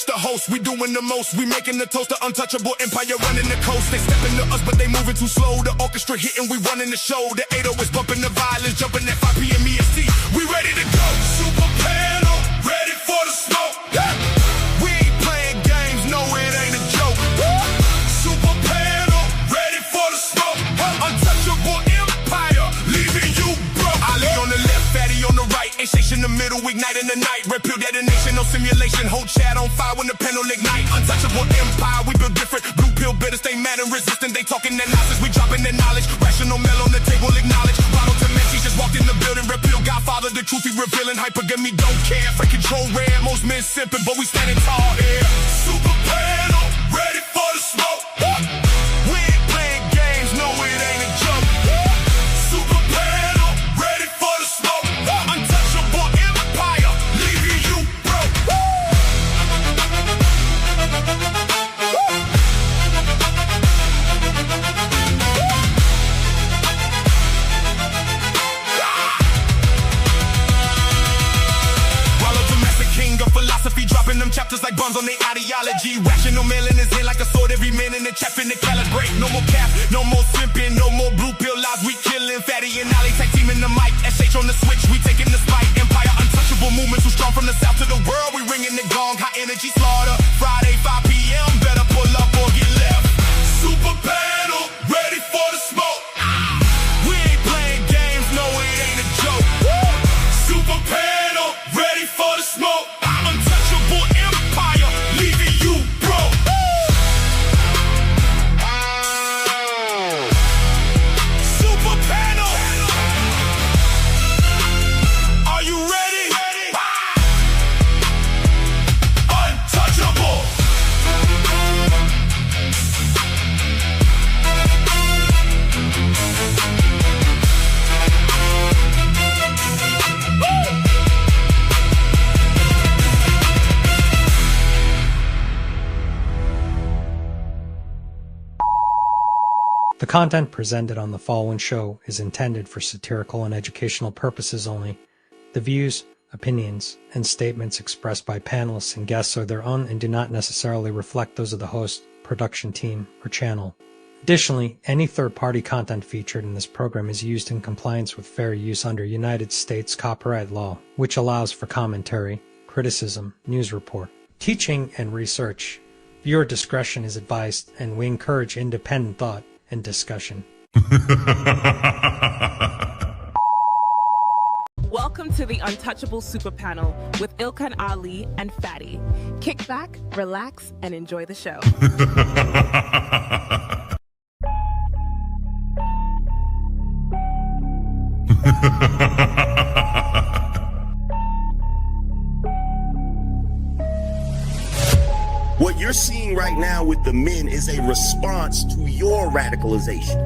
The host, we doing the most. We making the toast, the untouchable empire running the coast. They stepping to us, but they moving too slow. The orchestra hitting, we running the show. The 808 is bumping the violins, jumping at 5 p.m. EST. We ready to go. Super panel, ready for the smoke. Yeah. We ain't playing games, no, it ain't a joke. Super panel, ready for the smoke. Untouchable empire, leaving you broke. Ali on the left, Fatty on the right. A-Station in the middle, igniting the night. Red pill detonation, no simulation. Whole chat on fire when the panel ignite. Untouchable empire, we build different. Blue pill bitter, stay mad and resistant. They talking their nonsense, we dropping their knowledge. Rational male on the table, acknowledge. Ronald Tomassi just walked in the building. Red pill Godfather, the truth he revealing. Hypergamy don't care. Fake control rare, most men simping, but we standing tall here. Super panel, ready for the smoke. We ain't playing games, no, it ain't a joke. Super panel, ready for the smoke. Untouchable empire, leaving you broke. Rollo, domestic king of philosophy, dropping them chapters like bombs on their ideology. Rational male in his hand like a sword, every man in the chat finna calibrate. No more cap, no more simping, no more blue pill lies, we killing. Fatty and Ali tag team in the mic, SH on the switch, we taking the spike. Empire, untouchable movements, too strong from the south to the world, we ringing the gong. High energy slaughter, Friday 5 p.m. better pull up or get left. Super panel, ready for the smoke. We ain't playing games, no, it ain't a joke. Super panel, ready for the smoke. Untouchable empire, leaving you broke. Super panel, are you ready? Untouchable. The content presented on the following show is intended for satirical and educational purposes only. The views, opinions, and statements expressed by panelists and guests are their own and do not necessarily reflect those of the host, production team, or channel. Additionally, any third-party content featured in this program is used in compliance with fair use under United States copyright law, which allows for commentary, criticism, news report, teaching, and research. Viewer discretion is advised, and we encourage independent thought and discussion. Welcome to the Untouchable Super Panel with Ilkan Ali and Fatty. Kick back, relax, and enjoy the show. What you're seeing right now with the men is a response to your radicalization.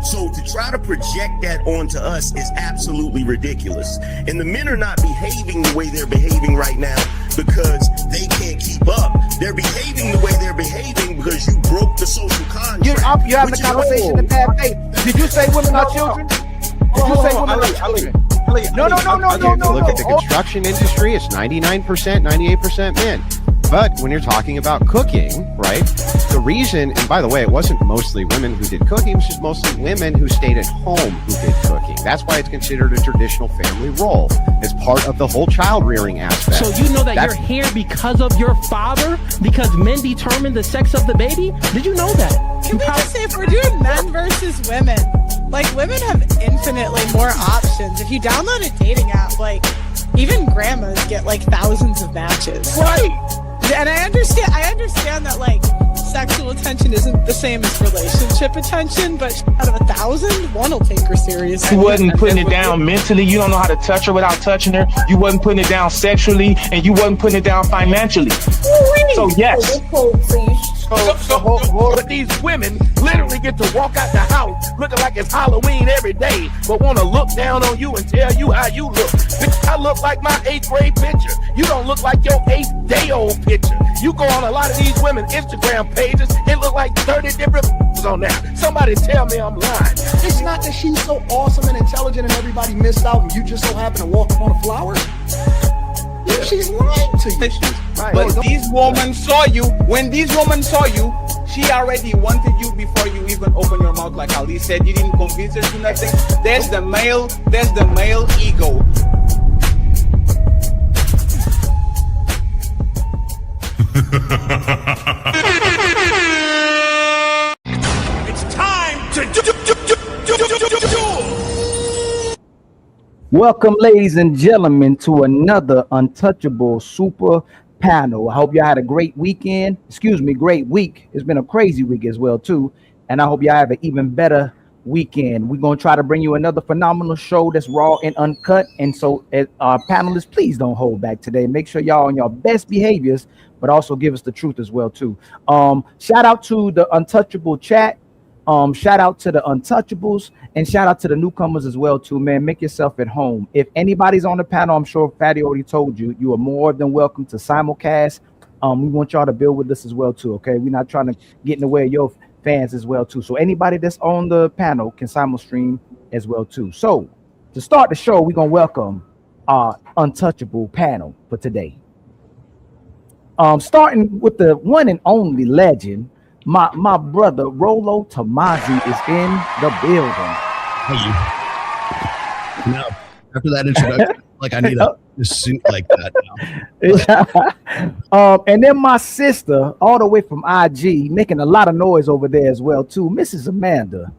So to try to project that onto us is absolutely ridiculous. And the men are not behaving the way they're behaving right now because they can't keep up. They're behaving the way they're behaving because you broke the social contract. You're having a conversation in bad faith. Did you say women are children? Did you say women are children? No. Look at the construction industry. It's 99%, 98% men. But when you're talking about cooking, right, the reason, and by the way, it wasn't mostly women who did cooking, it was just mostly women who stayed at home who did cooking. That's why it's considered a traditional family role. It's part of the whole child rearing aspect. So you know that you're here because of your father? Because men determine the sex of the baby? Did you know that? Can we just say, if we're doing men versus women, like, women have infinitely more options. If you download a dating app, like, even grandmas get like thousands of matches. Right. And I understand that, like, sexual attention isn't the same as relationship attention, but out of 1,000, one will take her seriously. You wasn't putting it down mentally. You don't know how to touch her without touching her. You wasn't putting it down sexually, and you wasn't putting it down financially. So yes. So you But these women literally get to walk out the house looking like it's Halloween every day, but want to look down on you and tell you how you look. Bitch, I look like my 8th grade picture. You don't look like your 8th day old picture. You go on a lot of these women Instagram pages, it look like 30 different on there. Somebody tell me I'm lying. It's not that she's so awesome and intelligent and everybody missed out and you just so happen to walk up on a flower. Yeah. She's lying to you. Right. But these women saw you. When these women saw you, she already wanted you before you even open your mouth. Like Ali said, you didn't convince her to nothing. There's the male ego. It's time to do. Welcome, ladies and gentlemen, to another Untouchable Super Panel. I hope y'all had a great weekend. Great week. It's been a crazy week as well, too. And I hope y'all have an even better weekend. We're going to try to bring you another phenomenal show that's raw and uncut. And so, panelists, please don't hold back today. Make sure y'all on your best behaviors, but also give us the truth as well, too. Shout out to the Untouchable chat. Shout out to the Untouchables and shout out to the newcomers as well too, man. Make yourself at home. If anybody's on the panel, I'm sure Fatty already told you, you are more than welcome to simulcast. We want y'all to build with us as well too, okay? We're not trying to get in the way of your fans as well too. So anybody that's on the panel can simul stream as well too. So to start the show, we're gonna welcome our Untouchable panel for today. Starting with the one and only legend, my brother Rollo Tomassi is in the building. Now, after that introduction, like I need a suit like that now. And then my sister, all the way from IG, making a lot of noise over there as well too, Mrs. Amanda.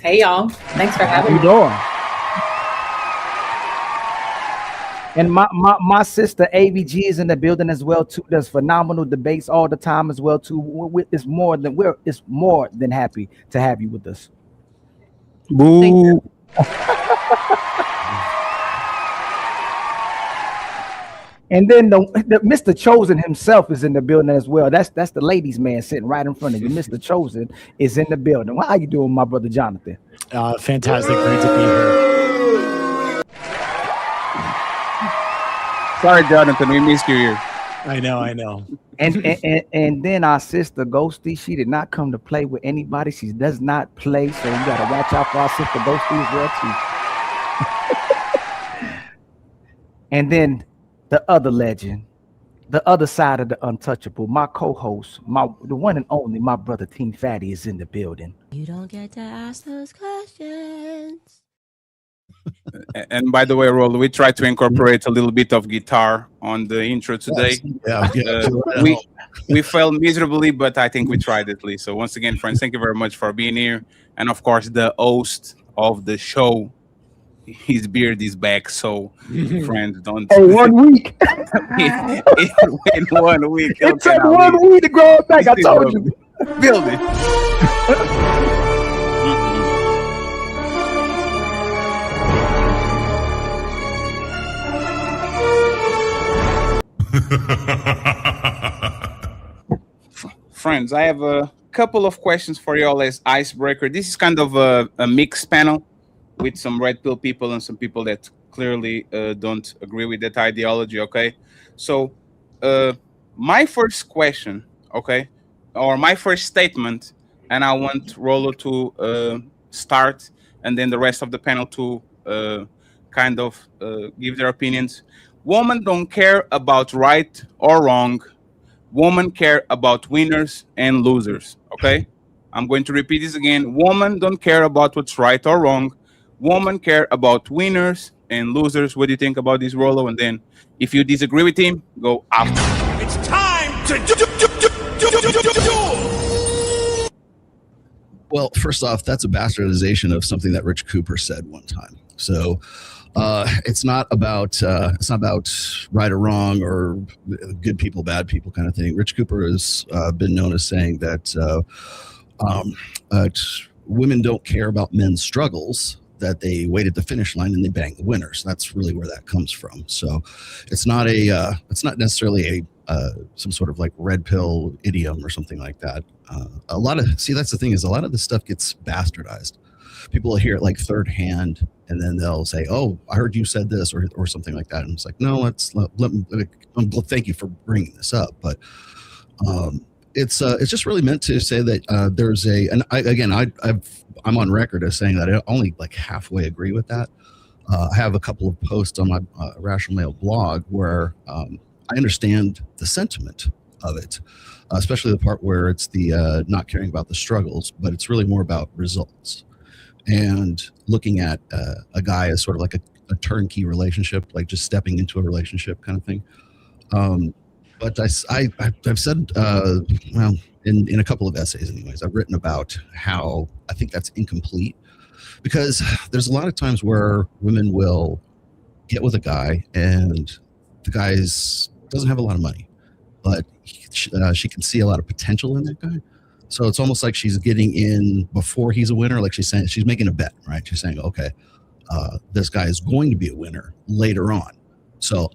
Hey y'all, thanks for having me. How you doing? And my sister AVG is in the building as well too. Does phenomenal debates all the time as well too. It's more than happy to have you with us. Boo. And then the Mr. Chosen himself is in the building as well. That's the ladies' man sitting right in front of you. Mr. Chosen is in the building. How you doing, my brother Jonathan? Fantastic, great to be here. Sorry, Jonathan, we missed you here. I know. And then our sister Ghosty, she did not come to play with anybody. She does not play, so you gotta watch out for our sister Ghosty as well too. And then the other legend, the other side of the Untouchable, my co-host, the one and only, my brother Team Fatty is in the building. You don't get to ask those questions. And by the way, Rollo, we tried to incorporate a little bit of guitar on the intro today. We failed miserably, but I think we tried at least. So once again, friends, thank you very much for being here. And of course, the host of the show, his beard is back. So friends, don't. Oh, 1 week. in 1 week. It took 1 week to grow it back. I told you. Build it. Friends, I have a couple of questions for y'all as icebreaker. This is kind of a mixed panel with some red pill people and some people that clearly don't agree with that ideology, okay? So my first question, okay, or my first statement, and I want Rollo to start and then the rest of the panel to kind of give their opinions. Women don't care about right or wrong. Women care about winners and losers, okay? I'm going to repeat this again. Women don't care about what's right or wrong. Women care about winners and losers. What do you think about this, Rollo? And then if you disagree with him, go after. It's time to do. Well, first off, that's a bastardization of something that Rich Cooper said one time. So it's not about right or wrong or good people, bad people kind of thing. Rich Cooper has been known as saying that women don't care about men's struggles, that they wait at the finish line and they bang the winners. That's really where that comes from. So it's not necessarily some sort of like red pill idiom or something like that. That's the thing, is a lot of this stuff gets bastardized. People will hear it like third hand, and then they'll say, "Oh, I heard you said this," or something like that. And it's like, no, thank you for bringing this up, but it's just really meant to say that there's I'm on record as saying that I only like halfway agree with that. I have a couple of posts on my Rational Male blog where I understand the sentiment of it, especially the part where it's the not caring about the struggles, but it's really more about results and looking at a guy as sort of like a turnkey relationship, like just stepping into a relationship kind of thing. But I've said, well, in a couple of essays anyways, I've written about how I think that's incomplete, because there's a lot of times where women will get with a guy and the guy doesn't have a lot of money, but she can see a lot of potential in that guy. So it's almost like she's getting in before he's a winner. Like she's saying, she's making a bet, right? She's saying, okay, this guy is going to be a winner later on. So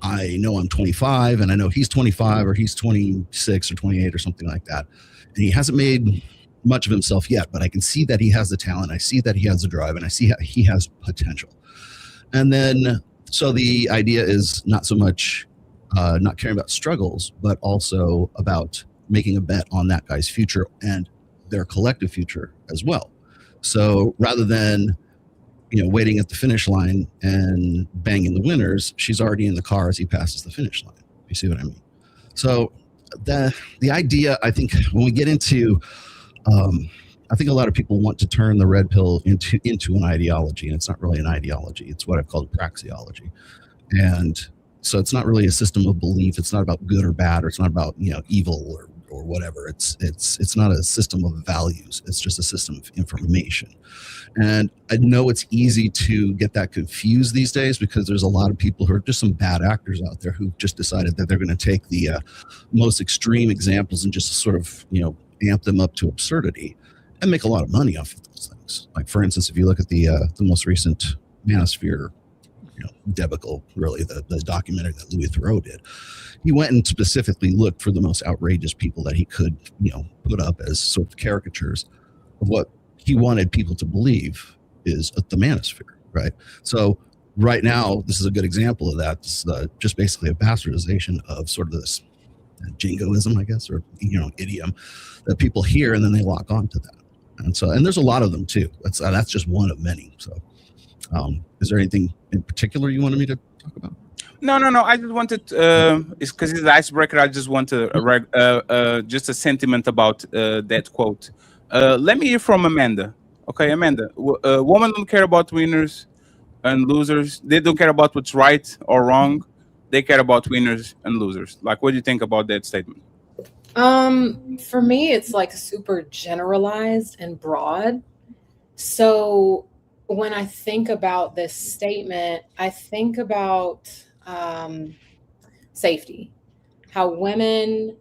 I know I'm 25 and I know he's 25 or he's 26 or 28 or something like that. And he hasn't made much of himself yet, but I can see that he has the talent. I see that he has the drive, and I see he has potential. And then, so the idea is not so much not caring about struggles, but also about making a bet on that guy's future and their collective future as well. So rather than, waiting at the finish line and banging the winners, she's already in the car as he passes the finish line. You see what I mean? So the idea, I think, when we get into, I think a lot of people want to turn the red pill into an ideology, and it's not really an ideology. It's what I've called praxeology. And so it's not really a system of belief. It's not about good or bad, or it's not about, evil or whatever. It's not a system of values. It's just a system of information. And I know it's easy to get that confused these days, because there's a lot of people who are just some bad actors out there who've just decided that they're going to take the most extreme examples and just sort of, amp them up to absurdity and make a lot of money off of those things. Like, for instance, if you look at the most recent Manosphere debacle, really the documentary that Louis Theroux did, he went and specifically looked for the most outrageous people that he could, put up as sort of caricatures of what he wanted people to believe is the Manosphere, right? So right now, this is a good example of that. This is just basically a bastardization of sort of this jingoism, I guess, or idiom that people hear, and then they lock onto that. And there's a lot of them too. That's just one of many. So is there anything in particular you wanted me to talk about? No. I just wanted, it's because it's an icebreaker. I just want just a sentiment about that quote. Let me hear from Amanda. Okay, Amanda. Women don't care about winners and losers. They don't care about what's right or wrong. They care about winners and losers. Like, what do you think about that statement? For me, it's like super generalized and broad. So when I think about this statement, I think about safety, how women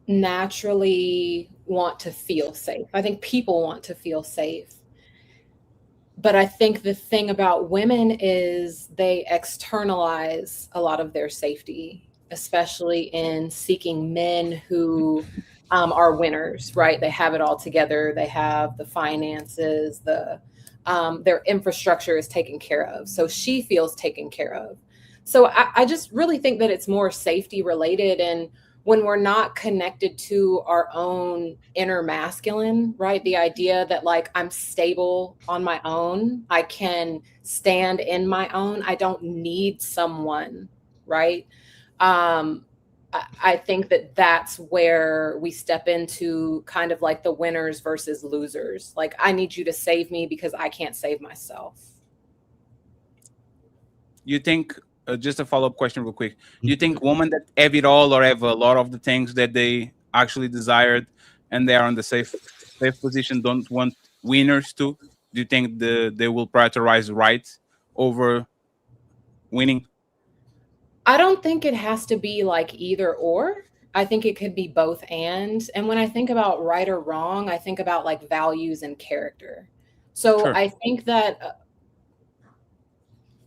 naturally want to feel safe. I think people want to feel safe. But I think the thing about women is they externalize a lot of their safety, especially in seeking men who are winners, right? They have it all together. They have the finances, their infrastructure is taken care of. So she feels taken care of. So I just really think that it's more safety related. And when we're not connected to our own inner masculine, right? The idea that like I'm stable on my own, I can stand in my own, I don't need someone, right? I think that that's where we step into kind of like the winners versus losers. Like, I need you to save me because I can't save myself. You think, just a follow-up question real quick. You think women that have it all or have a lot of the things that they actually desired and they are in the safe position don't want winners too? Do you think they will prioritize right over winning? I don't think it has to be like either or. I think it could be both and. And when I think about right or wrong, I think about like values and character. So sure. I think that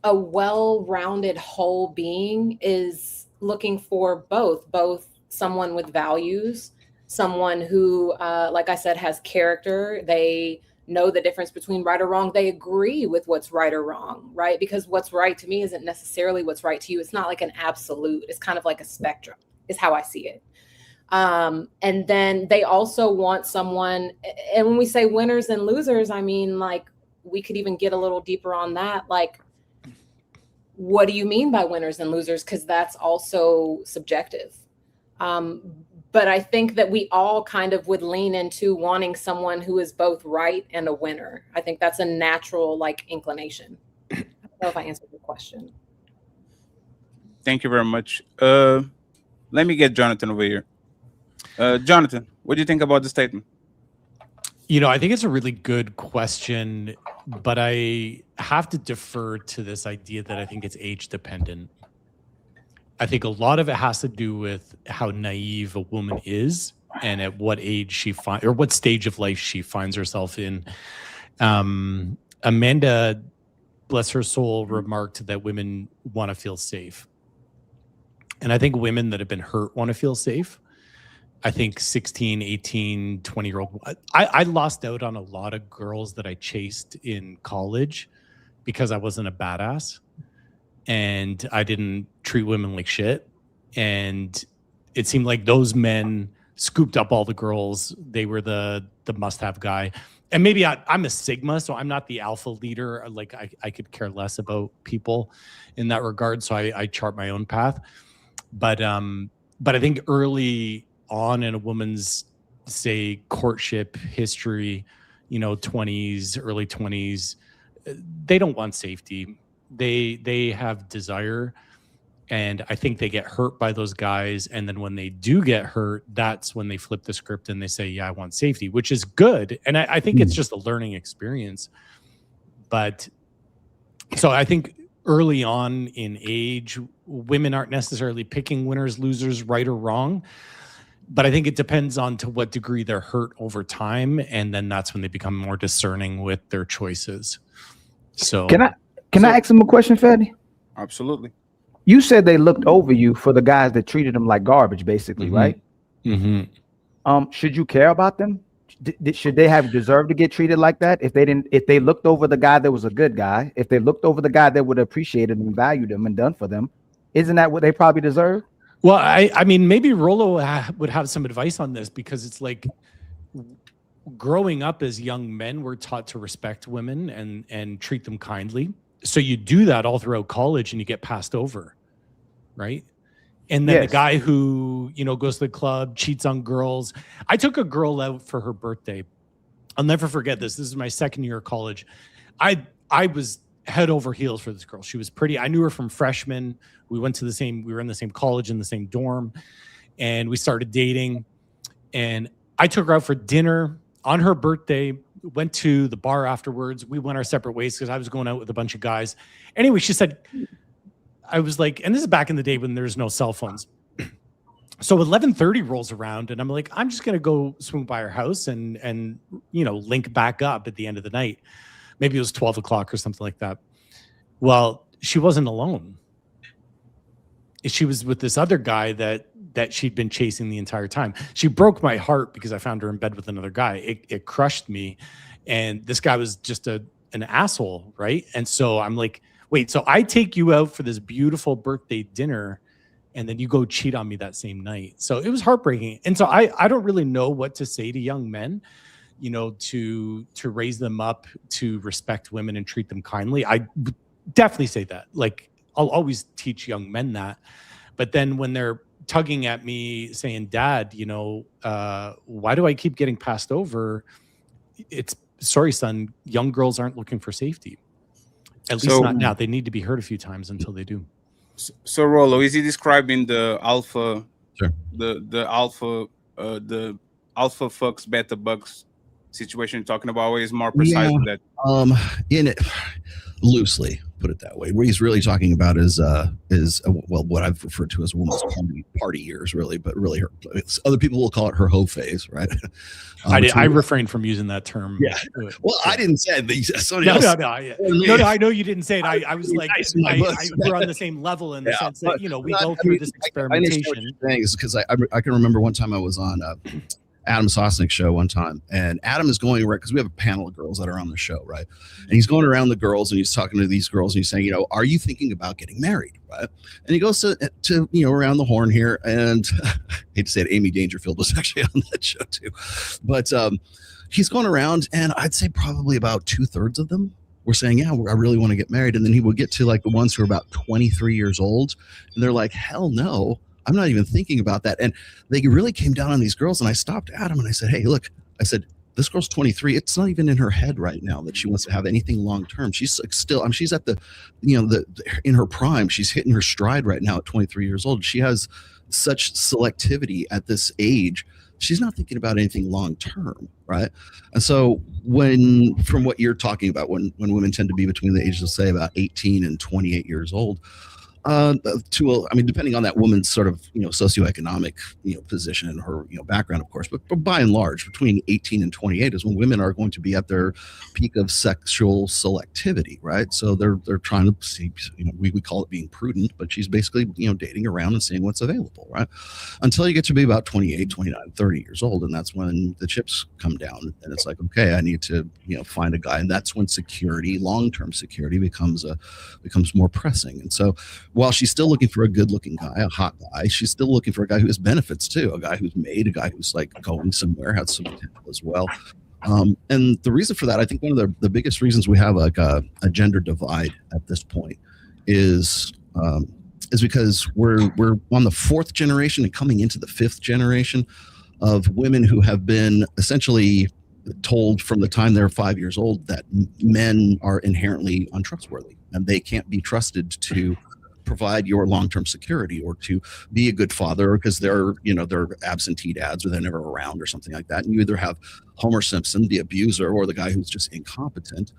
a well-rounded whole being is looking for both someone with values, someone who, like I said, has character. They know the difference between right or wrong. They agree with what's right or wrong, right? Because what's right to me isn't necessarily what's right to you. It's not like an absolute. It's kind of like a spectrum, is how I see it. And then they also want someone, and when we say winners and losers, I mean, like, we could even get a little deeper on that. Like, what do you mean by winners and losers? Because that's also subjective. But I think that we all kind of would lean into wanting someone who is both right and a winner. I think that's a natural, like, inclination. I don't know if I answered your question. Thank you very much. Let me get Jonathan over here. Jonathan, what do you think about the statement? You know, I think it's a really good question, but I have to defer to this idea that I think it's age dependent. I think a lot of it has to do with how naive a woman is and at what age she finds, or what stage of life she finds herself in. Amanda, bless her soul, remarked that women want to feel safe. And I think women that have been hurt want to feel safe. I think 16, 18, 20-year-old. I lost out on a lot of girls that I chased in college because I wasn't a badass and I didn't treat women like shit. And it seemed like those men scooped up all the girls. They were the must-have guy. And maybe I'm a Sigma, so I'm not the alpha leader. Like I could care less about people in that regard. So I chart my own path. But I think early on in a woman's, say, courtship history, you know, 20s, early 20s, they don't want safety. They have desire, and I think they get hurt by those guys. And then when they do get hurt, that's when they flip the script and they say, yeah, I want safety, which is good. And I think it's just a learning experience. But so I think early on in age, women aren't necessarily picking winners, losers, right or wrong. But I think it depends on to what degree they're hurt over time. And then that's when they become more discerning with their choices. So Can I ask him a question, Fetty? Absolutely. You said they looked over you for the guys that treated them like garbage, basically, right? Mm-hmm. Should you care about them? Should they have deserved to get treated like that? If they looked over the guy that was a good guy, if they looked over the guy that would have appreciated and valued them and done for them, isn't that what they probably deserve? Well, I mean, maybe Rollo would have some advice on this, because it's like growing up as young men, we're taught to respect women and treat them kindly. So you do that all throughout college and you get passed over, right? And then the guy who, you know, goes to the club, cheats on girls. I took a girl out for her birthday. I'll never forget this. This is my second year of college. I was head over heels for this girl. She was pretty. I knew her from freshman. We were in the same college, in the same dorm, and we started dating. And I took her out for dinner on her birthday, went to the bar afterwards. We went our separate ways because I was going out with a bunch of guys. Anyway, she said, I was like, and this is back in the day when there's no cell phones. So 11:30 rolls around and I'm like, I'm just going to go swing by her house and, you know, link back up at the end of the night. Maybe it was 12 o'clock or something like that. Well, she wasn't alone. She was with this other guy that she'd been chasing the entire time. She broke my heart because I found her in bed with another guy. It crushed me. And this guy was just an asshole, right? And so I'm like, wait, so I take you out for this beautiful birthday dinner and then you go cheat on me that same night. So it was heartbreaking. And so I don't really know what to say to young men, you know, to raise them up to respect women and treat them kindly. I definitely say that. Like, I'll always teach young men that. But then when they're tugging at me saying, Dad, you know, why do I keep getting passed over? It's sorry, son, young girls aren't looking for safety. At least not now. They need to be hurt a few times until they do. So Rollo, is he describing the alpha, the alpha fucks beta bucks situation you're talking about, or is more precise than that? In it, loosely put it that way. What he's really talking about is well, what I've referred to as woman's party years, really, but really other people will call it her hoe phase, right? I refrained from using that term. Yeah. Well, I didn't say it. No, I know you didn't say it. I was like, we're on the same level in the sense that, we go through this experimentation. Things because I can remember one time I was on Adam Sosnick's show one time, and Adam is going around because we have a panel of girls that are on the show, right? And he's going around the girls and he's talking to these girls and he's saying, are you thinking about getting married, right? And he goes to around the horn here, and I hate to say it, Amy Dangerfield was actually on that show too, but he's going around, and I'd say probably about 2/3 of them were saying, yeah, I really want to get married. And then he would get to like the ones who are about 23 years old, and they're like, hell no, I'm not even thinking about that. And they really came down on these girls, and I stopped Adam and I said, hey, look, I said, this girl's 23. It's not even in her head right now that she wants to have anything long term. She's like still, she's at the in her prime. She's hitting her stride right now at 23 years old. She has such selectivity at this age. She's not thinking about anything long term, right? And so from what you're talking about, when women tend to be between the ages of, say, about 18 and 28 years old, depending on that woman's sort of socioeconomic position and her background, of course, but by and large, between 18 and 28 is when women are going to be at their peak of sexual selectivity, right? So they're trying to see, we call it being prudent, but she's basically dating around and seeing what's available, right? Until you get to be about 28, 29, 30 years old, and that's when the chips come down, and it's like, okay, I need to find a guy, and that's when security, long-term security, becomes more pressing. And so while she's still looking for a good-looking guy, a hot guy, she's still looking for a guy who has benefits too, a guy who's made, a guy who's like going somewhere, has some potential as well. And the reason for that, I think one of the biggest reasons we have like a gender divide at this point is because we're on the 4th generation and coming into the 5th generation of women who have been essentially told from the time they're 5 years old that men are inherently untrustworthy and they can't be trusted to provide your long-term security or to be a good father, because they're absentee dads or they're never around or something like that. And you either have Homer Simpson, the abuser, or the guy who's just incompetent,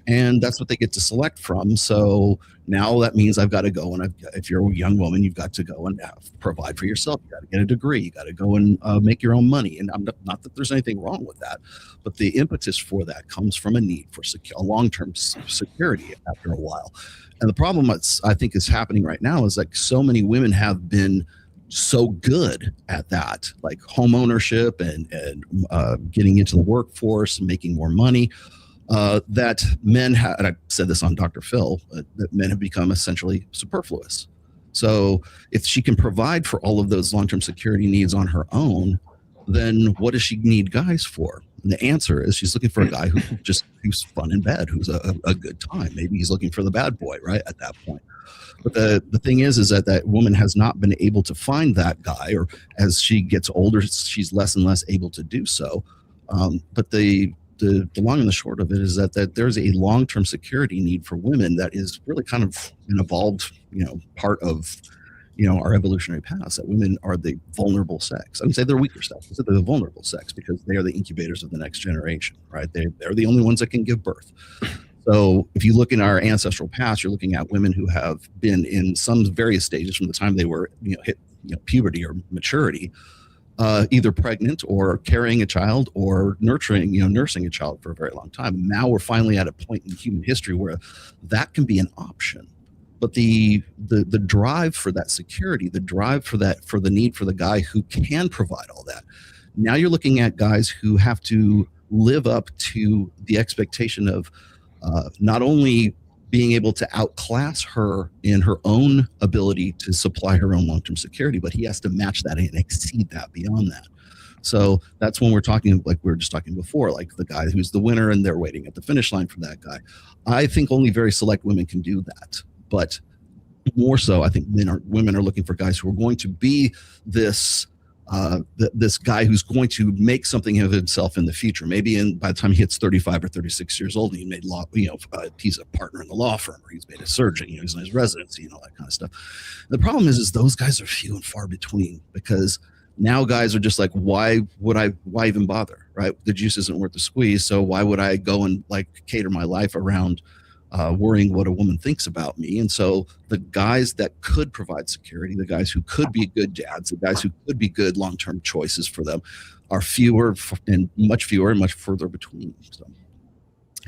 and that's what they get to select from. So now that means I've got to go, and if you're a young woman, you've got to go and provide for yourself. You got to get a degree. You got to go and make your own money. And not that there's anything wrong with that, but the impetus for that comes from a need for a long-term security after a while. And the problem I think is happening right now is like so many women have been so good at that, like home ownership and getting into the workforce and making more money, that men have, and I said this on Dr. Phil, that men have become essentially superfluous. So if she can provide for all of those long-term security needs on her own, then what does she need guys for? And the answer is she's looking for a guy who's fun in bed, who's a good time. Maybe he's looking for the bad boy, right, at that point. But the thing is that woman has not been able to find that guy, or as she gets older, she's less and less able to do so. But the long and the short of it is that there's a long-term security need for women that is really kind of an evolved, part of our evolutionary past, that women are the vulnerable sex. I would say they're weaker sex, but they're the vulnerable sex because they are the incubators of the next generation, right? They're the only ones that can give birth. So if you look in our ancestral past, you're looking at women who have been in some various stages from the time they were hit puberty or maturity, either pregnant or carrying a child or nursing a child for a very long time. And now we're finally at a point in human history where that can be an option. But the drive for that security, the drive for the need for the guy who can provide all that. Now you're looking at guys who have to live up to the expectation of not only being able to outclass her in her own ability to supply her own long-term security, but he has to match that and exceed that beyond that. So that's when we're talking, like we were just talking before, like the guy who's the winner and they're waiting at the finish line for that guy. I think only very select women can do that. But more so, I think women are looking for guys who are going to be this guy who's going to make something of himself in the future. Maybe by the time he hits 35 or 36 years old, he made he's a partner in the law firm, or he's made a surgeon, he's in his residency, and all that kind of stuff. The problem is those guys are few and far between, because now guys are just like, why even bother, right? The juice isn't worth the squeeze, so why would I go and like cater my life around worrying what a woman thinks about me. And so the guys that could provide security, the guys who could be good dads, the guys who could be good long-term choices for them are fewer and much further between. So,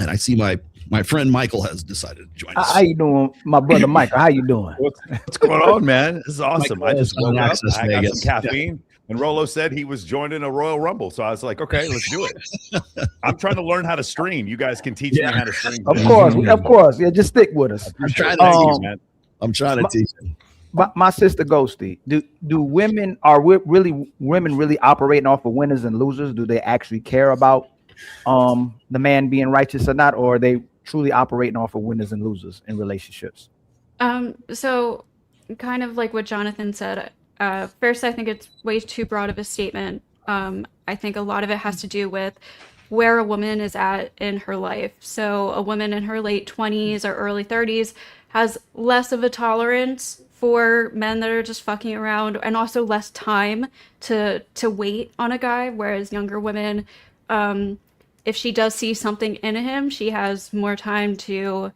and I see my friend Michael has decided to join us. How you doing, my brother Michael? How you doing? What's going on, man? This is awesome. Michael I just woke up, I got Vegas. some caffeine, and Rollo said he was joining a Royal Rumble. So I was like, okay, let's do it. I'm trying to learn how to stream. You guys can teach me how to stream. Of course. Yeah, just stick with us. I'm trying to teach you, man. I'm trying to teach you. My sister Ghosty, do women really operating off of winners and losers? Do they actually care about the man being righteous or not, or are they truly operating off of winners and losers in relationships? So kind of like what Jonathan said, first, I think it's way too broad of a statement. I think a lot of it has to do with where a woman is at in her life. So a woman in her late 20s or early 30s has less of a tolerance for men that are just fucking around, and also less time to wait on a guy, whereas younger women, if she does see something in him, she has more time to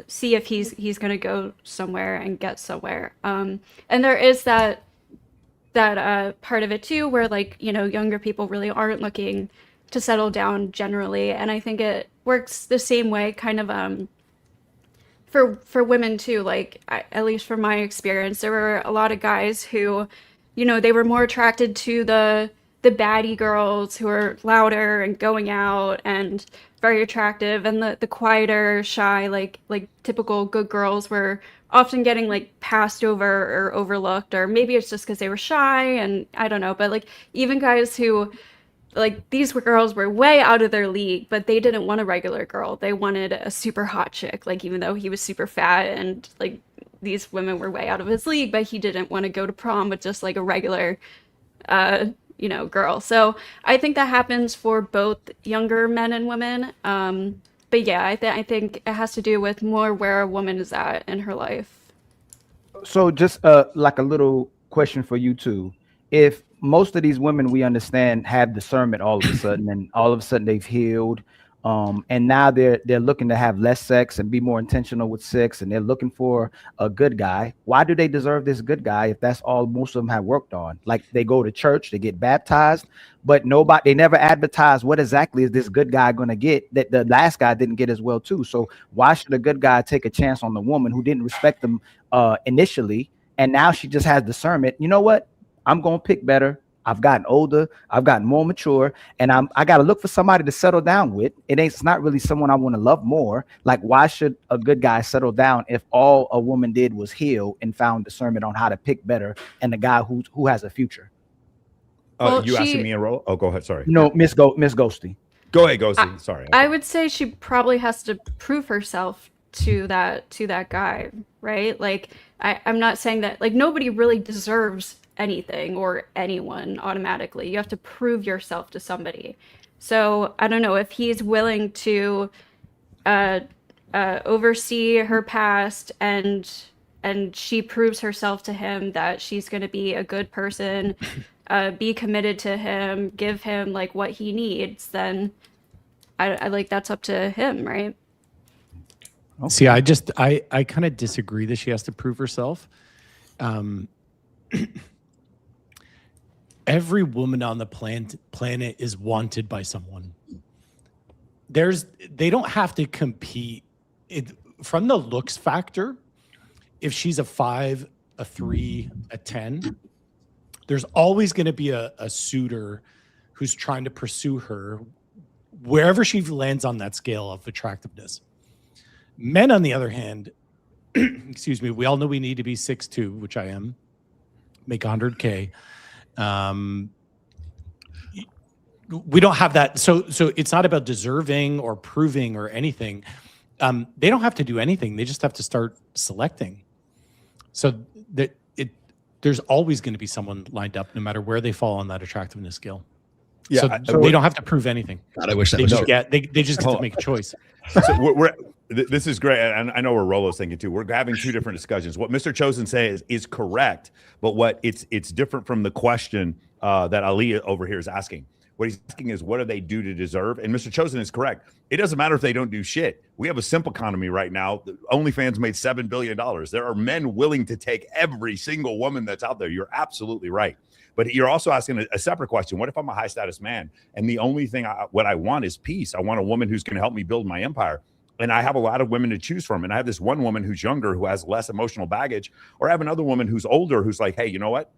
see if he's going to go somewhere and get somewhere. And there is that part of it too, where like, you know, younger people really aren't looking to settle down generally. And I think it works the same way kind of for women too. Like, at least from my experience, there were a lot of guys who, you know, they were more attracted to the baddie girls who are louder and going out and very attractive, and the quieter, shy, like typical good girls were often getting like passed over or overlooked, or maybe it's just because they were shy, and I don't know. But like, even guys who, like, these girls were way out of their league, but they didn't want a regular girl. They wanted a super hot chick, like, even though he was super fat, and like these women were way out of his league, but he didn't want to go to prom with just like a regular you know, girl. So I think that happens for both younger men and women. But yeah, I think it has to do with more where a woman is at in her life. So just like a little question for you too. If most of these women we understand have discernment all of a sudden, and all of a sudden they've healed, and now they're looking to have less sex and be more intentional with sex, and they're looking for a good guy. Why do they deserve this good guy if that's all most of them have worked on? Like, they go to church, they get baptized, but they never advertise what exactly is this good guy going to get that the last guy didn't get as well too. So why should a good guy take a chance on the woman who didn't respect them initially, and now she just has discernment? You know what? I'm going to pick better. I've gotten older, I've gotten more mature, and I got to look for somebody to settle down with. It's not really someone I want to love more. Like, why should a good guy settle down if all a woman did was heal and found discernment on how to pick better, and the guy who has a future? You asking me a role? Oh, go ahead. Sorry. No, Miss Ghosty. Go ahead, Ghosty. Sorry. I would say she probably has to prove herself to that guy, right? Like, I'm not saying that, like, nobody really deserves anything or anyone automatically. You have to prove yourself to somebody. So I don't know if he's willing to oversee her past, and she proves herself to him that she's going to be a good person, be committed to him, give him like what he needs, then I like, that's up to him, right? Okay. See, I kind of disagree that she has to prove herself. Every woman on the planet is wanted by someone. They don't have to compete. From the looks factor, if she's a 5, a 3, a 10, there's always going to be a suitor who's trying to pursue her wherever she lands on that scale of attractiveness. Men, on the other hand, excuse me, we all know we need to be 6'2", which I am, make 100K. We don't have that. So it's not about deserving or proving or anything. They don't have to do anything. They just have to start selecting. So there's always going to be someone lined up, no matter where they fall on that attractiveness scale. Yeah, so they don't have to prove anything. God, I wish that they was just true. they just get to make a choice. So this is great, and I know where Rollo's thinking too. We're having two different discussions. What Mr. Chosen says is correct, but what it's different from the question that Ali over here is asking. What he's asking is, what do they do to deserve? And Mr. Chosen is correct. It doesn't matter if they don't do shit. We have a simp economy right now. OnlyFans made $7 billion. There are men willing to take every single woman that's out there. You're absolutely right. But you're also asking a separate question. What if I'm a high status man and the only thing what I want is peace? I want a woman who's going to help me build my empire. And I have a lot of women to choose from. And I have this one woman who's younger, who has less emotional baggage, or I have another woman who's older, who's like, hey, you know what?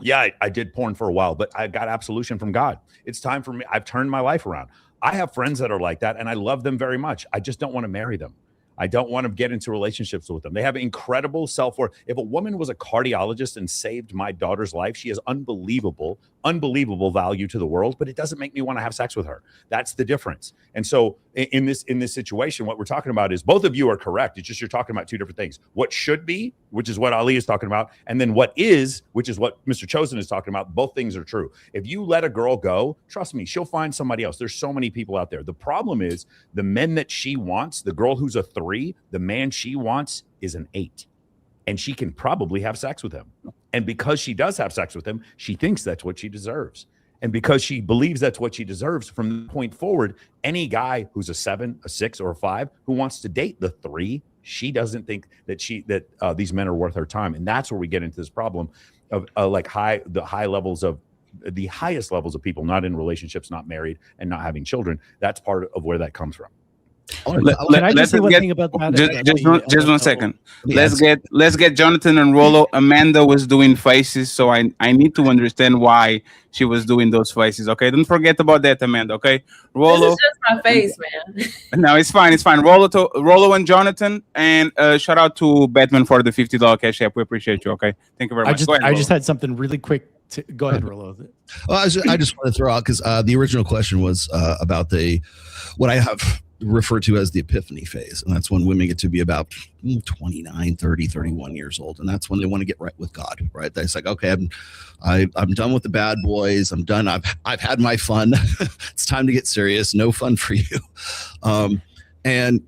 Yeah, I did porn for a while, but I got absolution from God. It's time for me. I've turned my life around. I have friends that are like that, and I love them very much. I just don't want to marry them. I don't want to get into relationships with them. They have incredible self-worth. If a woman was a cardiologist and saved my daughter's life, she has unbelievable value to the world, but it doesn't make me want to have sex with her. That's the difference. And so in this situation, what we're talking about is, both of you are correct. It's just you're talking about two different things. What should be, which is what Ali is talking about, and then what is, which is what Mr. Chosen is talking about. Both things are true. If you let a girl go, trust me, she'll find somebody else. There's so many people out there. The problem is the men that she wants, the girl who's a 3, the man she wants is an 8. And she can probably have sex with him. And because she does have sex with him, she thinks that's what she deserves. And because she believes that's what she deserves, from that point forward, any guy who's a 7, a 6, or a 5 who wants to date the 3, she doesn't think that these men are worth her time. And that's where we get into this problem of the highest levels of people not in relationships, not married, and not having children. That's part of where that comes from. Can I just say one thing about that? Just 1 second. Let's get Jonathan and Rollo. Amanda was doing faces, so I need to understand why she was doing those faces. Okay, don't forget about that, Amanda. Okay, Rollo. This is just my face, man. No, it's fine. It's fine. Rollo and Jonathan, and shout out to Batman for the $50 cash app. We appreciate you. Okay, thank you very much. I just had something really quick. Go ahead, Rollo. Well, I just want to throw out, because the original question was about what I have referred to as the epiphany phase, and that's when women get to be about 29, 30, 31 years old, and that's when they want to get right with God. Right? It's like, okay, I'm done with the bad boys. I'm done. I've had my fun. It's time to get serious. No fun for you. And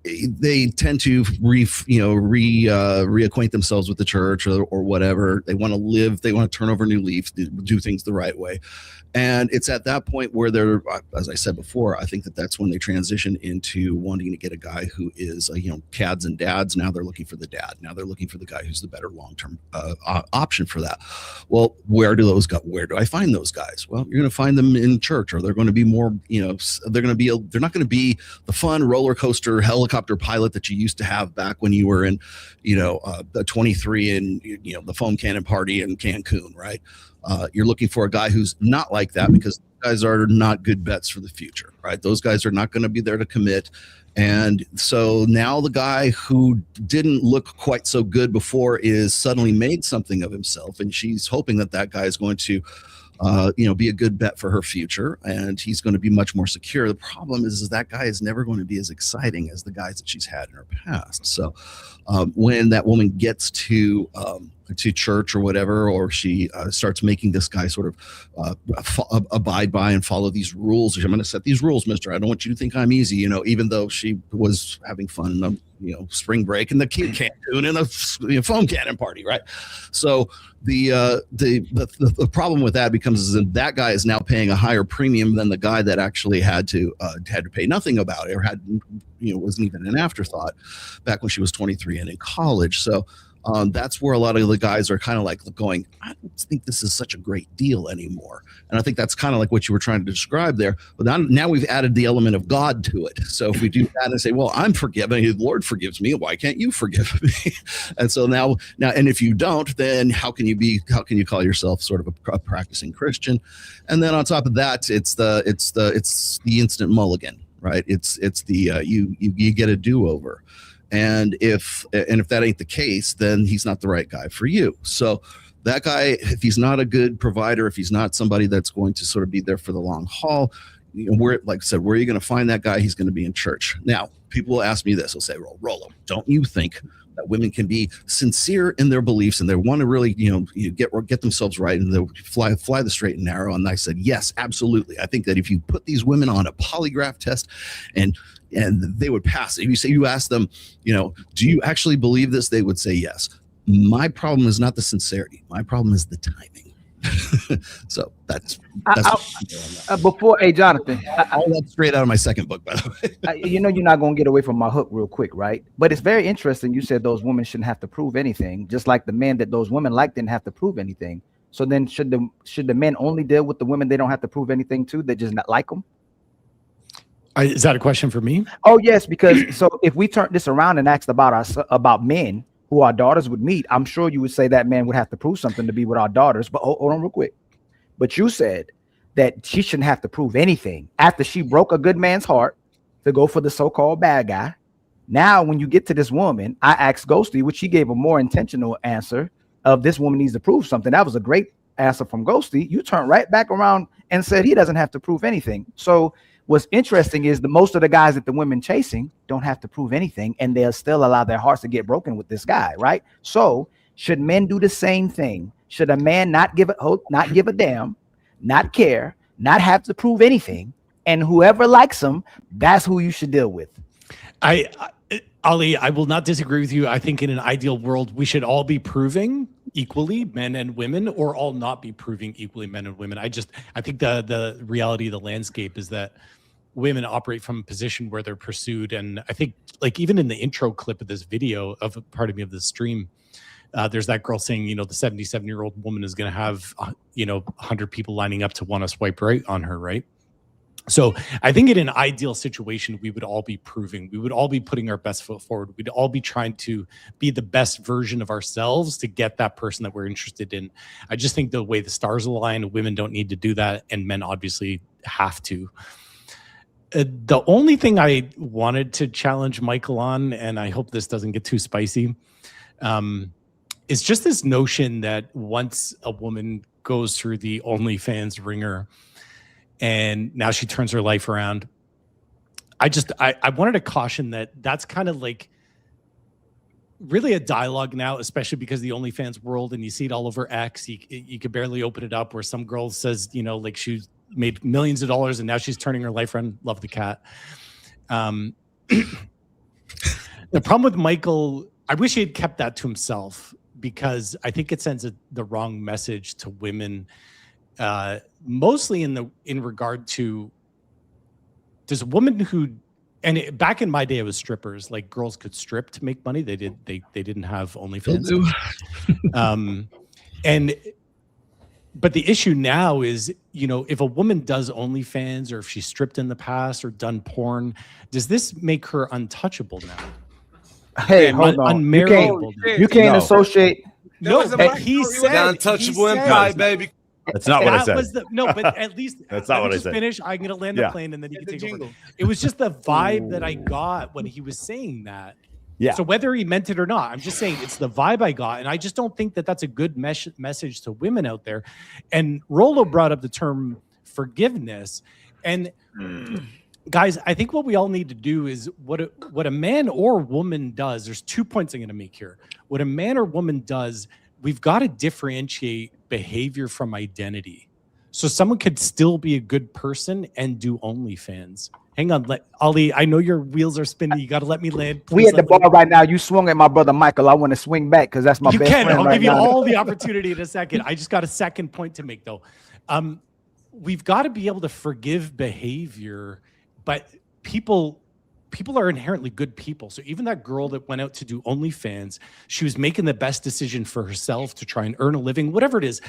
they tend to reacquaint themselves with the church or whatever. They want to live. They want to turn over a new leaf, do things the right way. And it's at that point where they're, as I said before, I think that's when they transition into wanting to get a guy who is, cads and dads. Now they're looking for the dad. Now they're looking for the guy who's the better long-term option for that. Well, where do I find those guys? Well, you're going to find them in church, or they're going to be more, they're not going to be the fun roller coaster helicopter pilot that you used to have back when you were in, the 23 and, the foam cannon party in Cancun, right? You're looking for a guy who's not like that, because guys are not good bets for the future, right? Those guys are not going to be there to commit. And so now the guy who didn't look quite so good before is suddenly made something of himself, and she's hoping that guy is going to be a good bet for her future, and he's going to be much more secure. The problem is that guy is never going to be as exciting as the guys that she's had in her past. So when that woman gets to church or whatever, or she starts making this guy sort of abide by and follow these rules. I'm going to set these rules, mister. I don't want you to think I'm easy, even though she was having fun in the spring break and the Cancun and the foam cannon party, right? So the problem with that becomes that guy is now paying a higher premium than the guy that actually had to pay nothing about it, or wasn't even an afterthought back when she was 23 and in college. So that's where a lot of the guys are kind of like going, I don't think this is such a great deal anymore. And I think that's kind of like what you were trying to describe there. But now we've added the element of God to it. So if we do that and say, well, I'm forgiven, the Lord forgives me, why can't you forgive me? And so now, and if you don't, then how can you call yourself sort of a practicing Christian? And then on top of that, it's the instant mulligan, right? It's the you get a do-over. And if that ain't the case, then he's not the right guy for you. So that guy, if he's not a good provider, if he's not somebody that's going to sort of be there for the long haul, like I said, where are you going to find that guy? He's going to be in church. Now, people will ask me this. They'll say, Rollo, don't you think that women can be sincere in their beliefs and they want to really, get themselves right and they'll fly the straight and narrow? And I said, yes, absolutely. I think that if you put these women on a polygraph test and they would pass it. You ask them, do you actually believe this? They would say yes. My problem is not the sincerity. My problem is the timing. So that's before, hey Jonathan, all that's straight out of my second book, by the way. You know you're not gonna get away from my hook real quick, right? But it's very interesting. You said those women shouldn't have to prove anything, just like the men that those women like didn't have to prove anything. So then should the men only deal with the women they don't have to prove anything to? They just not like them. Is that a question for me? Oh yes, because so if we turn this around and asked about men who our daughters would meet, I'm sure you would say that man would have to prove something to be with our daughters. But hold on real quick. But you said that she shouldn't have to prove anything after she broke a good man's heart to go for the so-called bad guy. Now, when you get to this woman, I asked Ghosty, which she gave a more intentional answer of this woman needs to prove something. That was a great answer from Ghosty. You turned right back around and said he doesn't have to prove anything. So what's interesting is the most of the guys that the women chasing don't have to prove anything, and they'll still allow their hearts to get broken with this guy, right? So should men do the same thing? Should a man not give a damn, not care, not have to prove anything, and whoever likes him, that's who you should deal with? Ali, I will not disagree with you. I think in an ideal world, we should all be proving equally, men and women, or all not be proving equally, men and women. I think the reality of the landscape is that women operate from a position where they're pursued. And I think like even in the intro clip of this video of of the stream, there's that girl saying, the 77-year-old woman is going to have, 100 people lining up to want to swipe right on her, right? So I think in an ideal situation, we would all be proving, we would all be putting our best foot forward. We'd all be trying to be the best version of ourselves to get that person that we're interested in. I just think the way the stars align, women don't need to do that, and men obviously have to. The only thing I wanted to challenge Michael on, and I hope this doesn't get too spicy, is just this notion that once a woman goes through the OnlyFans ringer, and now she turns her life around. I wanted to caution that that's kind of like really a dialogue now, especially because the OnlyFans world, and you see it all over X. You could barely open it up where some girl says, like she's made millions of dollars and now she's turning her life around. Love the cat. The problem with Michael, I wish he had kept that to himself, because I think it sends the wrong message to women. Mostly in regard to, there's a woman who, and back in my day it was strippers, like girls could strip to make money. They didn't have OnlyFans. But the issue now is, if a woman does OnlyFans, or if she stripped in the past or done porn, does this make her untouchable now? Hey, hold on. You can't associate. No, but he said untouchable empire, baby. That's not what I said. But at least that's not what I said. Finish. I'm gonna land the plane, and then you can take over. It was just the vibe that I got when he was saying that. Yeah. So whether he meant it or not, I'm just saying it's the vibe I got, and I just don't think that that's a good message to women out there. And Rollo brought up the term forgiveness, and guys, I think what we all need to do is what a man or woman does. There's 2 points I'm going to make here. What a man or woman does, we've got to differentiate behavior from identity. So someone could still be a good person and do OnlyFans. Hang on, Ali, I know your wheels are spinning. You got to let me land. We at the bar right now. You swung at my brother Michael. I want to swing back because that's my best friend. I'll right give you now. all the opportunity in a second. I just got a second point to make, though. We've got to be able to forgive behavior, but people are inherently good people. So even that girl that went out to do OnlyFans, she was making the best decision for herself to try and earn a living, whatever it is.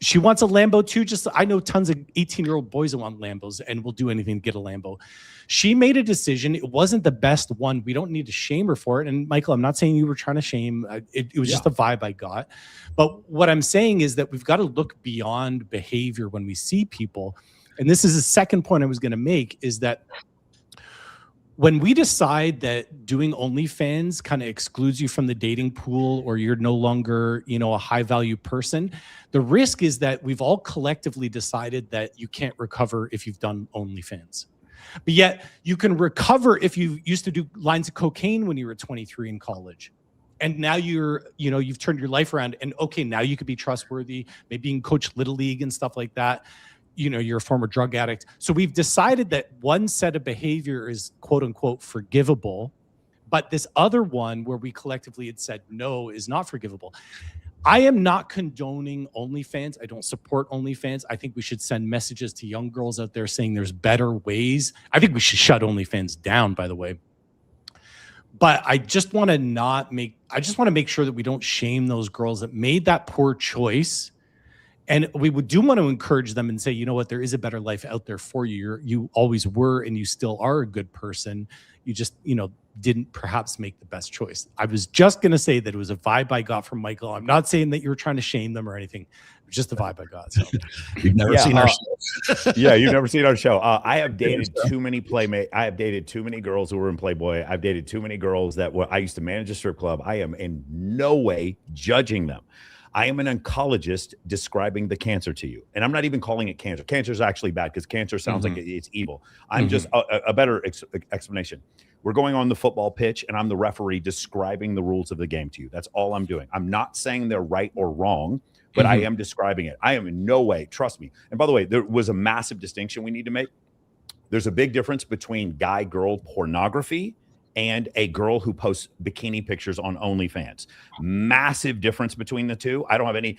She wants a Lambo too. I know tons of 18-year-old boys that want Lambos and will do anything to get a Lambo. She made a decision. It wasn't the best one. We don't need to shame her for it. And Michael, I'm not saying you were trying to shame. It was just a vibe I got. But what I'm saying is that we've got to look beyond behavior when we see people. And this is the second point I was going to make, is that when we decide that doing OnlyFans kind of excludes you from the dating pool, or you're no longer, a high value person, the risk is that we've all collectively decided that you can't recover if you've done OnlyFans. But yet you can recover if you used to do lines of cocaine when you were 23 in college. And now you've turned your life around, and okay, now you could be trustworthy. Maybe you can coach Little League and stuff like that. You're a former drug addict. So we've decided that one set of behavior is quote unquote forgivable, but this other one where we collectively had said no is not forgivable. I am not condoning OnlyFans. I don't support OnlyFans. I think we should send messages to young girls out there saying there's better ways. I think we should shut OnlyFans down, by the way. But I just want to make sure that we don't shame those girls that made that poor choice. And we do want to encourage them and say, you know what, there is a better life out there for you. You always were, and you still are a good person. You just, didn't perhaps make the best choice. I was just going to say that it was a vibe I got from Michael. I'm not saying that you were trying to shame them or anything. It was just the vibe I got. So. You've never seen our show. Yeah, you've never seen our show. I have dated too many playmates. I have dated too many girls who were in Playboy. I've dated too many girls that I used to manage a strip club. I am in no way judging them. I am an oncologist describing the cancer to you. And I'm not even calling it cancer. Cancer is actually bad because cancer sounds like it's evil. I'm just a better explanation. We're going on the football pitch and I'm the referee describing the rules of the game to you. That's all I'm doing. I'm not saying they're right or wrong, but I am describing it. I am in no way, trust me. And by the way, there was a massive distinction we need to make. There's a big difference between guy-girl pornography and a girl who posts bikini pictures on OnlyFans. Massive difference between the two. I don't have any,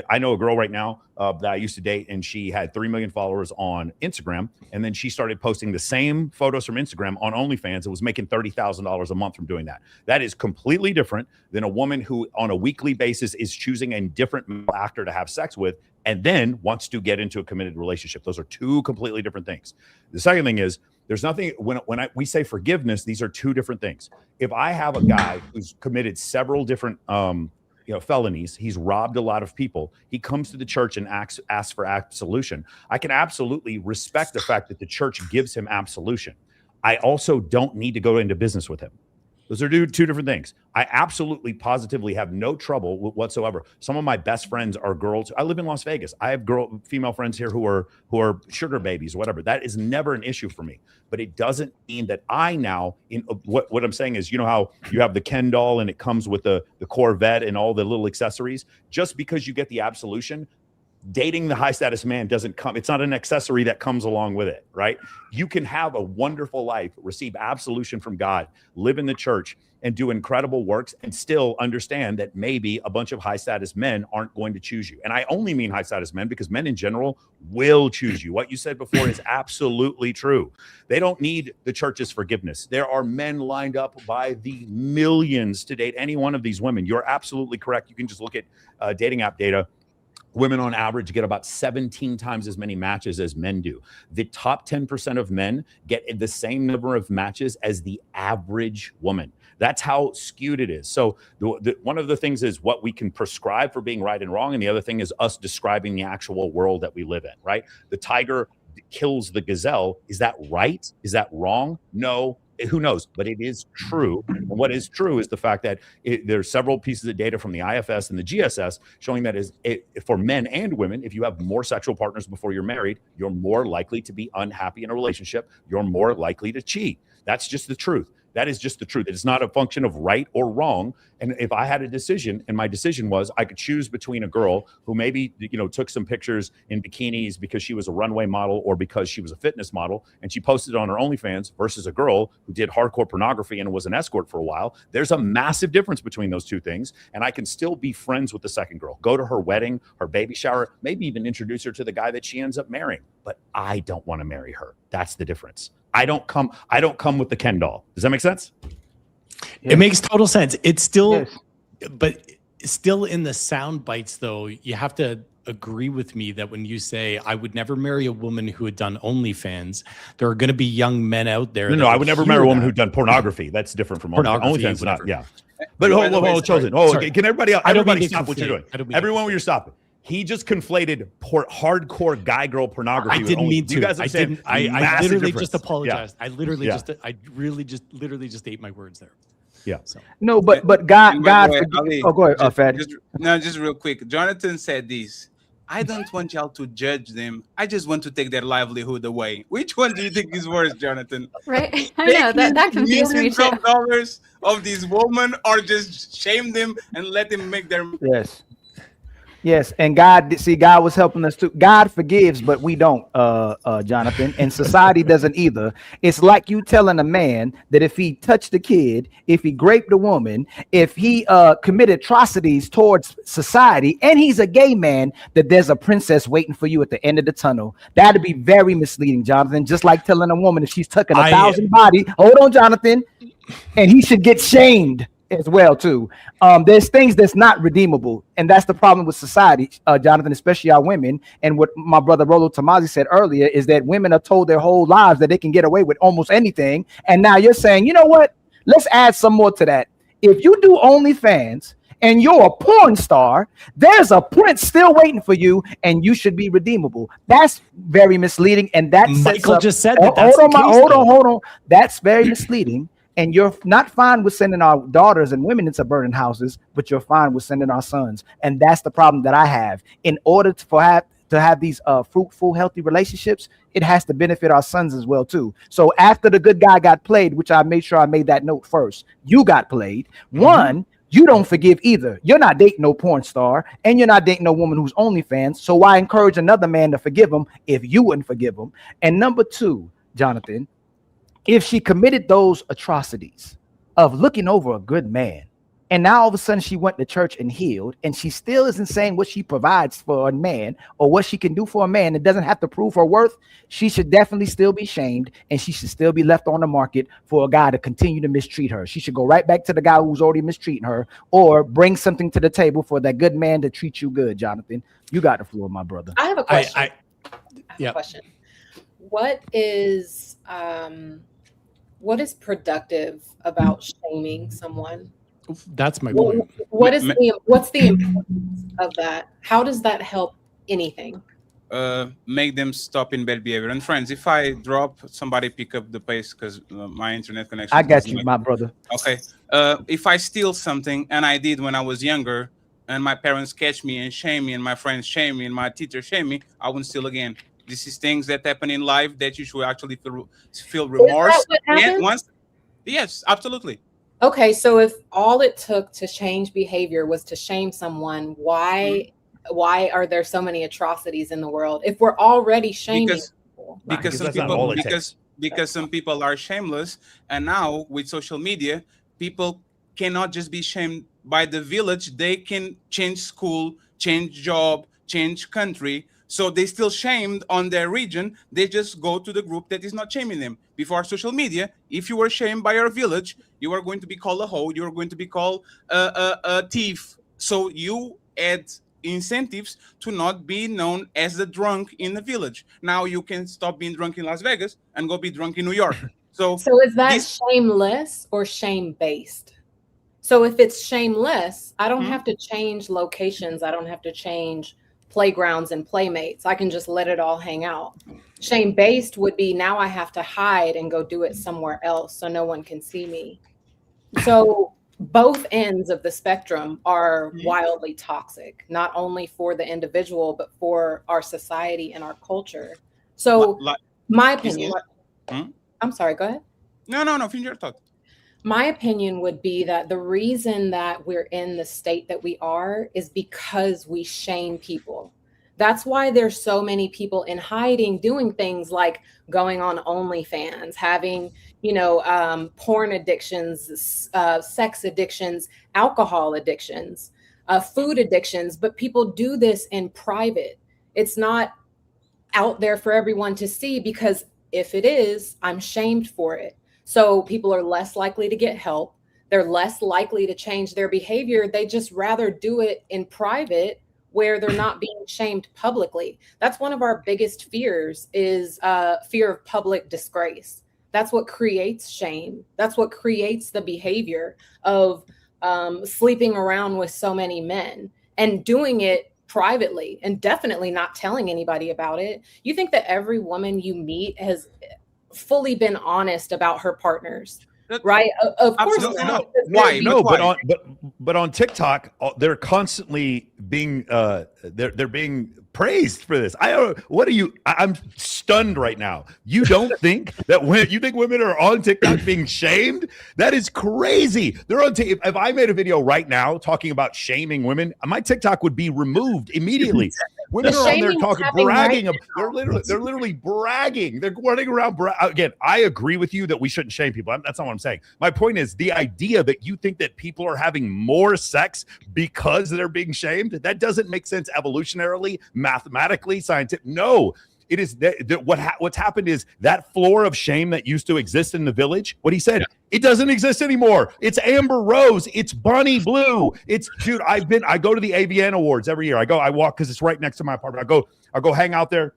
I know a girl right now that I used to date, and she had 3 million followers on Instagram. And then she started posting the same photos from Instagram on OnlyFans and was making $30,000 a month from doing that. That is completely different than a woman who on a weekly basis is choosing a different actor to have sex with and then wants to get into a committed relationship. Those are two completely different things. The second thing is, there's nothing, when we say forgiveness, these are two different things. If I have a guy who's committed several different felonies, he's robbed a lot of people, he comes to the church and asks for absolution, I can absolutely respect the fact that the church gives him absolution. I also don't need to go into business with him. Those are two different things. I absolutely positively have no trouble whatsoever. Some of my best friends are girls. I live in Las Vegas. I have female friends here who are sugar babies or whatever. That is never an issue for me. But it doesn't mean that I now, what I'm saying is, you know how you have the Ken doll and it comes with the Corvette and all the little accessories? Just because you get the absolution, dating the high status man doesn't come. It's not an accessory that comes along with it, right? You can have a wonderful life, receive absolution from God, live in the church, and do incredible works, and still understand that maybe a bunch of high status men aren't going to choose you. And I only mean high status men because men in general will choose you. What you said before is absolutely true. They don't need the church's forgiveness. There are men lined up by the millions to date any one of these women. You're absolutely correct. You can just look at dating app data. Women on average get about 17 times as many matches as men do. The top 10% of men get the same number of matches as the average woman. That's how skewed it is. So one of the things is what we can prescribe for being right and wrong. And the other thing is us describing the actual world that we live in, right? The tiger kills the gazelle. Is that right? Is that wrong? No. Who knows? But it is true. And what is true is the fact that there's several pieces of data from the IFS and the GSS showing that for men and women, if you have more sexual partners before you're married, you're more likely to be unhappy in a relationship. You're more likely to cheat. That's just the truth. That is just the truth. It's not a function of right or wrong. And if I had a decision, and my decision was I could choose between a girl who maybe, took some pictures in bikinis because she was a runway model or because she was a fitness model, and she posted on her OnlyFans, versus a girl who did hardcore pornography and was an escort for a while. There's a massive difference between those two things. And I can still be friends with the second girl, go to her wedding, her baby shower, maybe even introduce her to the guy that she ends up marrying. But I don't want to marry her. That's the difference. I don't come with the Ken doll. Does that make sense? It makes total sense. It's still, but still in the sound bites though, you have to agree with me that when you say I would never marry a woman who had done OnlyFans, there are going to be young men out there. No, I would never marry a woman who'd done pornography. That's different from OnlyFans. Not, yeah. But hold, Chosen. Can everybody stop what you're doing? Everyone, you're stopping. He just conflated hardcore guy-girl pornography. I didn't mean to. You guys understand? I literally just apologized. Yeah. I literally just ate my words there. Yeah. So. No, but God. Go ahead, Fad. Just real quick. Jonathan said this. I don't want y'all to judge them. I just want to take their livelihood away. Which one do you think is worse, Jonathan? Right? I know that confused me too. Millions of dollars of these women, or just shame them and let them make their. Yes. Yes, and God, see, God was helping us too. God forgives, but we don't, Jonathan, and society doesn't either. It's like you telling a man that if he touched a kid, if he raped a woman, if he committed atrocities towards society, and he's a gay man, that there's a princess waiting for you at the end of the tunnel. That'd be very misleading, Jonathan. Just like telling a woman if she's tucking 1,000 body, hold on, Jonathan, and he should get shamed as well too. There's things that's not redeemable, and that's the problem with society, Jonathan, especially our women. And what my brother Rollo Tomassi said earlier is that women are told their whole lives that they can get away with almost anything, and now you're saying, you know what? Let's add some more to that. If you do OnlyFans and you're a porn star, there's a prince still waiting for you, and you should be redeemable. That's very misleading, and that Michael up, just said that. Hold on. That's very misleading. And you're not fine with sending our daughters and women into burning houses, but you're fine with sending our sons. And that's the problem that I have. In order to have these fruitful, healthy relationships, it has to benefit our sons as well too. So after the good guy got played, which I made sure I made that note first, you got played. One, you don't forgive either. You're not dating no porn star, and you're not dating no woman who's OnlyFans. So why encourage another man to forgive him if you wouldn't forgive him? And number two, Jonathan, if she committed those atrocities of looking over a good man, and now all of a sudden she went to church and healed, and she still isn't saying what she provides for a man or what she can do for a man, and doesn't have to prove her worth, she should definitely still be shamed, and she should still be left on the market for a guy to continue to mistreat her. She should go right back to the guy who's already mistreating her, or bring something to the table for that good man to treat you good. Jonathan, you got the floor, my brother. I have a question. I have a question. What is productive about shaming someone? That's my point. What's the importance of that? How does that help anything? Make them stop in bad behavior. And friends, if I drop, somebody pick up the pace because my internet connection. I got you, my brother. Okay. If I steal something, and I did when I was younger, and my parents catch me and shame me, and my friends shame me, and my teacher shame me, I won't steal again. This is things that happen in life that you should actually feel remorse. Is that what happens? Yes, absolutely. Okay, so if all it took to change behavior was to shame someone, why are there so many atrocities in the world if we're already shaming people? Because some people are shameless, and now with social media, people cannot just be shamed by the village. They can change school, change job, change country. So they still shamed on their region. They just go to the group that is not shaming them. Before social media, if you were shamed by your village, you are going to be called a hoe. You are going to be called a thief. So you add incentives to not be known as the drunk in the village. Now you can stop being drunk in Las Vegas and go be drunk in New York. So is that shameless or shame-based? So if it's shameless, I don't have to change locations. I don't have to change playgrounds and playmates. I can just let it all hang out. Shame-based would be now I have to hide and go do it somewhere else so no one can see me. So both ends of the spectrum are wildly toxic, not only for the individual, but for our society and our culture. So my opinion, I'm sorry, go ahead. No, finish your thought. My opinion would be that the reason that we're in the state that we are is because we shame people. That's why there's so many people in hiding doing things like going on OnlyFans, having, porn addictions, sex addictions, alcohol addictions, food addictions. But people do this in private. It's not out there for everyone to see, because if it is, I'm shamed for it. So people are less likely to get help. They're less likely to change their behavior. They just rather do it in private where they're not being shamed publicly. That's one of our biggest fears, is fear of public disgrace. That's what creates shame. That's what creates the behavior of sleeping around with so many men and doing it privately and definitely not telling anybody about it. You think that every woman you meet has fully been honest about her partners, right? Of course Absolutely not. no. Why? No, Why? but on TikTok, they're constantly being they're being praised for this. I'm stunned right now. You don't think that you think women are on TikTok being shamed? That is crazy. They're on if I made a video right now talking about shaming women, my TikTok would be removed immediately. Women are on there talking, bragging. They're literally bragging. They're running around. Again, I agree with you that we shouldn't shame people. That's not what I'm saying. My point is the idea that you think that people are having more sex because they're being shamed, that doesn't make sense evolutionarily, mathematically, scientific. No. It is what's happened is that floor of shame that used to exist in the village. What he said, it doesn't exist anymore. It's Amber Rose. It's Bonnie Blue. It's dude. I go to the AVN Awards every year. I walk because it's right next to my apartment. I go hang out there.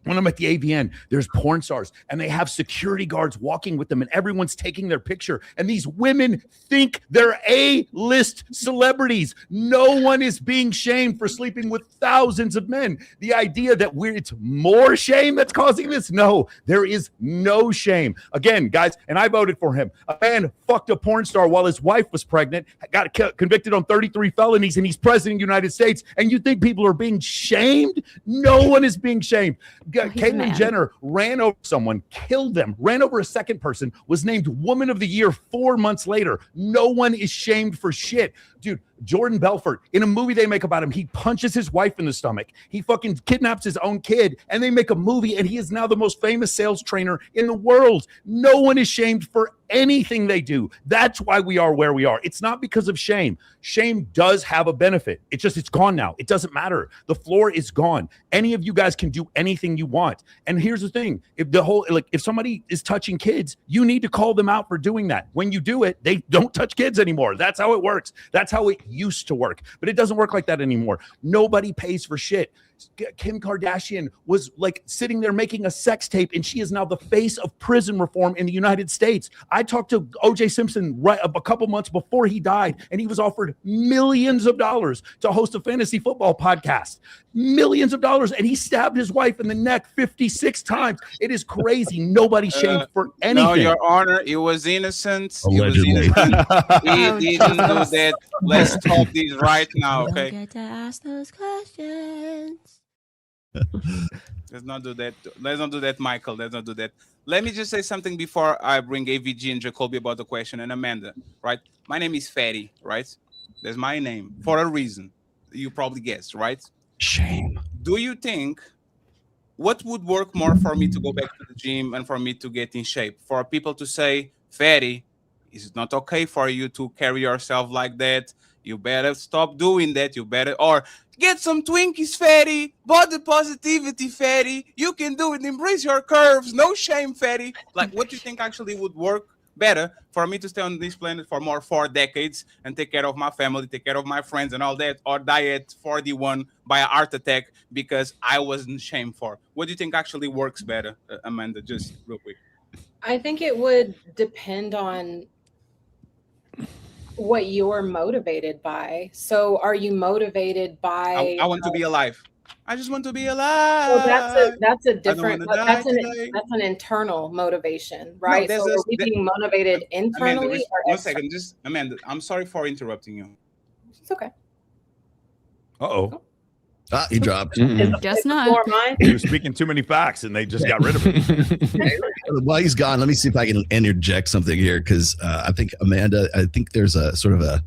When I'm at the AVN, there's porn stars and they have security guards walking with them and everyone's taking their picture. And these women think they're A-list celebrities. No one is being shamed for sleeping with thousands of men. The idea that it's more shame that's causing this? No, there is no shame. Again, guys, and I voted for him. A man fucked a porn star while his wife was pregnant, got convicted on 33 felonies, and he's president of the United States. And you think people are being shamed? No one is being shamed. Caitlyn Jenner ran over someone, killed them, ran over a second person, was named Woman of the Year 4 months later. No one is shamed for shit. Dude, Jordan Belfort, in a movie they make about him, he punches his wife in the stomach. He fucking kidnaps his own kid, and they make a movie, and he is now the most famous sales trainer in the world. No one is shamed for anything they do. That's why we are where we are. It's not because of shame. Shame does have a benefit. It's gone now. It doesn't matter. The floor is gone. Any of you guys can do anything you want. And here's the thing. If somebody is touching kids, you need to call them out for doing that. When you do it, they don't touch kids anymore. That's how it works. That's how it used to work. But it doesn't work like that anymore. Nobody pays for shit. Kim Kardashian was like sitting there making a sex tape, and she is now the face of prison reform in the United States. I talked to O.J. Simpson a couple months before he died, and he was offered millions of dollars to host a fantasy football podcast. Millions of dollars, and he stabbed his wife in the neck 56 times. It is crazy. Nobody's shamed for anything. No, Your Honor, it was innocent. Allegedly. He didn't do that. Let's stop this right now, okay? Don't get to ask those questions. Let's not do that. Let's not do that, Michael. Let's not do that. Let me just say something before I bring AVG and Jacoby about the question, and Amanda, right? My name is Fatty, right? That's my name for a reason. You probably guessed, right? Shame. Do you think what would work more for me to go back to the gym and for me to get in shape? For people to say, Fatty, it's not okay for you to carry yourself like that. You better stop doing that. Or get some Twinkies, Fatty. Body positivity, Fatty. You can do it. Embrace your curves. No shame, Fatty. Like, what do you think actually would work better for me to stay on this planet for 4 decades and take care of my family, take care of my friends and all that, or die at 41 by a heart attack because I wasn't shamed for? What do you think actually works better, Amanda? Just real quick. I think it would depend on what you're motivated by. So are you motivated by I want to be alive. I just want to be alive. Well, that's a different that's an internal motivation, right? No, so are we being motivated internally? Amanda, or one second, just Amanda, I'm sorry for interrupting you. It's okay. Uh-oh. He dropped. Guess not. He was speaking too many facts, and they just got rid of him. While he's gone, let me see if I can interject something here, because I think, Amanda, there's a sort of a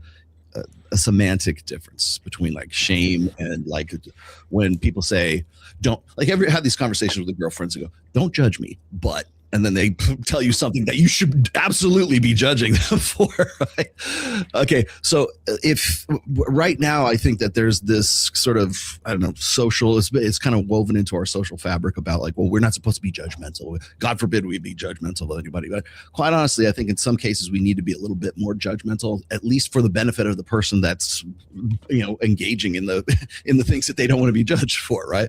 semantic difference between like shame and like when people say, don't, like, ever had these conversations with the girlfriends and go, don't judge me, but, and then they tell you something that you should absolutely be judging them for, right? Okay, so if right now I think that there's this sort of, I don't know, social, it's kind of woven into our social fabric about like, well, we're not supposed to be judgmental. God forbid we be judgmental of anybody. But quite honestly, I think in some cases we need to be a little bit more judgmental, at least for the benefit of the person that's, you know, engaging in the things that they don't want to be judged for, right?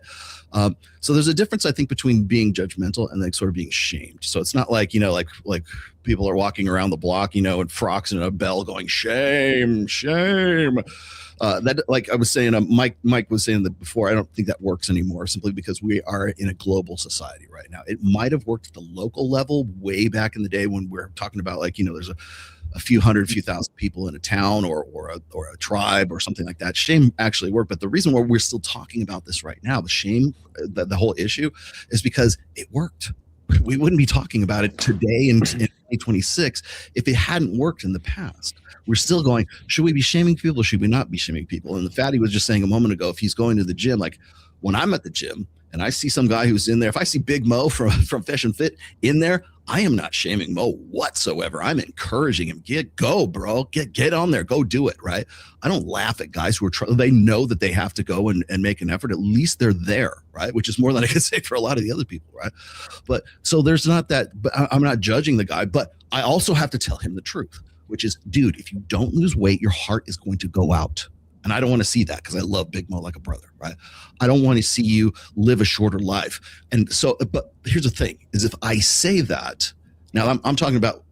So there's a difference, I think, between being judgmental and like sort of being shamed. shamed. So it's not like, like people are walking around the block, in frocks and a bell going, shame, shame. That, like I was saying, Mike was saying that before, I don't think that works anymore, simply because we are in a global society right now. It might have worked at the local level way back in the day when we're talking about, like, there's a few thousand people in a town or a tribe or something like that. Shame actually worked. But the reason why we're still talking about this right now, the shame, the whole issue, is because it worked. We wouldn't be talking about it today in 2026 if it hadn't worked in the past. We're still going, should we be shaming people or should we not be shaming people? And the fatty was just saying a moment ago, if he's going to the gym, like when I'm at the gym and I see some guy who's in there, if I see Big Mo from Fish and Fit in there, I am not shaming Mo whatsoever. I'm encouraging him. Go, bro. Get on there. Go do it, right? I don't laugh at guys who are they know that they have to go and make an effort. At least they're there, right? Which is more than I can say for a lot of the other people, right? But so there's not that, but I'm not judging the guy, but I also have to tell him the truth, which is, dude, if you don't lose weight, your heart is going to go out. And I don't want to see that because I love Big Mo like a brother, right? I don't want to see you live a shorter life. And so, but here's the thing, is if I say that, now I'm talking about,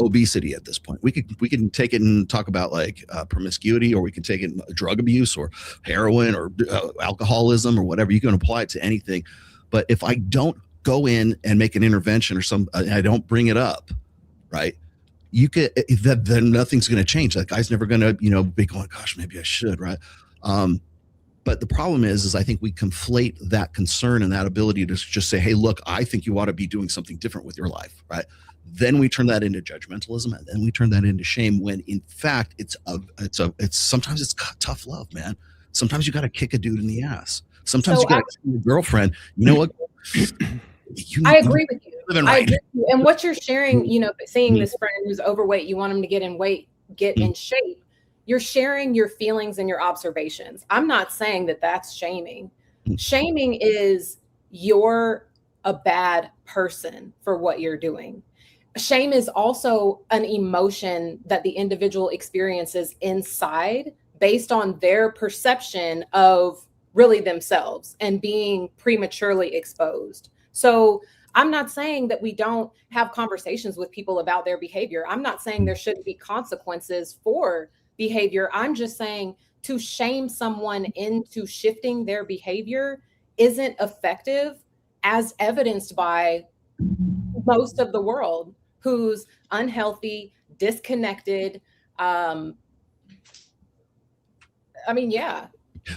obesity at this point. We can take it and talk about like promiscuity, or we can take it in drug abuse or heroin or alcoholism or whatever. You can apply it to anything. But if I don't go in and make an intervention or I don't bring it up, right? Then nothing's going to change. That guy's never going to, be going, gosh, maybe I should, right? But the problem is I think we conflate that concern and that ability to just say, hey, look, I think you ought to be doing something different with your life, right? Then we turn that into judgmentalism, and then we turn that into shame, when in fact it's sometimes it's tough love, man. Sometimes you got to kick a dude in the ass. Sometimes you got to tell your girlfriend, you know what? I agree with you. I agree with you. And what you're sharing, seeing this friend who's overweight, you want him to get in shape. You're sharing your feelings and your observations. I'm not saying that that's shaming. Shaming is you're a bad person for what you're doing. Shame is also an emotion that the individual experiences inside based on their perception of really themselves and being prematurely exposed. So I'm not saying that we don't have conversations with people about their behavior. I'm not saying there shouldn't be consequences for behavior. I'm just saying to shame someone into shifting their behavior isn't effective, as evidenced by most of the world who's unhealthy, disconnected. Yeah.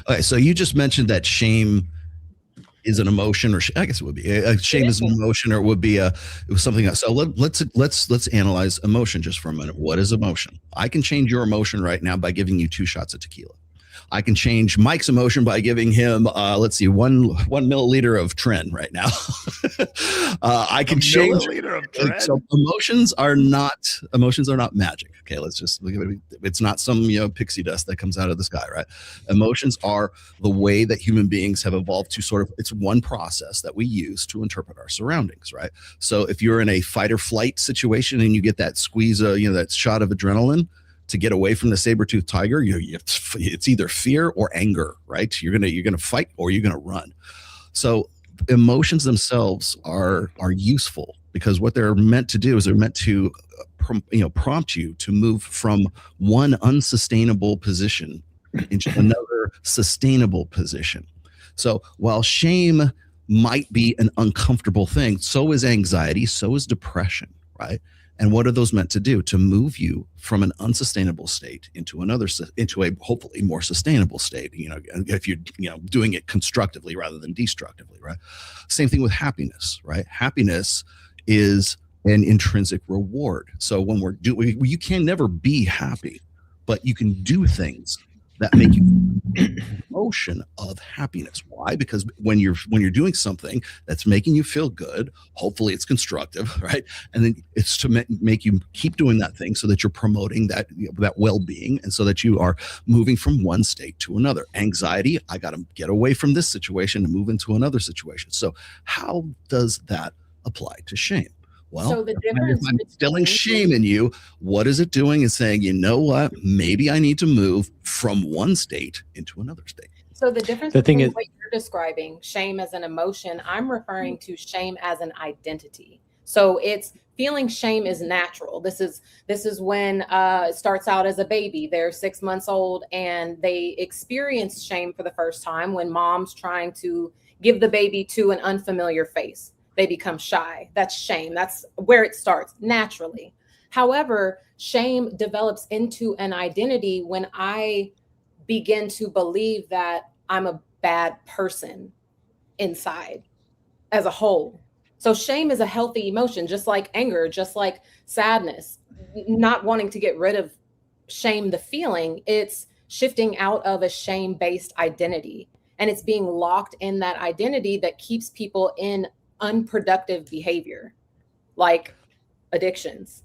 Okay, so you just mentioned that shame is an emotion, or I guess it would be shame is an emotion, or it was something else. So let's analyze emotion just for a minute. What is emotion? I can change your emotion right now by giving you 2 shots of tequila. I can change Mike's emotion by giving him, let's see, one milliliter of Tren right now. I can change. So emotions are not magic. Okay, let's just look at it. It's not some pixie dust that comes out of the sky, right? Emotions are the way that human beings have evolved to it's one process that we use to interpret our surroundings, right? So if you're in a fight or flight situation and you get that squeeze, that shot of adrenaline to get away from the saber-toothed tiger, it's either fear or anger, right? You're gonna fight or you're gonna run. So emotions themselves are useful because what they're meant to do is they're meant to prompt you to move from one unsustainable position into another sustainable position. So while shame might be an uncomfortable thing, so is anxiety, so is depression, right? And what are those meant to do? To move you from an unsustainable state into a hopefully more sustainable state, if you're doing it constructively rather than destructively, right? Same thing with happiness, right? Happiness is an intrinsic reward. So when you can never be happy, but you can do things that make you emotion of happiness. Why? Because when you're doing something that's making you feel good, hopefully it's constructive, right? And then it's to make you keep doing that thing so that you're promoting that well-being, and so that you are moving from one state to another. Anxiety, I got to get away from this situation and move into another situation. So how does that apply to shame? Well, so the difference if I'm instilling shame in you, what is it doing? Is saying, you know what? Maybe I need to move from one state into another state. So the difference between what you're describing, shame as an emotion, I'm referring to shame as an identity. So it's feeling shame is natural. This is when it starts out as a baby. They're 6 months old and they experience shame for the first time when mom's trying to give the baby to an unfamiliar face. They become shy. That's shame. That's where it starts naturally. However, shame develops into an identity when I begin to believe that I'm a bad person inside as a whole. So shame is a healthy emotion, just like anger, just like sadness. Not wanting to get rid of shame, the feeling, it's shifting out of a shame-based identity. And it's being locked in that identity that keeps people in unproductive behavior, like addictions,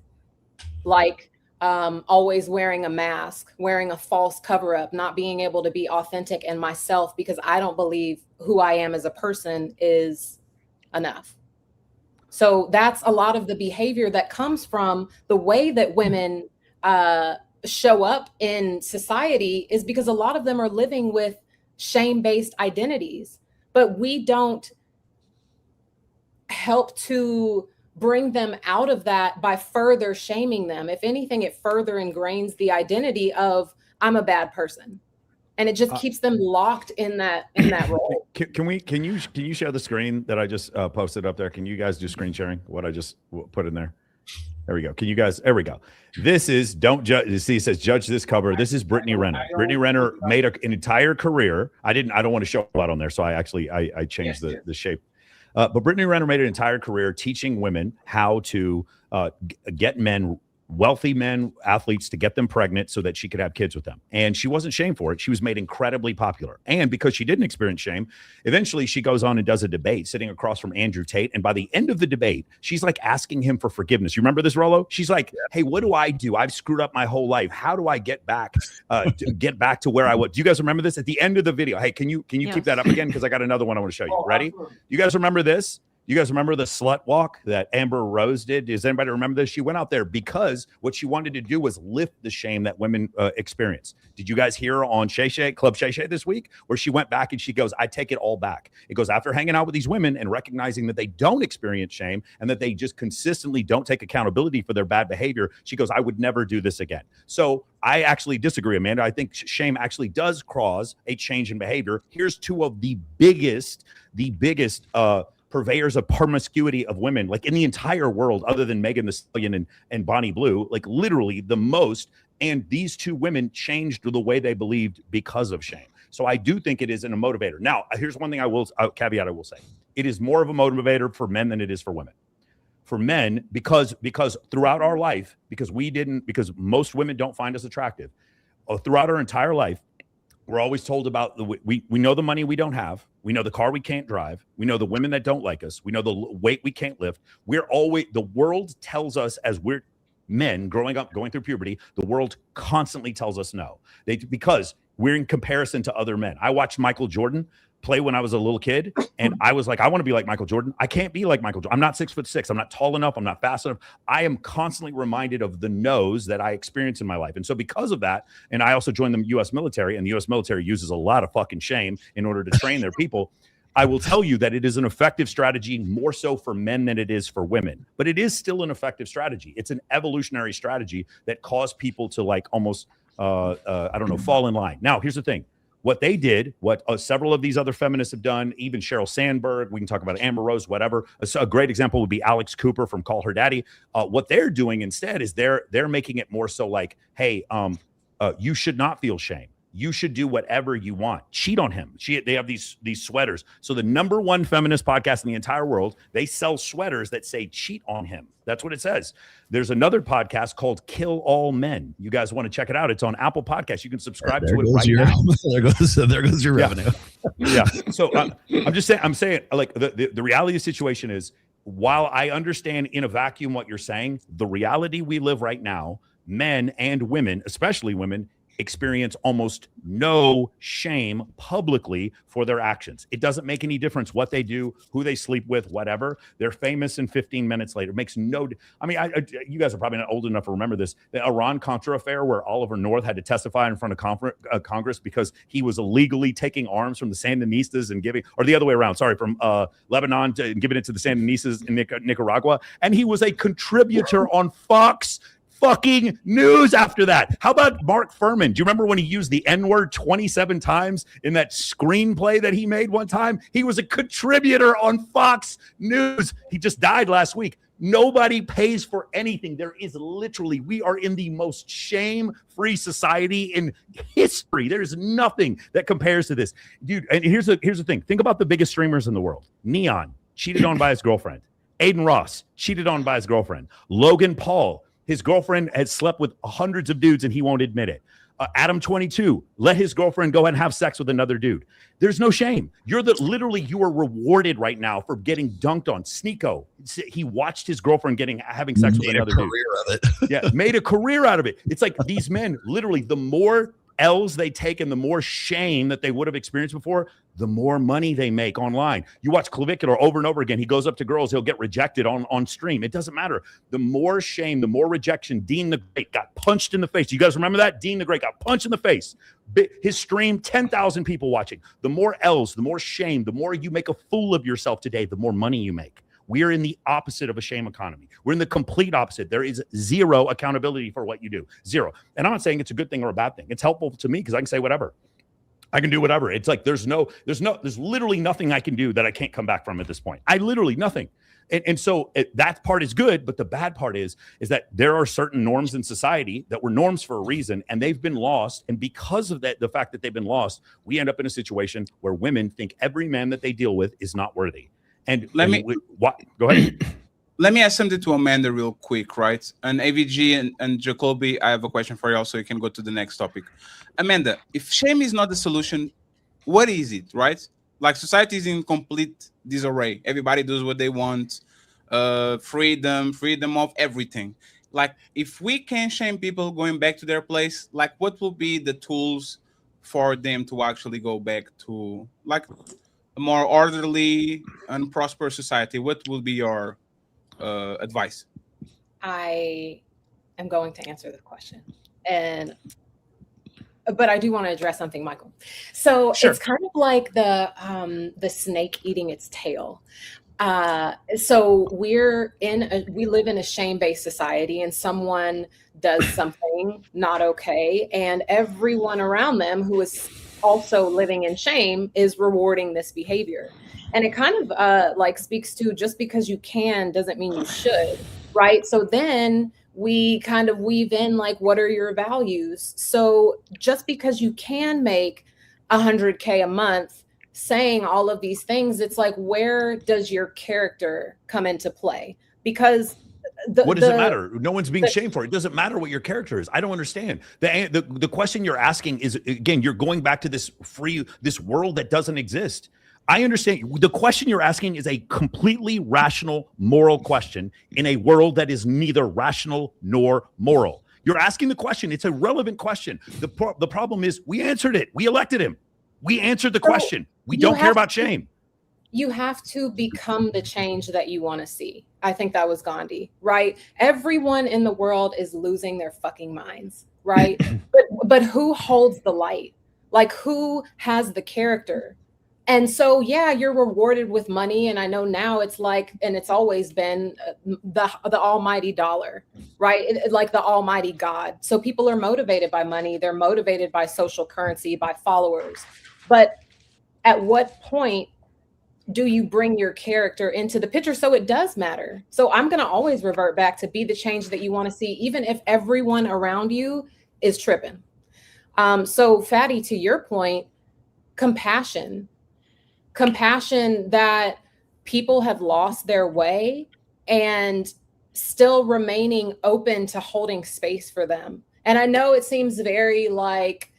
like always wearing a mask, wearing a false cover up, not being able to be authentic and myself because I don't believe who I am as a person is enough. So that's a lot of the behavior that comes from the way that women show up in society, is because a lot of them are living with shame-based identities, but we don't help to bring them out of that by further shaming them. If anything, it further ingrains the identity of I'm a bad person. And it just keeps them locked in that role. Can you share the screen that I just posted up there? Can you guys do screen sharing? What I just put in there. There we go. Can you guys? There we go. This is don't judge. You see, it says judge this cover. This is Brittany Renner. Brittany Renner made an entire career. I don't want to show a lot on there, so I changed the shape. But Brittany Renner made an entire career teaching women how to get men, wealthy men, athletes, to get them pregnant so that she could have kids with them. And she wasn't shamed for it. She was made incredibly popular. And because she didn't experience shame, eventually she goes on and does a debate sitting across from Andrew Tate. And by the end of the debate, she's like asking him for forgiveness. You remember this, Rollo? She's like, hey, what do I do? I've screwed up my whole life. How do I get back to where I was? Do you guys remember this at the end of the video? Hey, can you keep that up again? Because I got another one I want to show you. Ready? You guys remember this? You guys remember the slut walk that Amber Rose did? Does anybody remember this? She went out there because what she wanted to do was lift the shame that women experience. Did you guys hear on Club Shay Shay this week, where she went back and she goes, I take it all back. It goes, after hanging out with these women and recognizing that they don't experience shame and that they just consistently don't take accountability for their bad behavior, she goes, I would never do this again. So I actually disagree, Amanda. I think shame actually does cause a change in behavior. Here's two of the biggest purveyors of promiscuity of women, like in the entire world, other than Megan Thee Stallion and Bonnie Blue, like literally the most. And these two women changed the way they believed because of shame. So I do think it is a motivator. Now, here's one thing caveat I will say. It is more of a motivator for men than it is for women. For men, because throughout our life, because most women don't find us attractive, throughout our entire life, we're always told about we know the money we don't have. We know the car we can't drive. We know the women that don't like us. We know the weight we can't lift. The world tells us, as we're men growing up, going through puberty, the world constantly tells us no. Because we're in comparison to other men. I watched Michael Jordan play when I was a little kid, and I was like, I want to be like Michael Jordan. I can't be like Michael Jordan. I'm not 6'6". I'm not tall enough. I'm not fast enough. I am constantly reminded of the no's that I experience in my life. And so because of that, and I also joined the U.S. military, and the U.S. military uses a lot of fucking shame in order to train their people. I will tell you that it is an effective strategy, more so for men than it is for women. But it is still an effective strategy. It's an evolutionary strategy that caused people to like almost, fall in line. Now, here's the thing. What they did, what several of these other feminists have done, even Sheryl Sandberg, we can talk about Amber Rose, whatever. A great example would be Alex Cooper from Call Her Daddy. What they're doing instead is they're making it more so like, hey, you should not feel shame. You should do whatever you want. Cheat on him. They have these sweaters. So the number one feminist podcast in the entire world, they sell sweaters that say cheat on him. That's what it says. There's another podcast called Kill All Men. You guys want to check it out? It's on Apple Podcasts. You can subscribe to it right now. There goes your revenue. Yeah. So I'm saying like the reality of the situation is, while I understand in a vacuum what you're saying, the reality we live right now, men and women, especially women, experience almost no shame publicly for their actions. It doesn't make any difference what they do, who they sleep with, whatever. They're famous, and 15 minutes later makes no. I mean, you guys are probably not old enough to remember this. The Iran-Contra affair, where Oliver North had to testify in front of Congress because he was illegally taking arms from the Sandinistas and giving, or the other way around, sorry, from Lebanon and giving it to the Sandinistas in Nicaragua, and he was a contributor on Fox fucking News after that. How about Mark Furman? Do you remember when he used the N-word 27 times in that screenplay that he made one time? He was a contributor on Fox News. He just died last week. Nobody pays for anything. There is literally, we are in the most shame-free society in history. There is nothing that compares to this. Dude, and here's the thing. Think about the biggest streamers in the world. Neon, cheated on by his girlfriend. Aiden Ross, cheated on by his girlfriend. Logan Paul, his girlfriend had slept with hundreds of dudes and he won't admit it. Adam 22 let his girlfriend go and have sex with another dude. There's no shame. You are rewarded right now for getting dunked on. Sneeko, he watched his girlfriend having sex with another dude. Made a career of it. Yeah, made a career out of it. It's like these men, literally, the more L's they take and the more shame that they would have experienced before, the more money they make online. You watch Clavicular over and over again. He goes up to girls, he'll get rejected on stream. It doesn't matter. The more shame, the more rejection. Dean the Great got punched in the face. You guys remember that? Dean the Great got punched in the face. His stream, 10,000 people watching. The more L's, the more shame, the more you make a fool of yourself today, the more money you make. We are in the opposite of a shame economy. We're in the complete opposite. There is zero accountability for what you do. Zero. And I'm not saying it's a good thing or a bad thing. It's helpful to me because I can say whatever. I can do whatever. It's like there's literally nothing I can do that I can't come back from at this point. Nothing. And so that part is good, but the bad part is that there are certain norms in society that were norms for a reason, and they've been lost. And because of that, the fact that they've been lost, we end up in a situation where women think every man that they deal with is not worthy. And go ahead. Let me ask something to Amanda real quick, right? And AVG and Jacoby, I have a question for you also. You can go to the next topic. Amanda, if shame is not the solution, what is it, right? Like society is in complete disarray. Everybody does what they want, freedom of everything. Like if we can shame people going back to their place, like what will be the tools for them to actually go back to like a more orderly and prosperous society? What will be your advice? I am going to answer the question, but I do want to address something, Michael. So It's kind of like the snake eating its tail. So we live in a shame-based society, and someone does something not okay, and everyone around them who is also living in shame is rewarding this behavior. And it kind of like speaks to just because you can doesn't mean you should, right? So then we kind of weave in like, what are your values? So just because you can make $100K a month saying all of these things, it's like, where does your character come into play? Because what does it matter? No one's being shamed for it. It doesn't matter what your character is. I don't understand. The question you're asking is, again, you're going back to this world that doesn't exist. I understand. The question you're asking is a completely rational, moral question in a world that is neither rational nor moral. You're asking the question. It's a relevant question. The problem is we answered it. We elected him. We answered the question. We don't care about shame. You have to become the change that you want to see. I think that was Gandhi, right? Everyone in the world is losing their fucking minds, right? but who holds the light? Like, who has the character? And so, yeah, you're rewarded with money. And I know now it's like, and it's always been the almighty dollar, right? Like the almighty God. So people are motivated by money. They're motivated by social currency, by followers. But at what point do you bring your character into the picture? So it does matter. So I'm going to always revert back to be the change that you want to see, even if everyone around you is tripping. So Fatty, to your point, compassion that people have lost their way and still remaining open to holding space for them. And I know it seems very like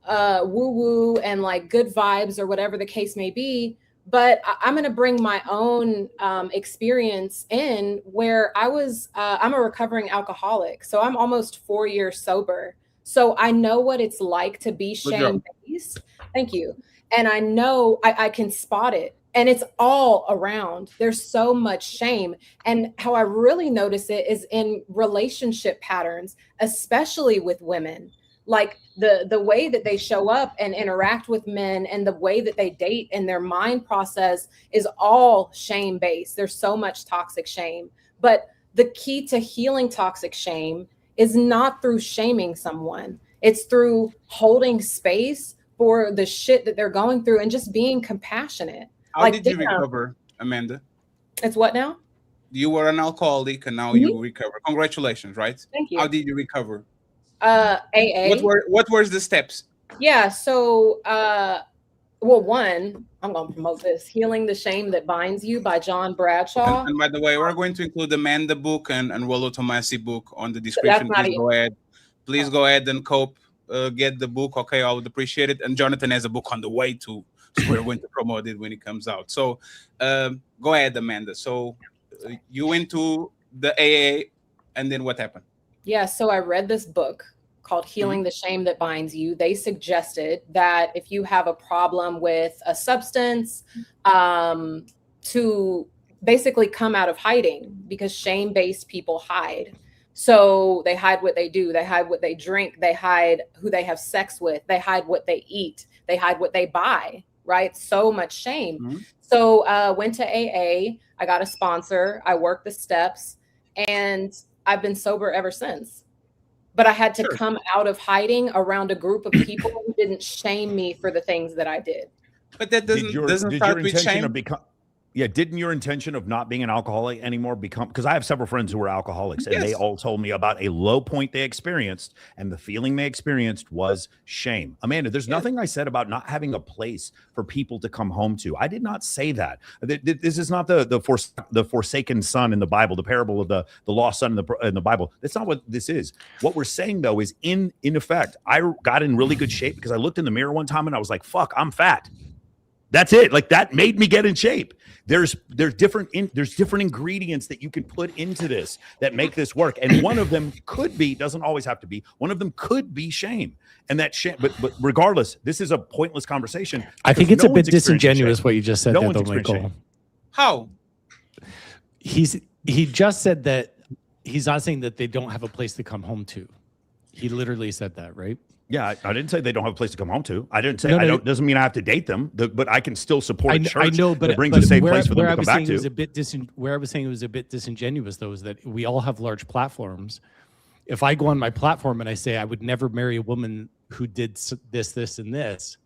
woo-woo and like good vibes or whatever the case may be, but I'm going to bring my own experience in where I'm a recovering alcoholic. So I'm almost 4 years sober. So I know what it's like to be Good job. shame-based. Thank you. And I know I can spot it. And it's all around. There's so much shame. And how I really notice it is in relationship patterns, especially with women. Like the way that they show up and interact with men and the way that they date and their mind process is all shame-based. There's so much toxic shame. But the key to healing toxic shame is not through shaming someone. It's through holding space for the shit that they're going through and just being compassionate. How did you recover, Amanda? It's what now? You were an alcoholic and now you recover. Congratulations, right? Thank you. How did you recover? AA. What were the steps? Yeah, so well, one, I'm gonna promote this, Healing the Shame That Binds You by John Bradshaw. And by the way, we're going to include the Amanda book and Rollo Tomassi book on the description. Please go ahead and get the book. Okay, I would appreciate it. And Jonathan has a book on the way too. So we're going to promote it when it comes out. So go ahead, Amanda. So you went to the AA and then what happened? Yeah, so I read this book called Healing the Shame That Binds You. They suggested that if you have a problem with a substance, to basically come out of hiding, because shame-based people hide. So they hide what they do. They hide what they drink. They hide who they have sex with. They hide what they eat. They hide what they buy, right? So much shame. So went to AA. I got a sponsor. I worked the steps and I've been sober ever since. But I had to come out of hiding around a group of people who didn't shame me for the things that I did. But that doesn't start with shame. Didn't your intention of not being an alcoholic anymore become, because I have several friends who were alcoholics and they all told me about a low point they experienced, and the feeling they experienced was shame. Amanda, there's nothing I said about not having a place for people to come home to. I did not say that. This is not the forsaken son in the Bible, the parable of the lost son in the Bible. That's not what this is. What we're saying though is in effect, I got in really good shape because I looked in the mirror one time and I was like, fuck, I'm fat. That's it. Like that made me get in shape. There's different ingredients that you can put into this that make this work. And one of them doesn't always have to be, one of them could be shame. And that shame, but regardless, this is a pointless conversation. I think it's a bit disingenuous what you just said there, though, Michael. How? He just said that he's not saying that they don't have a place to come home to. He literally said that, right? Yeah, I didn't say they don't have a place to come home to. I didn't say doesn't mean I have to date them, but I can still support a church I know, but that brings a safe place for them to come back to. Where I was saying it was a bit disingenuous, though, is that we all have large platforms. If I go on my platform and I say I would never marry a woman who did this, this, and this,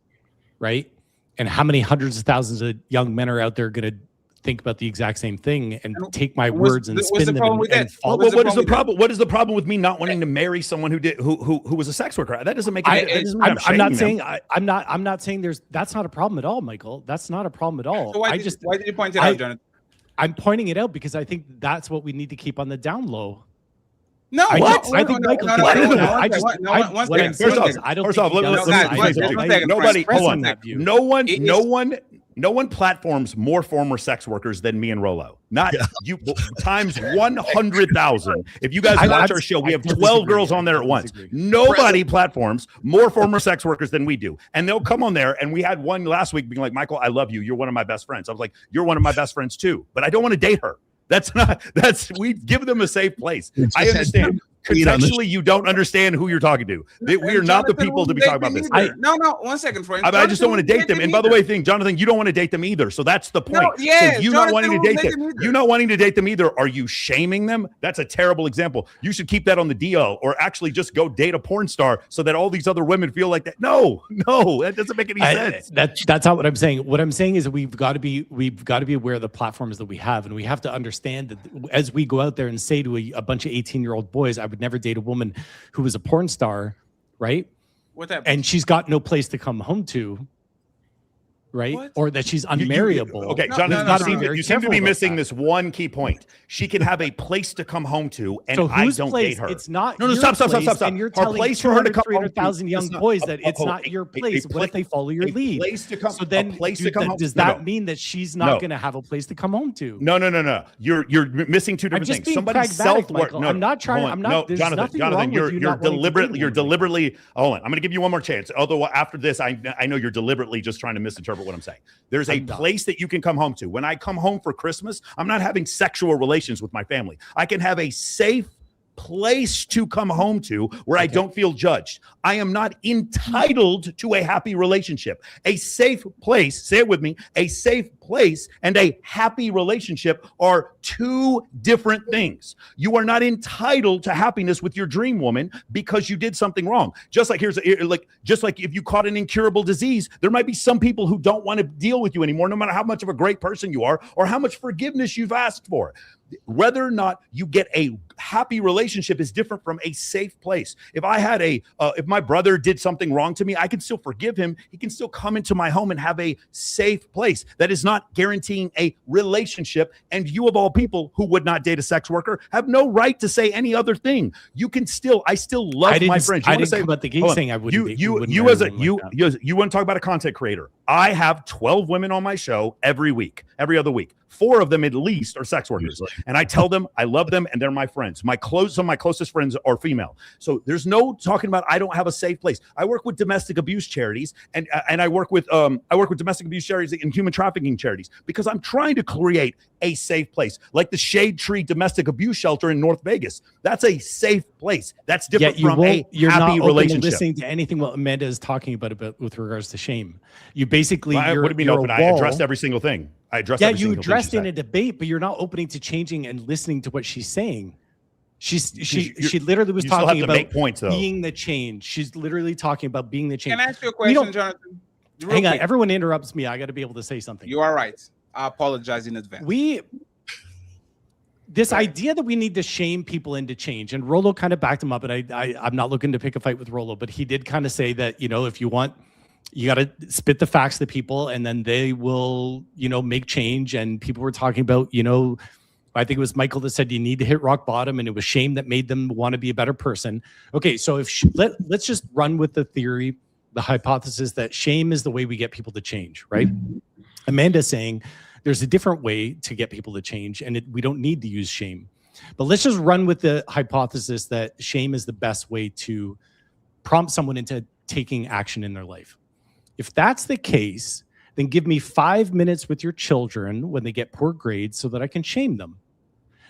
right? And how many hundreds of thousands of young men are out there going to think about the exact same thing and take my words and spin them and follow? What is the problem? What is the problem with me not wanting to marry someone who was a sex worker? That doesn't make it. I'm not saying I'm not saying that's not a problem at all, Michael. That's not a problem at all. So why did you point it out, Jonathan? I'm pointing it out because I think that's what we need to keep on the down low. No, I think Michael. First off, no one platforms more former sex workers than me and Rollo. Not you times 100,000. If you guys watch our show, we have 12 girls on there at once. Nobody platforms more former sex workers than we do. And they'll come on there. And we had one last week being like, Michael, I love you. You're one of my best friends. I was like, you're one of my best friends too. But I don't want to date her. We give them a safe place. I understand. Conceptually, you don't understand who you're talking to. We are not the people to be talking about this. No, 1 second, friend. I just don't want to date them. And by the way, Jonathan, you don't want to date them either. So that's the point. So you not wanting to date them either. Are you shaming them? That's a terrible example. You should keep that on the DL, or actually just go date a porn star so that all these other women feel like that. No, that doesn't make any sense. That's not what I'm saying. What I'm saying is we've got to be aware of the platforms that we have, and we have to understand that as we go out there and say to a bunch of 18-year-old boys, I would never date a woman who was a porn star, right? What happened? And she's got no place to come home to. right? What? Or that she's unmarriable. Okay, No, Jonathan, no, you no, seem no. to- you seem to be missing this one key point. She can have a place to come home to, and So I whose don't place? date her. It's not No, your stop. place, and you're Her telling place for her to 200, come home to 300,000 young is not- boys that it's oh, not your place. What if they follow your a lead? place to come- So a then, place to come home- does No, that no. mean that she's No. not going to have a place to come home to? No. You're missing two different just things. being Somebody's pragmatic, self-worth. Michael. No, I'm not trying- hold on. I'm not- No, there's Jonathan, nothing wrong with you not wanting to date you're women. deliberately. Hold on. I'm going to give you one more chance. Although after this, I know you're deliberately just trying to misinterpret what I'm saying. There's a place that you can come home to. When I come home for Christmas, I'm not having sexual relations with my family. I can have a safe place to come home to where I don't feel judged. I am not entitled to a happy relationship. A safe place, say it with me, a safe place and a happy relationship are two different things. You are not entitled to happiness with your dream woman because you did something wrong. Just like just like if you caught an incurable disease, there might be some people who don't want to deal with you anymore, no matter how much of a great person you are or how much forgiveness you've asked for. Whether or not you get a happy relationship is different from a safe place. If I had if my brother did something wrong to me, I can still forgive him. He can still come into my home and have a safe place. That is not guaranteeing a relationship. And you of all people who would not date a sex worker have no right to say any other thing. You can I still love my friends. I didn't come out the gate saying I wouldn't. You want to talk about a content creator. I have 12 women on my show every other week. 4 of them at least are sex workers. And I tell them I love them and they're my friends. Some of my closest friends are female. So there's no talking about I don't have a safe place. I work with domestic abuse charities and I work with domestic abuse charities and human trafficking charities because I'm trying to create a safe place. Like the Shade Tree Domestic Abuse Shelter in North Vegas. That's a safe place. That's different from a happy relationship. Listening to anything what Amanda is talking about with regards to shame. You basically what do you mean open? I addressed every single thing. You addressed in a debate, but you're not opening to changing and listening to what she's saying. She literally was talking about being the change. She's literally talking about being the change. Can I ask you a question, Jonathan? Hang on, everyone interrupts me. I got to be able to say something. You are right. I apologize in advance. This idea that we need to shame people into change, and Rollo kind of backed him up, and I'm not looking to pick a fight with Rollo, but he did kind of say that, if you want, you got to spit the facts to people and then they will, make change. And people were talking about, I think it was Michael that said you need to hit rock bottom and it was shame that made them want to be a better person. Okay, so let's just run with the theory, the hypothesis that shame is the way we get people to change, right? Amanda's saying there's a different way to get people to change and we don't need to use shame. But let's just run with the hypothesis that shame is the best way to prompt someone into taking action in their life. If that's the case, then give me 5 minutes with your children when they get poor grades so that I can shame them.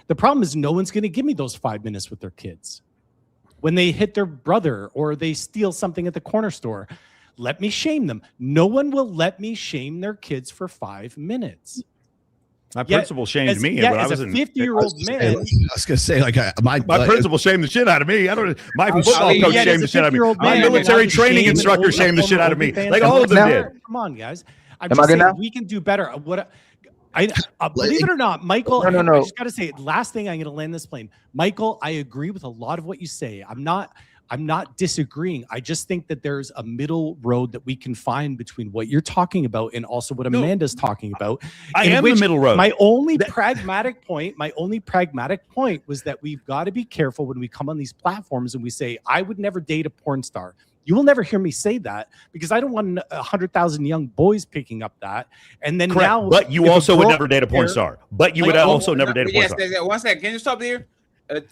The problem is no one's going to give me those 5 minutes with their kids. When they hit their brother or they steal something at the corner store, let me shame them. No one will let me shame their kids for 5 minutes. My principal shamed me when I was a 50-year-old man. I was going to say, my principal shamed the shit out of me. My football coach shamed the shit out of me. My military training instructor shamed the shit out of me. Like all of them did. Come on, guys. I'm just saying we can do better. Believe it or not, Michael, I just got to say, last thing I'm going to land this plane. Michael, I agree with a lot of what you say. I'm not disagreeing. I just think that there's a middle road that we can find between what you're talking about and also what Amanda's talking about. I am the middle road. My only pragmatic point was that we've got to be careful when we come on these platforms and we say, I would never date a porn star. You will never hear me say that because I don't want 100,000 young boys picking up that. And then correct. Now, but you also would never date a porn star. But you would also never date a porn star. Yes, 1 second. Can you stop there?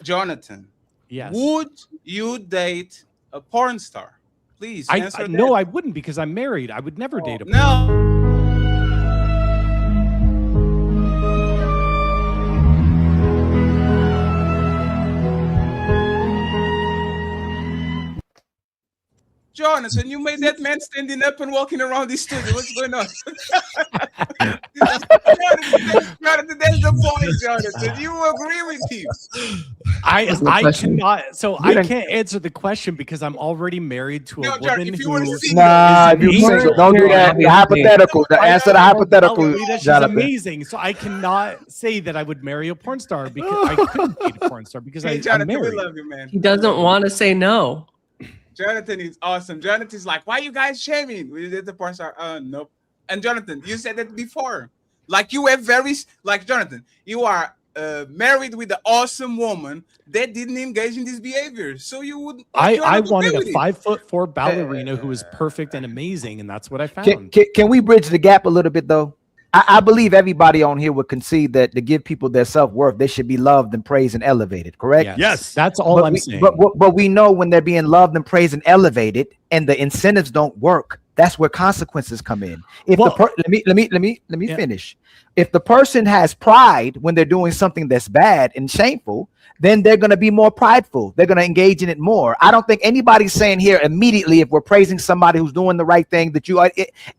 Jonathan. Yes. Would you date a porn star? Please answer that. No, I wouldn't because I'm married. I would never date a porn star. Jonathan, you made that man standing up and walking around the studio. What's going on? Jonathan, that's the point, Jonathan. You agree with him. I cannot. So I can't answer the question because I'm already married to a woman who. Don't do that. The hypothetical. The answer the hypothetical. She's amazing. So I cannot say that I would marry a porn star because I couldn't date a porn star because I'm married. We love you, man. He doesn't want to say no. Jonathan is awesome. Jonathan's like, why you guys shaming? We did the porn star. Nope. And Jonathan, you said it before. Like you were like Jonathan, you are married with an awesome woman that didn't engage in this behavior. So you would. I wanted a 5'4" ballerina who was perfect and amazing, and that's what I found. Can we bridge the gap a little bit though? I believe everybody on here would concede that to give people their self-worth, they should be loved and praised and elevated, correct? Yes. That's all I'm saying. But we know when they're being loved and praised and elevated and the incentives don't work, that's where consequences come in. If let me finish. If the person has pride when they're doing something that's bad and shameful, then they're going to be more prideful. They're going to engage in it more. I don't think anybody's saying here immediately, if we're praising somebody who's doing the right thing, that you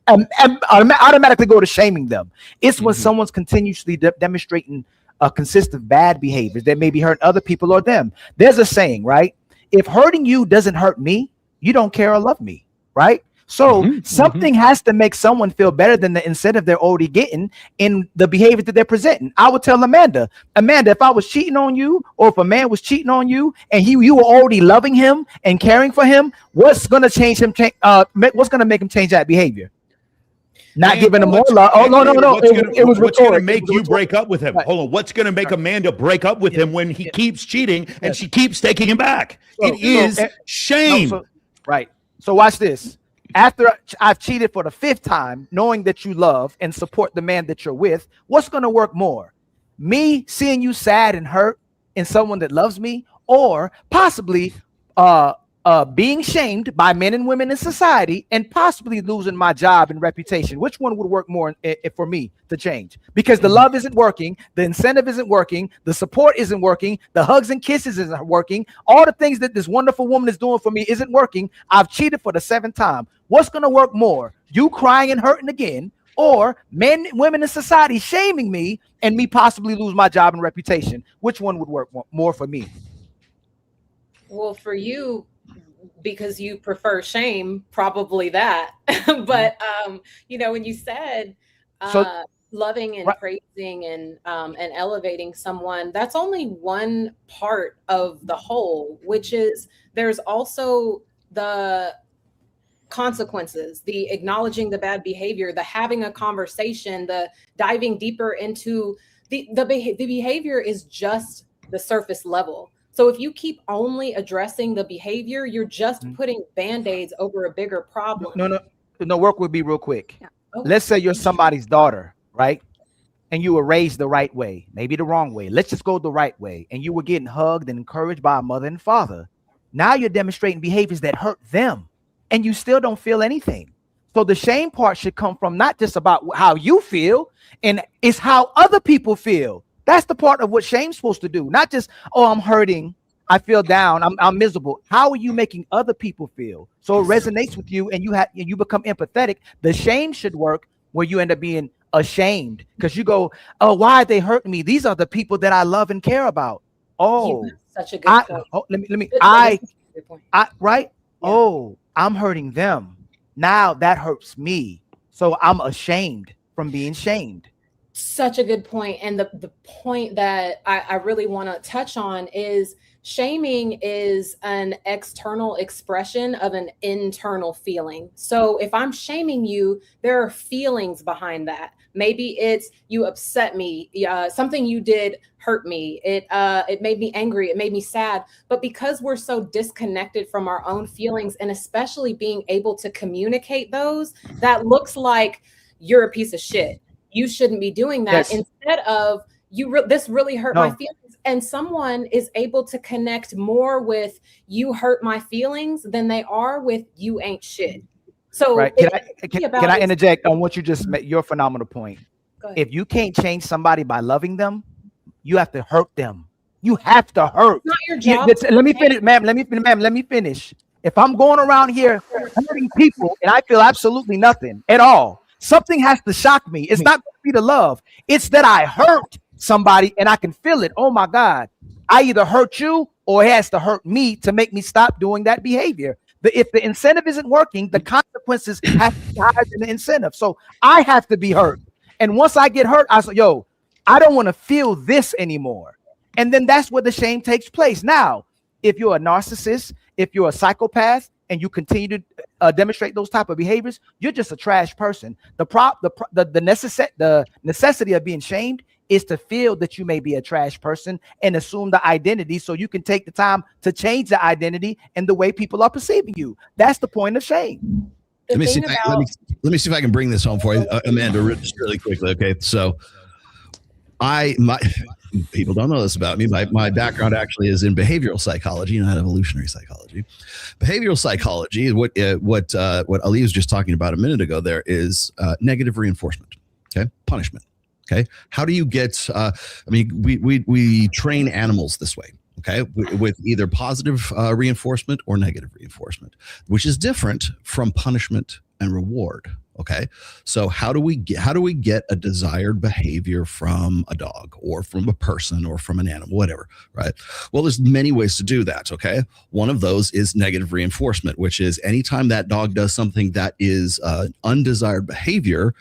automatically go to shaming them. It's when someone's continuously demonstrating a consistent bad behaviors that may be hurting other people or them. There's a saying, right? If hurting you doesn't hurt me, you don't care or love me, right? So something has to make someone feel better than the incentive they're already getting in the behavior that they're presenting. I would tell Amanda, if I was cheating on you, or if a man was cheating on you and you were already loving him and caring for him, what's going to change him? What's going to make him change that behavior? Not giving him more love. Oh, no. What's going to make you break up with him? Right. Hold on. What's going to make Amanda break up with him when he keeps cheating and she keeps taking him back? It is shame. Right. So watch this. After I've cheated for the 5th time, knowing that you love and support the man that you're with, what's going to work more? Me seeing you sad and hurt in someone that loves me, or possibly being shamed by men and women in society and possibly losing my job and reputation? Which one would work more for me to change? Because the love isn't working, the incentive isn't working, the support isn't working, the hugs and kisses isn't working, all the things that this wonderful woman is doing for me isn't working. I've cheated for the 7th time. What's going to work more? You crying and hurting again, or men and women in society shaming me and me possibly lose my job and reputation? Which one would work more for me? Well, for you, because you prefer shame, probably that. But when you said loving and praising and elevating someone, that's only one part of the whole, which is there's also the consequences, the acknowledging the bad behavior, the having a conversation, the diving deeper into the behavior is just the surface level. So if you keep only addressing the behavior, you're just putting band-aids over a bigger problem. No, work would be real quick. Yeah. Okay. Let's say you're somebody's daughter, right? And you were raised the right way, maybe the wrong way. Let's just go the right way. And you were getting hugged and encouraged by a mother and father. Now you're demonstrating behaviors that hurt them, and you still don't feel anything. So the shame part should come from not just about how you feel, and it's how other people feel. That's the part of what shame's supposed to do. Not just, oh, I'm hurting, I feel down, I'm miserable. How are you making other people feel? So it resonates with you, and you become empathetic. The shame should work where you end up being ashamed because you go, oh, why are they hurting me? These are the people that I love and care about. Oh, such a good point. Right? Yeah. Oh, I'm hurting them. Now that hurts me. So I'm ashamed from being shamed. Such a good point. And the point that I really want to touch on is shaming is an external expression of an internal feeling. So if I'm shaming you, there are feelings behind that. Maybe it's you upset me, something you did hurt me, it made me angry, it made me sad. But because we're so disconnected from our own feelings, and especially being able to communicate those, that looks like you're a piece of shit. You shouldn't be doing that. Yes. Instead of this really hurt my feelings. And someone is able to connect more with you hurt my feelings than they are with you ain't shit. So right. Can I interject on what you just made? Your phenomenal point. If you can't change somebody by loving them, you have to hurt them. You have to hurt. It's not your job. Let me finish, ma'am. Let me finish. If I'm going around here hurting people and I feel absolutely nothing at all, something has to shock me. It's not going to be the love. It's that I hurt somebody and I can feel it. Oh my God. I either hurt you or it has to hurt me to make me stop doing that behavior. If the incentive isn't working, the consequences have to be higher than the incentive. So I have to be hurt. And once I get hurt, I say, yo, I don't want to feel this anymore. And then that's where the shame takes place. Now, if you're a narcissist, if you're a psychopath, and you continue to demonstrate those type of behaviors, you're just a trash person. The necessity of being shamed is to feel that you may be a trash person and assume the identity so you can take the time to change the identity and the way people are perceiving you. That's the point of shame. Let me see if I can bring this home for you, Amanda, just really quickly. Okay, so my people don't know this about me. My background actually is in behavioral psychology, not evolutionary psychology. Behavioral psychology, what Ali was just talking about a minute ago, there is negative reinforcement. Okay, punishment. Okay, how do you get? We train animals this way. Okay, with either positive reinforcement or negative reinforcement, which is different from punishment and reward. Okay, so how do we get a desired behavior from a dog or from a person or from an animal, whatever, right? Well, there's many ways to do that. Okay, one of those is negative reinforcement, which is anytime that dog does something that is undesired behavior,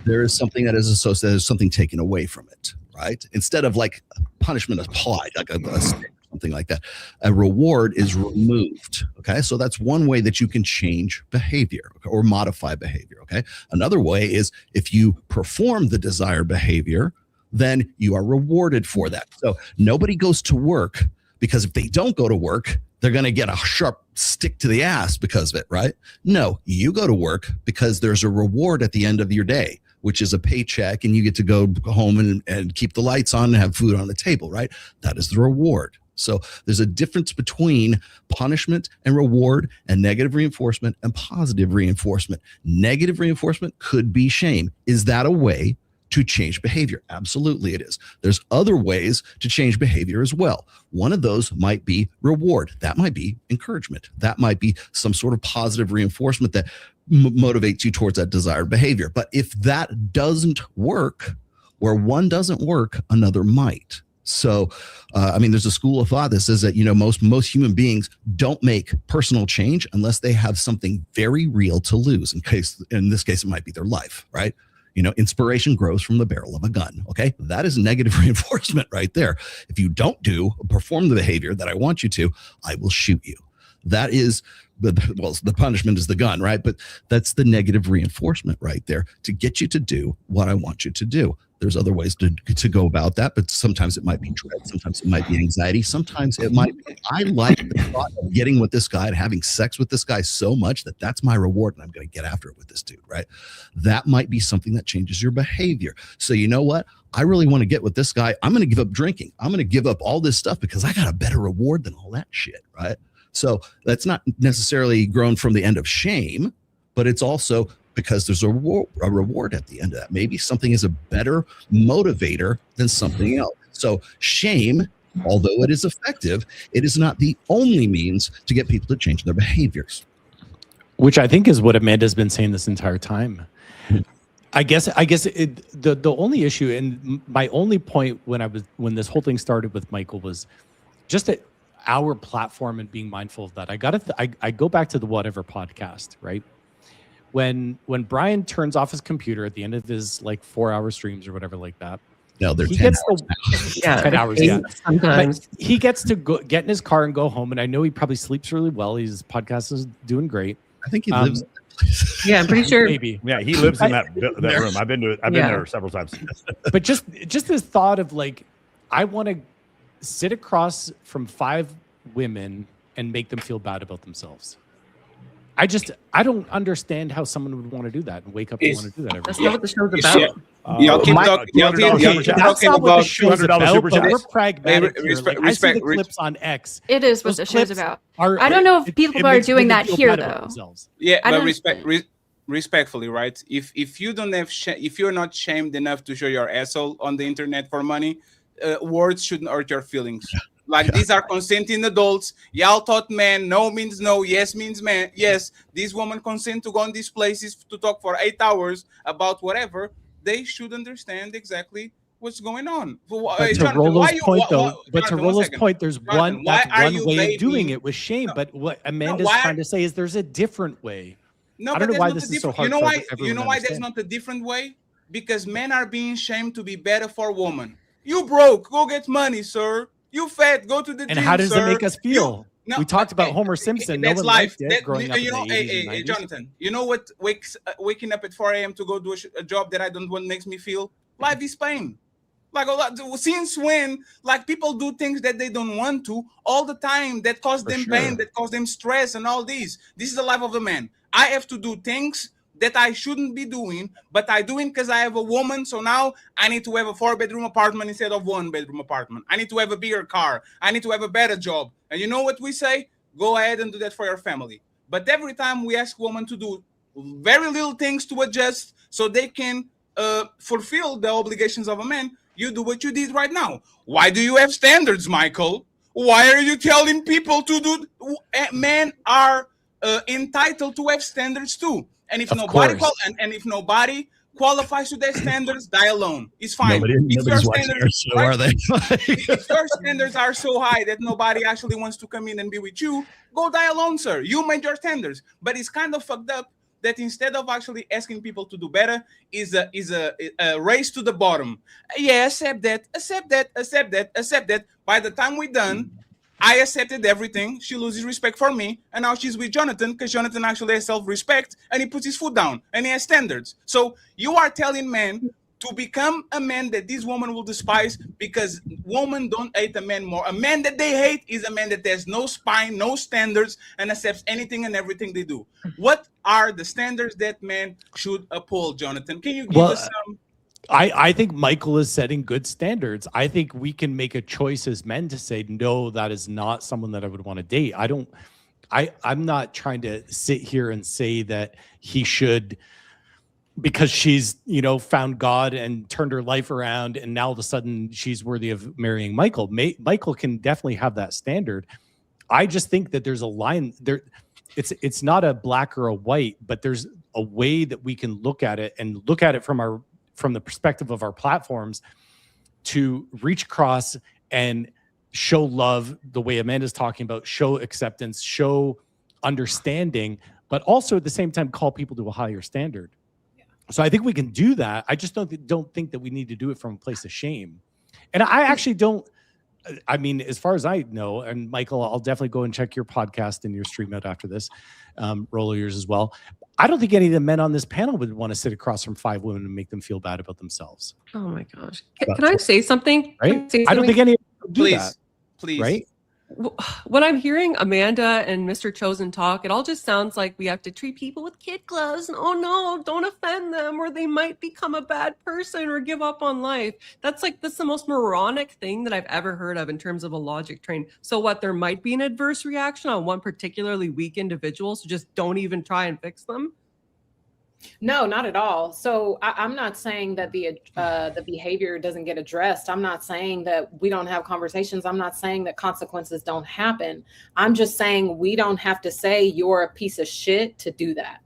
there is something that is associated, there's something taken away from it, right? Instead of like punishment applied, like a stick, something like that, a reward is removed. Okay, so that's one way that you can change behavior or modify behavior. Okay, another way is if you perform the desired behavior, then you are rewarded for that. So nobody goes to work because if they don't go to work, they're going to get a sharp stick to the ass because of it, right? No, you go to work because there's a reward at the end of your day, which is a paycheck, and you get to go home and keep the lights on and have food on the table, right? That is the reward. So there's a difference between punishment and reward and negative reinforcement and positive reinforcement. Negative reinforcement could be shame. Is that a way to change behavior? Absolutely it is. There's other ways to change behavior as well. One of those might be reward. That might be encouragement. That might be some sort of positive reinforcement that motivates you towards that desired behavior. But if that doesn't work, where one doesn't work, another might. So, there's a school of thought that says that, most human beings don't make personal change unless they have something very real to lose. In this case, it might be their life, right? Inspiration grows from the barrel of a gun. Okay. That is negative reinforcement right there. If you don't perform the behavior that I want you to, I will shoot you. That is the punishment is the gun, right? But that's the negative reinforcement right there to get you to do what I want you to do. There's other ways to go about that, but sometimes it might be dread. Sometimes it might be anxiety. Sometimes it might be, I like the thought of getting with this guy and having sex with this guy so much that that's my reward and I'm going to get after it with this dude, right? That might be something that changes your behavior. So you know what? I really want to get with this guy. I'm going to give up drinking. I'm going to give up all this stuff because I got a better reward than all that shit, right? So that's not necessarily grown from the end of shame, but it's also because there's a reward at the end of that. Maybe something is a better motivator than something else. So shame, although it is effective, it is not the only means to get people to change their behaviors. Which I think is what Amanda's been saying this entire time. I guess the only issue and my only point when this whole thing started with Michael was just that our platform and being mindful of that. I go back to the Whatever podcast, right? When Brian turns off his computer at the end of his 4-hour streams or whatever like that. No, they're 10 hours. 10 hours, yeah. Sometimes. But he gets to get in his car and go home. And I know he probably sleeps really well. His podcast is doing great. I think he lives. Yeah, I'm pretty sure. Maybe. Yeah, he lives in that room. I've been there several times. But just this thought of I want to sit across from 5 women and make them feel bad about themselves. I don't understand how someone would want to do that and wake up and want to do that every day. That's not what the show's about. Y'all keep talking about $200 but we're pragmatic here. I see the clips on X. It is what the show's about. I don't know if people are doing that here though. Yeah, but respectfully, right? If you don't have if you're not shamed enough to show your asshole on the internet for money, words shouldn't hurt your feelings. These are consenting adults. Y'all thought man, no means no, yes means man. Yes, these women consent to go on these places to talk for 8 hours about whatever. They should understand exactly what's going on. But to Rollo's point, there's one way of doing it with shame. But what Amanda's trying to say is there's a different way. No, I don't know why this is so hard. You know why there's not a different way? Because men are being shamed to be better for women. You broke, go get money, sir. You fat, go to the gym, and how does sir. it make us feel? No, we talked about Homer Simpson. No That's one life. liked it growing up in the 80s and Hey, 90s. Jonathan, you know what waking up at 4 a.m. to go do a job that I don't want makes me feel? Life is pain. Like a lot, since when, like, people do things that they don't want to all the time that cause them pain, that cause them stress and all these. This is the life of a man. I have to do things that I shouldn't be doing, but I doing because I have a woman. So now I need to have a 4-bedroom apartment instead of 1-bedroom apartment. I need to have a bigger car. I need to have a better job. And you know what we say? Go ahead and do that for your family. But every time we ask women to do very little things to adjust so they can fulfill the obligations of a man, you do what you did right now. Why do you have standards, Michael? Why are you telling people to do? Men are entitled to have standards too. And if nobody qualifies to their standards, die alone. It's fine. Nobody's watching our show, are they? If your standards are so high that nobody actually wants to come in and be with you, go die alone, sir. You made your standards. But it's kind of fucked up that instead of actually asking people to do better, is a race to the bottom. Yeah, accept that. By the time we're done, I accepted everything. She loses respect for me, and now she's with Jonathan because Jonathan actually has self-respect, and he puts his foot down, and he has standards. So you are telling men to become a man that this woman will despise because women don't hate a man more. A man that they hate is a man that has no spine, no standards, and accepts anything and everything they do. What are the standards that men should uphold, Jonathan? Can you give us some? I think Michael is setting good standards. I think we can make a choice as men to say, no, that is not someone that I would want to date. I'm not trying to sit here and say that he should, because she's, found God and turned her life around and now all of a sudden she's worthy of marrying Michael. Michael can definitely have that standard. I just think that there's a line there. It's not a black or a white, but there's a way that we can look at it and look at it from the perspective of our platforms to reach across and show love the way Amanda's talking about, show acceptance, show understanding, but also at the same time call people to a higher standard. So I think we can do that. I just don't think that we need to do it from a place of shame. And I actually don't, I mean, as far as I know, and Michael, I'll definitely go and check your podcast and your stream out after this, Rollo, yours as well. I don't think any of the men on this panel would want to sit across from 5 women and make them feel bad about themselves. Oh my gosh. Can I say something? Right? I don't think any of them would do that. Please. Right? When I'm hearing Amanda and Mr. Chosen talk, it all just sounds like we have to treat people with kid gloves. And, oh no, don't offend them or they might become a bad person or give up on life. That's the most moronic thing that I've ever heard of in terms of a logic train. So what, there might be an adverse reaction on one particularly weak individual, so just don't even try and fix them? No, not at all. So I'm not saying that the behavior doesn't get addressed. I'm not saying that we don't have conversations. I'm not saying that consequences don't happen. I'm just saying we don't have to say you're a piece of shit to do that.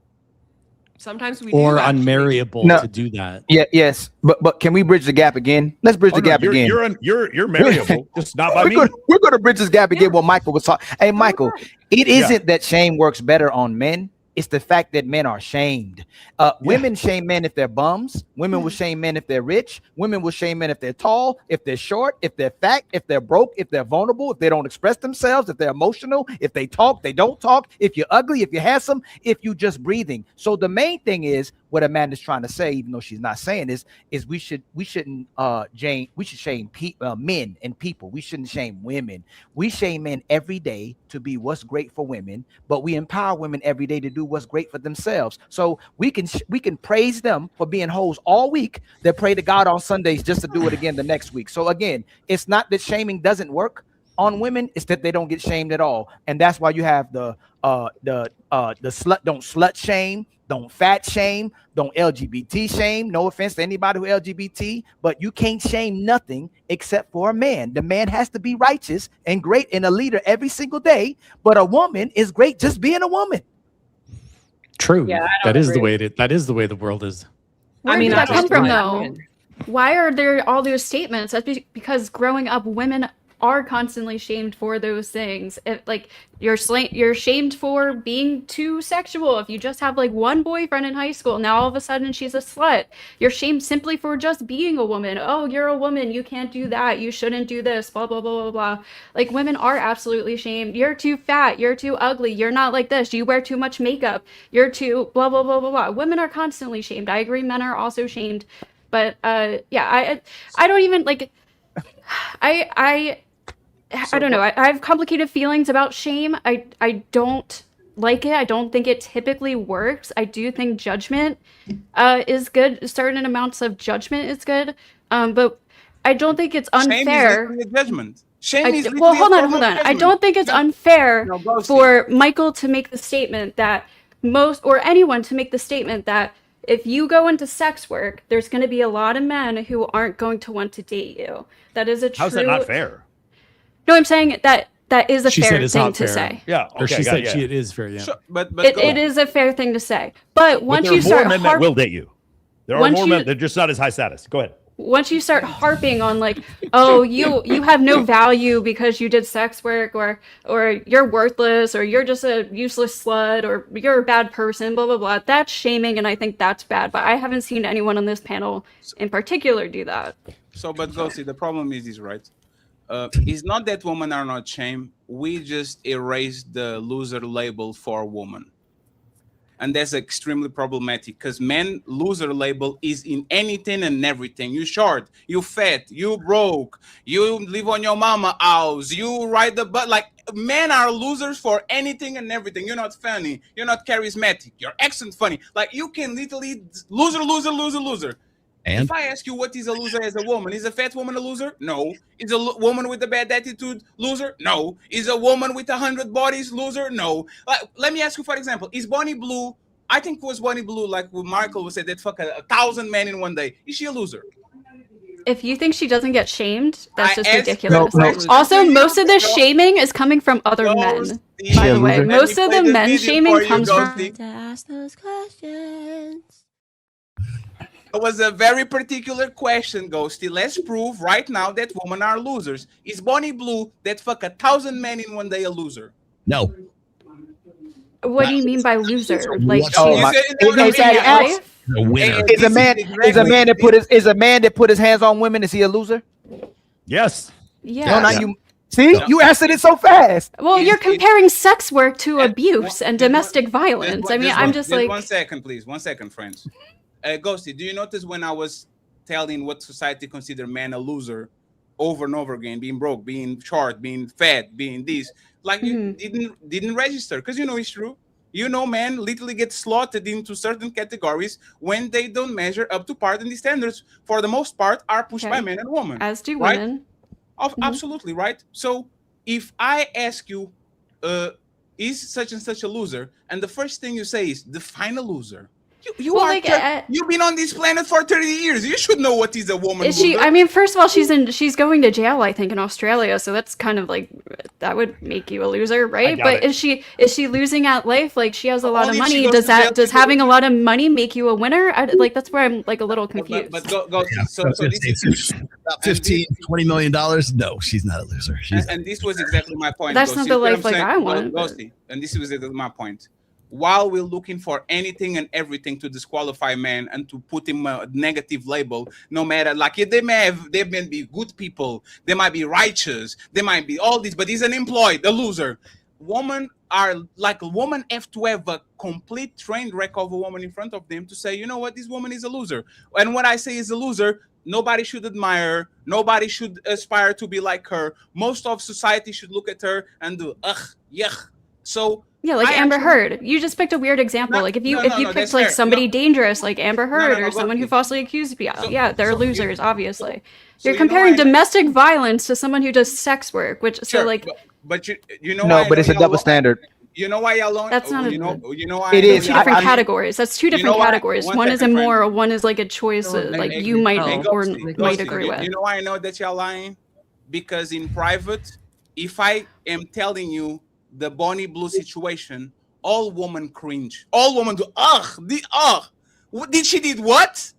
Sometimes we or do unmarryable to do that. Yeah, yes, but can we bridge the gap again? Let's bridge the gap again. You're marryable, just not by me. We're going to bridge this gap again. What Michael was talking. Hey, Michael, it isn't that shame works better on men. It's the fact that men are shamed. Women shame men if they're bums. Women will shame men if they're rich. Women will shame men if they're tall, if they're short, if they're fat, if they're broke, if they're vulnerable, if they don't express themselves, if they're emotional, if they talk, they don't talk, if you're ugly, if you're handsome, if you just breathing. So the main thing is what Amanda's trying to say, even though she's not saying this, is we shouldn't shame men and people. We shouldn't shame women. We shame men every day to be what's great for women, but we empower women every day to do what's great for themselves. So we can praise them for being hoes all week, then pray to God on Sundays just to do it again the next week. So again, it's not that shaming doesn't work on women, it's that they don't get shamed at all. And that's why you have the slut shame, don't fat shame, don't LGBT shame. No offense to anybody who LGBT, but you can't shame nothing except for a man. The man has to be righteous and great and a leader every single day, but a woman is great just being a woman. True. Yeah, that is the way the world is. Where did that come from, though? Why are there all those statements? That's because growing up, women are constantly shamed for those things. If like you're shamed for being too sexual. If you just have like one boyfriend in high school, now all of a sudden she's a slut. You're shamed simply for just being a woman. Oh, you're a woman, you can't do that, you shouldn't do this, blah blah blah blah blah. Like women are absolutely shamed. You're too fat, you're too ugly, you're not like this, you wear too much makeup, you're too blah blah blah blah blah. Women are constantly shamed. I agree, men are also shamed. But yeah, I don't even like I don't know. I have complicated feelings about shame. I don't like it. I don't think it typically works. I do think judgment is good. Certain amounts of judgment is good. But I don't think it's unfair. Shame is judgment. Shame is Well, hold on. judgment. I don't think it's unfair for Michael to make the statement that or anyone to make the statement that if you go into sex work, there's going to be a lot of men who aren't going to want to date you. That is a true. How's that not fair? No, I'm saying that is a She fair said it's thing not to fair. say. Yeah, Or she said it is fair. Yeah. Sure, but It is a fair thing to say. But once there are you more start men that will date you. There are Once more you- men. They're just not as high status. Go ahead. once you start harping on like, oh, you have no value because you did sex work, or you're worthless, or you're just a useless slut, or you're a bad person, blah blah blah, that's shaming, and I think that's bad. But I haven't seen anyone on this panel in particular do that. So, but go see, the problem is right. It's not that women are not shamed. We just erased the loser label for women. And that's extremely problematic because men loser label is in anything and everything. You short, you fat, you broke, you live on your mama house, you ride the butt. Like men are losers for anything and everything. You're not funny, you're not charismatic, your accent funny. Like you can literally loser. And if I ask you what is a loser as a woman, is a fat woman a loser? No. Is a woman with a bad attitude loser? No. Is a woman with 100 bodies loser? No. Let me ask you, for example, is Bonnie Blue, I think it was Bonnie Blue, like what Michael would say, that fuck 1,000 men in one day. Is she a loser? If you think she doesn't get shamed, that's just asked ridiculous. no. Also, most of the shaming is coming from other men. By the way, most of the men shaming comes from. To ask those questions. It was a very particular question, Ghosty. Let's prove right now that women are losers. Is Bonnie Blue that fuck 1,000 men in one day a loser? No. What do you mean by loser? Like Is a man that put his hands on women? Is he a loser? Yes. Yeah. No, not you. See, you answered it so fast. Well, you're comparing sex work to abuse and domestic violence. I mean, I'm just like. 1 second, please. 1 second, friends. Ghosty, do you notice when I was telling what society consider man a loser over and over again, being broke, being short, being fat, being this, like you didn't register because you know it's true. You know, men literally get slotted into certain categories when they don't measure up to par, and the standards, for the most part, are pushed by men and women. As do right? women. Absolutely, right? So if I ask you, is such and such a loser, and the first thing you say is define a loser. You've been on this planet for 30 years. You should know what is a woman. Is she? loser. I mean, first of all, she's going to jail, I think, in Australia. So that's kind of like that would make you a loser, right? But is she losing at life? Like she has a lot of money. Does having a lot of money make you a winner? Like that's where I'm like a little confused. But go. Yeah, So this is about $15-20 million. No, she's not a loser. and this was exactly my point. That's not See the what life I'm like saying? I want. Ghosty. And this was exactly my point. While we're looking for anything and everything to disqualify men and to put him a negative label, no matter like they may be good people, they might be righteous, they might be all this, but he's unemployed, a loser. Women have to have a complete train wreck of a woman in front of them to say, you know what, this woman is a loser. And when I say is a loser, nobody should admire her, nobody should aspire to be like her. Most of society should look at her and do yuck. So yeah, like Amber Heard. You just picked a weird example. Like if you picked like somebody dangerous like Amber Heard or someone who falsely accused people, they're losers, obviously. You're comparing domestic violence to someone who does sex work, which but you know no, but it's a double standard. You know why y'all alone? That's not you know why it is two different categories. That's two different categories. One is immoral, one is like a choice like you might or might agree with. You know why I know that y'all lying? Because in private, if I am telling you the Bonnie Blue situation, all women cringe. All women do, did she did what?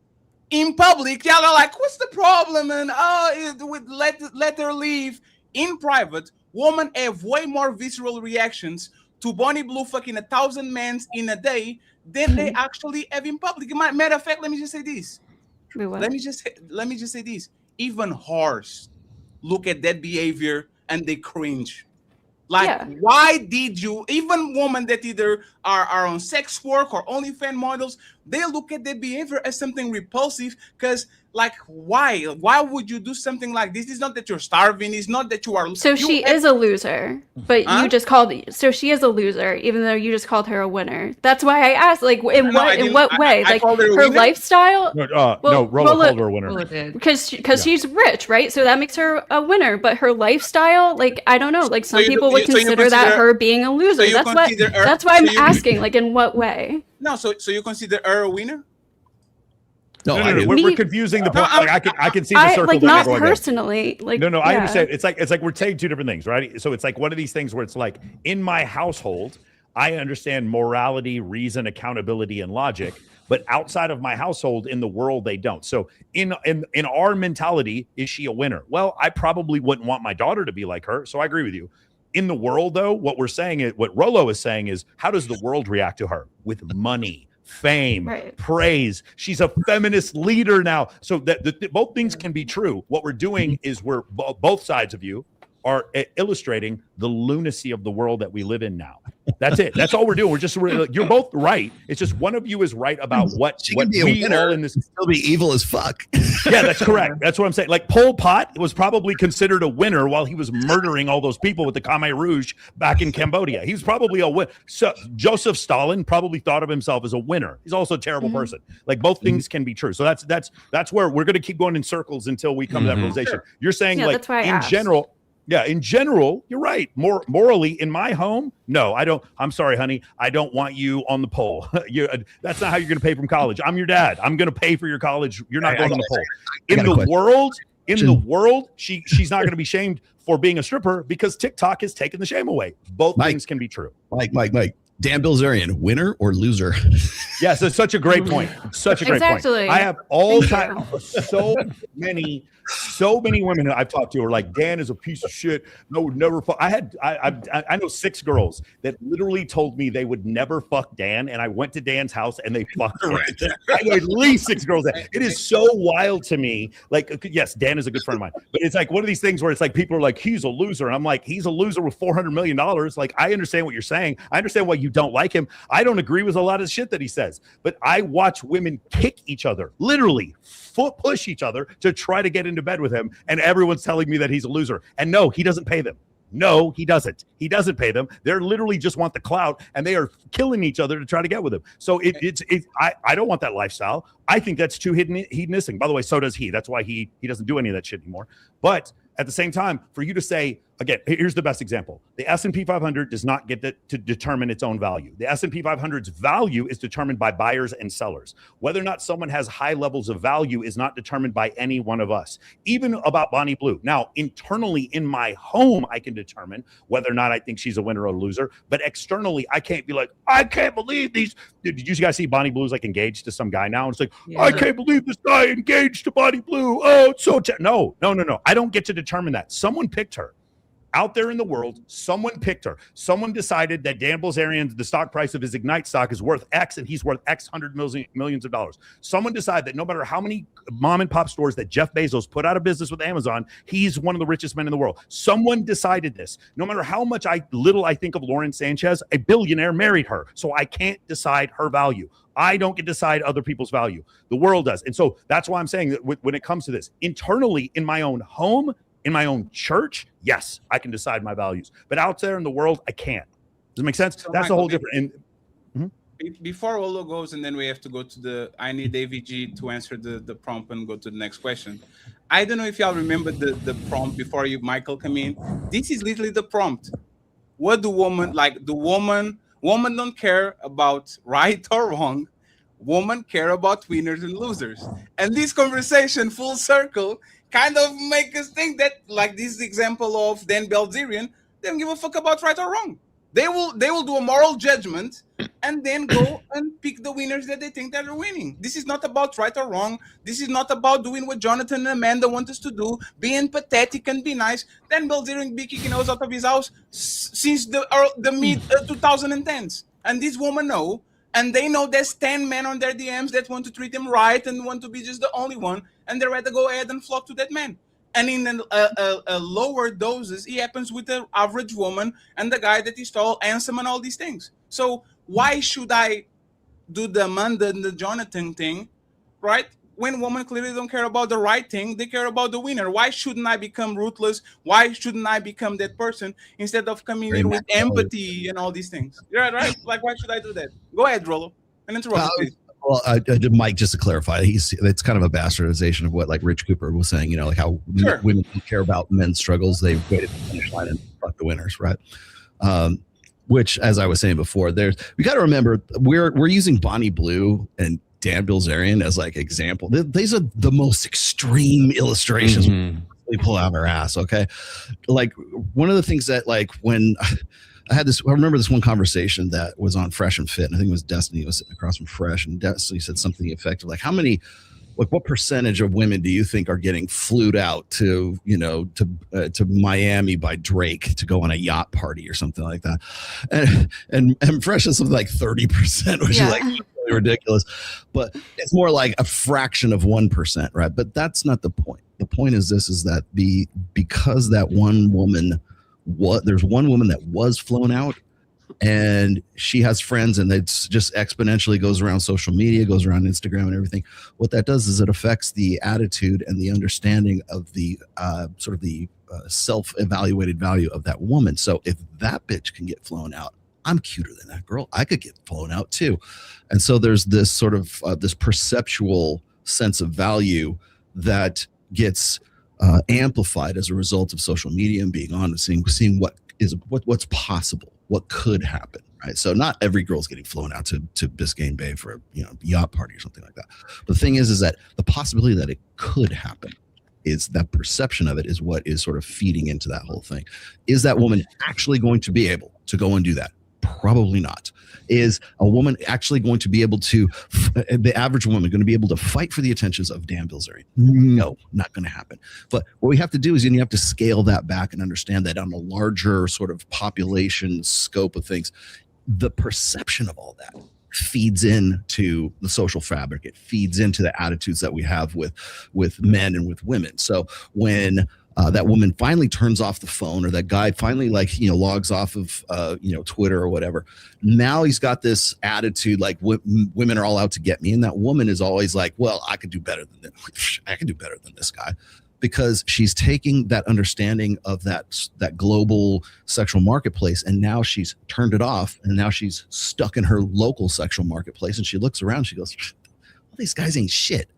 In public, y'all are like, what's the problem? And let her leave. in private, women have way more visceral reactions to Bonnie Blue fucking 1,000 men in a day than they actually have in public. Matter of fact, let me just say this. Let me just say this. Even whores look at that behavior and they cringe. Like, why did you, even women that either are on sex work or OnlyFans models, they look at that behavior as something repulsive because, like, why? Why would you do something like this? It's not that you're starving. It's not that you are. So she is a loser, but you just called. So she is a loser, even though you just called her a winner. That's why I asked, like, in what way? Like her lifestyle. No, Rollo called her a winner. Because she's rich, right? So that makes her a winner. But her lifestyle, like, I don't know. Like some people would consider that her being a loser. That's why I'm asking, like, in what way? No, so you consider her a winner? No, we're confusing the point. Like, I can see the circle. Like, not personally. Like, no, I understand. It's like we're saying two different things, right? So it's like one of these things where it's like, in my household, I understand morality, reason, accountability, and logic. But outside of my household, in the world, they don't. So in our mentality, is she a winner? Well, I probably wouldn't want my daughter to be like her. So I agree with you. In the world, though, what we're saying is, what Rollo is saying is, how does the world react to her? With money, fame, praise. She's a feminist leader now. So that both things can be true. What we're doing is we're both sides of you are illustrating the lunacy of the world that we live in now. That's it. That's all we're doing. You're both right. It's just one of you is right about what we all in this still be evil as fuck. Yeah, that's correct. That's what I'm saying. Like Pol Pot was probably considered a winner while he was murdering all those people with the Khmer Rouge back in Cambodia. He's probably a winner. So Joseph Stalin probably thought of himself as a winner. He's also a terrible person. Like both things can be true. So that's where we're going to keep going in circles until we come to that realization. Sure. You're saying like in general. Yeah, in general, you're right. Morally, in my home, no, I don't. I'm sorry, honey. I don't want you on the pole. That's not how you're going to pay from college. I'm your dad. I'm going to pay for your college. You're not going on the pole. In the world, she's not going to be shamed for being a stripper because TikTok has taken the shame away. Both things can be true. Mike. Dan Bilzerian, winner or loser? Yes, it's such a great point. Such a great point. I have all time so many women that I've talked to are like, Dan is a piece of shit. No, would never fuck. I know 6 girls that literally told me they would never fuck Dan, and I went to Dan's house and they fucked her. I know at least 6 girls. It is so wild to me. Like, yes, Dan is a good friend of mine, but it's like one of these things where it's like people are like, he's a loser, and I'm like, he's a loser with $400 million. Like, I understand what you're saying. I understand why you don't like him. I don't agree with a lot of the shit that he says, but I watch women kick each other, literally foot push each other to try to get into bed with him, and everyone's telling me that he's a loser. And no, he doesn't pay them. No, he doesn't. He doesn't pay them. They're literally just want the clout, and they are killing each other to try to get with him. So I don't want that lifestyle. I think that's too hedonistic. By the way, so does he. That's why he doesn't do any of that shit anymore. But at the same time, for you to say, again, here's the best example. The S&P 500 does not get to determine its own value. The S&P 500's value is determined by buyers and sellers. Whether or not someone has high levels of value is not determined by any one of us, even about Bonnie Blue. Now, internally in my home, I can determine whether or not I think she's a winner or a loser. But externally, I can't be like, I can't believe these. Did you guys see Bonnie Blue's like engaged to some guy now? And it's like, I can't believe this guy engaged to Bonnie Blue. Oh, it's so no. I don't get to determine that. Someone picked her. Out there in the world, someone picked her. Someone decided that Dan Bilzerian, the stock price of his Ignite stock is worth X, and he's worth X millions of dollars. Someone decided that no matter how many mom and pop stores that Jeff Bezos put out of business with Amazon, he's one of the richest men in the world. Someone decided this. No matter how much little I think of Lauren Sanchez, a billionaire married her. So I can't decide her value. I don't get to decide other people's value. The world does. And so that's why I'm saying that when it comes to this, internally in my own home, in my own church, yes, I can decide my values. But out there in the world, I can't. Does it make sense? So that's Michael, a whole different. Before Rollo goes, and then we have to go to I need AVG to answer the prompt and go to the next question. I don't know if y'all remember the prompt before Michael, come in. This is literally the prompt. What do women like? Women don't care about right or wrong. Women care about winners and losers. And this conversation, full circle, kind of make us think that, like this example of Dan Bilzerian, they don't give a fuck about right or wrong. They will do a moral judgment and then go and pick the winners that they think that are winning. This is not about right or wrong. This is not about doing what Jonathan and Amanda want us to do, being pathetic and be nice. Dan Bilzerian be kicking us out of his house since the mid 2010s. And this woman know, and they know there's 10 men on their DMs that want to treat them right and want to be just the only one, and they're ready to go ahead and flock to that man. And in a lower doses, it happens with the average woman and the guy that is tall, handsome, and all these things. So why should I do the Amanda and the Jonathan thing, right? When women clearly don't care about the right thing, they care about the winner. Why shouldn't I become ruthless? Why shouldn't I become that person instead of coming in with empathy and all these things? You're right. Like, why should I do that? Go ahead, Rollo, and interrupt me, please. Well, Mike, just to clarify, it's kind of a bastardization of what like Rich Cooper was saying. You know, like how women don't care about men's struggles; they waited to the finish line and fuck the winners, right? Which, as I was saying before, we got to remember we're using Bonnie Blue and Dan Bilzerian as like example. These are the most extreme illustrations we pull out of our ass. Okay, like one of the things that like when I remember this one conversation that was on Fresh and Fit, and I think it was Destiny was sitting across from Fresh, and Destiny said something effective like, what percentage of women do you think are getting flued out to Miami by Drake to go on a yacht party or something like that? And Fresh is something like 30%, which is like really ridiculous. But it's more like a fraction of 1%, right? But that's not the point. The point is that because that one woman, there's one woman that was flown out, and she has friends, and it's just exponentially goes around social media, goes around Instagram and everything. What that does is it affects the attitude and the understanding of the sort of the self-evaluated value of that woman. So if that bitch can get flown out, I'm cuter than that girl. I could get flown out too. And so there's this sort of this perceptual sense of value that gets amplified as a result of social media and being on and seeing what's possible, what could happen, right? So not every girl's getting flown out to Biscayne Bay for a yacht party or something like that. But the thing is that the possibility that it could happen is that perception of it is what is sort of feeding into that whole thing. Is that woman actually going to be able to go and do that? Probably not. Is a woman actually going to be able to, the average woman going to be able to fight for the attentions of Dan Bilzerian? No, not going to happen. But what we have to do is you have to scale that back and understand that on a larger sort of population scope of things, the perception of all that feeds into the social fabric. It feeds into the attitudes that we have with men and with women. So when that woman finally turns off the phone, or that guy finally logs off of Twitter or whatever, now he's got this attitude like women are all out to get me, and that woman is always like, well, I could do better than this. I can do better than this guy, because she's taking that understanding of that global sexual marketplace, and now she's turned it off, and now she's stuck in her local sexual marketplace, and she looks around, she goes, all these guys ain't shit.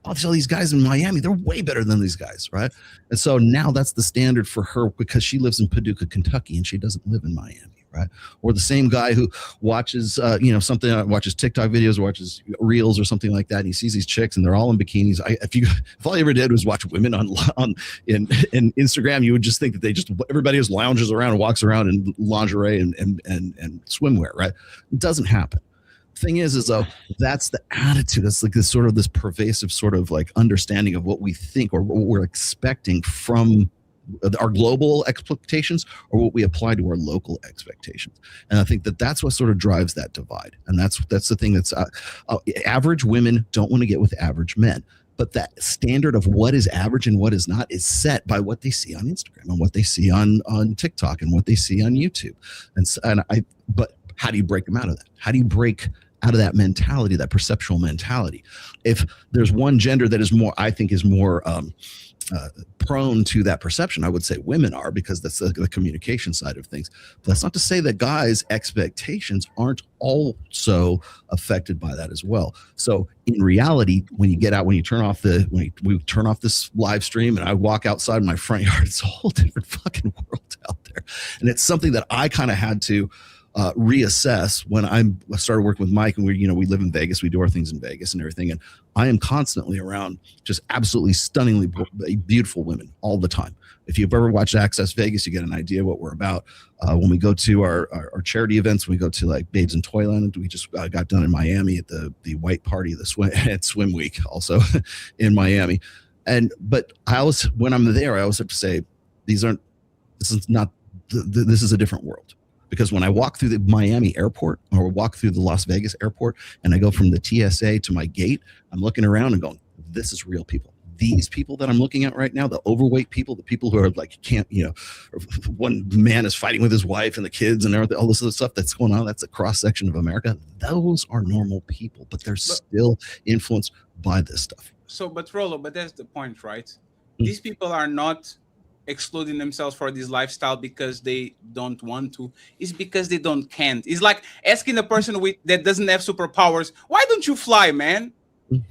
All these guys in Miami, they're way better than these guys, right? And so now that's the standard for her, because she lives in Paducah, Kentucky, and she doesn't live in Miami, right? Or the same guy who watches, watches TikTok videos, watches reels or something like that, and he sees these chicks and they're all in bikinis. If all I ever did was watch women in Instagram, you would just think that everybody just lounges around and walks around in lingerie and swimwear, right? It doesn't happen. Thing is though, that's the attitude. That's like this pervasive sort of like understanding of what we think or what we're expecting from our global expectations, or what we apply to our local expectations. And I think that's what sort of drives that divide. And that's the thing that's average women don't want to get with average men. But that standard of what is average and what is not is set by what they see on Instagram and what they see on TikTok and what they see on YouTube. But how do you break them out of that? How do you break out of that mentality, that perceptual mentality? If there's one gender that is more prone to that perception, I would say women are, because that's the communication side of things. But that's not to say that guys' expectations aren't also affected by that as well. So in reality, when we turn off this live stream and I walk outside my front yard, it's a whole different fucking world out there. And it's something that I kind of had to reassess when I started working with Mike, and we live in Vegas, we do our things in Vegas and everything, and I am constantly around just absolutely stunningly beautiful women all the time. If you've ever watched Access Vegas, you get an idea what we're about. When we go to our charity events, we go to like Babes in Toyland. We just got done in Miami at the white party, at Swim Week, also in Miami. But when I'm there, I always have to say, this is a different world. Because when I walk through the Miami airport or walk through the Las Vegas airport and I go from the TSA to my gate, I'm looking around and going, this is real people. These people that I'm looking at right now, the overweight people, the people who are like, one man is fighting with his wife and the kids and everything, all this other stuff that's going on, that's a cross section of America. Those are normal people, but they're still influenced by this stuff. But Rollo, that's the point, right? These people are not excluding themselves for this lifestyle because they don't want to. It's because they can't. It's like asking a person that doesn't have superpowers, why don't you fly, man?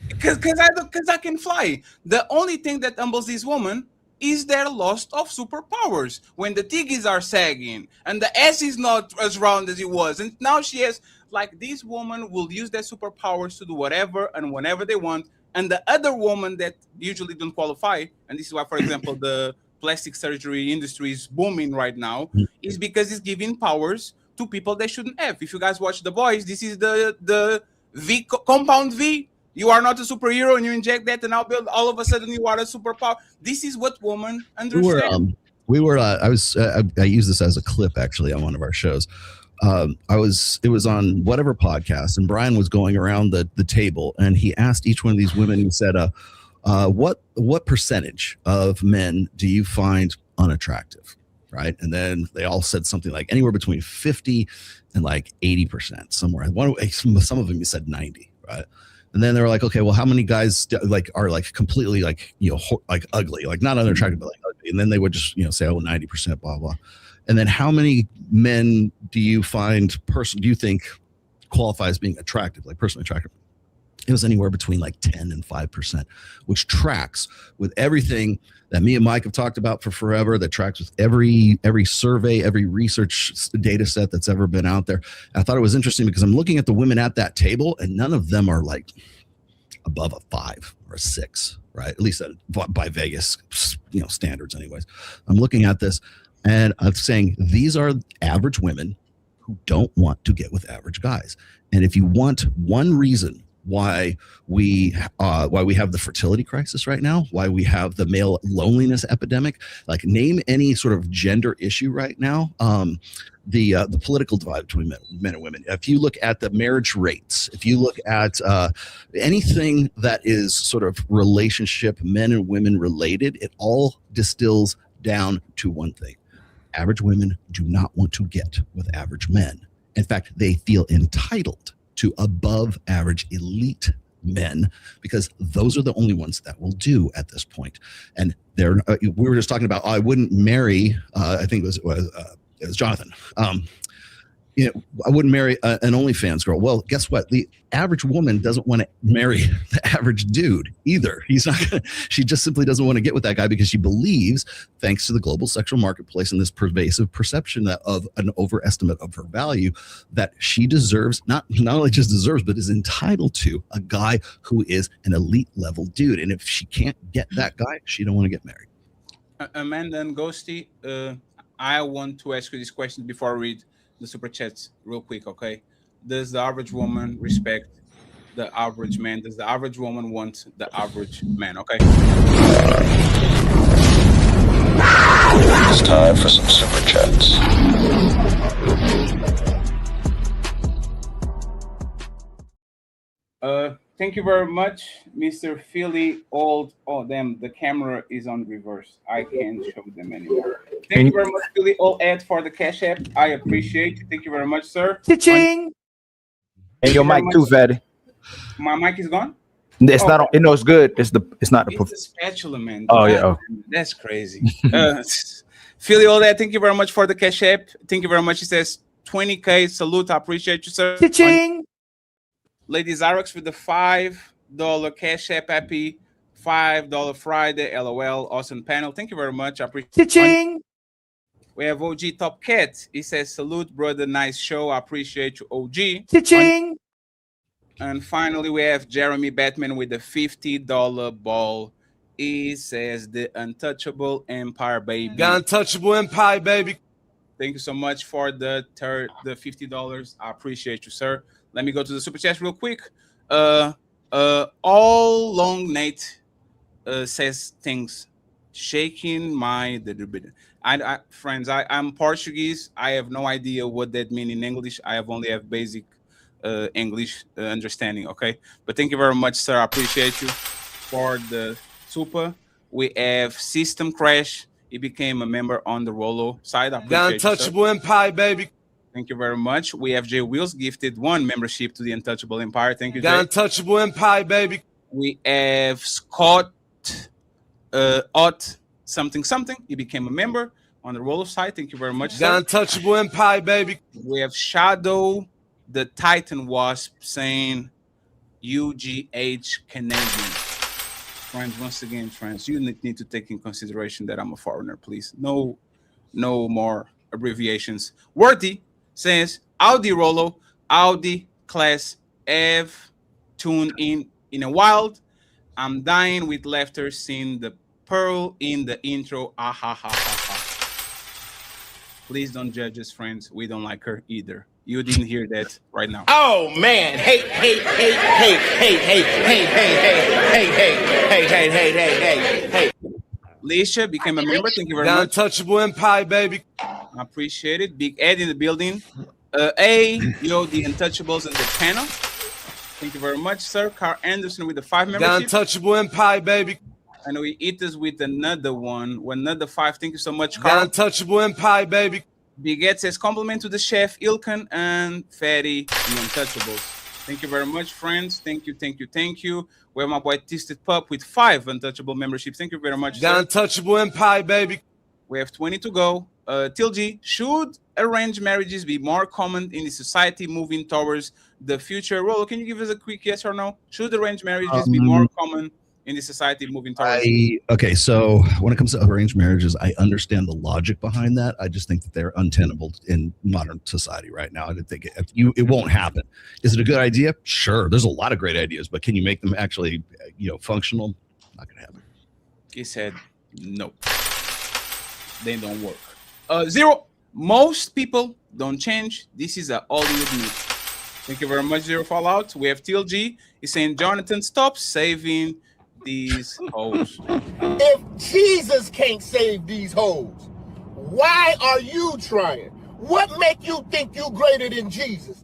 Because I can fly. The only thing that humbles this woman is their loss of superpowers. When the titties are sagging and the ass is not as round as it was, and now she has, like, this woman will use their superpowers to do whatever and whenever they want. And the other woman that usually don't qualify, and this is why, for example, the plastic surgery industry is booming right now, is because it's giving powers to people they shouldn't have. If you guys watch The Boys, this is the V, compound V. You are not a superhero and you inject that and all of a sudden you are a superpower. This is what women understand. I used this as a clip actually on one of our shows. It was on whatever podcast, and Brian was going around the table and he asked each one of these women, he said, what percentage of men do you find unattractive? Right. And then they all said something like anywhere between 50 and like 80% somewhere. Some of them said 90. Right. And then they were like, okay, well, how many guys are like completely like ugly, like not unattractive, but like ugly. And then they would just, say, 90%, blah, blah. And then how many men do you think qualify as being attractive, like personally attractive? It was anywhere between like 10 and 5%, which tracks with everything that me and Mike have talked about for forever, that tracks with every survey, every research data set that's ever been out there. I thought it was interesting because I'm looking at the women at that table and none of them are like above a 5 or a 6, right? At least by Vegas, standards anyways. I'm looking at this and I'm saying these are average women who don't want to get with average guys. And if you want one reason why we have the fertility crisis right now, why we have the male loneliness epidemic, like name any sort of gender issue right now, the political divide between men and women. If you look at the marriage rates, if you look at anything that is sort of relationship, men and women related, it all distills down to one thing. Average women do not want to get with average men. In fact, they feel entitled to above average elite men because those are the only ones that will do at this point. And we were just talking about, I wouldn't marry, I think it was Jonathan. I wouldn't marry an OnlyFans girl. Well, guess what? The average woman doesn't want to marry the average dude either. She just simply doesn't want to get with that guy because she believes, thanks to the global sexual marketplace and this pervasive perception of an overestimate of her value, that she deserves, not only just deserves, but is entitled to a guy who is an elite level dude. And if she can't get that guy, she don't want to get married. Amanda and Ghosty, I want to ask you this question before I read the super chats real quick, okay? Does the average woman respect the average man? Does the average woman want the average man? Okay. It's time for some super chats. Thank you very much, Mr. Philly Old. Oh, damn, the camera is on reverse. I can't show them anymore. Thank you very much, Philly Old Ed, for the cash app. I appreciate it. Thank you very much, sir. Cha-ching! And your mic too, Fatty. My mic is gone? It's not on, it's good. It's not the spatula, man. Oh, yeah. Oh. That's crazy. Philly Old Ed, thank you very much for the cash app. Thank you very much. He says 20K. Salute. I appreciate you, sir. Cha-ching! Lady Xerox with the $5 cash app. Happy $5 Friday. LOL. Awesome panel. Thank you very much. I appreciate it. Cha-ching! We have OG Top Cat. He says, salute, brother. Nice show. I appreciate you, OG. Cha-ching! And finally, we have Jeremy Batman with the $50 ball. He says, the Untouchable Empire, baby. The Untouchable Empire, baby. Thank you so much for the $50. I appreciate you, sir. Let me go to the super chat real quick. All Long Nate says things. Shaking my friends. I'm Portuguese. I have no idea what that means in English. I only have basic English understanding. Okay, but thank you very much, sir. I appreciate you for the super. We have System Crash. He became a member on the Rollo side. I The Untouchable Empire, baby. Thank you very much. We have Jay Wills gifted 1 membership to the Untouchable Empire. Thank you, Jay. The Untouchable Empire, baby. We have Scott Ott something. He became a member on the Rollo side. Thank you very much, The sir. Untouchable Empire, baby. We have Shadow the Titan Wasp saying UGH Canadian. Friends, once again, friends, you need to take in consideration that I'm a foreigner, please. No more abbreviations. Worthy says Audi Rollo, Audi class F, tune in a wild. I'm dying with laughter seeing the pearl in the intro. Ah ha ha ha ha. Please don't judge us, friends. We don't like her either. You didn't hear that right now. Oh man, hey. Leisha became a member. Thank you very The much. Untouchable Empire, baby. I appreciate it. Big Ed in the building. The Untouchables in the panel. Thank you very much, sir. Carl Anderson with the 5 The membership. Untouchable Empire, baby. I know we eat this with another one. Another 5. Thank you so much, The Carl. Untouchable Empire, baby. Big Ed says compliment to the chef, Ilkan and Fatty, the Untouchables. Thank you very much, friends. Thank you. We have my boy Twisted Pup with 5 Untouchable memberships. Thank you very much, The sir. Untouchable Empire, baby. We have 20 to go. Tilgy, should arranged marriages be more common in the society moving towards the future? Rollo, can you give us a quick yes or no? Should arranged marriages be more common in the society moving towards? Okay, so when it comes to arranged marriages, I understand the logic behind that. I just think that they're untenable in modern society right now. I think it won't happen. Is it a good idea? Sure. There's a lot of great ideas, but can you make them actually, functional? Not gonna happen. He said no. They don't work. 0. Most people don't change. This is a Hollywood myth. Thank you very much, Zero Fallout. We have TLG. He's saying, Jonathan, stop saving these hoes. If Jesus can't save these hoes, why are you trying? What make you think you greater than Jesus?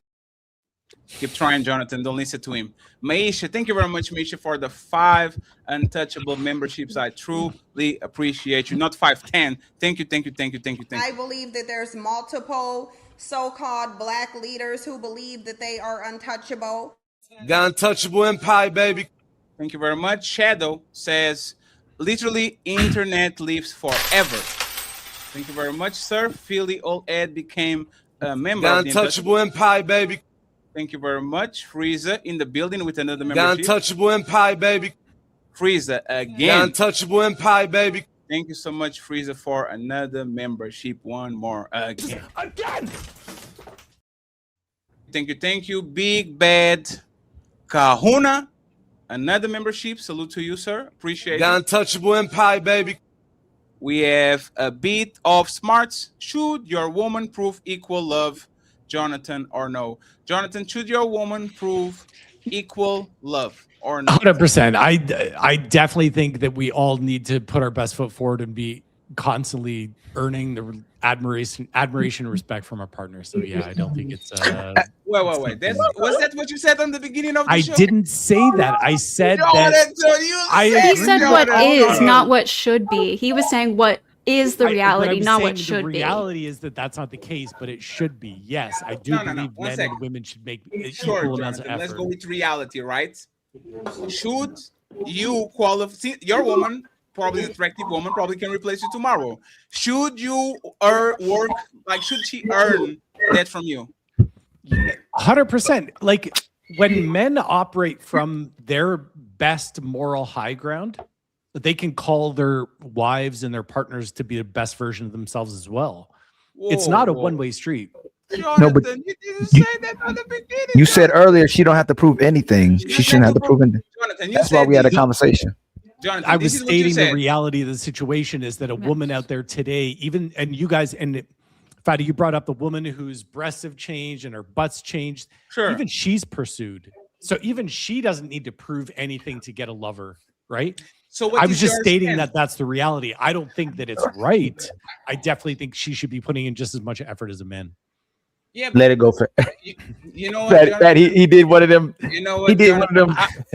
Keep trying, Jonathan. Don't listen to him. Maisha, thank you very much, Maisha, for the 5 Untouchable memberships. I truly appreciate you. Not 5, 10. Thank you. I believe that there's multiple so-called black leaders who believe that they are untouchable. The Untouchable Empire, baby. Thank you very much. Shadow says, literally, internet lives forever. Thank you very much, sir. Philly Old Ed became a member The of the Untouchable Empire, baby. Thank you very much. Frieza in the building with another The membership. Untouchable Empire, baby. Frieza The again. Untouchable Empire, baby. Thank you so much, Frieza, for another membership. One more again. Thank you. Big Bad Kahuna, another membership. Salute to you, sir. Appreciate The it. Untouchable Empire, baby. We have a bit of smarts. Should your woman prove equal love, Jonathan, or no? Jonathan, should your woman prove equal love or no? 100%. I definitely think that we all need to put our best foot forward and be constantly earning the admiration and respect from our partners. So yeah, I don't think it's Wait. Was that what you said on the beginning of the I show? didn't say that. I said He He said what is, not what should be. He was saying what is the reality, not what should the be. reality is that that's not the case, but it should be. Yes, I do believe One men second. and women should make Sure, equal amounts of Jonathan, effort. let's go with reality, right? Should you qualify? Your woman, probably an attractive woman, probably can replace you tomorrow. Should you work, like, should she earn that from you? 100%. Like when men operate from their best moral high ground, they can call their wives and their partners to be the best version of themselves as well. It's not a one-way street. No, but Jonathan, you didn't say that at the beginning. you said earlier she don't have to prove anything. She shouldn't have to prove anything. Jonathan, you That's why said we had a this. conversation. Jonathan, I this was is what you stating the said. reality of the situation is that a woman out there today, even, and you guys, and Fatty, you brought up the woman whose breasts have changed and her butt's changed. Sure. Even she's pursued. So even she doesn't need to prove anything to get a lover, right? So what I was is just your stating stand? that that's the reality. I don't think that it's right. I definitely think she should be putting in just as much effort as a man. Yeah, Let it go for you know what? that he did one of them. You know what? He did one of them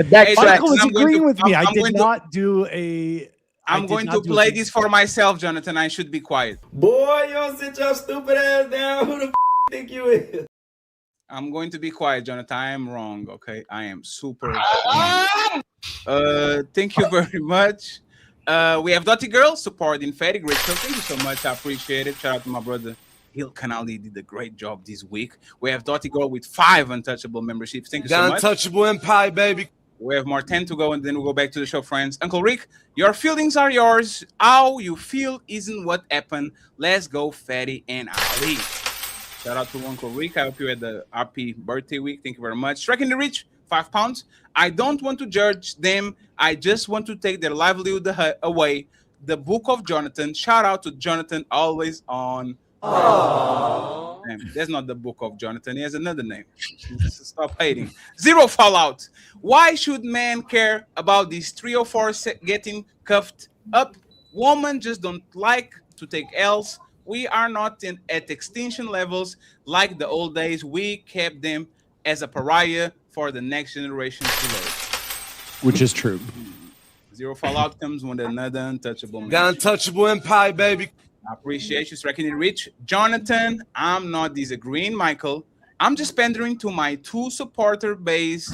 backtracks. Michael is I'm going agreeing to- with me. I'm I did going to- not do a. I'm going to play this for myself, Jonathan. I should be quiet. Boy, you don't sit your stupid ass down. Who the think you is? I'm going to be quiet, Jonathan. I am wrong. Okay, I am super. Wrong. Thank you very much. We have Dottie Girl supporting Fatty. Great show. Thank you so much. I appreciate it. Shout out to my brother Hill Canali. Did a great job this week. We have Dottie Girl with 5 Untouchable memberships. Thank you so The much. Untouchable Empire, baby. We have more 10 to go, and then we'll go back to the show, friends. Uncle Rick, your feelings are yours. How you feel isn't what happened. Let's go, Fatty and Ali. Shout out to Uncle Rick. I hope you had the happy birthday week. Thank you very much. Striking the Rich, £5. I don't want to judge them. I just want to take their livelihood away. The Book of Jonathan. Shout out to Jonathan, always on. Damn, that's not the Book of Jonathan. He has another name. Stop hating. Zero Fallout. Why should men care about these 3 or 4 getting cuffed up? Women just don't like to take L's. We are not at extinction levels like the old days. We kept them as a pariah for the next generation to live. Which is true. Zero Fallout comes with another untouchable. The Untouchable Empire, baby. I appreciate you striking it rich. Jonathan, I'm not disagreeing, Michael. I'm just pandering to my 2 supporter base,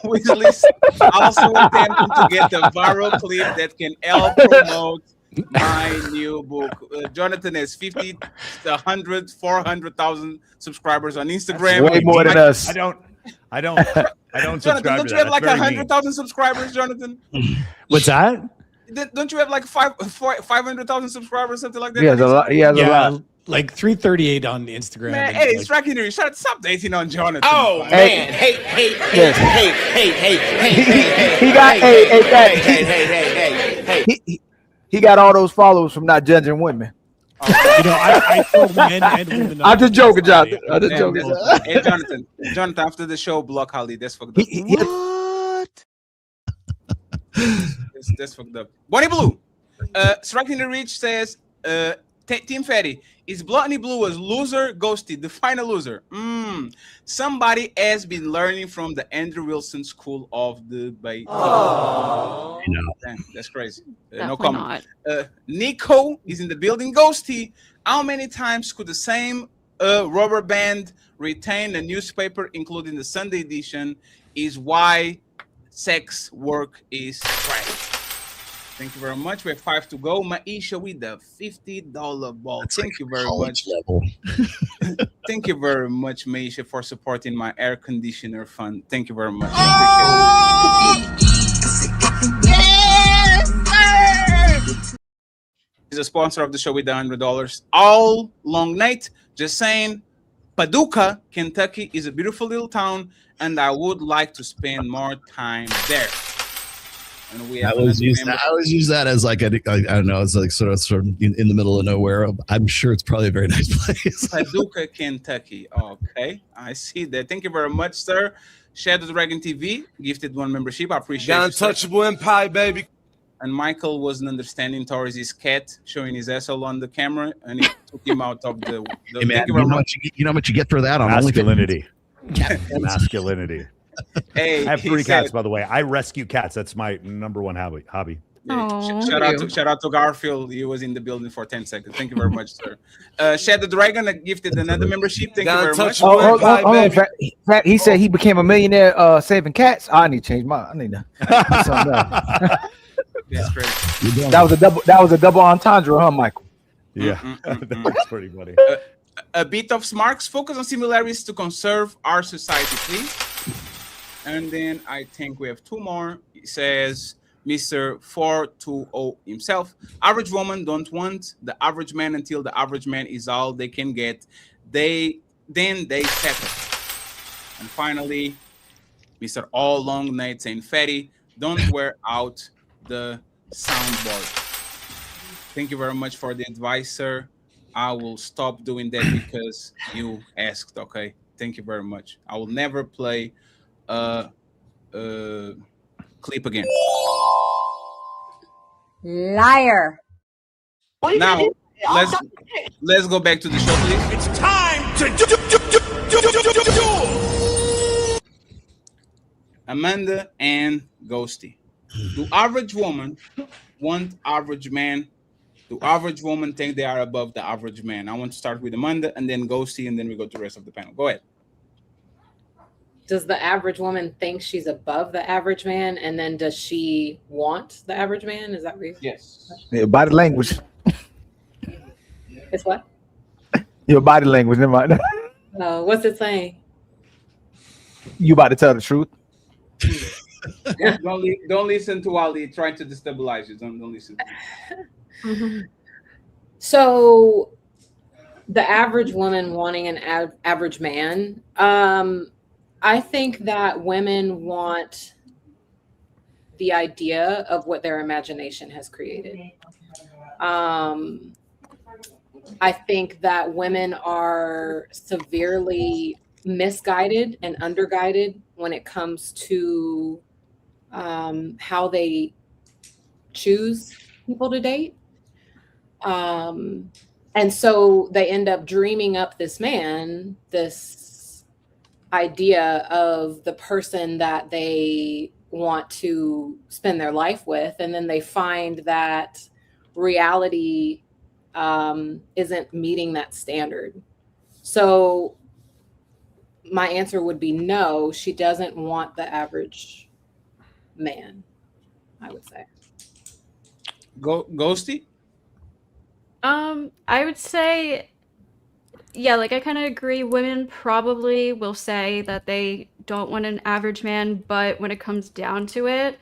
which is also attempting to get the viral clip that can help promote my new book. Jonathan has 50, 100, 400,000 subscribers on Instagram. Way more than us. I don't Jonathan, subscribe don't to you have that. like That's very mean. 100,000 subscribers, Jonathan? What's that? Don't you have like 500,000 subscribers, something like that? He has a lot. He has a lot. Like 338 on Instagram. Man, and hey, like, striking here. Stop dating on Jonathan. Oh Hey. man, hey. He got he got all those followers from not judging women. I told men and women. I'm just joking, Jonathan. I'm just joking. Hey, Jonathan, after the show, block Holly. That's fucked up. What? That's fucked up. Bonnie Blue. Striking the Reach says, Team Fatty, is Bloody Blue a loser? Ghosty, define a loser. Somebody has been learning from the Andrew Wilson School of Debate. No. Damn, that's crazy. No Definitely comment. Nico is in the building. Ghosty, how many times could the same rubber band retain a newspaper, including the Sunday edition? Is why sex work is trash. Thank you very much. We have 5 to go. Maisha with the $50 ball. Thank you very much. Thank you very much, Maisha, for supporting my air conditioner fund. Thank you very much. I appreciate it. He's a sponsor of the show with the $100 all long night. Just saying, Paducah, Kentucky is a beautiful little town, and I would like to spend more time there. And we I always use that as like I don't know, it's like sort of in the middle of nowhere. I'm sure it's probably a very nice place. Paducah, Kentucky. Okay, I see that. Thank you very much, sir. Shadow Dragon TV gifted 1 membership. I appreciate The you, sir. Untouchable Empire, baby. And Michael wasn't understanding towards his cat showing his asshole on the camera, and he took him out of the Hey, man, thank you very much. you know how much you get for that on Masculinity. Masculinity. Hey, I have he 3 cats, said- by the way. I rescue cats. That's my number 1 hobby. Shout out to Garfield. He was in the building for 10 seconds. Thank you very much, sir. Shadow Dragon gifted another membership. Thank you very much. Hold on. Fact, he said he became a millionaire saving cats. I need to change my. I need to. That's great. That was a double entendre, huh, Michael? Yeah, that's pretty funny. A bit of smarks. Focus on similarities to conserve our society, please. And then I think we have 2 more. It says, Mr. 420 himself. Average woman don't want the average man until the average man is all they can get. Then they settle. And finally, Mr. All Long Nights Ain't Fatty, don't wear out the soundboard. Thank you very much for the advice, sir. I will stop doing that because you asked, okay? Thank you very much. I will never play a clip again. Liar. Now, let's go back to the show, please. It's time to Amanda and Ghosty. Do average woman want average man? Do average women think they are above the average man? I want to start with Amanda and then Ghosty, and then we go to the rest of the panel. Go ahead. Does the average woman think she's above the average man, and then does she want the average man? Is that what you're Yes. Yeah, body language. It's what? Your body language. Never mind. What's it saying? You about to tell the truth? Don't listen to Ali trying to destabilize you. Don't listen to him. So the average woman wanting an average man, I think that women want the idea of what their imagination has created. I think that women are severely misguided and underguided when it comes to how they choose people to date. And so they end up dreaming up this man, this idea of the person that they want to spend their life with. And then they find that reality isn't meeting that standard. So my answer would be no, she doesn't want the average man, I would say. Ghosty? I would say, yeah, like I kind of agree. Women probably will say that they don't want an average man, but when it comes down to it,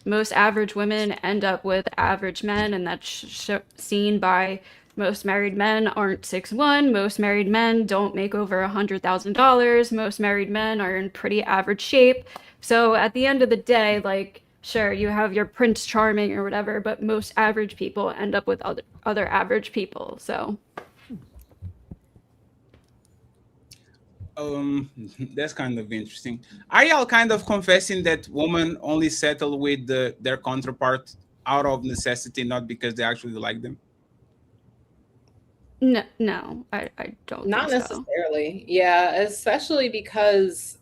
most average women end up with average men, and that's seen by most married men aren't 6'1". Most married men don't make over $100,000. Most married men are in pretty average shape. So at the end of the day, like, sure, you have your Prince Charming or whatever, but most average people end up with other average people. So that's kind of interesting. Are y'all kind of confessing that women only settle with their counterpart out of necessity, not because they actually like them? No, I don't. Not think so. necessarily. Yeah, especially because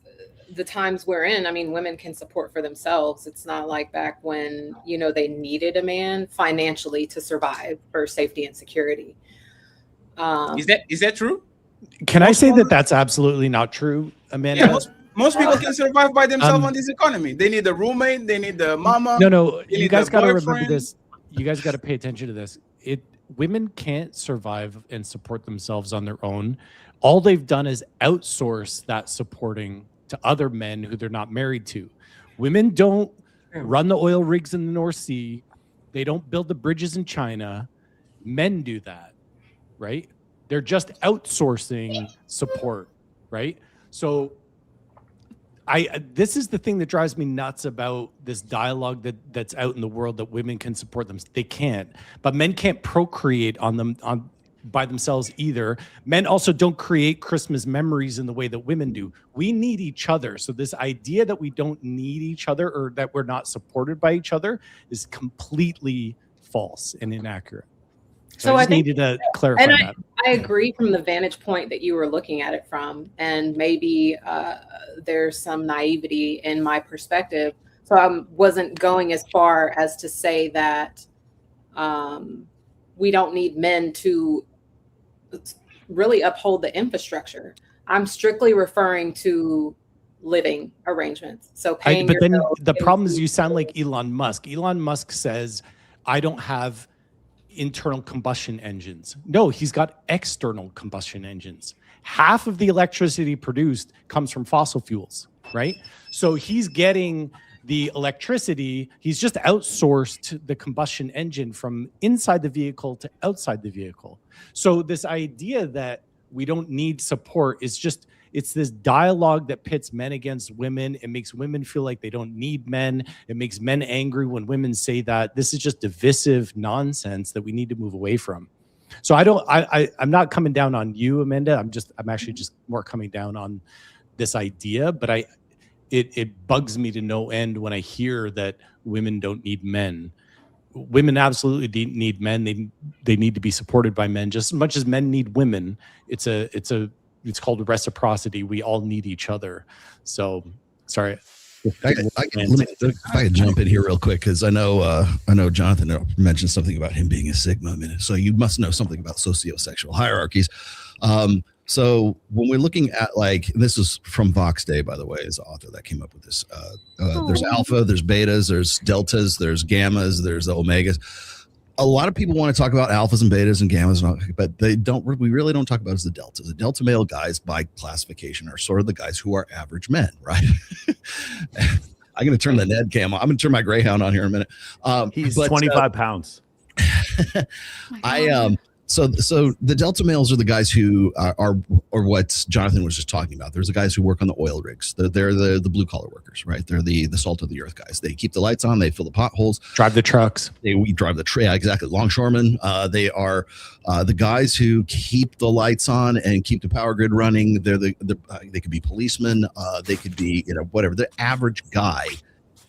the times we're in, I mean, women can support for themselves. It's not like back when, they needed a man financially to survive for safety and security. Is that true? Can I say that that's absolutely not true, Amanda? Yeah, most people can survive by themselves on this economy. They need a roommate. They need the mama. No. They You need guys the got to remember boyfriend. this. You guys got to pay attention to this. Women can't survive and support themselves on their own. All they've done is outsource that supporting to other men who they're not married to. Women don't run the oil rigs in the North Sea. They don't build the bridges in China. Men do that, right? They're just outsourcing support, right? So this is the thing that drives me nuts about this dialogue that's out in the world that women can support them. They can't, but men can't procreate by themselves either. Men also don't create Christmas memories in the way that women do. We need each other. So this idea that we don't need each other or that we're not supported by each other is completely false and inaccurate. So I just needed to clarify that. I agree from the vantage point that you were looking at it from, and maybe there's some naivety in my perspective. So I wasn't going as far as to say that we don't need men to really uphold the infrastructure. I'm strictly referring to living arrangements. So paying but your then bills, the problem is you sound like Elon Musk. Elon Musk says, I don't have internal combustion engines. No, he's got external combustion engines. Half of the electricity produced comes from fossil fuels, right? So he's getting the electricity, he's just outsourced the combustion engine from inside the vehicle to outside the vehicle. So this idea that we don't need support is just, it's this dialogue that pits men against women. It makes women feel like they don't need men. It makes men angry when women say that. This is just divisive nonsense that we need to move away from. So I'm not coming down on you, Amanda. I'm actually just more coming down on this idea, but it bugs me to no end when I hear that women don't need men. Women absolutely need men. They need to be supported by men just as much as men need women. It's called reciprocity. We all need each other. So sorry. I could jump in here real quick because I know Jonathan mentioned something about him being a Sigma. So you must know something about sociosexual hierarchies. So when we're looking at, like, this is from Voxxer, by the way, is the author that came up with this. There's alpha, there's betas, there's deltas, there's gammas, there's the omegas. A lot of people want to talk about alphas and betas and gammas, but we really don't talk about as the deltas. The delta male guys, by classification, are sort of the guys who are average men, right? I'm going to turn the Ned cam on. I'm going to turn my Greyhound on here in a minute. He's 25 pounds. So the delta males are the guys who are what Jonathan was just talking about. There's the guys who work on the oil rigs. They're the blue collar workers, right? They're the salt of the earth guys. They keep the lights on. They fill the potholes. Drive the trucks. We drive the tray. Exactly. Longshoremen. They are the guys who keep the lights on and keep the power grid running. They could be policemen. They could be whatever. The average guy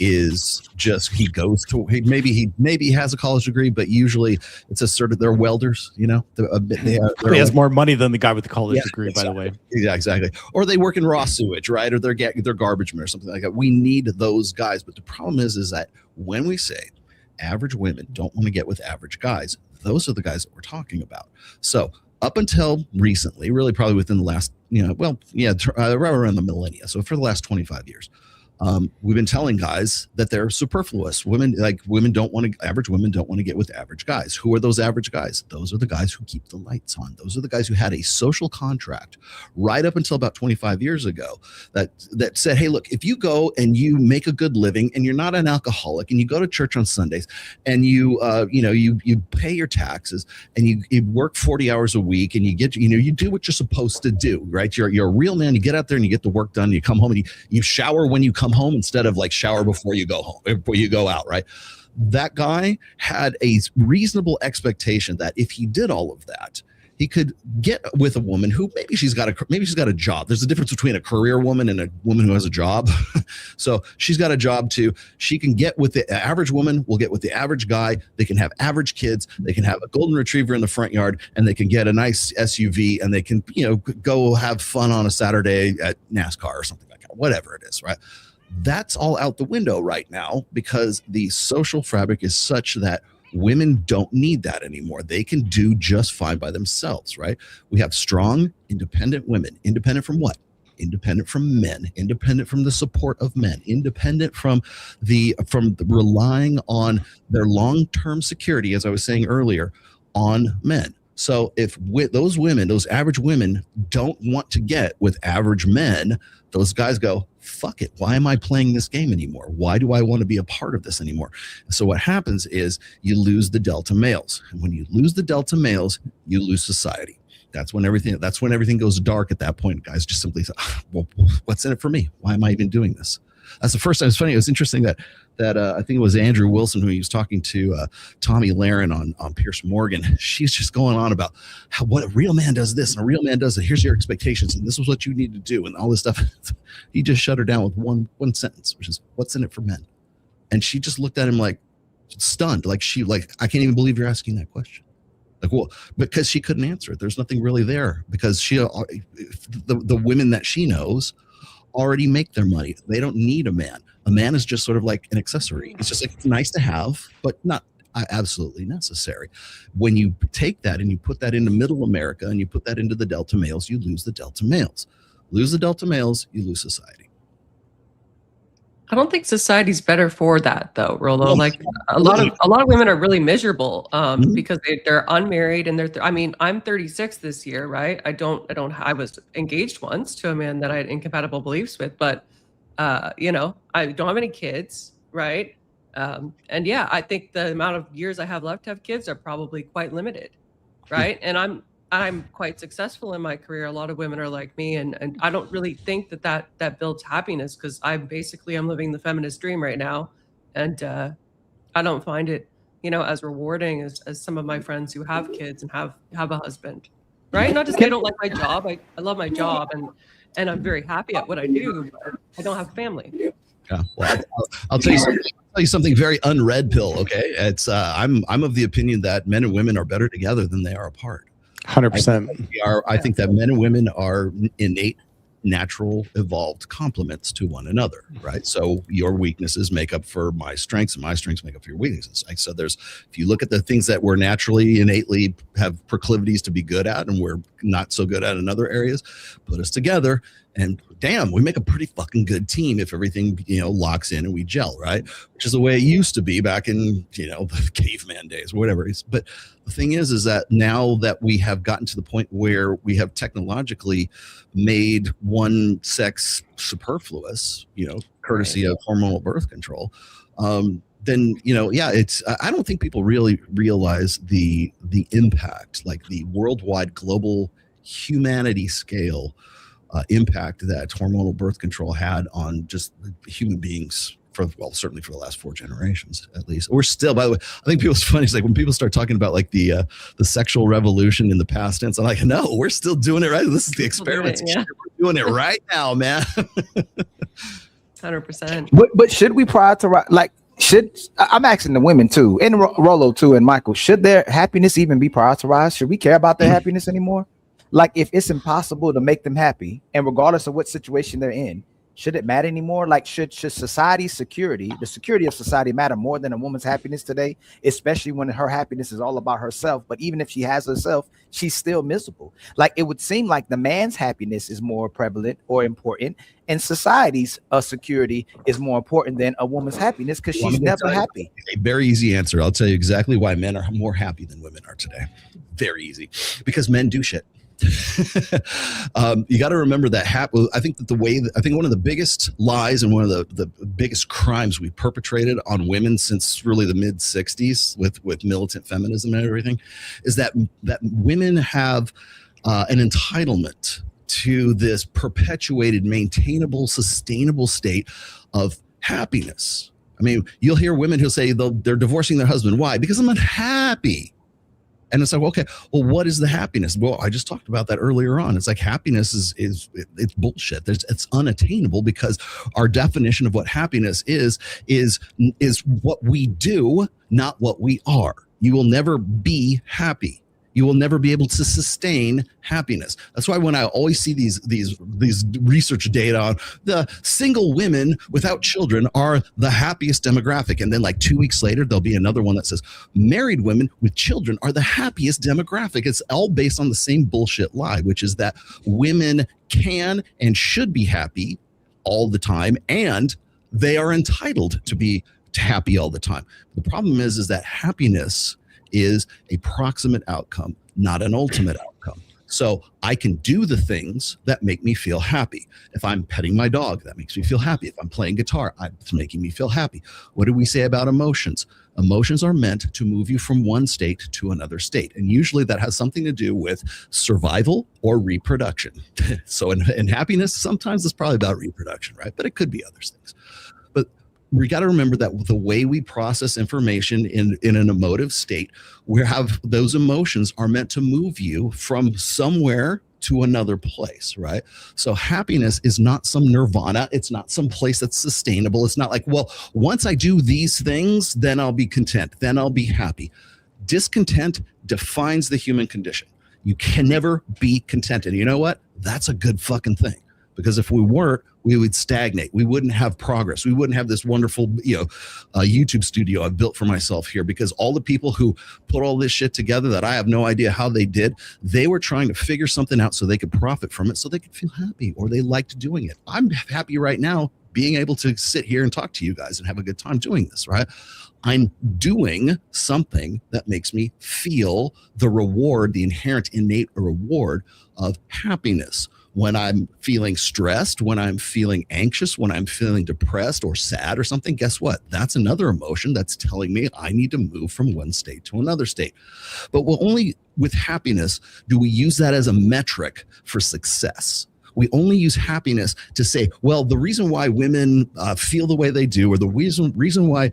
is just, maybe he has a college degree, but usually it's a sort of, they're welders, He has more money than the guy with the college degree, by the way. Yeah, exactly. Or they work in raw sewage, right? Or they're garbage men or something like that. We need those guys. But the problem is that when we say average women don't want to get with average guys, those are the guys that we're talking about. So up until recently, really probably within the last, right around the millennia. So for the last 25 years, we've been telling guys that they're superfluous. Average women don't want to get with average guys. Who are those average guys? Those are the guys who keep the lights on. Those are the guys who had a social contract right up until about 25 years ago that said, hey, look, if you go and you make a good living and you're not an alcoholic and you go to church on Sundays and you pay your taxes and you work 40 hours a week and you do what you're supposed to do, right? You're a real man. You get out there and you get the work done. You come home and you shower when you come home instead of like shower before you go home, before you go out, right? That guy had a reasonable expectation that if he did all of that, he could get with a woman who maybe she's got a job. There's a difference between a career woman and a woman who has a job. So she's got a job too. She can get with the average woman, will get with the average guy. They can have average kids. They can have a golden retriever in the front yard, and they can get a nice SUV, and they can, go have fun on a Saturday at NASCAR or something like that, whatever it is, right? That's all out the window right now because the social fabric is such that women don't need that anymore. They can do just fine by themselves, right? We have strong, independent women. Independent from what? Independent from men, independent from the support of men, independent from the relying on their long-term security, as I was saying earlier, on men. So if those women, those average women, don't want to get with average men, those guys go, fuck it. Why am I playing this game anymore? Why do I want to be a part of this anymore? And so what happens is you lose the delta males. And when you lose the delta males, you lose society. That's when everything goes dark at that point. Guys just simply say, well, what's in it for me? Why am I even doing this? That's the first time. It's funny. It was interesting that I think it was Andrew Wilson who he was talking to Tommy Lahren on Pierce Morgan. She's just going on about what a real man does this and a real man does it. Here's your expectations and this is what you need to do and all this stuff. He just shut her down with one sentence, which is, what's in it for men? And she just looked at him like stunned, like I can't even believe you're asking that question. Like, well, because she couldn't answer it. There's nothing really there because the women that she knows already make their money. They don't need a man. A man is just sort of like an accessory. It's just like, it's nice to have, but not absolutely necessary. When you take that and you put that into middle America and you put that into the delta males, you lose the delta males. Lose the delta males, you lose society. I don't think society's better for that though, Rollo. Like a lot of women are really miserable because they're unmarried and I'm 36 this year, right? I was engaged once to a man that I had incompatible beliefs with, but You know, I don't have any kids, right? And yeah, I think the amount of years I have left to have kids are probably quite limited, right? And I'm quite successful in my career. A lot of women are like me, and I don't really think that builds happiness, because I'm living the feminist dream right now, and I don't find it, you know, as rewarding as some of my friends who have kids and have a husband, right? Not to say I don't like my job. I love my job, and I'm very happy at what I do, but I don't have family. Yeah, well, I'll tell you something very unread pill. Okay, it's I'm of the opinion that men and women are better together than they are apart. 100%. I think that men and women are innate, natural, evolved complements to one another, right? So your weaknesses make up for my strengths, and my strengths make up for your weaknesses. Like, so if you look at the things that we're naturally, innately have proclivities to be good at, and we're not so good at in other areas, put us together, and damn, we make a pretty fucking good team if everything, you know, locks in and we gel, right? Which is the way it used to be back in, you know, the caveman days or whatever. But the thing is that now that we have gotten to the point where we have technologically made one sex superfluous, you know, courtesy of hormonal birth control, then, you know, yeah, I don't think people really realize the impact, like the worldwide global humanity scale impact that hormonal birth control had on just human beings certainly for the last 4 generations, at least. We're still, by the way, I think it's funny. It's like when people start talking about like the sexual revolution in the past tense, I'm like, no, we're still doing it right. This is the experiment. Yeah. We're doing it right now, man. 100%. But should we prioritize, like, I'm asking the women too, and Rollo too, and Michael, should their happiness even be prioritized? Should we care about their happiness anymore? Like, if it's impossible to make them happy, and regardless of what situation they're in, should it matter anymore? Like, should society's security, the security of society, matter more than a woman's happiness today, especially when her happiness is all about herself? But even if she has herself, she's still miserable. Like, it would seem like the man's happiness is more prevalent or important, and society's security is more important than a woman's happiness, because she's never happy. A very easy answer. I'll tell you exactly why men are more happy than women are today. Very easy. Because men do shit. You got to remember that I think one of the biggest lies and one of the biggest crimes we perpetrated on women since really the mid 60s with militant feminism and everything is that women have an entitlement to this perpetuated, maintainable, sustainable state of happiness. I mean, you'll hear women who'll say they're divorcing their husband. Why? Because I'm unhappy. And it's like, okay, well, what is the happiness? Well, I just talked about that earlier on. It's like happiness is it's bullshit. It's unattainable, because our definition of what happiness is what we do, not what we are. You will never be happy. You will never be able to sustain happiness. That's why when I always see these research data on the single women without children are the happiest demographic, and then like 2 weeks later there'll be another one that says married women with children are the happiest demographic. It's all based on the same bullshit lie, which is that women can and should be happy all the time, and they are entitled to be happy all the time. The problem is that happiness is a proximate outcome, not an ultimate outcome. So I can do the things that make me feel happy. If I'm petting my dog, that makes me feel happy. If I'm playing guitar, it's making me feel happy. What do we say about emotions? Emotions are meant to move you from one state to another state. And usually that has something to do with survival or reproduction. So in happiness, sometimes it's probably about reproduction, right? But it could be other things. We got to remember that the way we process information in an emotive state, those emotions are meant to move you from somewhere to another place, right? So happiness is not some nirvana. It's not some place that's sustainable. It's not like, well, once I do these things, then I'll be content. Then I'll be happy. Discontent defines the human condition. You can never be content. And you know what? That's a good fucking thing. Because if we weren't, we would stagnate. We wouldn't have progress. We wouldn't have this wonderful, YouTube studio I've built for myself here, because all the people who put all this shit together that I have no idea how they did, they were trying to figure something out so they could profit from it, so they could feel happy, or they liked doing it. I'm happy right now being able to sit here and talk to you guys and have a good time doing this, right? I'm doing something that makes me feel the reward, the inherent, innate reward of happiness. when I'm feeling stressed, when I'm feeling anxious, when I'm feeling depressed or sad or something, guess what? That's another emotion that's telling me I need to move from one state to another state. But only with happiness do we use that as a metric for success. We only use happiness to say, well, the reason why women feel the way they do, or the reason why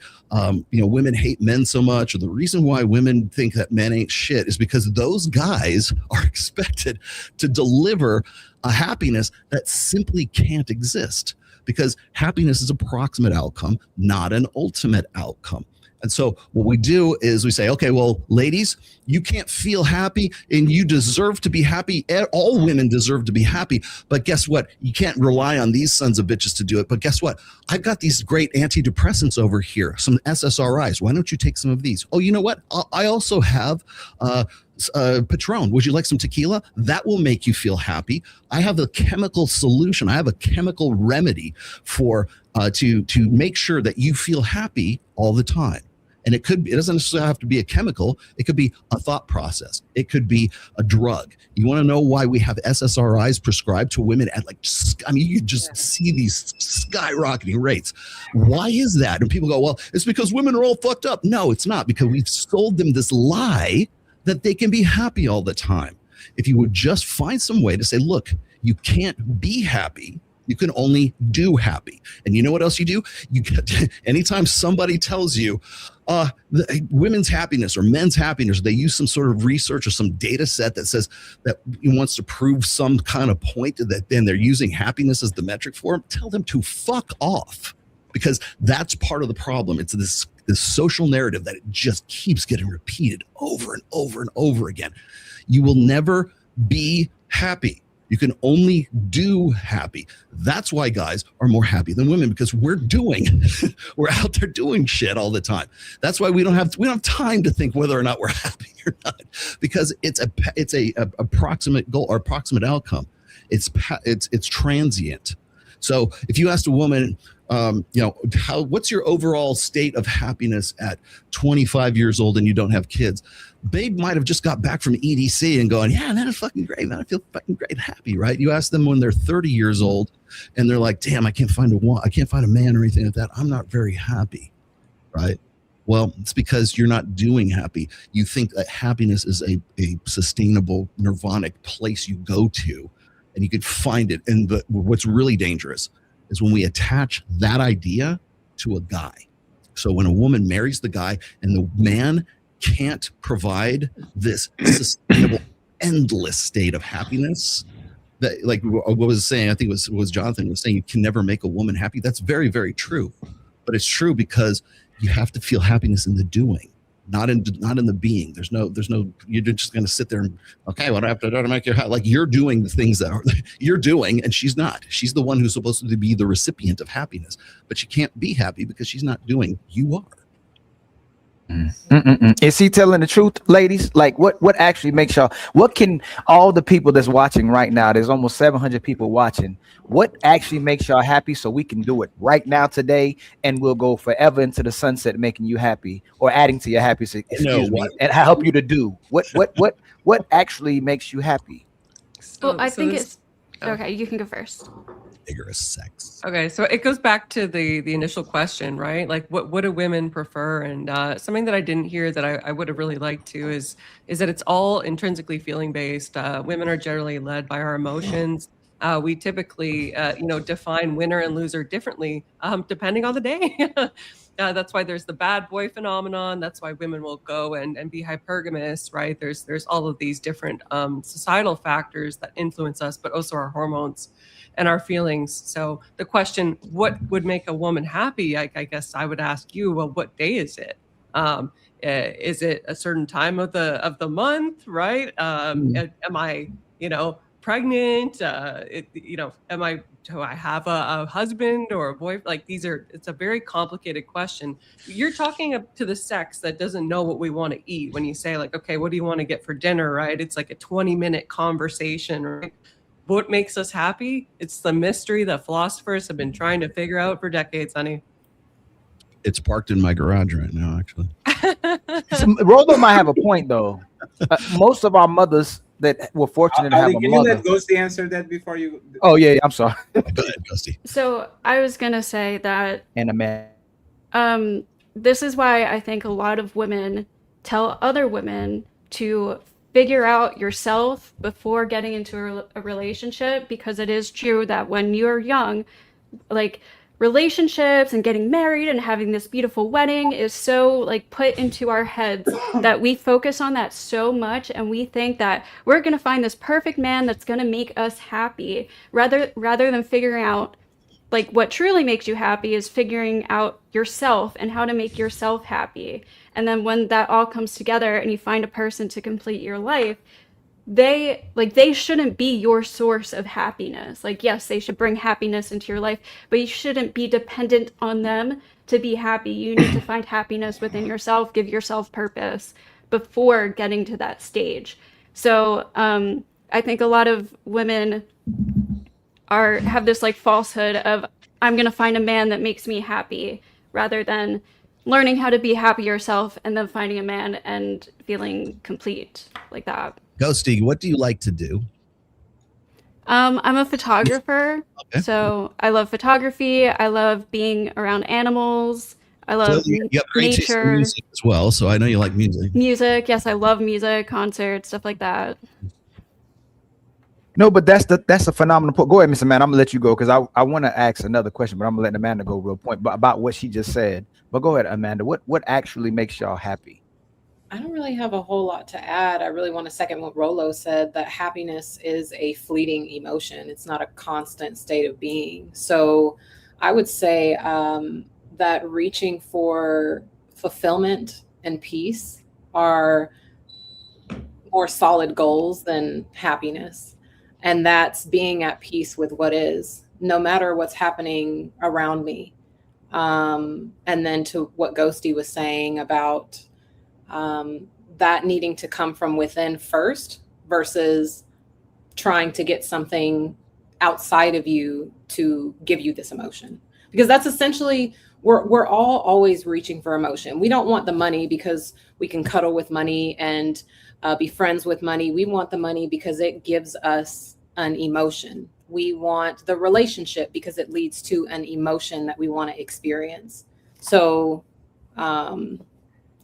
women hate men so much, or the reason why women think that men ain't shit, is because those guys are expected to deliver a happiness that simply can't exist, because happiness is a proximate outcome, not an ultimate outcome. And so what we do is we say, okay, well, ladies, you can't feel happy and you deserve to be happy. All women deserve to be happy. But guess what? You can't rely on these sons of bitches to do it. But guess what? I've got these great antidepressants over here, some SSRIs. Why don't you take some of these? Oh, you know what? I also have Patron. Would you like some tequila? That will make you feel happy. I have a chemical solution. I have a chemical remedy for to make sure that you feel happy all the time. And it doesn't necessarily have to be a chemical. It could be a thought process. It could be a drug. You want to know why we have SSRIs prescribed to women at you just see these skyrocketing rates. Why is that? And people go, well, it's because women are all fucked up. No, it's not, because we've sold them this lie that they can be happy all the time. If you would just find some way to say, look, you can't be happy. You can only do happy. And you know what else you do? You get anytime somebody tells you women's happiness or men's happiness, they use some sort of research or some data set that says that he wants to prove some kind of point, that then they're using happiness as the metric for them. Tell them to fuck off, because that's part of the problem. It's this social narrative that it just keeps getting repeated over and over and over again. You will never be happy. You can only do happy. That's why guys are more happy than women, because we're out there doing shit all the time. That's why we don't have time to think whether or not we're happy or not, because it's a approximate goal or approximate outcome. It's transient. So if you asked a woman, what's your overall state of happiness at 25 years old and you don't have kids? They might have just got back from EDC and going, yeah, man, it's fucking great, man. I feel fucking great, happy, right? You ask them when they're 30 years old and they're like, damn, I can't find a man or anything like that. I'm not very happy, right? Well, it's because you're not doing happy. You think that happiness is a sustainable nirvanic place you go to and you could find it. And what's really dangerous is when we attach that idea to a guy. So when a woman marries the guy and the man can't provide this sustainable, endless state of happiness, that, like what was saying, I think it was Jonathan was saying, you can never make a woman happy. That's very, very true. But it's true because you have to feel happiness in the doing, not in the being. There's no, you're just going to sit there and, okay, what do I have to do to make you happy? Like, you're doing the things that you're doing, and she's not. She's the one who's supposed to be the recipient of happiness, but she can't be happy because she's not doing. You are. Is he telling the truth, ladies? Like, what actually makes y'all, what can all the people that's watching right now, there's almost 700 people watching, what actually makes y'all happy, so we can do it right now today and we'll go forever into the sunset making you happy or adding to your happiness, and help you to do what actually makes you happy? Well, I think it's okay, you can go first. Vigorous sex. Okay, so it goes back to the initial question, right? Like, what do women prefer? And something that I didn't hear that I would have really liked to is that it's all intrinsically feeling based. Women are generally led by our emotions. We typically, define winner and loser differently depending on the day. That's why there's the bad boy phenomenon. That's why women will go and be hypergamous, right? There's all of these different societal factors that influence us, but also our hormones and our feelings. So the question, what would make a woman happy? I guess I would ask you, well, what day is it? Is it a certain time of the month, right? Am I, pregnant? Do I have a husband or a boyfriend? Like, it's a very complicated question. You're talking to the sex that doesn't know what we want to eat. When you say, like, okay, what do you want to get for dinner, right? It's like a 20-minute conversation, right? What makes us happy? It's the mystery that philosophers have been trying to figure out for decades, honey. It's parked in my garage right now, actually. Rollo might have a point, though. Most of our mothers that were fortunate to have Ali, a can you let mother. Ghosty answer that before you? Oh yeah, I'm sorry. Go ahead, Ghosty. So I was gonna say that And a man. this is why I think a lot of women tell other women to figure out yourself before getting into a relationship, because it is true that when you're young, like relationships and getting married and having this beautiful wedding is so like put into our heads that we focus on that so much, and we think that we're going to find this perfect man that's going to make us happy, rather than figuring out like what truly makes you happy is figuring out yourself and how to make yourself happy. And then when that all comes together and you find a person to complete your life, they shouldn't be your source of happiness. Like, yes, they should bring happiness into your life, but you shouldn't be dependent on them to be happy. You need to find happiness within yourself, give yourself purpose before getting to that stage. So I think a lot of women have this like falsehood of, I'm gonna find a man that makes me happy, rather than learning how to be happy yourself and then finding a man and feeling complete like that. Ghosty, what do you like to do? I'm a photographer, so I love photography. I love being around animals. I love You have great taste in nature, music as well, so I know you like music. music. Yes, I love music, concerts, stuff like that. No, but that's a phenomenal point. Go ahead, Mr. Man. I'm gonna let you go because I want to ask another question, but I'm gonna let Amanda go real point about what she just said. But go ahead, Amanda. What actually makes y'all happy? I don't really have a whole lot to add. I really want to second what Rollo said, that happiness is a fleeting emotion. It's not a constant state of being. So I would say that reaching for fulfillment and peace are more solid goals than happiness. And that's being at peace with what is, no matter what's happening around me. And then to what Ghosty was saying about that needing to come from within first versus trying to get something outside of you to give you this emotion, because that's essentially we're all always reaching for emotion. We don't want the money because we can cuddle with money and be friends with money. We want the money because it gives us an emotion. We want the relationship because it leads to an emotion that we want to experience. So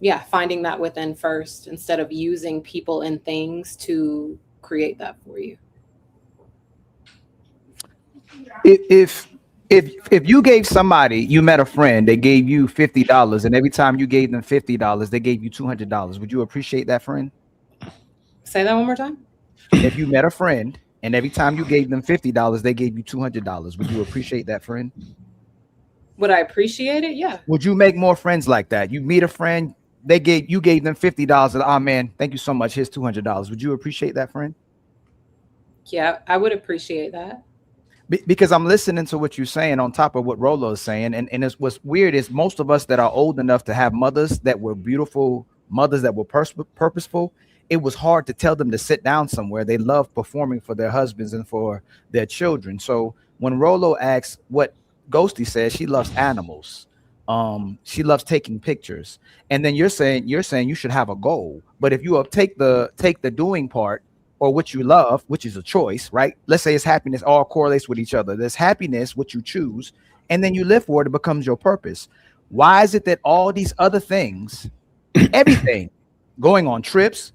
yeah, finding that within first instead of using people and things to create that for you. If you gave somebody, you met a friend, they gave you $50, and every time you gave them $50, they gave you $200, would you appreciate that friend? Say that one more time. If you met a friend and every time you gave them $50, they gave you $200, would you appreciate that friend? Would I appreciate it? Yeah. Would you make more friends like that? You meet a friend, you gave them $50. Oh man, thank you so much. Here's $200. Would you appreciate that friend? Yeah, I would appreciate that. Because I'm listening to what you're saying on top of what Rollo is saying. And what's weird is most of us that are old enough to have mothers that were beautiful, mothers that were purposeful, it was hard to tell them to sit down somewhere. They love performing for their husbands and for their children. So when Rollo asks what Ghosty says, she loves animals. She loves taking pictures. And then you're saying you should have a goal. But if you take the doing part, or what you love, which is a choice, right? Let's say it's happiness, all correlates with each other. There's happiness, what you choose, and then you live for it, it becomes your purpose. Why is it that all these other things, everything, going on trips,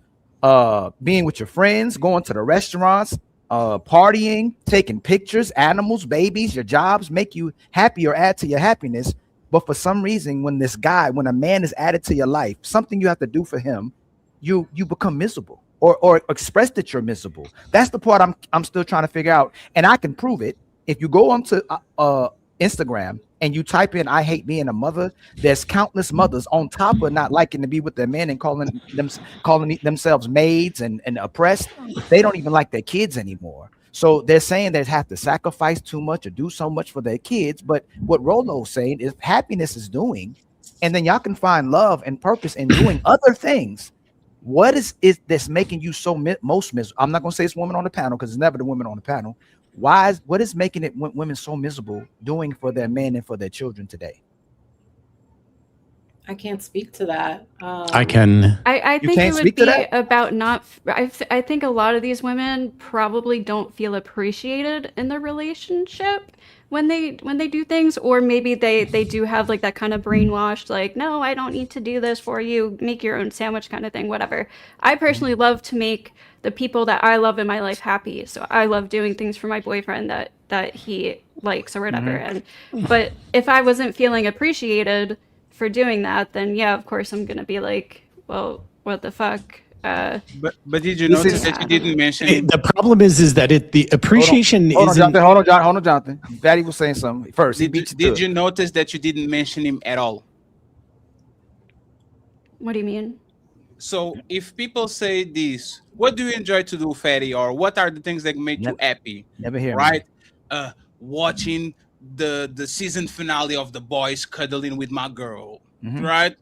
being with your friends, going to the restaurants, partying, taking pictures, animals, babies, your jobs make you happy or add to your happiness? But for some reason, when a man is added to your life, something you have to do for him, you become miserable. Or express that you're miserable. That's the part I'm still trying to figure out, and I can prove it. If you go onto Instagram and you type in "I hate being a mother," there's countless mothers on top of not liking to be with their men and calling themselves maids and oppressed. They don't even like their kids anymore. So they're saying they have to sacrifice too much or do so much for their kids. But what Rollo's saying is happiness is doing, and then y'all can find love and purpose in doing other things. What is this making you so most miserable? I'm not going to say it's women on the panel because it's never the women on the panel. What is making it women so miserable doing for their men and for their children today? I can't speak to that. I can. I You think it can't would speak to be that? about not. I think a lot of these women probably don't feel appreciated in their relationship when they do things, or maybe they do have like that kind of brainwashed, like, no, I don't need to do this for you. Make your own sandwich kind of thing. Whatever. I personally love to make the people that I love in my life happy, so I love doing things for my boyfriend that he likes or whatever. Mhm. But if I wasn't feeling appreciated for doing that, then yeah, of course I'm gonna be like, well, what the fuck? But did you This notice is- that you didn't mention It- the problem is that the appreciation Hold on, isn't. Jonathan. Hold on, Jonathan. Fatty was saying something first. He beat you to did it. you notice that you didn't mention him at all? What do you mean? So if people say this, what do you enjoy to do, Fatty, or what are the things that make you happy? Never hear me. Right? Watching the season finale of The Boys, cuddling with my girl. Mhm. Right?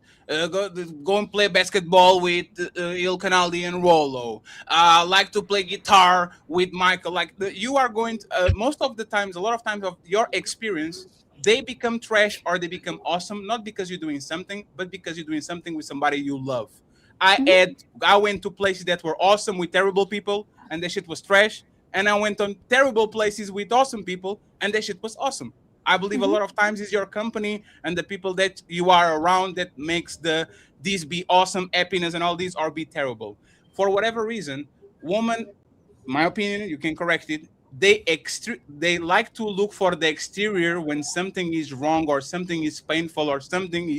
Go and play basketball with Il Canali and Rollo. Like to play guitar with Michael. Like you are going to, most of the times, a lot of times of your experience, they become trash or they become awesome, not because you're doing something, but because you're doing something with somebody you love. I went to places that were awesome with terrible people, and that shit was trash. And I went on terrible places with awesome people, and that shit was awesome. I believe a lot of times it's your company and the people that you are around that makes these be awesome, happiness, and all these, or be terrible. For whatever reason, woman, my opinion, you can correct it. They like to look for the exterior when something is wrong or something is painful or something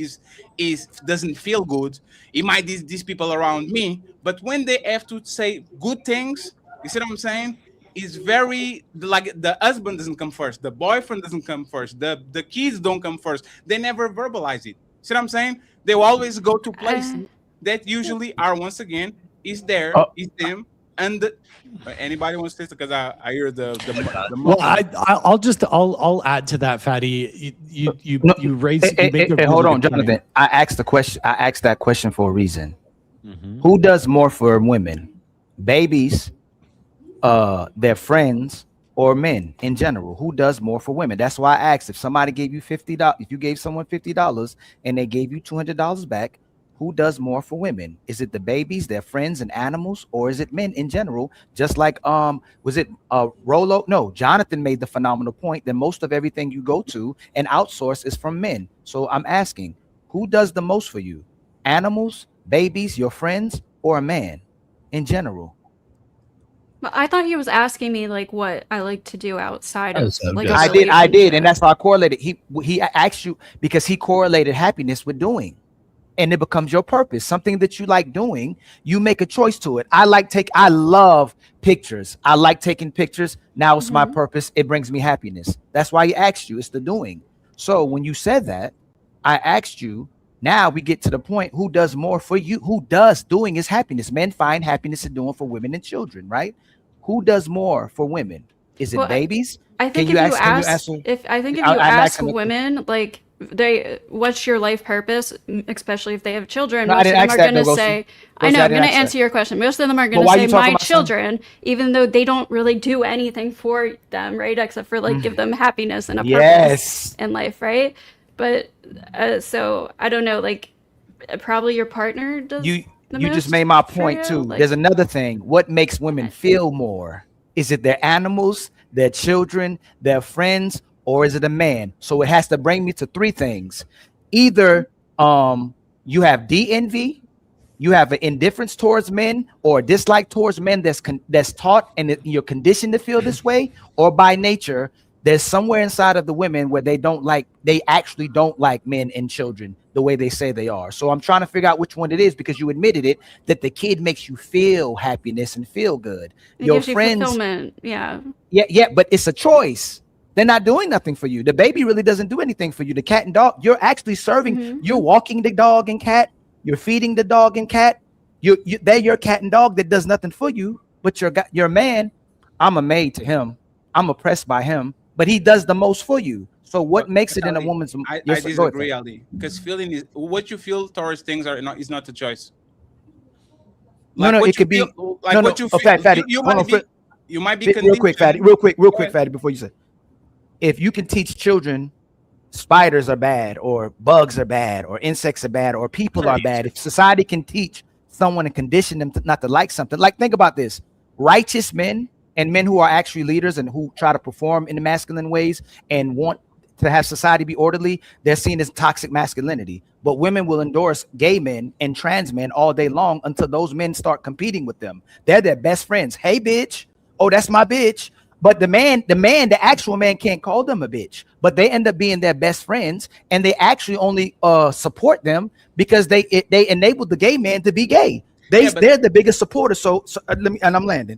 is doesn't feel good. It might be these people around me, but when they have to say good things, you see what I'm saying? It's very like the husband doesn't come first, the boyfriend doesn't come first, the kids don't come first. They never verbalize it. See what I'm saying? They will always go to places that usually are once again is there, is them, and anybody wants this because I hear the Well, I'll add to that, Fatty. You raise. You make a really hold on, good point. Jonathan. I asked the question. I asked that question for a reason. Mm-hmm. Who does more for women? Babies, their friends, or men in general? Who does more for women? That's why I asked. If somebody gave you $50, if you gave someone $50 and they gave you $200 back, who does more for women? Is it the babies, their friends and animals, or is it men in general? Just like was it Rollo? No, Jonathan made the phenomenal point that most of everything you go to and outsource is from men. So I'm asking, who does the most for you? Animals, babies, your friends, or a man in general? But I thought he was asking me like what I like to do outside of like a I did, and that's why I correlated. He asked you because he correlated happiness with doing. And it becomes your purpose, something that you like doing. You make a choice to it. I love pictures. I like taking pictures. Now it's my purpose. It brings me happiness. That's why he asked you. It's the doing. So when you said that, I asked you. Now we get to the point: who does more for you? Who does doing is happiness? Men find happiness in doing for women and children, right? Who does more for women? Is it babies? I think if you ask women like what's your life purpose, especially if they have children, most of them are going to say, I know, I'm going to answer your question. Most of them are going to say my children, even though they don't really do anything for them, right? Except for like give them happiness and a purpose in life, right? But so I don't know, like probably your partner does. You just made my point too. Like, there's another thing. What makes women feel more? Is it their animals, their children, their friends, or is it a man? So it has to bring me to three things. Either you have DNV, you have an indifference towards men, or a dislike towards men that's taught and you're conditioned to feel this way, or by nature, there's somewhere inside of the women where they actually don't like men and children the way they say they are. So I'm trying to figure out which one it is, because you admitted it, that the kid makes you feel happiness and feel good. It gives you fulfillment. Yeah, but it's a choice. They're not doing nothing for you. The baby really doesn't do anything for you. The cat and dog, you're actually serving, you're walking the dog and cat, you're feeding the dog and cat. They're your cat and dog that does nothing for you, but your man, I'm a maid to him. I'm oppressed by him, but he does the most for you. So what makes it in a woman's? I disagree, Ali, because feeling is what you feel towards things is not a choice. Like no, it could be like what you feel. Fatty, you might be real quick, Fatty, before you say, if you can teach children spiders are bad, or bugs are bad, or insects are bad, or people are bad, if society can teach someone and condition them to not to like something, like think about this: righteous men and men who are actually leaders and who try to perform in the masculine ways and want to have society be orderly, they're seen as toxic masculinity. But women will endorse gay men and trans men all day long until those men start competing with them. They're their best friends. Hey, bitch. Oh, that's my bitch. But the actual man can't call them a bitch, but they end up being their best friends, and they actually only support them because they enabled the gay man to be gay. They're the biggest supporters. So let me, and I'm landing.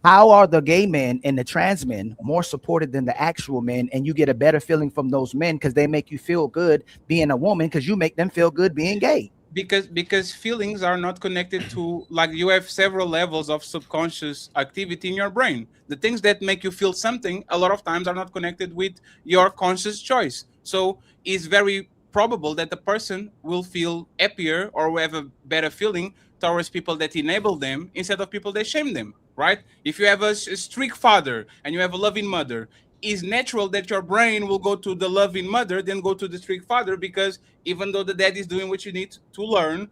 How are the gay men and the trans men more supported than the actual men? And you get a better feeling from those men because they make you feel good being a woman because you make them feel good being gay. Because feelings are not connected to, like, you have several levels of subconscious activity in your brain. The things that make you feel something a lot of times are not connected with your conscious choice. So it's very probable that the person will feel happier or will have a better feeling towards people that enable them instead of people that shame them, right? If you have a strict father and you have a loving mother, it's natural that your brain will go to the loving mother, then go to the strict father, because even though the dad is doing what you need to learn,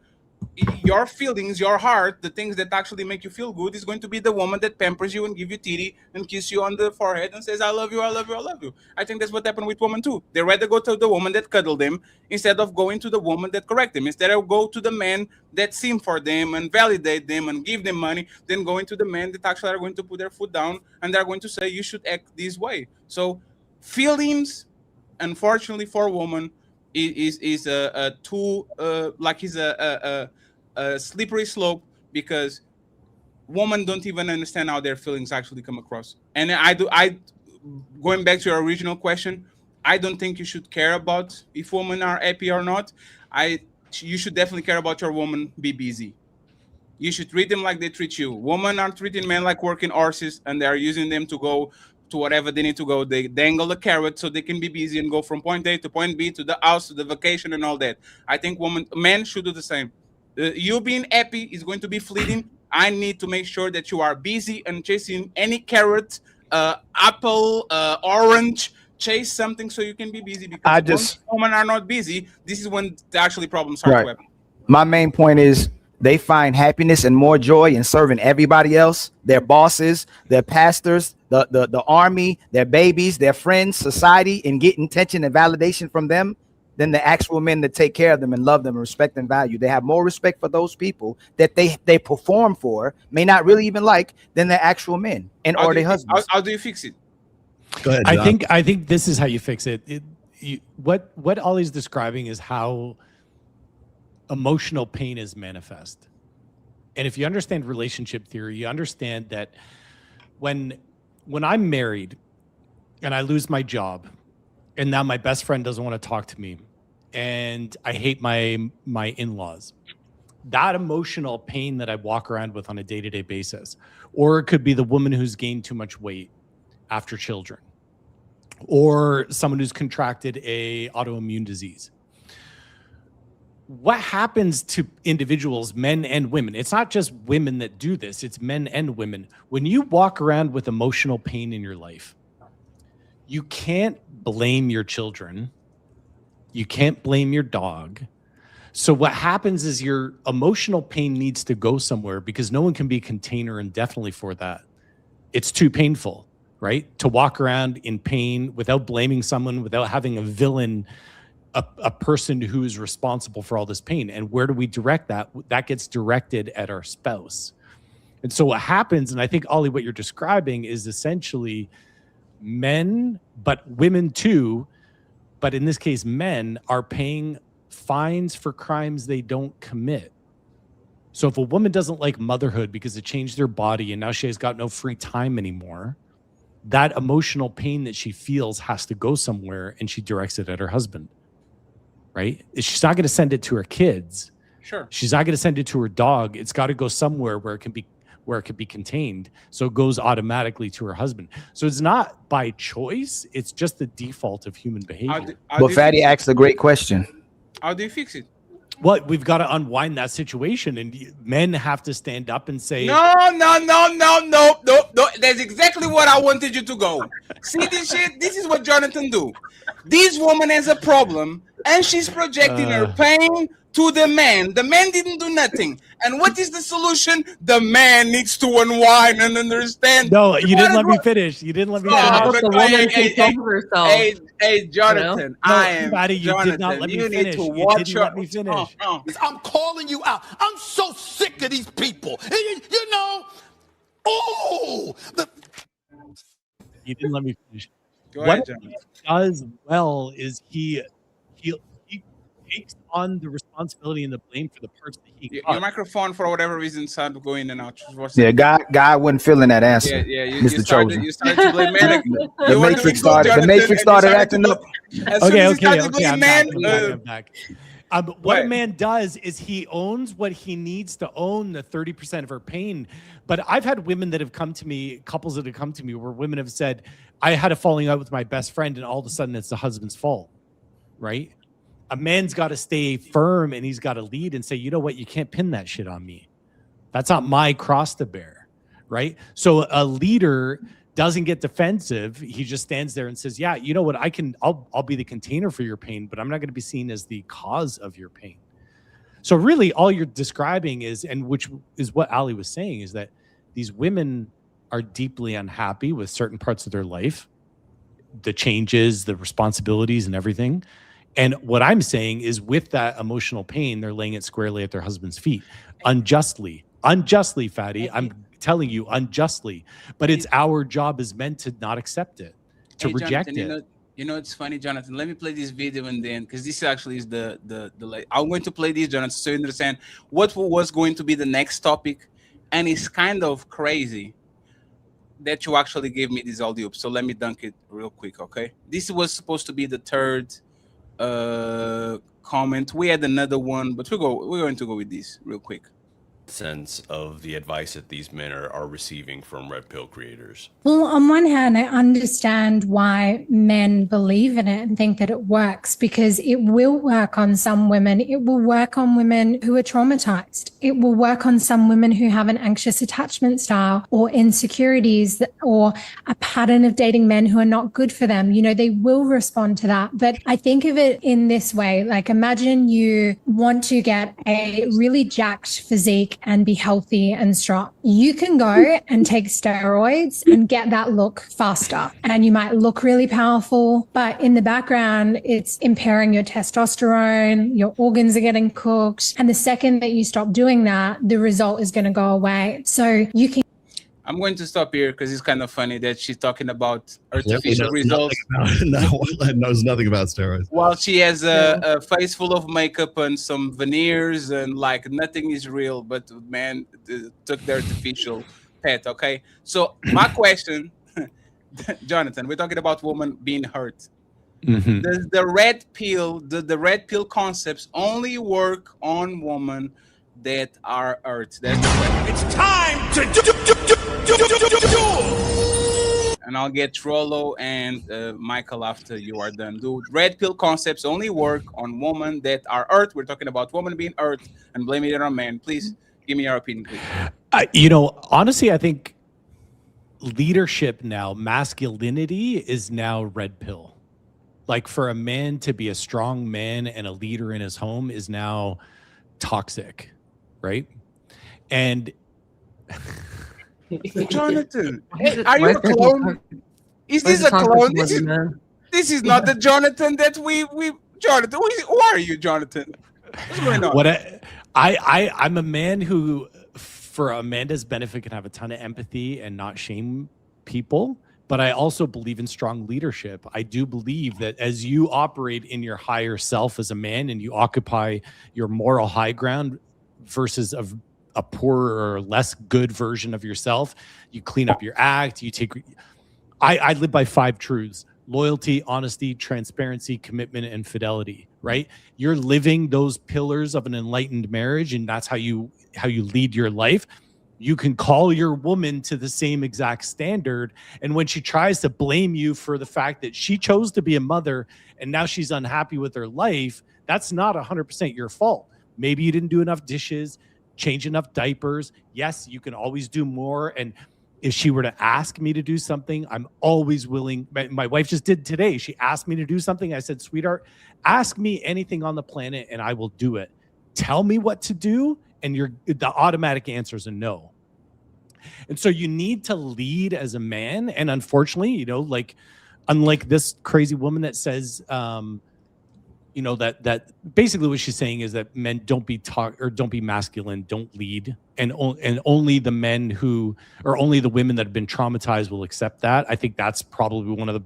your feelings, your heart, the things that actually make you feel good is going to be the woman that pampers you and give you titty and kiss you on the forehead and says, I love you, I love you, I love you. I think that's what happened with women too. They rather go to the woman that cuddle them instead of going to the woman that correct them. Instead of go to the man that sing for them and validate them and give them money, then going to the men that actually are going to put their foot down and they're going to say, you should act this way. So feelings, unfortunately for women, is a too like is a slippery slope, because women don't even understand how their feelings actually come across. And I going back to your original question, I don't think you should care about if women are happy or not. You should definitely care about your woman be busy. You should treat them like they treat you. Women are treating men like working horses, and they are using them to go to whatever they need to go. They dangle a carrot so they can be busy and go from point A to point B to the house to the vacation and all that. I think men should do the same. You being happy is going to be fleeting. I need to make sure that you are busy and chasing any carrot, apple, orange. Chase something so you can be busy, because once women are not busy, this is when the actually problems start to happen. My main point is they find happiness and more joy in serving everybody else, their bosses, their pastors, the army, their babies, their friends, society, and getting attention and validation from them than the actual men that take care of them and love them and respect and value. They have more respect for those people that they perform for, may not really even like, than the actual men and or their husbands. How do you fix it? Go ahead, John. I think this is how you fix it. What Ollie's describing is how emotional pain is manifest. And if you understand relationship theory, you understand that when I'm married and I lose my job, and now my best friend doesn't want to talk to me, and I hate my in-laws, that emotional pain that I walk around with on a day-to-day basis, or it could be the woman who's gained too much weight after children, or someone who's contracted a autoimmune disease. What happens to individuals, men and women? It's not just women that do this, it's men and women. When you walk around with emotional pain in your life, you can't blame your children. You can't blame your dog. So what happens is your emotional pain needs to go somewhere, because no one can be a container indefinitely for that. It's too painful, right? To walk around in pain without blaming someone, without having a villain, a person who is responsible for all this pain. And where do we direct that? That gets directed at our spouse. And so what happens, and I think, Ollie, what you're describing is essentially men, but women too, but in this case, men are paying fines for crimes they don't commit. So if a woman doesn't like motherhood because it changed their body and now she has got no free time anymore, that emotional pain that she feels has to go somewhere, and she directs it at her husband. Right? She's not going to send it to her kids. Sure. She's not going to send it to her dog. It's got to go somewhere where it can be contained. So it goes automatically to her husband. So it's not by choice. It's just the default of human behavior. But Fatty asked a great question. How do you fix it? Well, we've got to unwind that situation, and men have to stand up and say, No. That's exactly what I wanted you to go. See this shit? This is what Jonathan do. This woman has a problem, and she's projecting her pain to the man. The man didn't do nothing. And what is the solution? The man needs to unwind and understand. No, you didn't let me finish. You didn't let me finish. Hey, Jonathan, I am Fatty, you Jonathan. did not let me You finish. need to You watch didn't your. let me finish. I'm calling you out. I'm so sick of these people. You know, You didn't let me finish. Go What ahead, he Jonathan. does well is he takes on the responsibility and the blame for the parts that he Your caused. microphone, for whatever reason, sound go in and out. Yeah, guy wasn't feeling that answer. Yeah, Mr. Chosen. you started to blame man. The Matrix started acting up. Okay, I'm back. What a man does is he owns what he needs to own, the 30% of her pain. But I've had women that have come to me, couples that have come to me, where women have said, I had a falling out with my best friend, and all of a sudden it's the husband's fault, right? A man's got to stay firm, and he's got to lead and say, you know what, you can't pin that shit on me. That's not my cross to bear, right? So a leader doesn't get defensive. He just stands there and says, yeah, you know what, I'll be the container for your pain, but I'm not going to be seen as the cause of your pain. So really all you're describing is, and which is what Ali was saying, is that these women are deeply unhappy with certain parts of their life, the changes, the responsibilities and everything. And what I'm saying is with that emotional pain, they're laying it squarely at their husband's feet. Unjustly, Fatty. I'm telling you, unjustly. But it's our job as men to not accept it, to reject Jonathan, it. You know, it's funny, Jonathan. Let me play this video and then, because this actually is the I'm going to play this, Jonathan, so you understand what was going to be the next topic. And it's kind of crazy that you actually gave me this audio. So let me dunk it real quick, okay? This was supposed to be the third comment. We had another one, but we're going to go with this real quick. Sense of the advice that these men are receiving from red pill creators? Well, on one hand, I understand why men believe in it and think that it works, because it will work on some women. It will work on women who are traumatized. It will work on some women who have an anxious attachment style or insecurities or a pattern of dating men who are not good for them. You know, they will respond to that. But I think of it in this way, like imagine you want to get a really jacked physique and be healthy and strong. You can go and take steroids and get that look faster. And you might look really powerful, but in the background, it's impairing your testosterone, your organs are getting cooked. And the second that you stop doing that, the result is going to go away. So you can. I'm going to stop here because it's kind of funny that she's talking about artificial results. Knows nothing about steroids. While she has a face full of makeup and some veneers and like nothing is real, but man took the artificial pet. Okay, so my question, Jonathan, we're talking about women being hurt. Mm-hmm. Does the red pill, the red pill concepts only work on women that are hurt? That's the question. It's time to do. And I'll get Rollo and Michael after you are done. Do red pill concepts only work on women that are hurt? We're talking about women being hurt and blaming it on men. Please give me your opinion, please. You know, honestly, I think leadership now, masculinity is now red pill. Like for a man to be a strong man and a leader in his home is now toxic, right? And Jonathan, are you a clone? Is this a clone? This is not the Jonathan that we Jonathan. Who are you, Jonathan? What's going on? I'm a man who, for Amanda's benefit, can have a ton of empathy and not shame people. But I also believe in strong leadership. I do believe that as you operate in your higher self as a man and you occupy your moral high ground versus a poorer or less good version of yourself, you clean up your act, you take. I live by 5 truths: loyalty, honesty, transparency, commitment, and fidelity, right? You're living those pillars of an enlightened marriage, and that's how you lead your life. You can call your woman to the same exact standard. And when she tries to blame you for the fact that she chose to be a mother and now she's unhappy with her life, that's not 100% your fault. Maybe you didn't do enough dishes, change enough diapers. Yes, you can always do more. And if she were to ask me to do something, I'm always willing. My wife just did today. She asked me to do something. I said, sweetheart, ask me anything on the planet and I will do it. Tell me what to do. And the automatic answer is a no. And so you need to lead as a man. And unfortunately, you know, like, unlike this crazy woman that says, you know, that basically what she's saying is that men don't be masculine, don't lead, and only the men who, or only the women that have been traumatized will accept that. I think that's probably one of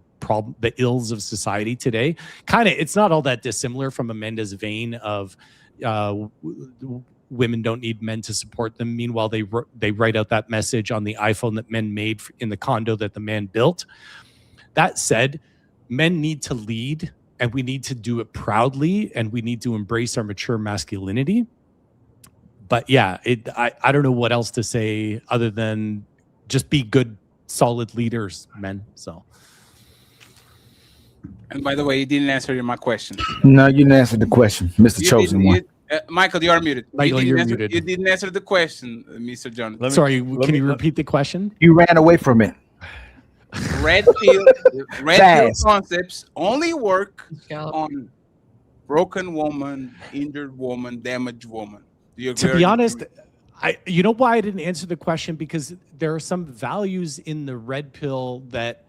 the ills of society today. Kind of, it's not all that dissimilar from Amanda's vein of women don't need men to support them. Meanwhile, they write out that message on the iPhone that men made in the condo that the man built. That said, men need to lead, and we need to do it proudly, and we need to embrace our mature masculinity. But yeah, I don't know what else to say other than just be good, solid leaders, men. So. And by the way, you didn't answer my question. No, you didn't answer the question, Mr. Chosen One. Michael, you are muted. Michael, you're muted. You didn't answer the question, Mr. Jonathan. Sorry, can you repeat the question? You ran away from it. Red pill concepts only work on broken woman, injured woman, damaged woman. Do you agree? To be honest, you know why I didn't answer the question? Because there are some values in the red pill that,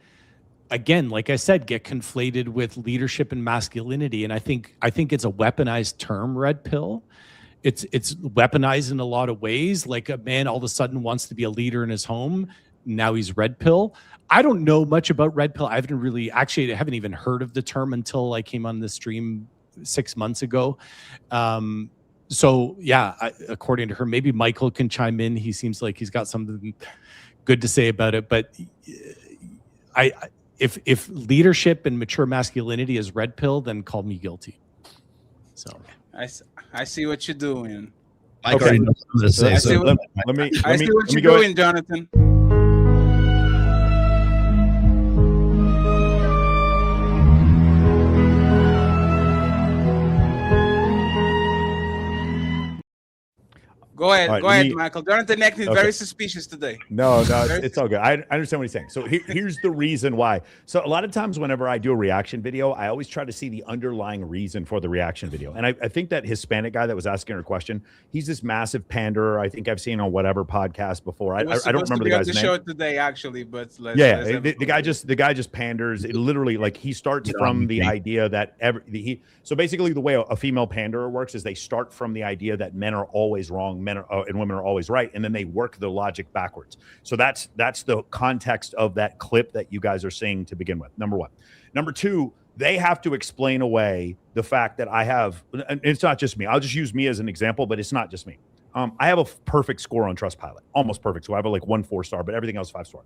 again, like I said, get conflated with leadership and masculinity. And I think it's a weaponized term, red pill. It's weaponized in a lot of ways. Like a man all of a sudden wants to be a leader in his home. Now he's red pill. I don't know much about red pill. I haven't even heard of the term until I came on the stream 6 months ago. So yeah, according to her, maybe Michael can chime in. He seems like he's got something good to say about it. But if leadership and mature masculinity is red pill, then call me guilty. So I see what you're doing. Mike already knows what to say. I see what you're doing, Jonathan. Go ahead, Michael. Jonathan acting very suspicious today. No, it's all good. I understand what he's saying. So here's the reason why. So a lot of times whenever I do a reaction video, I always try to see the underlying reason for the reaction video. And I think that Hispanic guy that was asking her question, he's this massive panderer. I think I've seen on whatever podcast before. I don't remember the guy's name. Show today, actually, but the guy just panders. It literally, like, he starts from the idea that so basically the way a female panderer works is they start from the idea that men are always wrong, and women are always right, and then they work the logic backwards. So that's the context of that clip that you guys are seeing to begin with. Number one. Number two, they have to explain away the fact that I have, and it's not just me. I'll just use me as an example, but it's not just me. I have a perfect score on Trustpilot, almost perfect. So I have like 1 4-star, but everything else 5-star.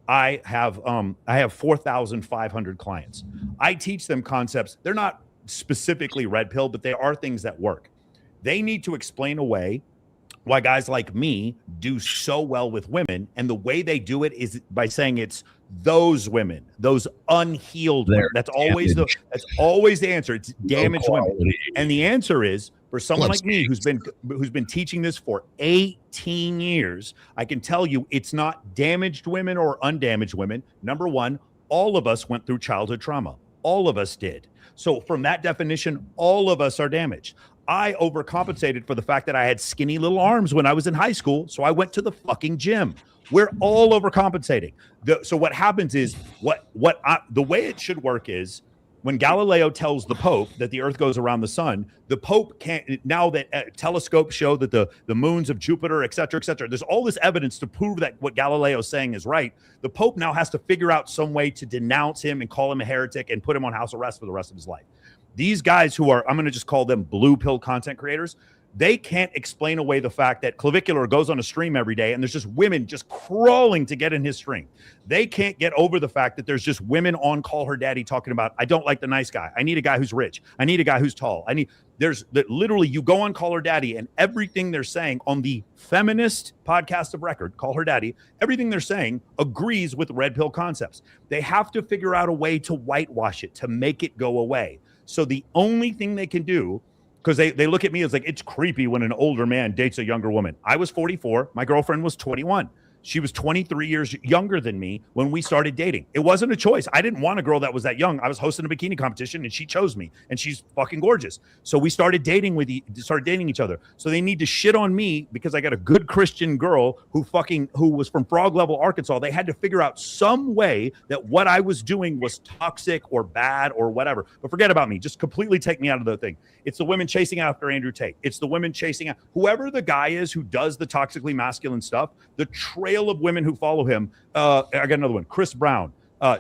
I have 4,500 clients. I teach them concepts. They're not specifically red pill, but they are things that work. They need to explain away why guys like me do so well with women, and the way they do it is by saying it's those women, those unhealed women. That's always the answer. It's damaged women. And the answer is, for someone like me who's been teaching this for 18 years, I can tell you it's not damaged women or undamaged women. Number one, all of us went through childhood trauma. All of us did. So from that definition, all of us are damaged. I overcompensated for the fact that I had skinny little arms when I was in high school, so I went to the fucking gym. We're all overcompensating. So what happens is, the way it should work is, when Galileo tells the Pope that the Earth goes around the sun, the Pope can't, now that telescopes show that the moons of Jupiter, et cetera, there's all this evidence to prove that what Galileo is saying is right. The Pope now has to figure out some way to denounce him and call him a heretic and put him on house arrest for the rest of his life. These guys who are, I'm going to just call them blue pill content creators, they can't explain away the fact that Clavicular goes on a stream every day and there's just women just crawling to get in his stream. They can't get over the fact that there's just women on Call Her Daddy talking about, I don't like the nice guy. I need a guy who's rich. I need a guy who's tall. Literally, you go on Call Her Daddy and everything they're saying on the feminist podcast of record, Call Her Daddy, everything they're saying agrees with red pill concepts. They have to figure out a way to whitewash it, to make it go away. So the only thing they can do because they look at me as like, it's creepy when an older man dates a younger woman. I was 44. My girlfriend was 21. She was 23 years younger than me when we started dating. It wasn't a choice. I didn't want a girl that was that young. I was hosting a bikini competition and she chose me, and she's fucking gorgeous. So we started dating each other. So they need to shit on me because I got a good Christian girl who was from Frog Level, Arkansas. They had to figure out some way that what I was doing was toxic or bad or whatever. But forget about me. Just completely take me out of the thing. It's the women chasing after Andrew Tate. It's the women chasing out whoever the guy is who does the toxically masculine stuff. The trail of women who follow him. I got another one. Chris Brown.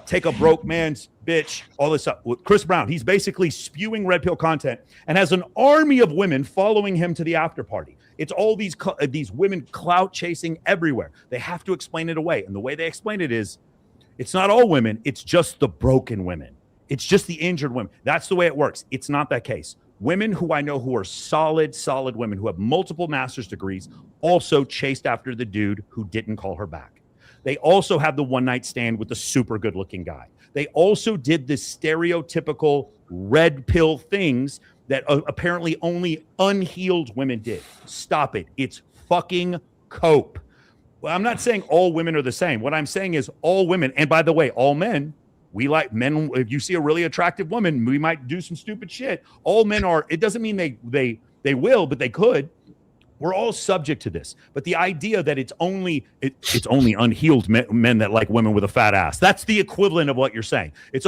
Take a broke man's bitch. All this stuff. Chris Brown. He's basically spewing red pill content and has an army of women following him to the after party. It's all these women clout chasing everywhere. They have to explain it away, and the way they explain it is, it's not all women. It's just the broken women. It's just the injured women. That's the way it works. It's not that case. Women who I know who are solid women who have multiple master's degrees also chased after the dude who didn't call her back. They also have the one night stand with the super good looking guy. They also did the stereotypical red pill things that apparently only unhealed women did. Stop it. It's fucking cope. Well, I'm not saying all women are the same. What I'm saying is all women, and by the way, all men, we like men. If you see a really attractive woman, we might do some stupid shit. All men are. It doesn't mean they will, but they could. We're all subject to this. But the idea that it's only unhealed men that like women with a fat ass. That's the equivalent of what you're saying. It's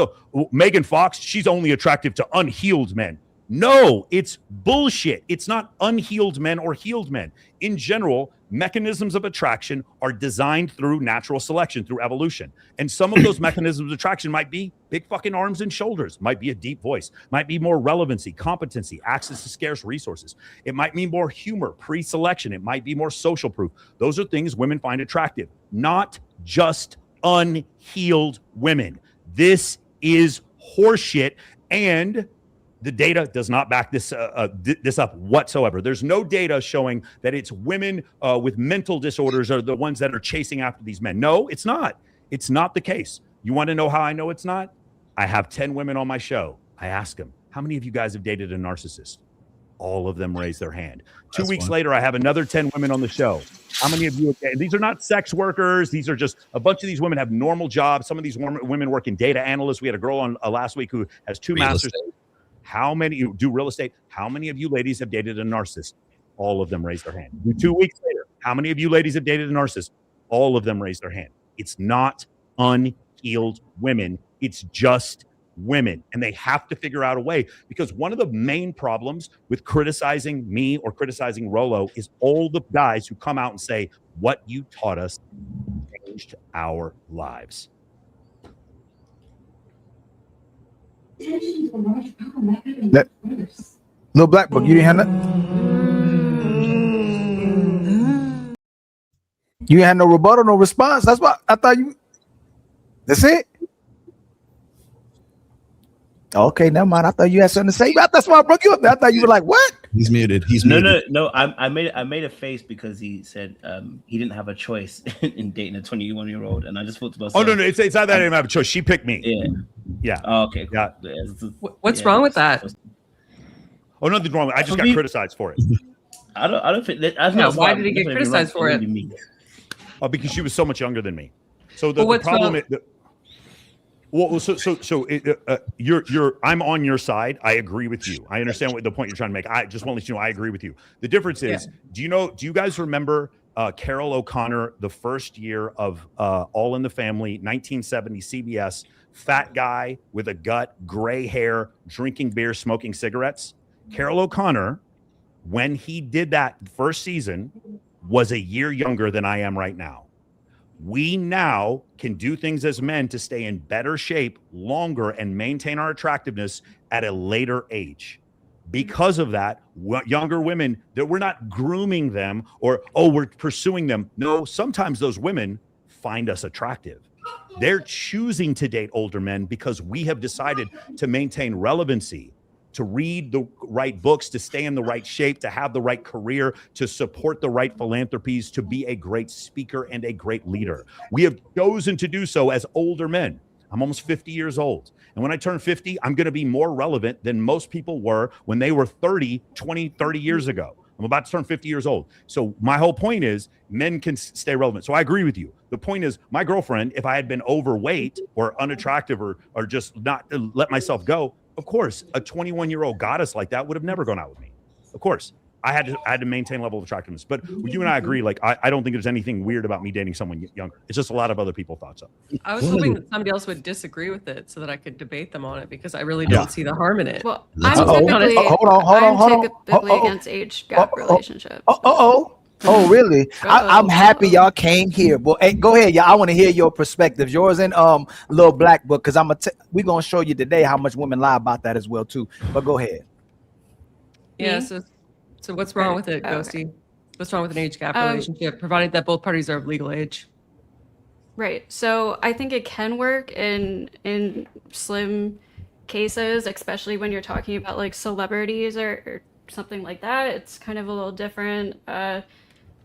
Megan Fox. She's only attractive to unhealed men. No, it's bullshit. It's not unhealed men or healed men. In general, mechanisms of attraction are designed through natural selection, through evolution. And some of those mechanisms of attraction might be big fucking arms and shoulders, might be a deep voice, might be more relevancy, competency, access to scarce resources. It might mean more humor, pre-selection. It might be more social proof. Those are things women find attractive, not just unhealed women. This is horseshit, and the data does not back this up whatsoever. There's no data showing that it's women with mental disorders are the ones that are chasing after these men. No, it's not. It's not the case. You want to know how I know it's not? I have 10 women on my show. I ask them, how many of you guys have dated a narcissist? All of them raise their hand. Two weeks later, I have another 10 women on the show. How many of you? These are not sex workers. These are just a bunch of these women have normal jobs. Some of these women work in data analysts. We had a girl on last week who has 2 masters. How many you do real estate? How many of you ladies have dated a narcissist? All of them raise their hand. 2 weeks later, how many of you ladies have dated a narcissist? All of them raise their hand. It's not unhealed women. It's just women. And they have to figure out a way, because one of the main problems with criticizing me or criticizing Rollo is all the guys who come out and say, what you taught us changed our lives. That little black book, you didn't have nothing? You ain't had no rebuttal, no response. That's what I thought you. That's it. Okay, never mind. I thought you had something to say. That's why I broke you up there. I thought you were like, what? He's muted. He's no, muted. No. I made a face because he said he didn't have a choice in dating a 21-year-old, and I just thought to myself, oh no, it's not that I didn't have a choice. She picked me. Yeah. Oh, okay. Yeah. What's wrong with that? Oh, nothing's wrong. I just got criticized for it. I don't think that. Why did he get criticized for it? Oh, because she was so much younger than me. So the problem is. Well, I'm on your side. I agree with you. I understand what the point you're trying to make. I just want to let you know I agree with you. The difference is, do you guys remember Carol O'Connor, the first year of All in the Family, 1970 CBS, fat guy with a gut, gray hair, drinking beer, smoking cigarettes? Carol O'Connor, when he did that first season, was a year younger than I am right now. We now can do things as men to stay in better shape longer and maintain our attractiveness at a later age. Because of that, younger women, that we're not grooming them or, we're pursuing them. No, sometimes those women find us attractive. They're choosing to date older men because we have decided to maintain relevancy, to read the right books, to stay in the right shape, to have the right career, to support the right philanthropies, to be a great speaker and a great leader. We have chosen to do so as older men. I'm almost 50 years old. And when I turn 50, I'm going to be more relevant than most people were when they were 30 years ago. I'm about to turn 50 years old. So my whole point is men can stay relevant. So I agree with you. The point is my girlfriend, if I had been overweight or unattractive or just not let myself go, of course, a 21-year-old goddess like that would have never gone out with me. Of course. I had to maintain a level of attractiveness. But you and I agree, like, I don't think there's anything weird about me dating someone younger. It's just a lot of other people thought so. I was hoping that somebody else would disagree with it so that I could debate them on it, because I really don't see the harm in it. Well, I'm typically against age gap relationships. Oh, really? I'm happy y'all came here. Well, hey, go ahead, y'all. I want to hear your perspectives. Yours and Little Black Book, because we're gonna show you today how much women lie about that as well too. But go ahead. Yeah. So what's wrong with it, Ghosty? What's wrong with an age gap relationship, provided that both parties are of legal age? Right. So I think it can work in slim cases, especially when you're talking about like celebrities or something like that. It's kind of a little different.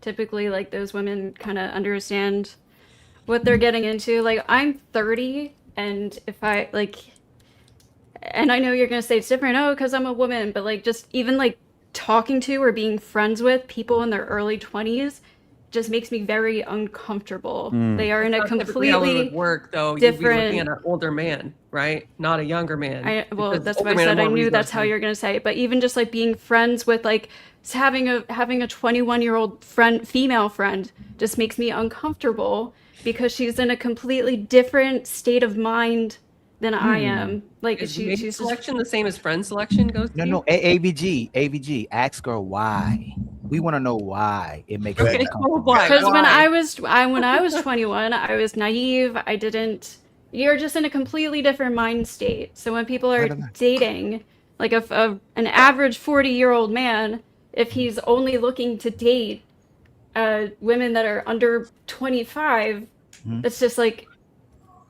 Typically, like those women kind of understand what they're getting into. Like I'm 30, and if I like, and I know you're gonna say it's different. Oh, because I'm a woman, but like just even like talking to or being friends with people in their early 20s just makes me very uncomfortable. They are in a completely how it would work, though. different. You'd be looking at an older man, right? Not a younger man. Well, that's why I said I knew that's how you're gonna say it. But even just like being friends with like having a 21-year-old friend, female friend, just makes me uncomfortable because she's in a completely different state of mind than I am. Like Is she's selection the same as friend selection goes? No. AVG. Ask her why. We want to know why it makes Okay, sense. Because when I was 21, I was naive. You're just in a completely different mind state. So when people are dating, like an average 40-year-old man, if he's only looking to date women that are under 25, that's just like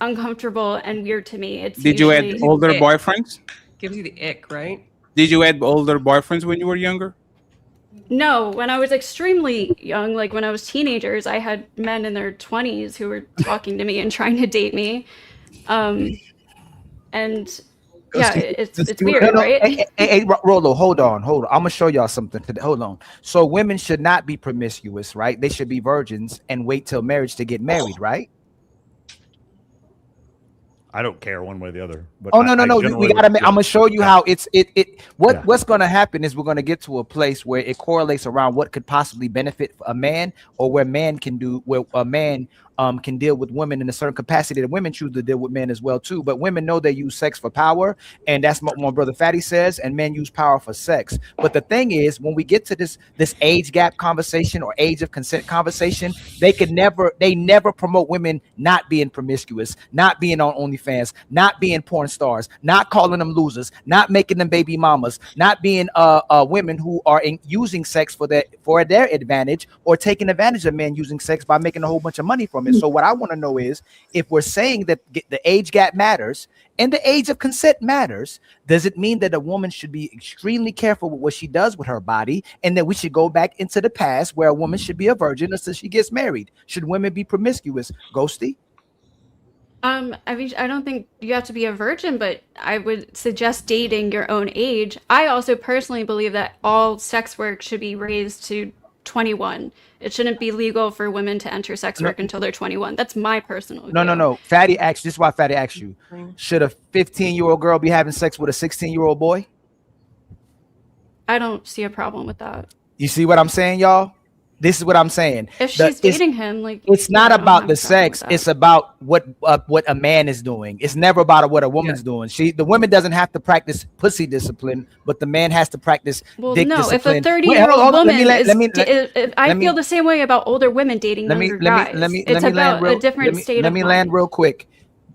uncomfortable and weird to me. Did you have older boyfriends? Gives you the ick, right? Did you have older boyfriends when you were younger? No, when I was extremely young, like when I was teenagers, I had men in their 20s who were talking to me and trying to date me. And yeah, it's weird, right? Hey, Rollo, hold on. I'm gonna show y'all something today. Hold on. So women should not be promiscuous, right? They should be virgins and wait till marriage to get married, right? I don't care one way or the other. But no. We gotta. I'm gonna show you how what's gonna happen is we're gonna get to a place where it correlates around what could possibly benefit a man, or where a man can deal with women in a certain capacity that women choose to deal with men as well too. But women know they use sex for power, and that's what my brother Fatty says, and men use power for sex. But the thing is, when we get to this age gap conversation or age of consent conversation, they never promote women not being promiscuous, not being on OnlyFans, not being porn stars, not calling them losers, not making them baby mamas, not being women who are using sex for their advantage, or taking advantage of men using sex by making a whole bunch of money from it. So what I want to know is, if we're saying that the age gap matters and the age of consent matters, does it mean that a woman should be extremely careful with what she does with her body, and that we should go back into the past where a woman should be a virgin until she gets married? Should women be promiscuous? Ghosty? I mean, I don't think you have to be a virgin, but I would suggest dating your own age. I also personally believe that all sex work should be raised to 21. It shouldn't be legal for women to enter sex work until they're 21. That's my personal view. No. Fatty asked, this is why Fatty asked you, should a 15-year-old girl be having sex with a 16-year-old boy? I don't see a problem with that. You see what I'm saying, y'all? This is what I'm saying. If she's dating him, like, it's not about the sex. It's about what a man is doing. It's never about what a woman's doing. The woman doesn't have to practice pussy discipline, but the man has to practice dick discipline. If a 30-year-old woman I feel the same way about older women dating younger guys. It's about a different state of mind. Let me land real quick.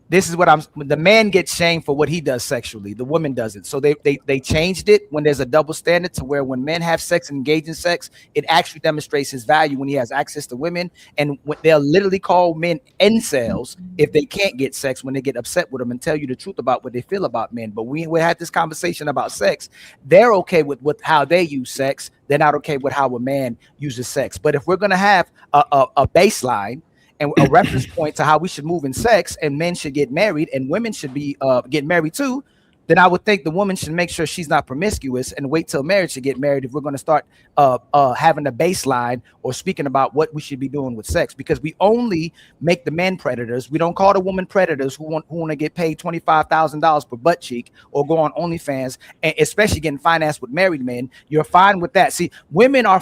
This is what the man gets shamed for what he does sexually. The woman doesn't. So they changed it when there's a double standard, to where when men have sex and engage in sex, it actually demonstrates his value when he has access to women. And they'll literally call men incels if they can't get sex, when they get upset with them and tell you the truth about what they feel about men. But we had this conversation about sex. They're okay with how they use sex. They're not okay with how a man uses sex. But if we're going to have a baseline, and a reference point to how we should move in sex, and men should get married and women should be get married too, then I would think the woman should make sure she's not promiscuous and wait till marriage to get married if we're going to start having a baseline or speaking about what we should be doing with sex, because we only make the men predators. We don't call the women predators who want to get paid $25,000 per butt cheek or go on OnlyFans, and especially getting financed with married men. You're fine with that. See, women are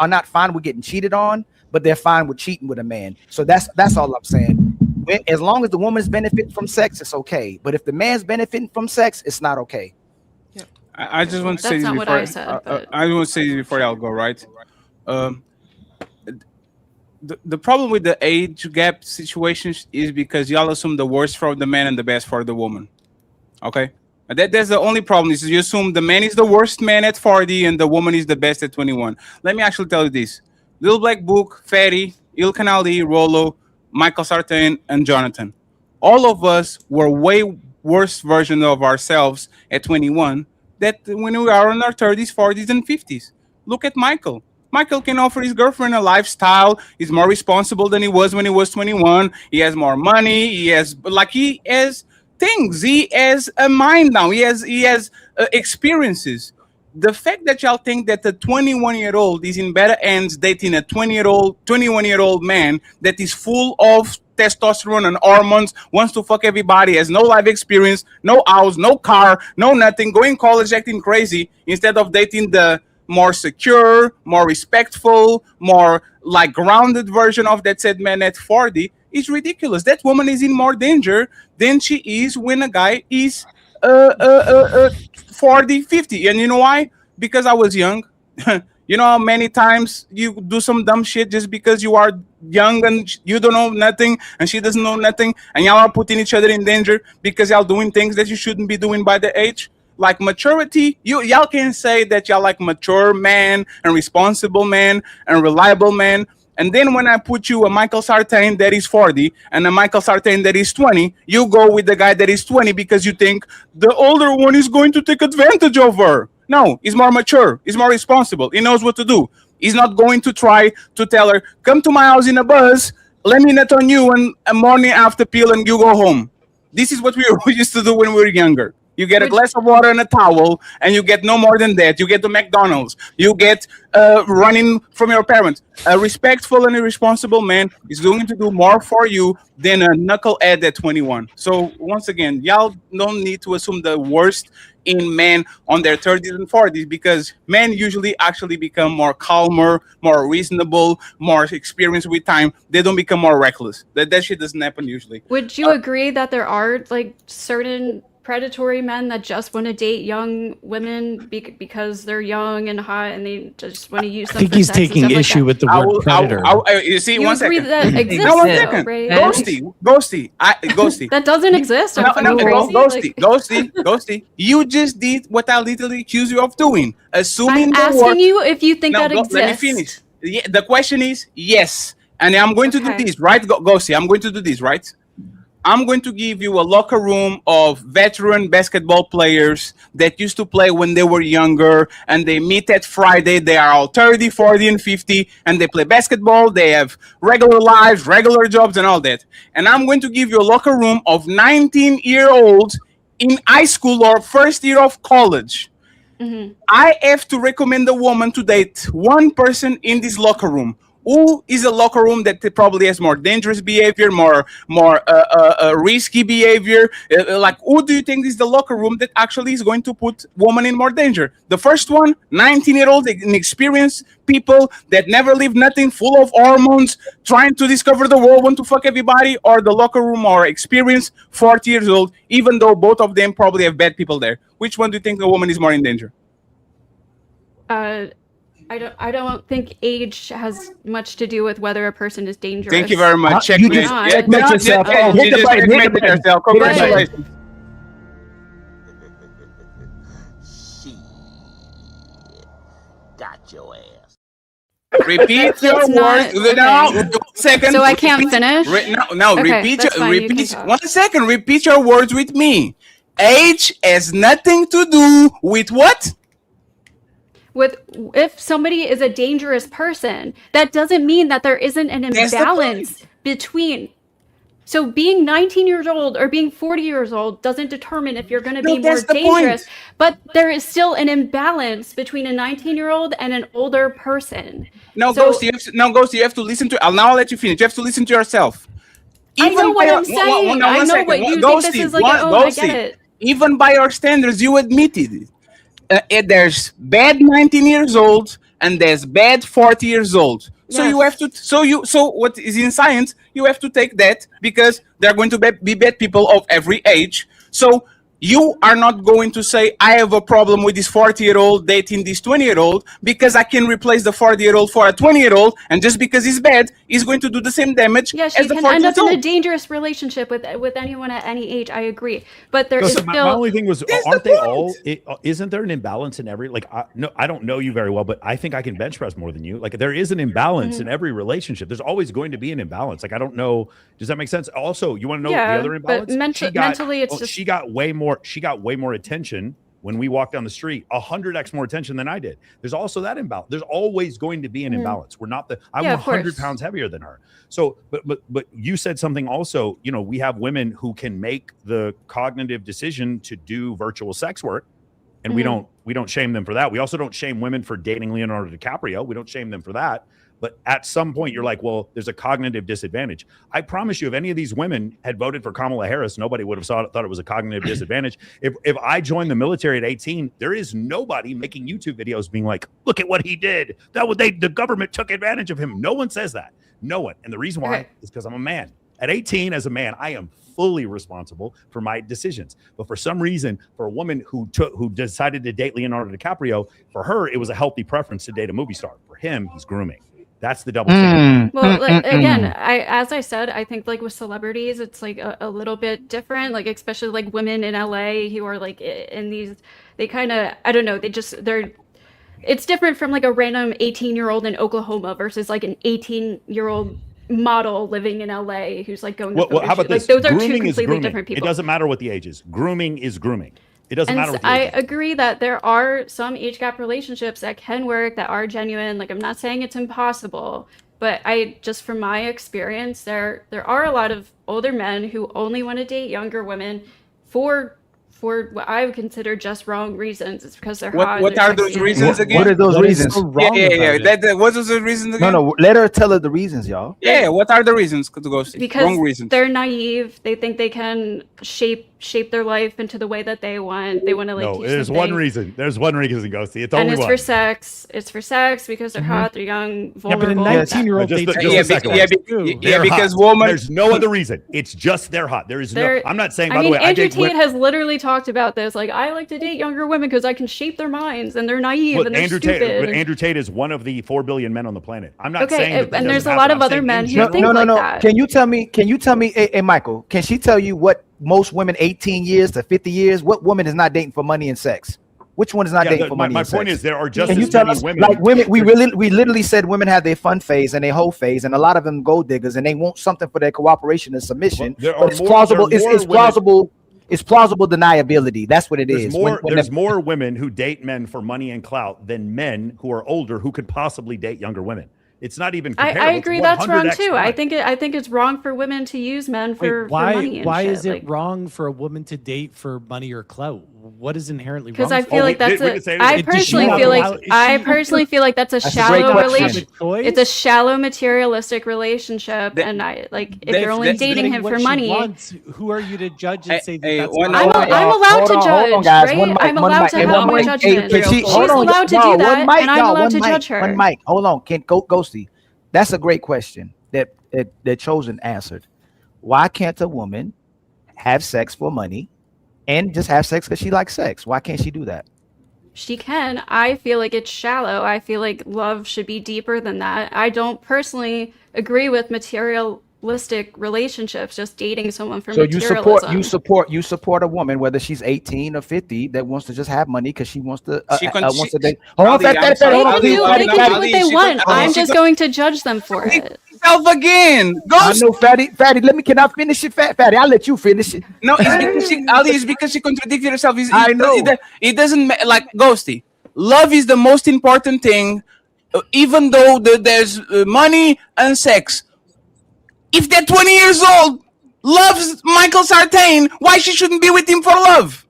not fine with getting cheated on, but they're fine with cheating with a man. So that's all I'm saying. As long as the woman's benefiting from sex, it's okay. But if the man's benefiting from sex, it's not okay. I just want to say this before. I want to say this before y'all go, right. The problem with the age gap situations is because y'all assume the worst for the man and the best for the woman. Okay, that's the only problem. Is you assume the man is the worst man at 40 and the woman is the best at 21. Let me actually tell you this: Little Black Book, Fatty, Ilkan Ali, Rollo, Michael Sartain, and Jonathan. All of us were way worse version of ourselves at 21 that when we are in our 30s, 40s, and 50s. Look at Michael. Michael can offer his girlfriend a lifestyle. He's more responsible than he was when he was 21. He has more money. He has things. He has a mind now. He has experiences. The fact that y'all think that the 21-year-old is in better hands dating a 21-year-old man that is full of testosterone and hormones, wants to fuck everybody, has no life experience, no house, no car, no nothing, going college acting crazy, instead of dating the more secure, more respectful, more like grounded version of that said man at 40, is ridiculous. That woman is in more danger than she is when a guy is 40, 50. And you know why? Because I was young. You know how many times you do some dumb shit just because you are young and you don't know nothing and she doesn't know nothing, and y'all are putting each other in danger because y'all doing things that you shouldn't be doing by the age. Like maturity, y'all can say that y'all like mature man and responsible man and reliable man. And then when I put you a Michael Sartain that is 40 and a Michael Sartain that is 20, you go with the guy that is 20 because you think the older one is going to take advantage of her. No, he's more mature. He's more responsible. He knows what to do. He's not going to try to tell her, come to my house in a bus, let me nut on you and a morning after pill and you go home. This is what we used to do when we were younger. You get a glass of water and a towel, and you get no more than that. You get the McDonald's. You get running from your parents. A respectful and irresponsible man is going to do more for you than a knucklehead at 21. So once again, y'all don't need to assume the worst in men on their 30s and 40s, because men usually actually become more calmer, more reasonable, more experienced with time. They don't become more reckless. That shit doesn't happen usually. Would you agree that there are like certain predatory men that just want to date young women because they're young and hot and they just want to use them? I think he's taking issue with the word predator. You see, You one agree second. that exists, No, one though, second. right? Ghosty. That doesn't exist. I'm fucking crazy. Ghosty. You just did what I literally accuse you of doing. Assuming I'm asking you if you think that exists. Let me finish. The question is yes. And I'm going to do this, right? Ghosty, I'm going to do this, right? I'm going to give you a locker room of veteran basketball players that used to play when they were younger, and they meet at Friday. They are all 30, 40, and 50, and they play basketball. They have regular lives, regular jobs, and all that. And I'm going to give you a locker room of 19-year-olds in high school or first year of college. Mm-hmm. I have to recommend a woman to date one person in this locker room. Who is a locker room that probably has more dangerous behavior, more risky behavior? Like, who do you think is the locker room that actually is going to put women in more danger? The first one, 19-year-old inexperienced people that never lived nothing, full of hormones, trying to discover the world, want to fuck everybody, or the locker room more experienced, 40 years old, even though both of them probably have bad people there. Which one do you think the woman is more in danger? I don't think age has much to do with whether a person is dangerous. Thank you very much. You just checkmate yourself. You just checkmated yourself. Congratulations. Got your ass. Repeat your words. No, 1 second. So I can't finish? No. Okay, Repeat that's fine, you can talk. 1 second. Repeat your words with me. Age has nothing to do with what? if somebody is a dangerous person, that doesn't mean that there isn't an imbalance between. So being 19 years old or being 40 years old doesn't determine if you're going to be more dangerous, but there is still an imbalance between a 19-year-old and an older person. No, Ghost, you have to listen to. Now I'll let you finish. You have to listen to yourself. I know what I'm saying. I know what you think this is like. I get it. Even by our standards, you admitted it. There's bad 19 years old and there's bad 40 years old. So you have to. So what is in science? You have to take that because there are going to be bad people of every age. So you are not going to say, I have a problem with this 40-year-old dating this 20-year-old because I can replace the 40-year-old for a 20-year-old, and just because he's bad, he's going to do the same damage as the 40-year-old. She can end up in a dangerous relationship with anyone at any age. I agree, but there is still. My only thing was, aren't they all? Isn't there an imbalance in every? Like, I don't know you very well, but I think I can bench press more than you. Like, there is an imbalance in every relationship. There's always going to be an imbalance. Like, I don't know. Does that make sense? Also, you want to know the other imbalance? But mentally, it's just she got way more attention when we walked down the street, 100x more attention than I did. There's also that imbalance. There's always going to be an imbalance. We're not I'm 100 pounds heavier than her. So, but you said something also, you know, we have women who can make the cognitive decision to do virtual sex work, and we don't shame them for that. We also don't shame women for dating Leonardo DiCaprio. We don't shame them for that. But at some point, you're like, well, there's a cognitive disadvantage. I promise you, if any of these women had voted for Kamala Harris, nobody would have thought it was a cognitive disadvantage. If I joined the military at 18, there is nobody making YouTube videos being like, look at what he did. The government took advantage of him. No one says that. No one. And the reason why is because I'm a man. At 18, as a man, I am fully responsible for my decisions. But for some reason, for a woman who decided to date Leonardo DiCaprio, for her, it was a healthy preference to date a movie star. For him, he's grooming. That's the double standard. Well, again, as I said, I think like with celebrities, it's like a little bit different. Like especially like women in LA who are like in these, they kind of, I don't know, it's different from like a random 18-year-old in Oklahoma versus like an 18-year-old model living in LA who's like going to how about this? Like, those grooming are two completely different people. It doesn't matter what the age is. Grooming is grooming. It doesn't matter what the I age is. agree that there are some age gap relationships that can work, that are genuine. Like I'm not saying it's impossible, but I just from my experience, there are a lot of older men who only want to date younger women for what I would consider just wrong reasons. It's because they're hot. What are those reasons again? What are those reasons? Yeah. What are the reasons again? No, let her tell her the reasons, y'all. Yeah, what are the reasons to go see? Because wrong reasons. They're naive. They think they can shape their life into the way that they want. They want to like. No, there's one reason. There's one reason, Ghosty. It's only one. And one. For sex. It's for sex because they're hot, they're young, vulnerable. Yeah, but a 19-year-old because woman. There's no other reason. It's just they're hot. There is no. I'm not saying. By the way, Andrew Tate has literally talked about this. Like, I like to date younger women because I can shape their minds and they're naive and they're stupid. Andrew Tate is one of the 4 billion men on the planet. I'm not saying. And there's a lot of other men who think like that. Can you tell me? Hey, Michael, can she tell you what most women 18 years to 50 years? What woman is not dating for money and sex? Which one is not dating for money and sex? My point is there are just as many women. Like women, we literally said women have their fun phase and their hoe phase, and a lot of them gold diggers, and they want something for their cooperation and submission. But it's plausible. It's plausible. It's plausible deniability. That's what it is. There's more women who date men for money and clout than men who are older who could possibly date younger women. It's not even comparable. I agree that's wrong too. I think it's wrong for women to use men for money and why shit. Is it wrong for a woman to date for money or clout? What is inherently wrong? Because I feel like that's I personally feel like that's a shallow relationship. It's a shallow materialistic relationship, and if you're only dating him for money, who are you to judge and say that? I'm allowed to judge, right? I'm allowed to have my judgment. She's allowed to do that, and I'm allowed to judge her. One mic, hold on, can't go Ghosty. That's a great question that Chosen answered. Why can't a woman have sex for money and just have sex because she likes sex? Why can't she do that? She can. I feel like it's shallow. I feel like love should be deeper than that. I don't personally agree with materialistic relationships, just dating someone for materialism. You support a woman, whether she's 18 or 50, that wants to just have money because she wants to date. Hold on, they can do what they want. I'm just going to judge them for it. Again, I know, Fatty. Can I finish it, Fatty? I'll let you finish it. No, it's because she contradicted herself. I know. It doesn't like Ghosty. love is the most important thing, even though there's money and sex. If they're 20 years old, loves Michael Sartain, why she shouldn't be with him for love?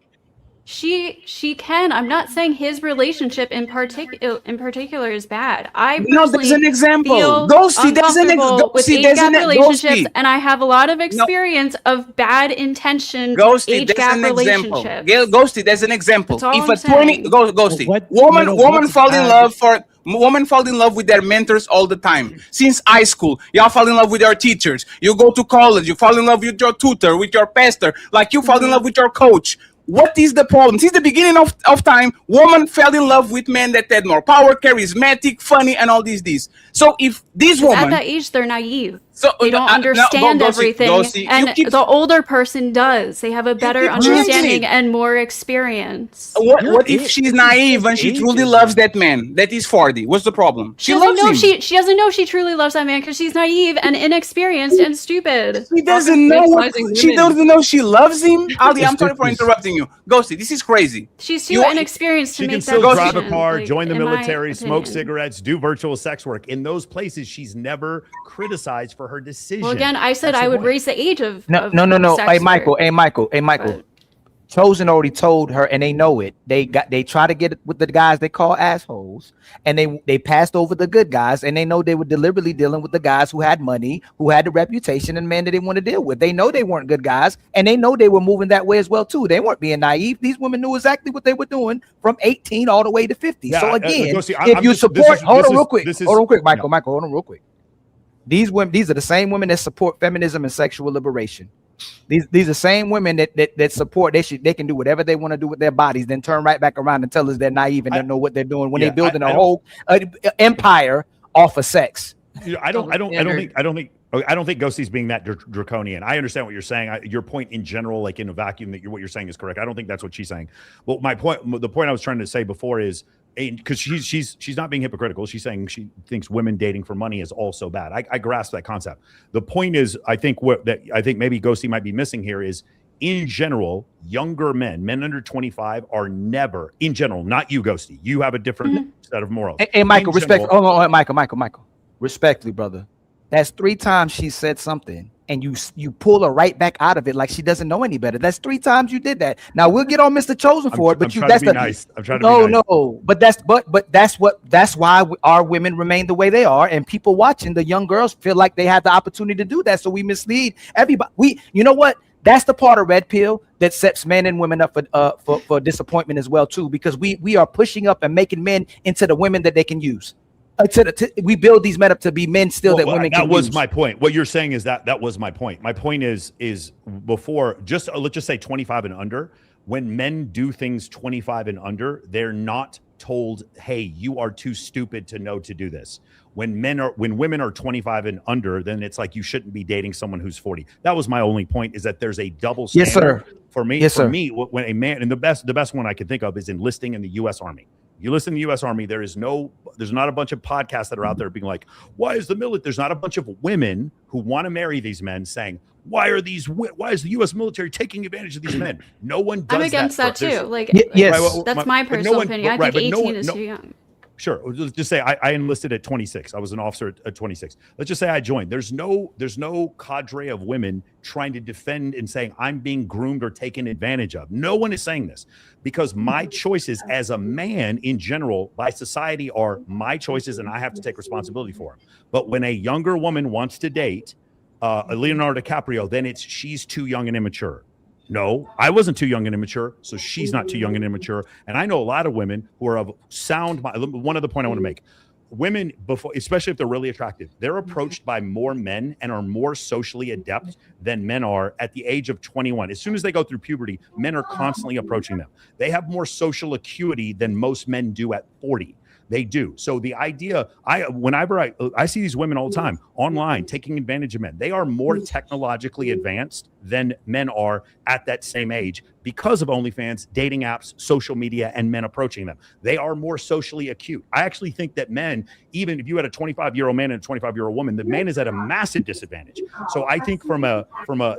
She can. I'm not saying his relationship in particular is bad. I No, there's an example. feel Ghosty, there's an uncomfortable with Ghosty, age there's gap an relationships, Ghosty. and I have a lot of experience of bad intentioned Ghosty, age there's gap an example. relationships. Gail, Ghosty, there's an example. That's all If I'm a 20 saying. Ghosty, What- woman no, woman what's fall in bad? love with their mentors all the time. Since high school, y'all fall in love with your teachers. You go to college, you fall in love with your tutor, with your pastor, like you fall in love with your coach. What is the problem? Since the beginning of time, women fell in love with men that had more power, charismatic, funny, and all these. So if this Because at woman, that age, they're naive. so They don't understand everything, and the older person does. They have a better understanding and more experience. what if she's naive and she truly loves that man that is 40? What's the problem? She loves doesn't know him. she doesn't know she truly loves that man because she's naive and inexperienced and stupid. She doesn't know she doesn't know she loves him. Ali, I'm sorry for interrupting you. Ghosty, this is crazy. She's too inexperienced to She make can that still drive a decision, car, like, join the in my military, smoke opinion. cigarettes, do virtual sex work. In those places, she's never criticized for her decision. Well, again, I said That's I the would point. raise the age of No. sex Hey, Michael. work. Hey, Michael. Chosen already told her, and they know it. They try to get it with the guys they call assholes, and they passed over the good guys, and they know they were deliberately dealing with the guys who had money, who had the reputation, and men that they want to deal with. They know they weren't good guys, and they know they were moving that way as well too. They weren't being naive. These women knew exactly what they were doing from 18 all the way to 50. Yeah, So again, Ghosty, if I'm you just- support, this is- hold this on is- real quick, this is- hold on quick, Michael, hold on real quick. These women, these are the same women that support feminism and sexual liberation. These are the same women that support they can do whatever they want to do with their bodies, then turn right back around and tell us they're naive and don't know what they're doing when they're building a whole empire off of sex. I don't think Ghosty's being that draconian. I understand what you're saying. Your point in general, like in a vacuum, what you're saying is correct. I don't think that's what she's saying. But the point I was trying to say before is, because she's not being hypocritical. She's saying she thinks women dating for money is also bad. I grasp that concept. The point is, I think maybe Ghosty might be missing here is, in general, younger men under 25 are never, in general, not you, Ghosty. You have a different set of morals. Hey, Michael, In respect. general- Oh, Michael. Respectfully, brother. That's 3 times she said something, and you pull her right back out of it like she doesn't know any better. That's 3 times you did that. Now we'll get on Mr. Chosen for it, but I'm trying to be nice. I'm trying to be nice. No. But that's why our women remain the way they are, and people watching, the young girls feel like they have the opportunity to do that. So we mislead everybody. You know what? That's the part of red pill that sets men and women up for disappointment as well too, because we are pushing up and making men into the women that they can use. We build these men up to be men still that women can use. That was my point. What you're saying is that was my point. My point is before, just let's just say 25 and under, when men do things 25 and under, they're not told, hey, you are too stupid to know to do this. When women are 25 and under, then it's like you shouldn't be dating someone who's 40. That was my only point, is that there's a double standard. Yes, sir. For me, Yes, sir. when a man, and the best one I can think of is enlisting in the U.S. Army. You listen to the U.S. Army, there's not a bunch of podcasts that are out there being like, why is the military? There's not a bunch of women who want to marry these men saying, why is the U.S. military taking advantage of these men? No one does. I'm against that too. Like, yes, that's my personal opinion. I think 18 is too young. Sure. Let's just say I enlisted at 26. I was an officer at 26. Let's just say I joined. There's no cadre of women trying to defend and saying I'm being groomed or taken advantage of. No one is saying this, because my choices as a man in general by society are my choices, and I have to take responsibility for them. But when a younger woman wants to date Leonardo DiCaprio, then she's too young and immature. No, I wasn't too young and immature, so she's not too young and immature. And I know a lot of women who are of sound mind. One other point I want to make. Women, especially if they're really attractive, they're approached by more men and are more socially adept than men are at the age of 21. As soon as they go through puberty, men are constantly approaching them. They have more social acuity than most men do at 40. They do. So the idea, whenever I see these women all the time online taking advantage of men, they are more technologically advanced than men are at that same age, because of OnlyFans, dating apps, social media, and men approaching them. They are more socially acute. I actually think that men, even if you had a 25-year-old man and a 25-year-old woman, the man is at a massive disadvantage. So I think from a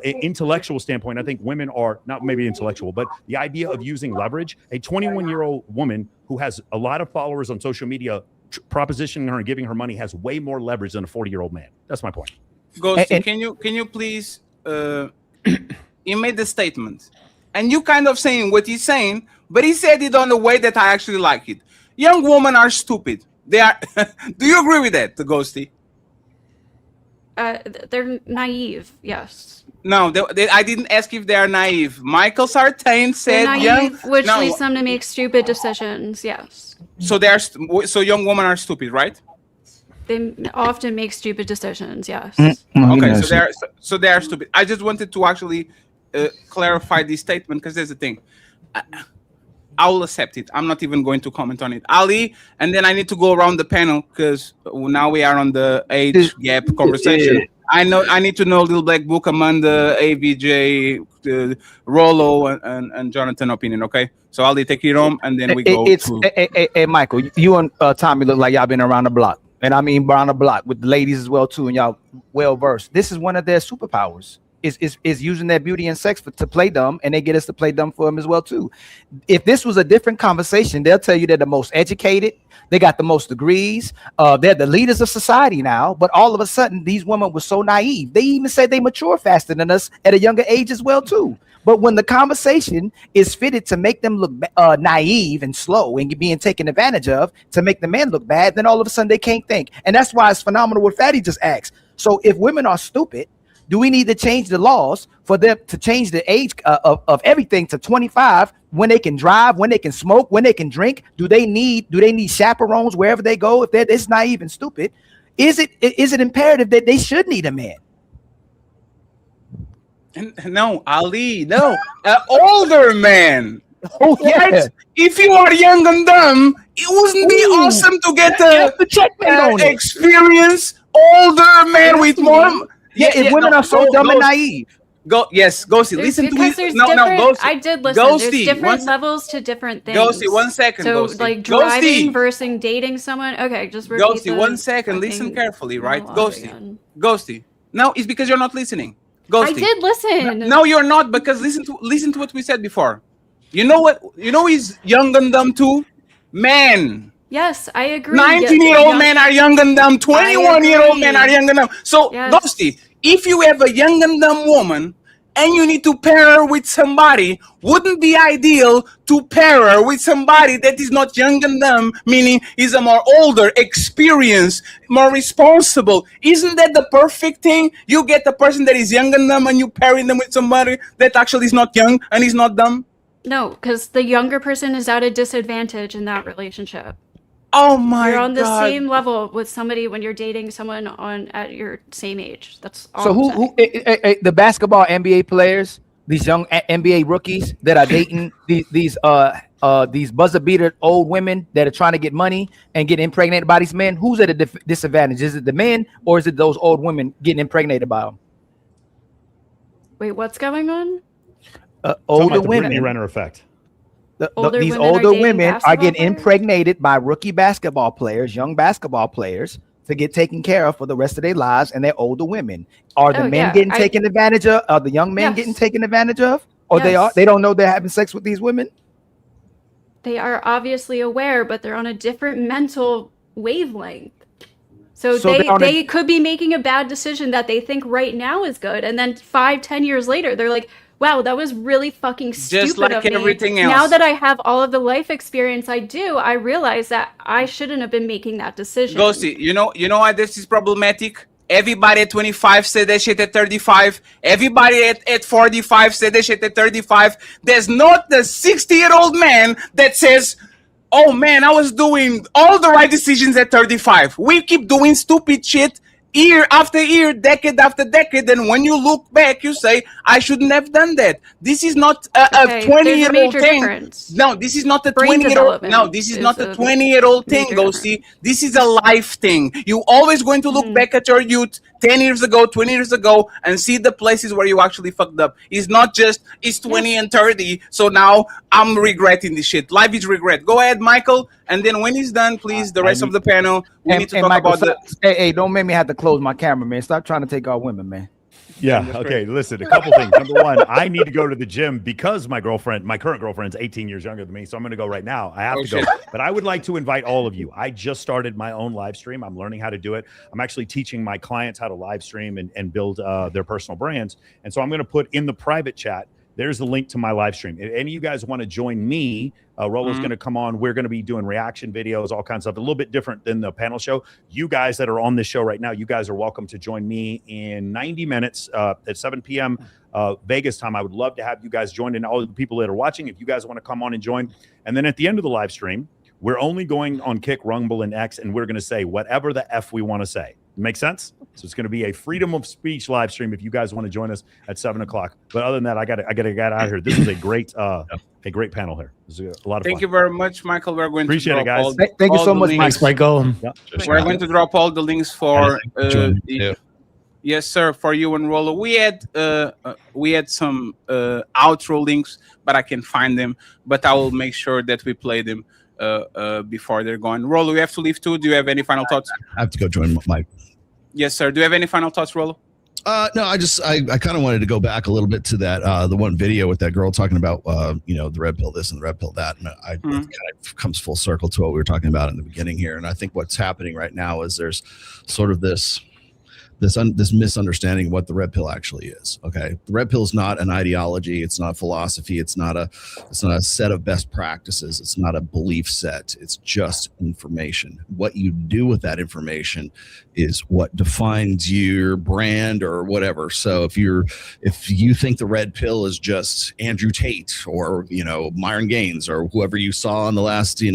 intellectual standpoint, I think women are not maybe intellectual, but the idea of using leverage, a 21-year-old woman who has a lot of followers on social media, propositioning her and giving her money has way more leverage than a 40-year-old man. That's my point. Ghosty, can you please? He made the statement, and you kind of saying what he's saying, but he said it on the way that I actually like it. Young women are stupid. They are. Do you agree with that, the Ghosty? They're naive. Yes. No, I didn't ask if they are naive. Michael Sartain said naive, which leads them to make stupid decisions. Yes. So young women are stupid, right? They often make stupid decisions. Yes. Okay, so they are stupid. I just wanted to actually clarify this statement because there's a thing. I will accept it. I'm not even going to comment on it. Ali, and then I need to go around the panel because now we are on the age gap conversation. I need to know Little Black Book, Amanda, AVJ, Rollo, and Jonathan opinion. Okay, so Ali, take it home, and then we go. Hey, Michael, you and Tommy look like y'all been around the block, and I mean around the block with the ladies as well too, and y'all well versed. This is one of their superpowers. Is using their beauty and sex to play dumb, and they get us to play dumb for them as well too. If this was a different conversation, they'll tell you they're the most educated, they got the most degrees, they're the leaders of society now. But all of a sudden, these women were so naive. They even say they mature faster than us at a younger age as well too. But when the conversation is fitted to make them look naive and slow and being taken advantage of to make the man look bad, then all of a sudden they can't think. And that's why it's phenomenal what Fatty just asked. So if women are stupid, do we need to change the laws for them to change the age of everything to 25 when they can drive, when they can smoke, when they can drink? Do they need chaperones wherever they go? If it's naive and stupid, is it imperative that they should need a man? No, Ali, no, older man. Oh yeah. Right? If you are young and dumb, it wouldn't be awesome to get the experience older man with more. If women are so dumb and naive. Ghosty, listen to me. Ghosty. I did listen. Ghosty, there's different levels to different things. Ghosty, 1 second. So Ghosty. like driving versus dating someone. Okay, just repeat. Ghosty, 1 second. Listen carefully, right? Ghosty. No, it's because you're not listening. Ghosty. I did listen. No, you're not, because listen to what we said before. You know what? You know he's young and dumb too? Man. Yes, I agree. 19-year-old men are young and dumb. 21-year-old men are young and dumb. So, Ghosty, if you have a young and dumb woman and you need to pair her with somebody, wouldn't be ideal to pair her with somebody that is not young and dumb, meaning is a more older, experienced, more responsible? Isn't that the perfect thing? You get the person that is young and dumb and you pair them with somebody that actually is not young and is not dumb? No, because the younger person is at a disadvantage in that relationship. Oh my God. You're on the same level with somebody when you're dating someone at your same age. That's all. So who the basketball NBA players, these young NBA rookies that are dating these buzzer beater old women that are trying to get money and get impregnated by these men, who's at a disadvantage? Is it the men or is it those old women getting impregnated by them? Wait, what's going on? Older women. Brittany Renner effect. These older women are getting impregnated by rookie basketball players, young basketball players, to get taken care of for the rest of their lives, and they're older women. Are the men getting taken advantage of? Are the young men getting taken advantage of? Or they don't know they're having sex with these women? They are obviously aware, but they're on a different mental wavelength. So they could be making a bad decision that they think right now is good, and then 5-10 years later, they're like, wow, that was really fucking stupid just like of me. Everything else. Now that I have all of the life experience I do, I realize that I shouldn't have been making that decision. Ghosty, you know why this is problematic? Everybody at 25 said that shit at 35. Everybody at 45 said that shit at 35. There's not the 60-year-old man that says, oh man, I was doing all the right decisions at 35. We keep doing stupid shit year after year, decade after decade, and when you look back, you say, I shouldn't have done that. This is not a 20-year-old thing. Difference. No, this is not a 20-year-old. No, this is not a 20-year-old thing, Ghosty. This is a life thing. You're always going to look back at your youth 10 years ago, 20 years ago, and see the places where you actually fucked up. It's not just it's 20 and 30, so now I'm regretting this shit. Life is regret. Go ahead, Michael, and then when he's done, please, the rest of the panel, we need to talk Michael, about hey, don't make me have to close my camera, man. Stop trying to take our women, man. Yeah. Okay. Listen, a couple things. Number one, I need to go to the gym because my current girlfriend's 18 years younger than me. So I'm going to go right now. I have to go. But I would like to invite all of you. I just started my own live stream. I'm learning how to do it. I'm actually teaching my clients how to live stream and build their personal brands. And so I'm going to put in the private chat, there's the link to my live stream. If any of you guys want to join me, Rollo's going to come on. We're going to be doing reaction videos, all kinds of stuff, a little bit different than the panel show. You guys that are on this show right now, you guys are welcome to join me in 90 minutes at 7 p.m. Vegas time. I would love to have you guys join, and all the people that are watching, if you guys want to come on and join. And then at the end of the live stream, we're only going on Kick, Rumble, and X, and we're going to say whatever the F we want to say. Make sense? So it's going to be a freedom of speech live stream if you guys want to join us at 7 o'clock. But other than that, I got to get out of here. This is a great panel here. This is a lot of fun. Thank you very much, Michael. We're going Appreciate to it, guys. Thank you so much, Thanks, Michael. Yeah. We're going to drop all the links for yes, sir, for you and Rollo. We had some outro links, but I can find them. But I will make sure that we play them before they're gone. Rollo, you have to leave too. Do you have any final thoughts? I have to go join Mike. Yes, sir. Do you have any final thoughts, Rollo? No, I kind of wanted to go back a little bit to that the one video with that girl talking about the red pill this and the red pill that, and it kind of comes full circle to what we were talking about in the beginning here. And I think what's happening right now is there's sort of this misunderstanding of what the red pill actually is. Okay, the red pill is not an ideology. It's not a philosophy. It's not a set of best practices. It's not a belief set. It's just information. What you do with that information is what defines your brand or whatever. So if you think the red pill is just Andrew Tate or Myron Gaines or whoever you saw on the last the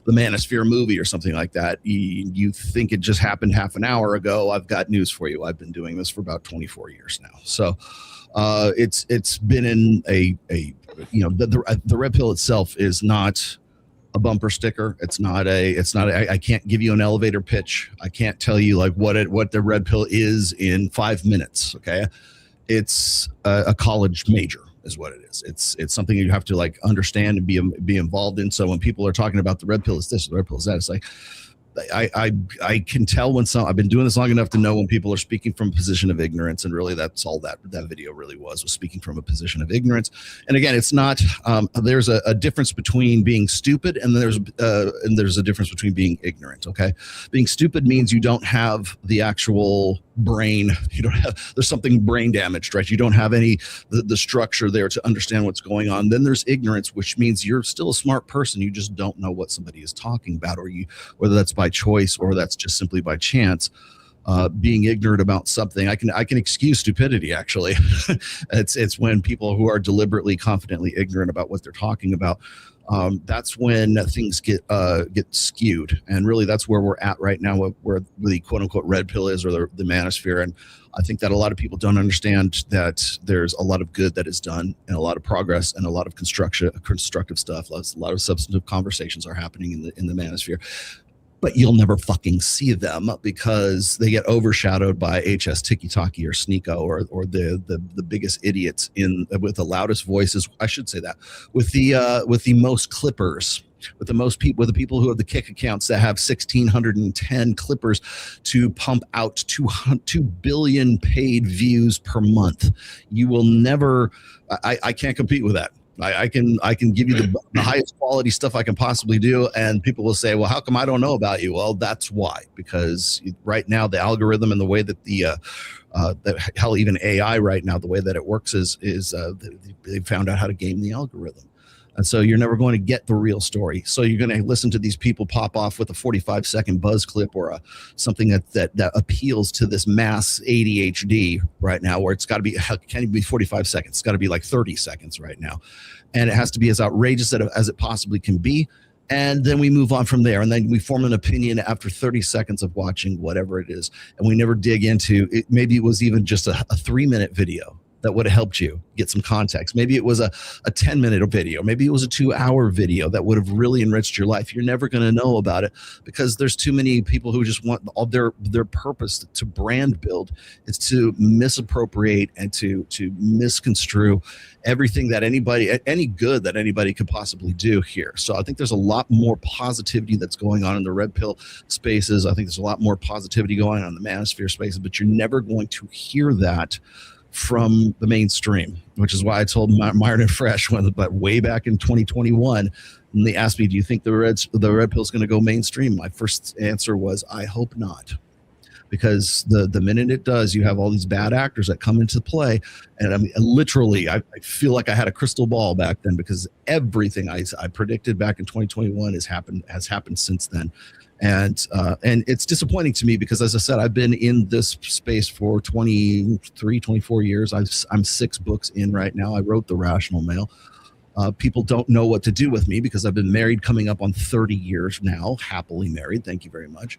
Manosphere movie or something like that, you think it just happened half an hour ago. I've got news for you. I've been doing this for about 24 years now. So it's been in the red pill itself is not a bumper sticker. It's not I can't give you an elevator pitch. I can't tell you like what the red pill is in 5 minutes. Okay. It's a college major is what it is. It's something you have to like understand and be involved in. So when people are talking about the red pill is this, the red pill is that, it's like, I can tell when I've been doing this long enough to know when people are speaking from a position of ignorance, and really that's all that video really was speaking from a position of ignorance. And again, it's not there's a difference between being stupid and there's a difference between being ignorant. Okay, being stupid means you don't have the actual brain, there's something brain damaged, right? You don't have the structure there to understand what's going on. Then there's ignorance, which means you're still a smart person, you just don't know what somebody is talking about, or whether that's by choice or that's just simply by chance. Being ignorant about something, I can excuse stupidity. Actually, it's when people who are deliberately, confidently ignorant about what they're talking about. That's when things get skewed, and really that's where we're at right now, where the quote unquote red pill is, or the manosphere. And I think that a lot of people don't understand that there's a lot of good that is done, and a lot of progress, and a lot of constructive stuff. A lot of substantive conversations are happening in the manosphere. But you'll never fucking see them because they get overshadowed by HS Tiki-Taki or Sneeko or the biggest idiots with the loudest voices. I should say that with the most clippers, with the people who have the kick accounts that have 1,610 clippers to pump out 2 billion paid views per month. You will never. I can't compete with that. I can give you the highest quality stuff I can possibly do, and people will say, well, how come I don't know about you? Well, that's why, because right now the algorithm and the way that hell, even AI right now, the way that it works is they found out how to game the algorithm. And so you're never going to get the real story. So you're going to listen to these people pop off with a 45-second buzz clip or something that appeals to this mass ADHD right now, where it's got to be, can't even be 45 seconds. It's got to be like 30 seconds right now. And it has to be as outrageous as it possibly can be. And then we move on from there. And then we form an opinion after 30 seconds of watching whatever it is. And we never dig into it. Maybe it was even just a 3-minute video. that would have helped you get some context. Maybe it was a 10-minute video. Maybe it was a 2-hour video that would have really enriched your life. You're never going to know about it because there's too many people who just want all their purpose to brand build is to misappropriate and to misconstrue everything that any good that anybody could possibly do here. So I think there's a lot more positivity that's going on in the red pill spaces. I think there's a lot more positivity going on in the manosphere spaces, but you're never going to hear that from the mainstream, which is why I told Myron and Fresh but way back in 2021, and they asked me, do you think the red pill is going to go mainstream? My first answer was, I hope not. Because the minute it does, you have all these bad actors that come into play. And I mean, literally, I feel like I had a crystal ball back then because everything I predicted back in 2021 has happened since then. And it's disappointing to me because, as I said, I've been in this space for 24 years. I'm 6 books in right now. I wrote The Rational Male. People don't know what to do with me because I've been married coming up on 30 years now, happily married. Thank you very much.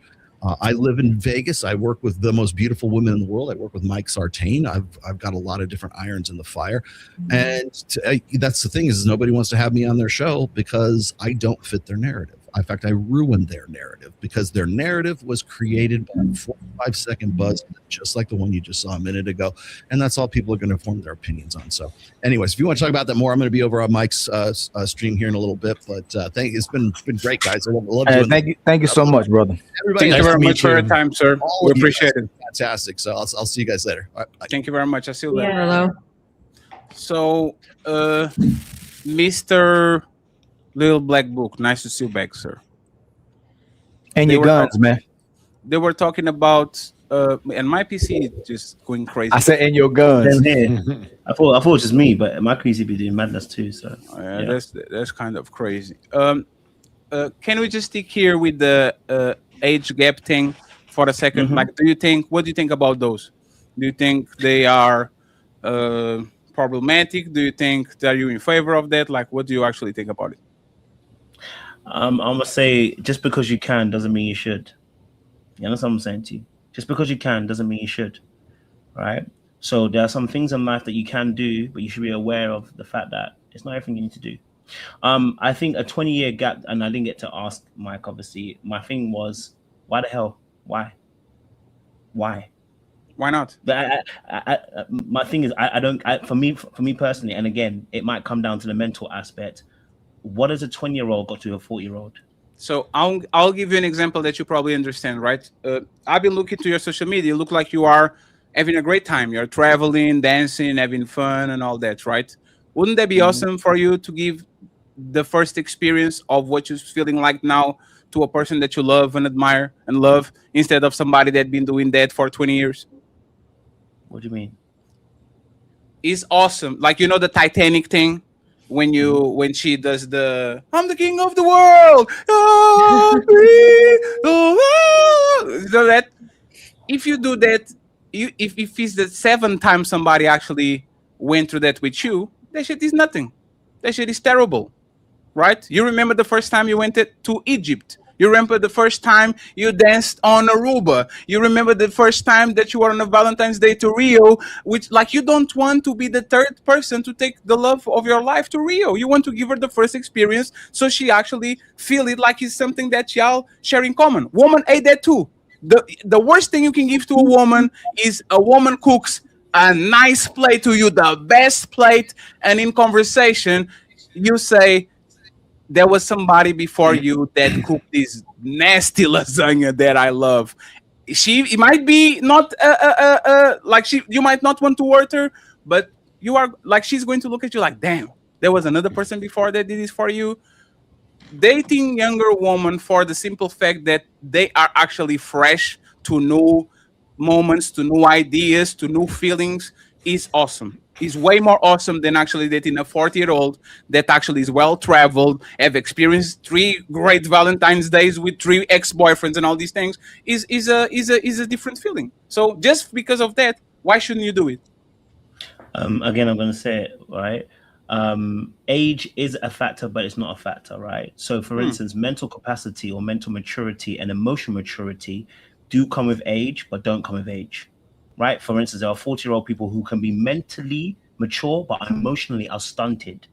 I live in Vegas. I work with the most beautiful women in the world. I work with Mike Sartain. I've got a lot of different irons in the fire. And that's the thing is nobody wants to have me on their show because I don't fit their narrative. In fact, I ruined their narrative because their narrative was created by a 45-second buzz, just like the one you just saw a minute ago. And that's all people are going to form their opinions on. So anyways, if you want to talk about that more, I'm going to be over on Mike's stream here in a little bit. But it's been great, guys. I love doing thank you so much, brother. Everybody, Thank you very much for your time, sir. We appreciate it. Fantastic. So I'll see you guys later. All right, bye. Thank you very much. I'll see you later. Hello. So, Mr. Little Black Book, nice to see you back, sir. And your guns, man. They were talking about, and my PC is just going crazy. I said, and your guns. I thought it was just me, but my PC be doing madness too. So yeah. That's kind of crazy. Can we just stick here with the age gap thing for a second? Like, what do you think about those? Do you think they are problematic? Do you think that you in favor of that? Like, what do you actually think about it? I'm gonna say just because you can doesn't mean you should. You understand what I'm saying to you? Just because you can doesn't mean you should, right? So there are some things in life that you can do, but you should be aware of the fact that it's not everything you need to do. I think a 20-year gap, and I didn't get to ask Mike, obviously. My thing was, why the hell? Why? Why not? But my thing is, for me personally, and again, it might come down to the mental aspect. What has a 20-year-old got to a 40-year-old? So I'll give you an example that you probably understand, right? I've been looking to your social media. You look like you are having a great time. You're traveling, dancing, having fun, and all that, right? Wouldn't that be awesome for you to give the first experience of what you're feeling like now to a person that you love and admire and love, instead of somebody that's been doing that for 20 years? What do you mean? It's awesome. Like, you know, the Titanic thing? When she does the I'm the king of the world. So that if you do that, if it's the 7th time somebody actually went through that with you, that shit is nothing. That shit is terrible, right? You remember the first time you went to Egypt. You remember the first time you danced on Aruba. You remember the first time that you were on a Valentine's Day to Rio, which, like, you don't want to be the 3rd person to take the love of your life to Rio. You want to give her the first experience so she actually feel it like it's something that y'all share in common. Woman ate that too. The worst thing you can give to a woman is a woman cooks a nice plate to you, the best plate, and in conversation, you say, there was somebody before you that cooked this nasty lasagna that I love. It might be not you might not want to hurt her, but you are like, she's going to look at you like, damn, there was another person before that did this for you. Dating younger women for the simple fact that they are actually fresh to new moments, to new ideas, to new feelings is awesome. Is way more awesome than actually dating a 40-year-old that actually is well-traveled, have experienced 3 great Valentine's Days with 3 ex-boyfriends and all these things. Is a different feeling. So just because of that, why shouldn't you do it? Again, I'm going to say it, right? Age is a factor, but it's not a factor, right? So, for instance, mental capacity or mental maturity and emotional maturity do come with age, but don't come with age. right? For instance, there are 40-year-old people who can be mentally mature but emotionally are stunted,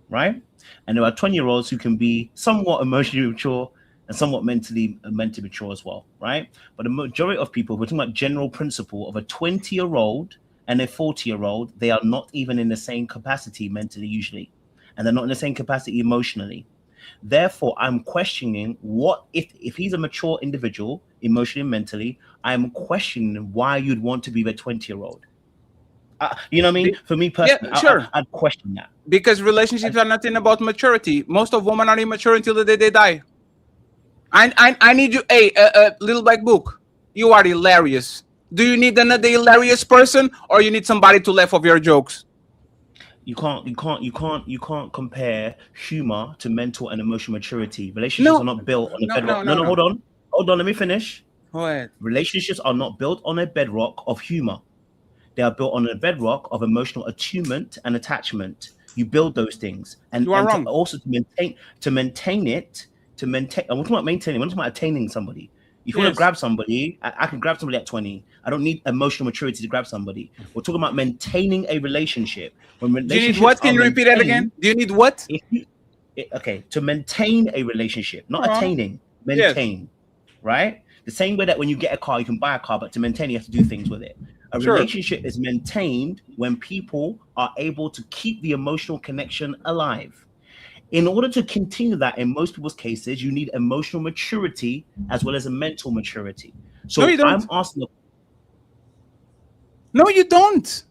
right? And there are 20-year-olds who can be somewhat emotionally mature and somewhat mentally mature as well, right? But the majority of people, we're talking about general principle of a 20-year-old and a 40-year-old, they are not even in the same capacity mentally usually, and they're not in the same capacity emotionally. Therefore, I'm questioning what if he's a mature individual emotionally and mentally, I'm questioning why you'd want to be the 20-year-old. You know what I mean? For me personally, Yeah, sure. I'd question that. Because relationships are nothing about maturity. Most of women are immature until the day they die. I need you. Hey, Little Black Book, you are hilarious. Do you need another hilarious person, or you need somebody to laugh off your jokes? You can't compare humor to mental and emotional maturity. Relationships are not built on a bedrock. No, hold on. Let me finish. Go ahead. Relationships are not built on a bedrock of humor. They are built on a bedrock of emotional attunement and attachment. You build those things, and, you are wrong. Also to maintain it. I'm talking about maintaining. I'm talking about attaining somebody. If you want to grab somebody, I can grab somebody at 20. I don't need emotional maturity to grab somebody. We're talking about maintaining a relationship. Do you need what? Can you repeat that again? Do you need what? Okay, to maintain a relationship, not attaining. Maintain, right? The same way that when you get a car, you can buy a car, but to maintain, you have to do things with it. A relationship is maintained when people are able to keep the emotional connection alive. In order to continue that, in most people's cases, you need emotional maturity as well as a mental maturity. So no, you don't. I'm asking. No, you don't.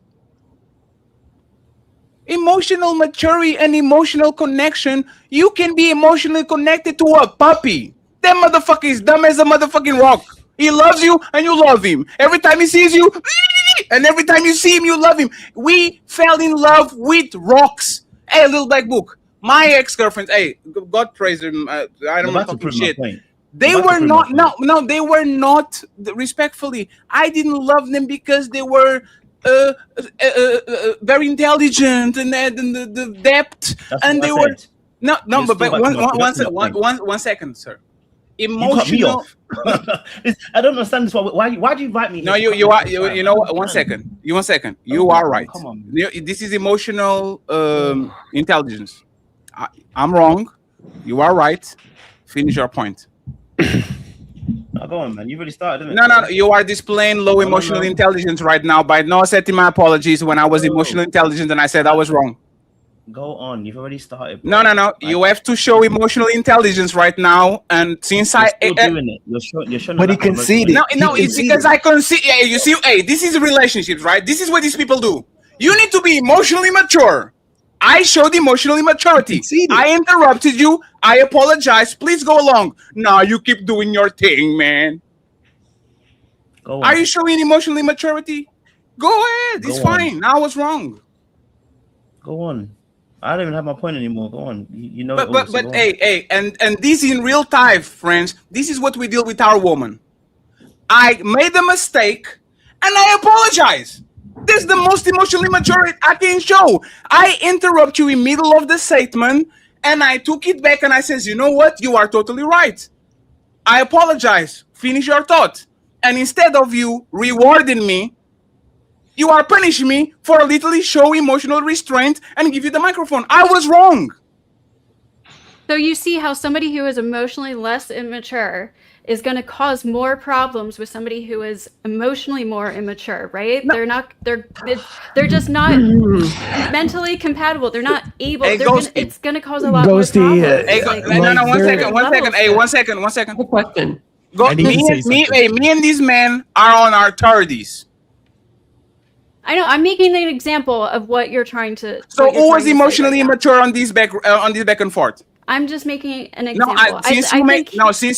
Emotional maturity and emotional connection. You can be emotionally connected to a puppy. That motherfucker is dumb as a motherfucking rock. He loves you and you love him. Every time he sees you, and every time you see him, you love him. We fell in love with rocks. Hey, Little Black Book. My ex-girlfriends, hey, God praise them. I don't want to fucking shit. They were not, no, they were not, respectfully, I didn't love them because they were very intelligent and had the depth. And they were, no, but one second, sir. Emotional. I don't understand this. Why do you invite me? No, you know what? 1 second. You are right. Come on. This is emotional intelligence. I'm wrong. You are right. Finish your point. No, go on, man. You already started, didn't it? No. You are displaying low emotional intelligence right now by not accepting my apologies when I was emotional intelligent and I said I was wrong. Go on. You've already started. Bro. No. You have to show emotional intelligence right now. And since you're still doing it, you're showing. But he conceded. No, it's because I concede. Hey, you see, hey, this is relationships, right? This is what these people do. You need to be emotionally mature. I showed emotional immaturity. I interrupted you. I apologize. Please go along. No, you keep doing your thing, man. Are you showing emotional immaturity? Go ahead. It's fine. I was wrong. Go on. I don't even have my point anymore. Go on. You know. But hey, and this in real time, friends. This is what we deal with our woman. I made a mistake, and I apologize. This is the most emotionally mature I can show. I interrupt you in middle of the statement, and I took it back, and I says, you know what? You are totally right. I apologize. Finish your thought. And instead of you rewarding me, you are punishing me for literally show emotional restraint and give you the microphone. I was wrong. So you see how somebody who is emotionally less immature is going to cause more problems with somebody who is emotionally more immature, right? No. They're just not mentally compatible. They're not able. Hey, it's going to cause a lot more problems. Hey, no, 1 second. Hey, 1 second. Good question. Me and this man are on our 30s. I know. I'm making an example of what you're trying to. So who was emotionally immature on this back and forth? I'm just making an example. Since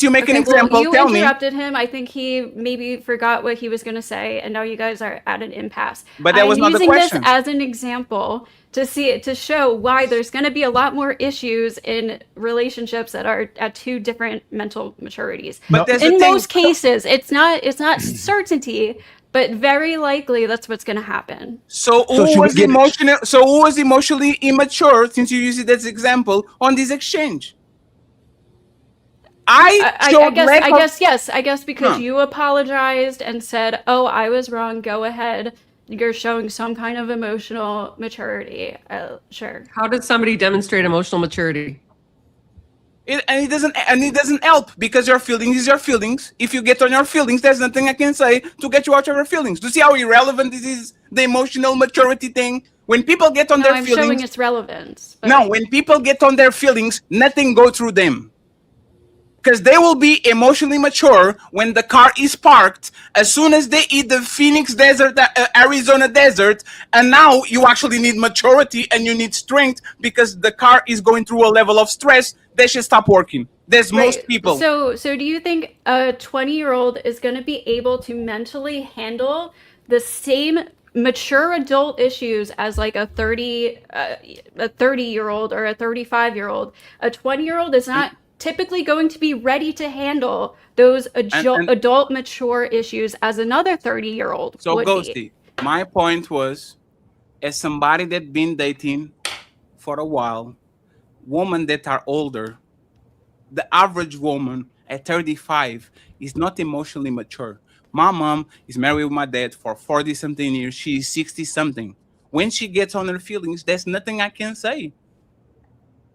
you make an example, tell me. You interrupted him. I think he maybe forgot what he was going to say, and now you guys are at an impasse. But that was not the question. I'm using this as an example to show why there's going to be a lot more issues in relationships that are at two different mental maturities. But in most cases, it's not certainty. But very likely, that's what's going to happen. So who was emotionally immature, since you use it as an example, on this exchange? I guess because Huh. you apologized and said, "Oh, I was wrong. Go ahead." You're showing some kind of emotional maturity. Sure. How did somebody demonstrate emotional maturity? It doesn't help because your feelings is your feelings. If you get on your feelings, there's nothing I can say to get you out of your feelings. Do you see how irrelevant this is? The emotional maturity thing. When people get on No, their I'm feelings, showing its relevance. But no, when people get on their feelings, nothing go through them. Because they will be emotionally mature when the car is parked as soon as they hit the Phoenix desert, Arizona desert, and now you actually need maturity and you need strength because the car is going through a level of stress. They should stop working. There's most people. So do you think a 20-year-old is going to be able to mentally handle the same mature adult issues as like a 30-year-old or a 35-year-old? A 20-year-old is not typically going to be ready to handle those adult mature issues as another 30-year-old So would Ghosty, be. my point was, as somebody that been dating for a while, women that are older, the average woman at 35 is not emotionally mature. My mom is married with my dad for 40 something years. She's 60 something. When she gets on her feelings, there's nothing I can say.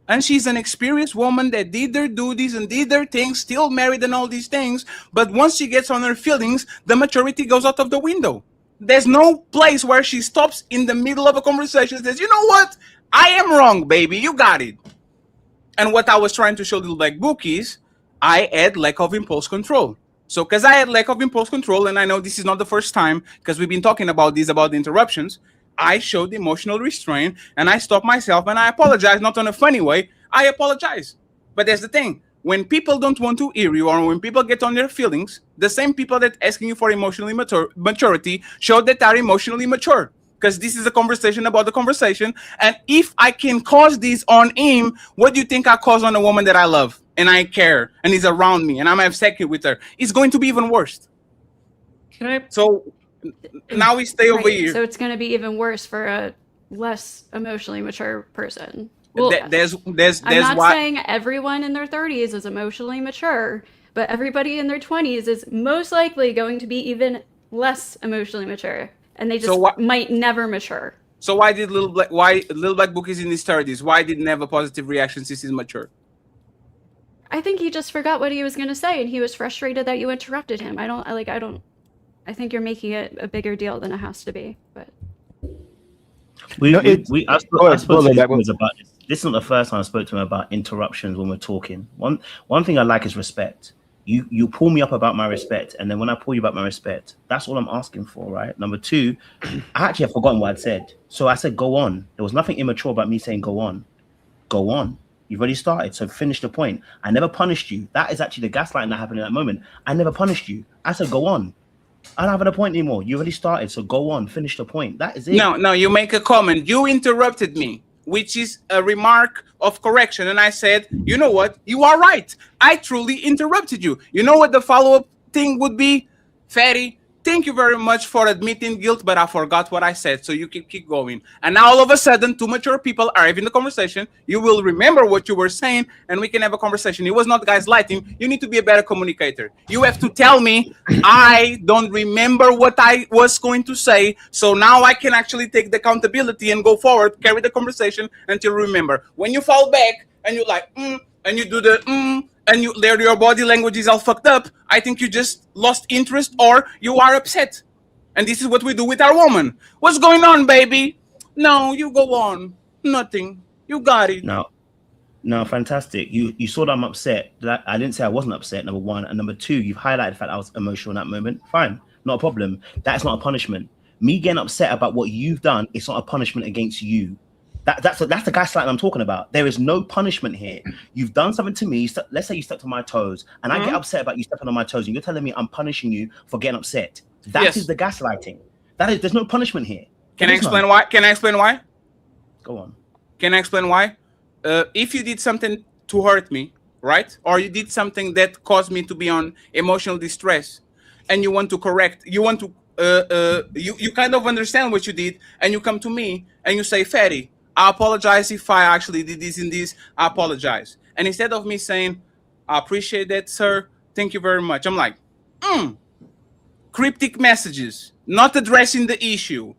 And she's an experienced woman that did their duties and did their things, still married and all these things. But once she gets on her feelings, the maturity goes out of the window. There's no place where she stops in the middle of a conversation and says, you know what? I am wrong, baby. You got it. And what I was trying to show Little Black Book is I had lack of impulse control. So because I had lack of impulse control, and I know this is not the first time because we've been talking about this, about the interruptions, I showed emotional restraint and I stopped myself and I apologize, not in a funny way. I apologize. But that's the thing. When people don't want to hear you or when people get on their feelings, the same people that asking you for emotionally maturity show that are emotionally mature. Because this is a conversation about the conversation. And if I can cause this on him, what do you think I cause on a woman that I love and I care and is around me and I'm have sex with her? It's going to be even worse. Can I? So now we stay over here. So it's going to be even worse for a less emotionally mature person. Well, I'm not saying everyone in their 30s is emotionally mature, but everybody in their 20s is most likely going to be even less emotionally mature, and they just might never mature. So why Little Black Book is in his 30s? Why didn't have a positive reaction since he's mature? I think he just forgot what he was going to say, and he was frustrated that you interrupted him. I think you're making it a bigger deal than it has to be. But I spoke to him about this. This isn't the first time I spoke to him about interruptions when we're talking. One thing I like is respect. You pull me up about my respect, and then when I pull you about my respect, that's all I'm asking for, right? Number two, I actually have forgotten what I'd said. So I said, go on. There was nothing immature about me saying go on. Go on. You've already started, so finish the point. I never punished you. That is actually the gaslighting that happened in that moment. I never punished you. I said, go on. I don't have a point anymore. You already started, so go on, finish the point. That is it. No, you make a comment. You interrupted me, which is a remark of correction. And I said, you know what? You are right. I truly interrupted you. You know what the follow-up thing would be? Fatty, thank you very much for admitting guilt, but I forgot what I said, so you can keep going. And now all of a sudden, two mature people are having the conversation. You will remember what you were saying, and we can have a conversation. It was not gaslighting. You need to be a better communicator. You have to tell me, I don't remember what I was going to say, so now I can actually take the accountability and go forward, carry the conversation until you remember. When you fall back, and you're like, and you do the and your body language is all fucked up, I think you just lost interest or you are upset. And this is what we do with our woman. What's going on, baby? No, you go on. Nothing. You got it. No, fantastic. You saw that I'm upset. I didn't say I wasn't upset, number one. And number two, you've highlighted the fact I was emotional in that moment. Fine, not a problem. That's not a punishment. Me getting upset about what you've done, it's not a punishment against you. That's the gaslighting I'm talking about. There is no punishment here. You've done something to me. Let's say you stepped on my toes, and I get upset about you stepping on my toes, and you're telling me I'm punishing you for getting upset. That is the gaslighting. There's no punishment here. Can I explain why? Can I explain why? Go on. Can I explain why? If you did something to hurt me, right? Or you did something that caused me to be on emotional distress, and you want to correct, you want to, you kind of understand what you did, and you come to me and you say, Fatty, I apologize if I actually did this and this. I apologize. And instead of me saying, I appreciate that, sir. Thank you very much. I'm like, cryptic messages, not addressing the issue,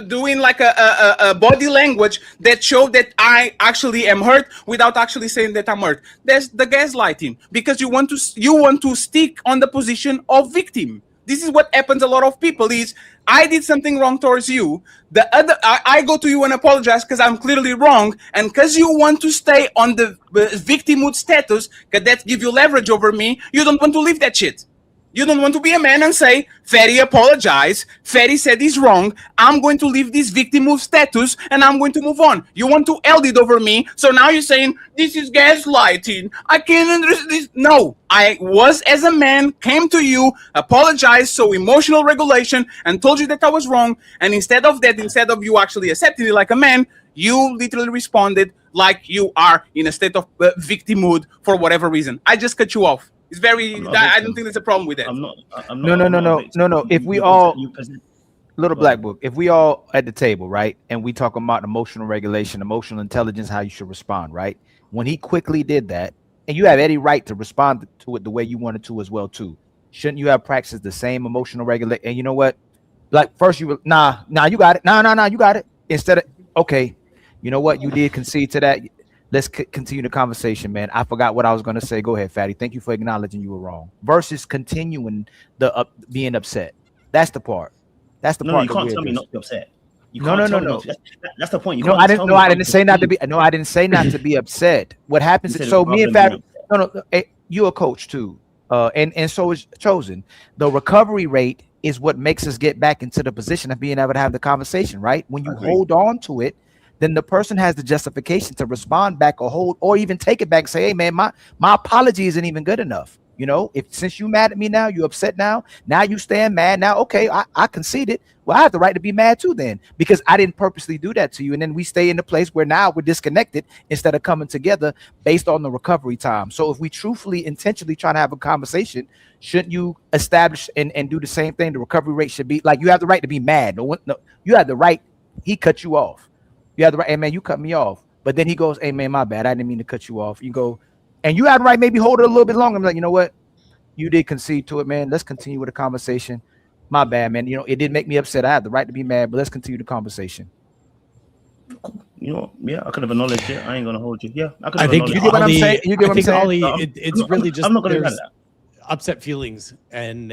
doing like a body language that showed that I actually am hurt without actually saying that I'm hurt. That's the gaslighting, because you want to stick on the position of victim. This is what happens a lot of people is, I did something wrong towards you. I go to you and apologize because I'm clearly wrong. And because you want to stay on the victimhood status, because that gives you leverage over me, you don't want to leave that shit. You don't want to be a man and say, Ferry apologized. Ferry said he's wrong. I'm going to leave this victimhood status and I'm going to move on. You want to eld it over me. So now you're saying, this is gaslighting. I can't understand this. No, I was as a man, came to you, apologized, so emotional regulation, and told you that I was wrong. And instead of that, instead of you actually accepting it like a man, you literally responded like you are in a state of victimhood for whatever reason. I just cut you off. It's very. I don't think there's a problem with that. No. If we all, little black book, if we all at the table, right, and we talk about emotional regulation, emotional intelligence, how you should respond, right? When he quickly did that, and you have any right to respond to it the way you wanted to as well too. Shouldn't you have practiced the same emotional regulation? And you know what? Like first you were nah, you got it. Nah, you got it. Instead of okay, you know what? You did concede to that. Let's continue the conversation, man. I forgot what I was going to say. Go ahead, Fatty. Thank you for acknowledging you were wrong. Versus continuing the being upset. That's the part. That's the part. No, you can't tell me not to be upset. No. That's the point. You I didn't say not to be. No, I didn't say not to be upset. What happens? So me and Fatty. No. You're a coach too, and so is Chosen. The recovery rate is what makes us get back into the position of being able to have the conversation. Right? When you hold on to it, then the person has the justification to respond back or hold or even take it back and say, hey, man, my apology isn't even good enough. You know, if since you mad at me now, you upset now you stand mad now. Okay, I conceded. Well, I have the right to be mad too then because I didn't purposely do that to you. And then we stay in the place where now we're disconnected instead of coming together based on the recovery time. So if we truthfully, intentionally trying to have a conversation, shouldn't you establish and do the same thing? The recovery rate should be like you have the right to be mad. No, you have the right. He cut you off. You have the right, hey man, you cut me off. But then he goes, hey man, my bad. I didn't mean to cut you off. You go, and you had the right, maybe hold it a little bit longer. I'm like, you know what? You did concede to it, man. Let's continue with the conversation. My bad, man. You know, it did make me upset. I had the right to be mad, but let's continue the conversation. You know, yeah, I could have acknowledged it. I ain't gonna hold you. Yeah, I think you get what I'm saying. You get what I'm saying. Ollie, it's really just I'm not gonna do that. Upset feelings and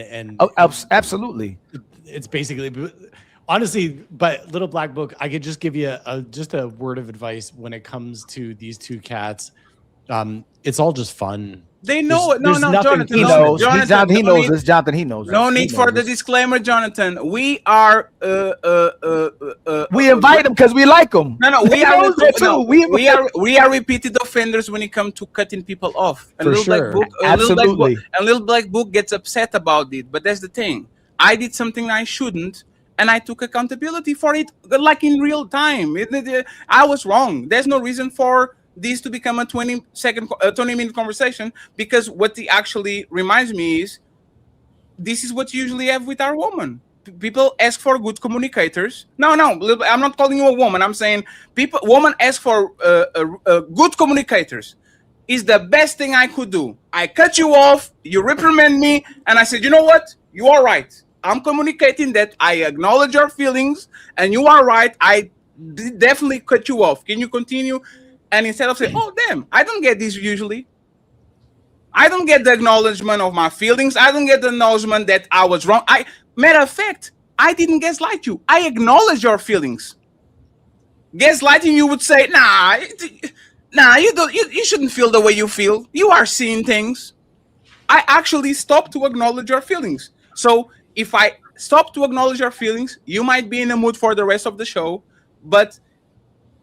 absolutely. It's basically. Honestly, but Little Black Book, I could just give you just a word of advice when it comes to these two cats. It's all just fun. They know it. No, Jonathan. He knows. Jonathan, he knows this. Jonathan, he knows. No need for the disclaimer, Jonathan. We are. We invite them because we like them. No, we are. No, we are repeated offenders when it comes to cutting people off. And for sure. Absolutely. Little Black Book gets upset about it, but that's the thing. I did something I shouldn't. And I took accountability for it, like in real time. I was wrong. There's no reason for this to become a 20-minute conversation because what it actually reminds me is this is what you usually have with our woman. People ask for good communicators. No, I'm not calling you a woman. I'm saying women ask for good communicators. Is the best thing I could do. I cut you off, you reprimand me, and I said, you know what? You are right. I'm communicating that I acknowledge your feelings and you are right. I definitely cut you off. Can you continue? And instead of saying, oh, damn, I don't get this usually. I don't get the acknowledgement of my feelings. I don't get the acknowledgement that I was wrong. Matter of fact, I didn't gaslight you. I acknowledge your feelings. Gaslighting, you would say, nah, you don't. You shouldn't feel the way you feel. You are seeing things. I actually stopped to acknowledge your feelings. So if I stop to acknowledge your feelings, you might be in a mood for the rest of the show. But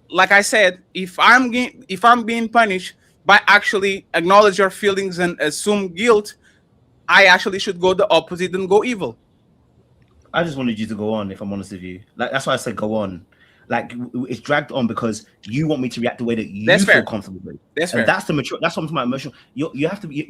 like I said, if I'm being punished by actually acknowledge your feelings and assume guilt, I actually should go the opposite and go evil. I just wanted you to go on, if I'm honest with you. Like that's why I said go on. Like it's dragged on because you want me to react the way that you feel comfortable with. That's fair. That's the mature. That's something emotional. You have to be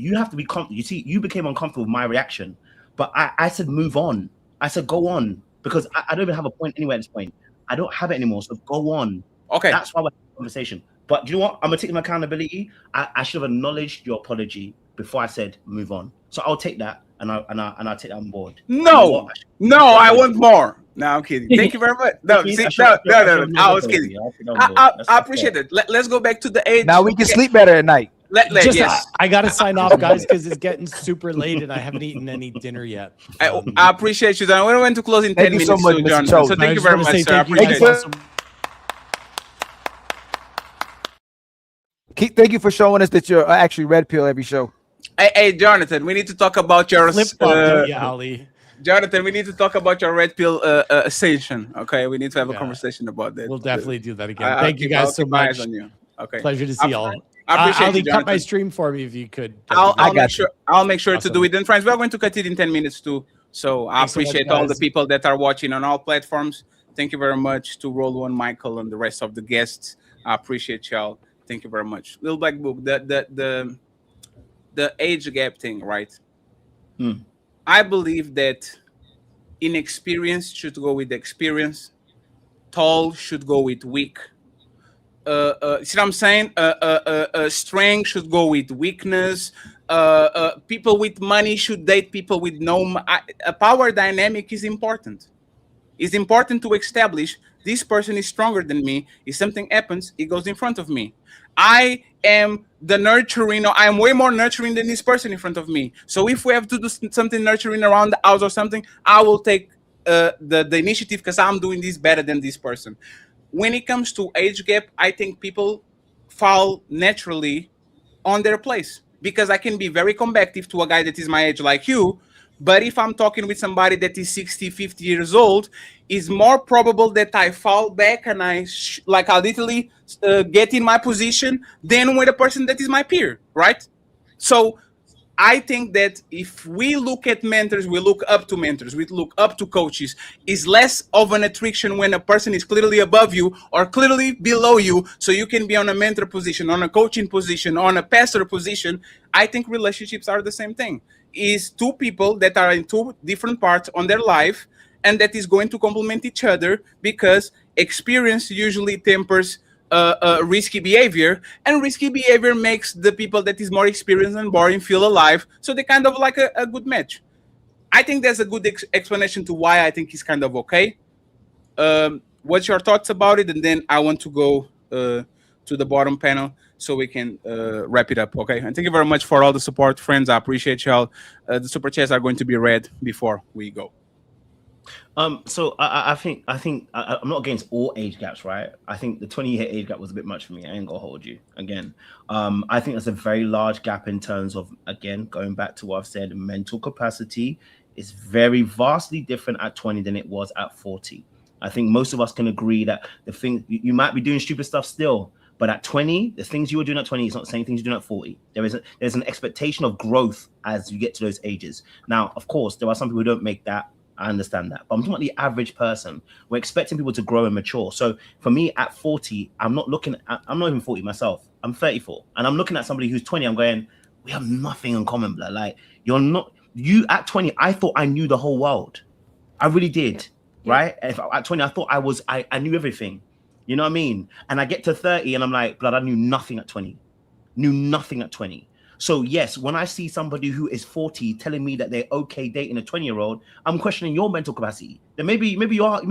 comfortable. You see, you became uncomfortable with my reaction. But I said move on. I said go on because I don't even have a point anyway at this point. I don't have it anymore. So go on. Okay. That's why we're having a conversation. But do you know what? I'm gonna take my accountability. I should have acknowledged your apology. before I said move on. So I'll take that, and I'll take that on board. No, I want more. No, I'm kidding. Thank you very much. No, see, no. I was kidding. I appreciate it. Let's go back to the age. Now we can sleep better at night. Yes. I got to sign off, guys, because it's getting super late and I haven't eaten any dinner yet. I appreciate you, John. We're going to close in 10 minutes, so much, Mr. John. Cho. So thank you very much, sir. I appreciate it. Thank you for showing us that you're actually red pill every show. Hey, Jonathan, we need to talk about your Ali. Jonathan, we need to talk about your red pill ascension. Okay, we need to have a conversation about that. We'll definitely do that again. Thank you guys so much. On you. Okay, pleasure to see y'all. I appreciate Ali, you, cut my Jonathan. stream for me if you could. I'll make sure to do it. And friends, we're going to cut it in 10 minutes too. So I Thanks so much, appreciate all the guys. people that are watching on all platforms. Thank you very much to Rollo and Michael and the rest of the guests. I appreciate y'all. Thank you very much. Little Black Book, the age gap thing, right? I believe that inexperience should go with experience. Tall should go with weak. See what I'm saying? Strength should go with weakness. People with money should date people with no. A power dynamic is important. It's important to establish this person is stronger than me. If something happens, it goes in front of me. I am the nurturing. I am way more nurturing than this person in front of me. So if we have to do something nurturing around the house or something, I will take the initiative because I'm doing this better than this person. When it comes to age gap, I think people fall naturally on their place because I can be very combative to a guy that is my age like you. But if I'm talking with somebody that is 60, 50 years old, it's more probable that I fall back and I literally get in my position than with a person that is my peer, right? So I think that if we look at mentors, we look up to mentors, we look up to coaches, is less of an attraction when a person is clearly above you or clearly below you, so you can be on a mentor position, on a coaching position, on a pastor position. I think relationships are the same thing. Is two people that are in two different parts on their life and that is going to complement each other because experience usually tempers risky behavior, and risky behavior makes the people that is more experienced and boring feel alive, so they kind of like a good match. I think there's a good explanation to why I think it's kind of okay. What's your thoughts about it? And then I want to go to the bottom panel so we can wrap it up, okay? And thank you very much for all the support, friends. I appreciate y'all. The super chats are going to be read before we go. So I think I'm not against all age gaps, right? I think the 20-year age gap was a bit much for me. I ain't gonna hold you again. I think there's a very large gap in terms of, again, going back to what I've said, mental capacity is very vastly different at 20 than it was at 40. I think most of us can agree that the thing you might be doing stupid stuff still, but at 20, the things you were doing at 20 is not the same things you're doing at 40. There's an expectation of growth as you get to those ages. Now, of course, there are some people who don't make that. I understand that, but I'm talking about the average person. We're expecting people to grow and mature. So for me at 40, I'm not even 40 myself. I'm 34, and I'm looking at somebody who's 20. I'm going, we have nothing in common, blood. Like you at 20. I thought I knew the whole world. I really did, right? If at 20, I thought I knew everything. You know what I mean? And I get to 30, and I'm like, blood, I knew nothing at 20. Knew nothing at 20. So yes, when I see somebody who is 40 telling me that they're okay dating a 20-year-old, I'm questioning your mental capacity. Then maybe you've got a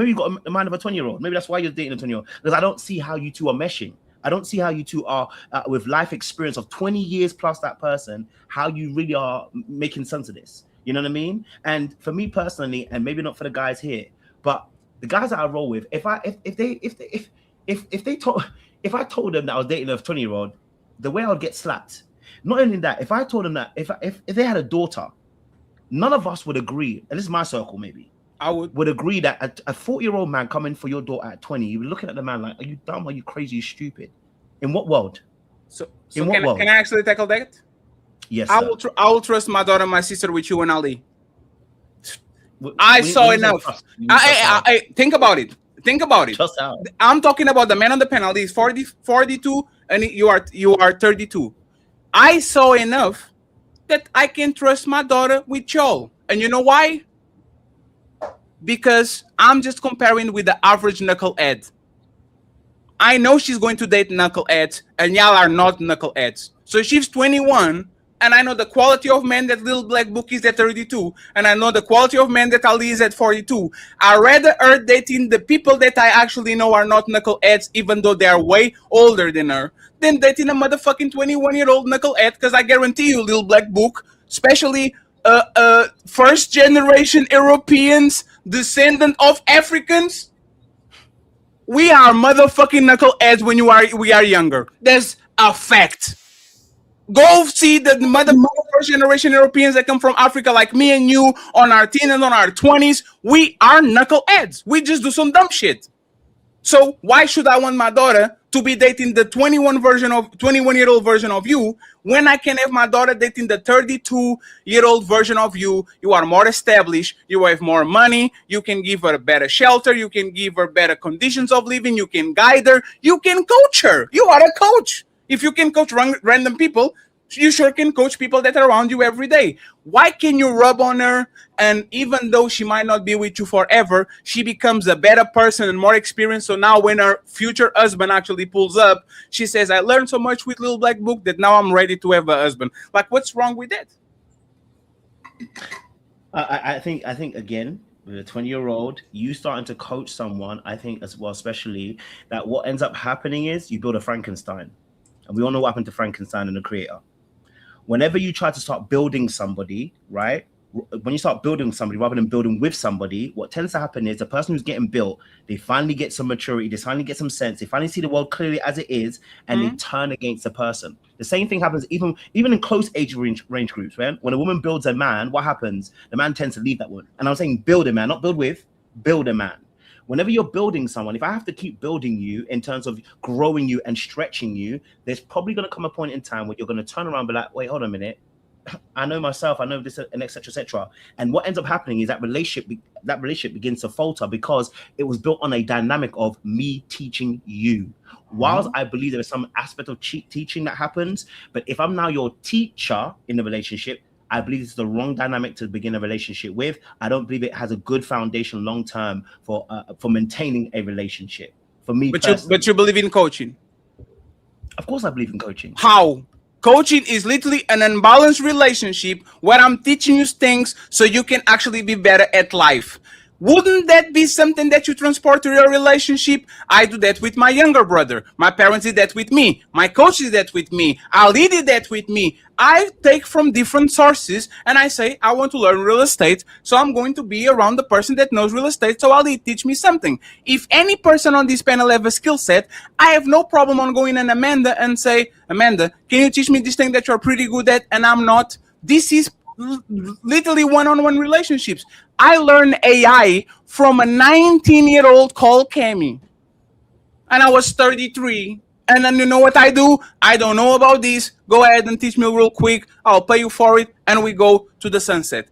mind of a 20-year-old. Maybe that's why you're dating a 20-year-old. Because I don't see how you two are meshing. I don't see how you two are with life experience of 20 years plus that person, how you really are making sense of this. You know what I mean? And for me personally, and maybe not for the guys here, but the guys that I roll with, if I told them that I was dating a 20-year-old, the way I would get slapped. Not only that, if I told them that if they had a daughter, none of us would agree, and this is my circle maybe, I would agree that a 40-year-old man coming for your daughter at 20, you're looking at the man like, are you dumb? Are you crazy? Are you stupid? In what world? So in what world? Can I actually tackle that? Yes, I will trust my daughter and my sister with you and Ali. I saw enough. Think about it. Think about it. Just out. I'm talking about the man on the panel. He's 42, and you are 32. I saw enough that I can trust my daughter with y'all. And you know why? Because I'm just comparing with the average knucklehead. I know she's going to date knuckleheads, and y'all are not knuckleheads. So if she's 21 and I know the quality of men that Little Black Book is at 32, and I know the quality of men that Ali is at 42. I rather her dating the people that I actually know are not knuckleheads, even though they are way older than her, than dating a motherfucking 21-year-old knucklehead. Because I guarantee you, Little Black Book, especially first generation Europeans, descendant of Africans, we are motherfucking knuckleheads when we are younger. That's a fact. Go see the motherfucking first generation Europeans that come from Africa, like me and you, on our teens and on our 20s. We are knuckleheads. We just do some dumb shit. So why should I want my daughter to be dating the 21-year-old version of you when I can have my daughter dating the 32-year-old version of you? You are more established. You have more money. You can give her a better shelter. You can give her better conditions of living. You can guide her. You can coach her. You are a coach. If you can coach random people, you sure can coach people that are around you every day. Why can you rub on her? And even though she might not be with you forever, she becomes a better person and more experienced. So now when her future husband actually pulls up, she says, I learned so much with Little Black Book that now I'm ready to have a husband. Like, what's wrong with that? I think again, with a 20-year-old, you starting to coach someone, I think as well, especially that what ends up happening is you build a Frankenstein. And we all know what happened to Frankenstein and the creator. Whenever you try to start building somebody, right? When you start building somebody rather than building with somebody, what tends to happen is the person who's getting built, they finally get some maturity, they finally get some sense, they finally see the world clearly as it is, and they turn against the person. The same thing happens even in close age range groups, right? When a woman builds a man, what happens? The man tends to leave that woman. And I'm saying build a man, not build with, build a man. Whenever you're building someone, if I have to keep building you in terms of growing you and stretching you, there's probably going to come a point in time where you're going to turn around and be like, wait, hold on a minute. I know myself, I know this, and etc., etc. And what ends up happening is that relationship begins to falter because it was built on a dynamic of me teaching you. Whilst I believe there is some aspect of teaching that happens, but if I'm now your teacher in the relationship, I believe it's the wrong dynamic to begin a relationship with. I don't believe it has a good foundation long term for maintaining a relationship. For me, but you believe in coaching? Of course, I believe in coaching. How? Coaching is literally an unbalanced relationship where I'm teaching you things so you can actually be better at life. Wouldn't that be something that you transport to your relationship? I do that with my younger brother. My parents did that with me. My coach did that with me. Ali did that with me. I take from different sources and I say, I want to learn real estate, so I'm going to be around the person that knows real estate, so Ali teach me something. If any person on this panel have a skill set, I have no problem on going to Amanda and say, Amanda, can you teach me this thing that you're pretty good at and I'm not? This is literally one-on-one relationships. I learned AI from a 19-year-old called Cami, and I was 33. And then you know what I do? I don't know about this. Go ahead and teach me real quick. I'll pay you for it, and we go to the sunset.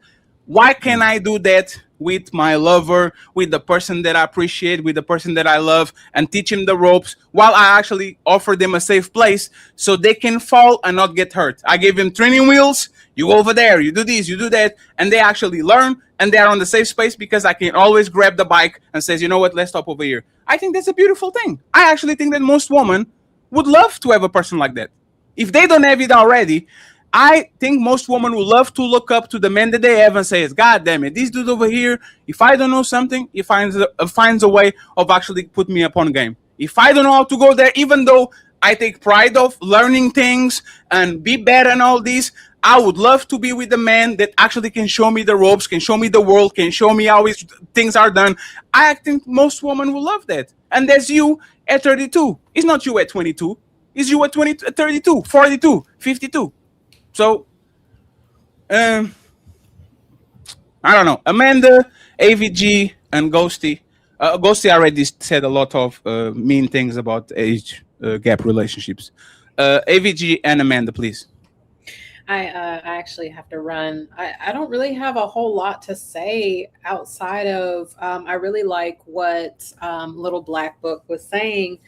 Why can't I do that with my lover, with the person that I appreciate, with the person that I love, and teach him the ropes while I actually offer them a safe place so they can fall and not get hurt? I gave them training wheels. You go over there, you do this, you do that, and they actually learn, and they're on the safe space because I can always grab the bike and says, you know what, let's stop over here. I think that's a beautiful thing. I actually think that most women would love to have a person like that. If they don't have it already, I think most women would love to look up to the men that they have and say, God damn it, this dude over here, if I don't know something, he finds a way of actually putting me upon game. If I don't know how to go there, even though I take pride of learning things and be better and all this, I would love to be with a man that actually can show me the ropes, can show me the world, can show me how things are done. I think most women will love that. And there's you at 32. It's not you at 22. It's you at 32, 42, 52. So, I don't know. Amanda, AVG, and Ghosty. Ghosty already said a lot of mean things about age gap relationships. AVG and Amanda, please. I actually have to run. I don't really have a whole lot to say outside of I really like what Little Black Book was saying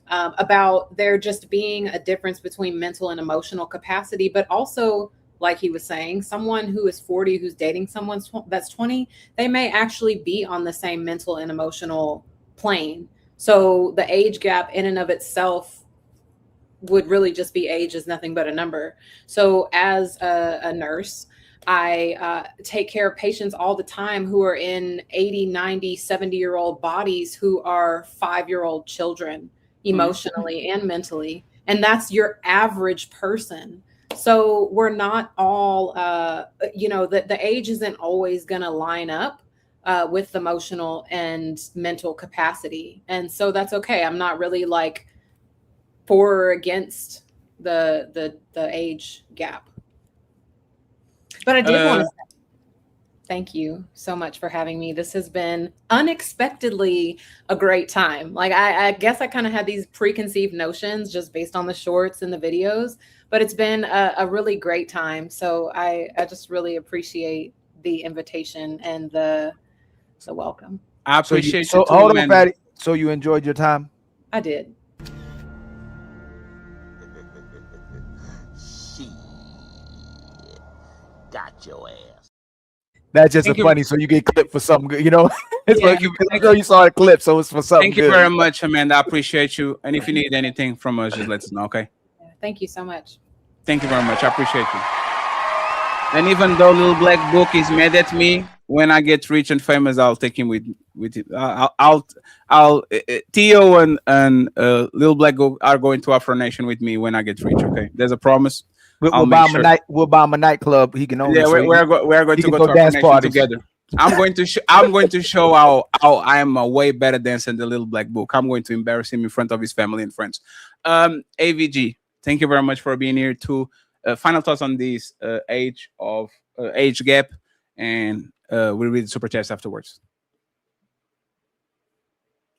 about there just being a difference between mental and emotional capacity, but also, like he was saying, someone who is 40 who's dating someone that's 20, they may actually be on the same mental and emotional plane. So the age gap in and of itself would really just be age is nothing but a number. So as a nurse, I take care of patients all the time who are in 80, 90, 70-year-old bodies who are 5-year-old children emotionally and mentally. And that's your average person. So we're not all, the age isn't always going to line up with emotional and mental capacity. And so that's okay. I'm not really like for or against the age gap. But I did want to say thank you so much for having me. This has been unexpectedly a great time. Like I guess I kind of had these preconceived notions just based on the shorts and the videos, but it's been a really great time. So I just really appreciate the invitation and the welcome. I appreciate you. So hold on, Patty. So you enjoyed your time? I did. Got your ass. That's just funny, so you get clipped for something good, you know. It's like you saw a clip, so it's for something. Thank you very much, Amanda. I appreciate you. And if you need anything from us, just let us know, okay? Thank you so much. Thank you very much. I appreciate you. And even though Little Black Book is mad at me, when I get rich and famous, I'll take him with it. Theo and Little Black Book are going to Afro Nation with me when I get rich. Okay, there's a promise. We'll buy him a nightclub. He can only. Yeah, we're going to go to dance Afro Nation parties together. I'm going to show how I am a way better dancer than the Little Black Book. I'm going to embarrass him in front of his family and friends. AVG, thank you very much for being here too. Final thoughts on this age gap, and we'll read the super chats afterwards.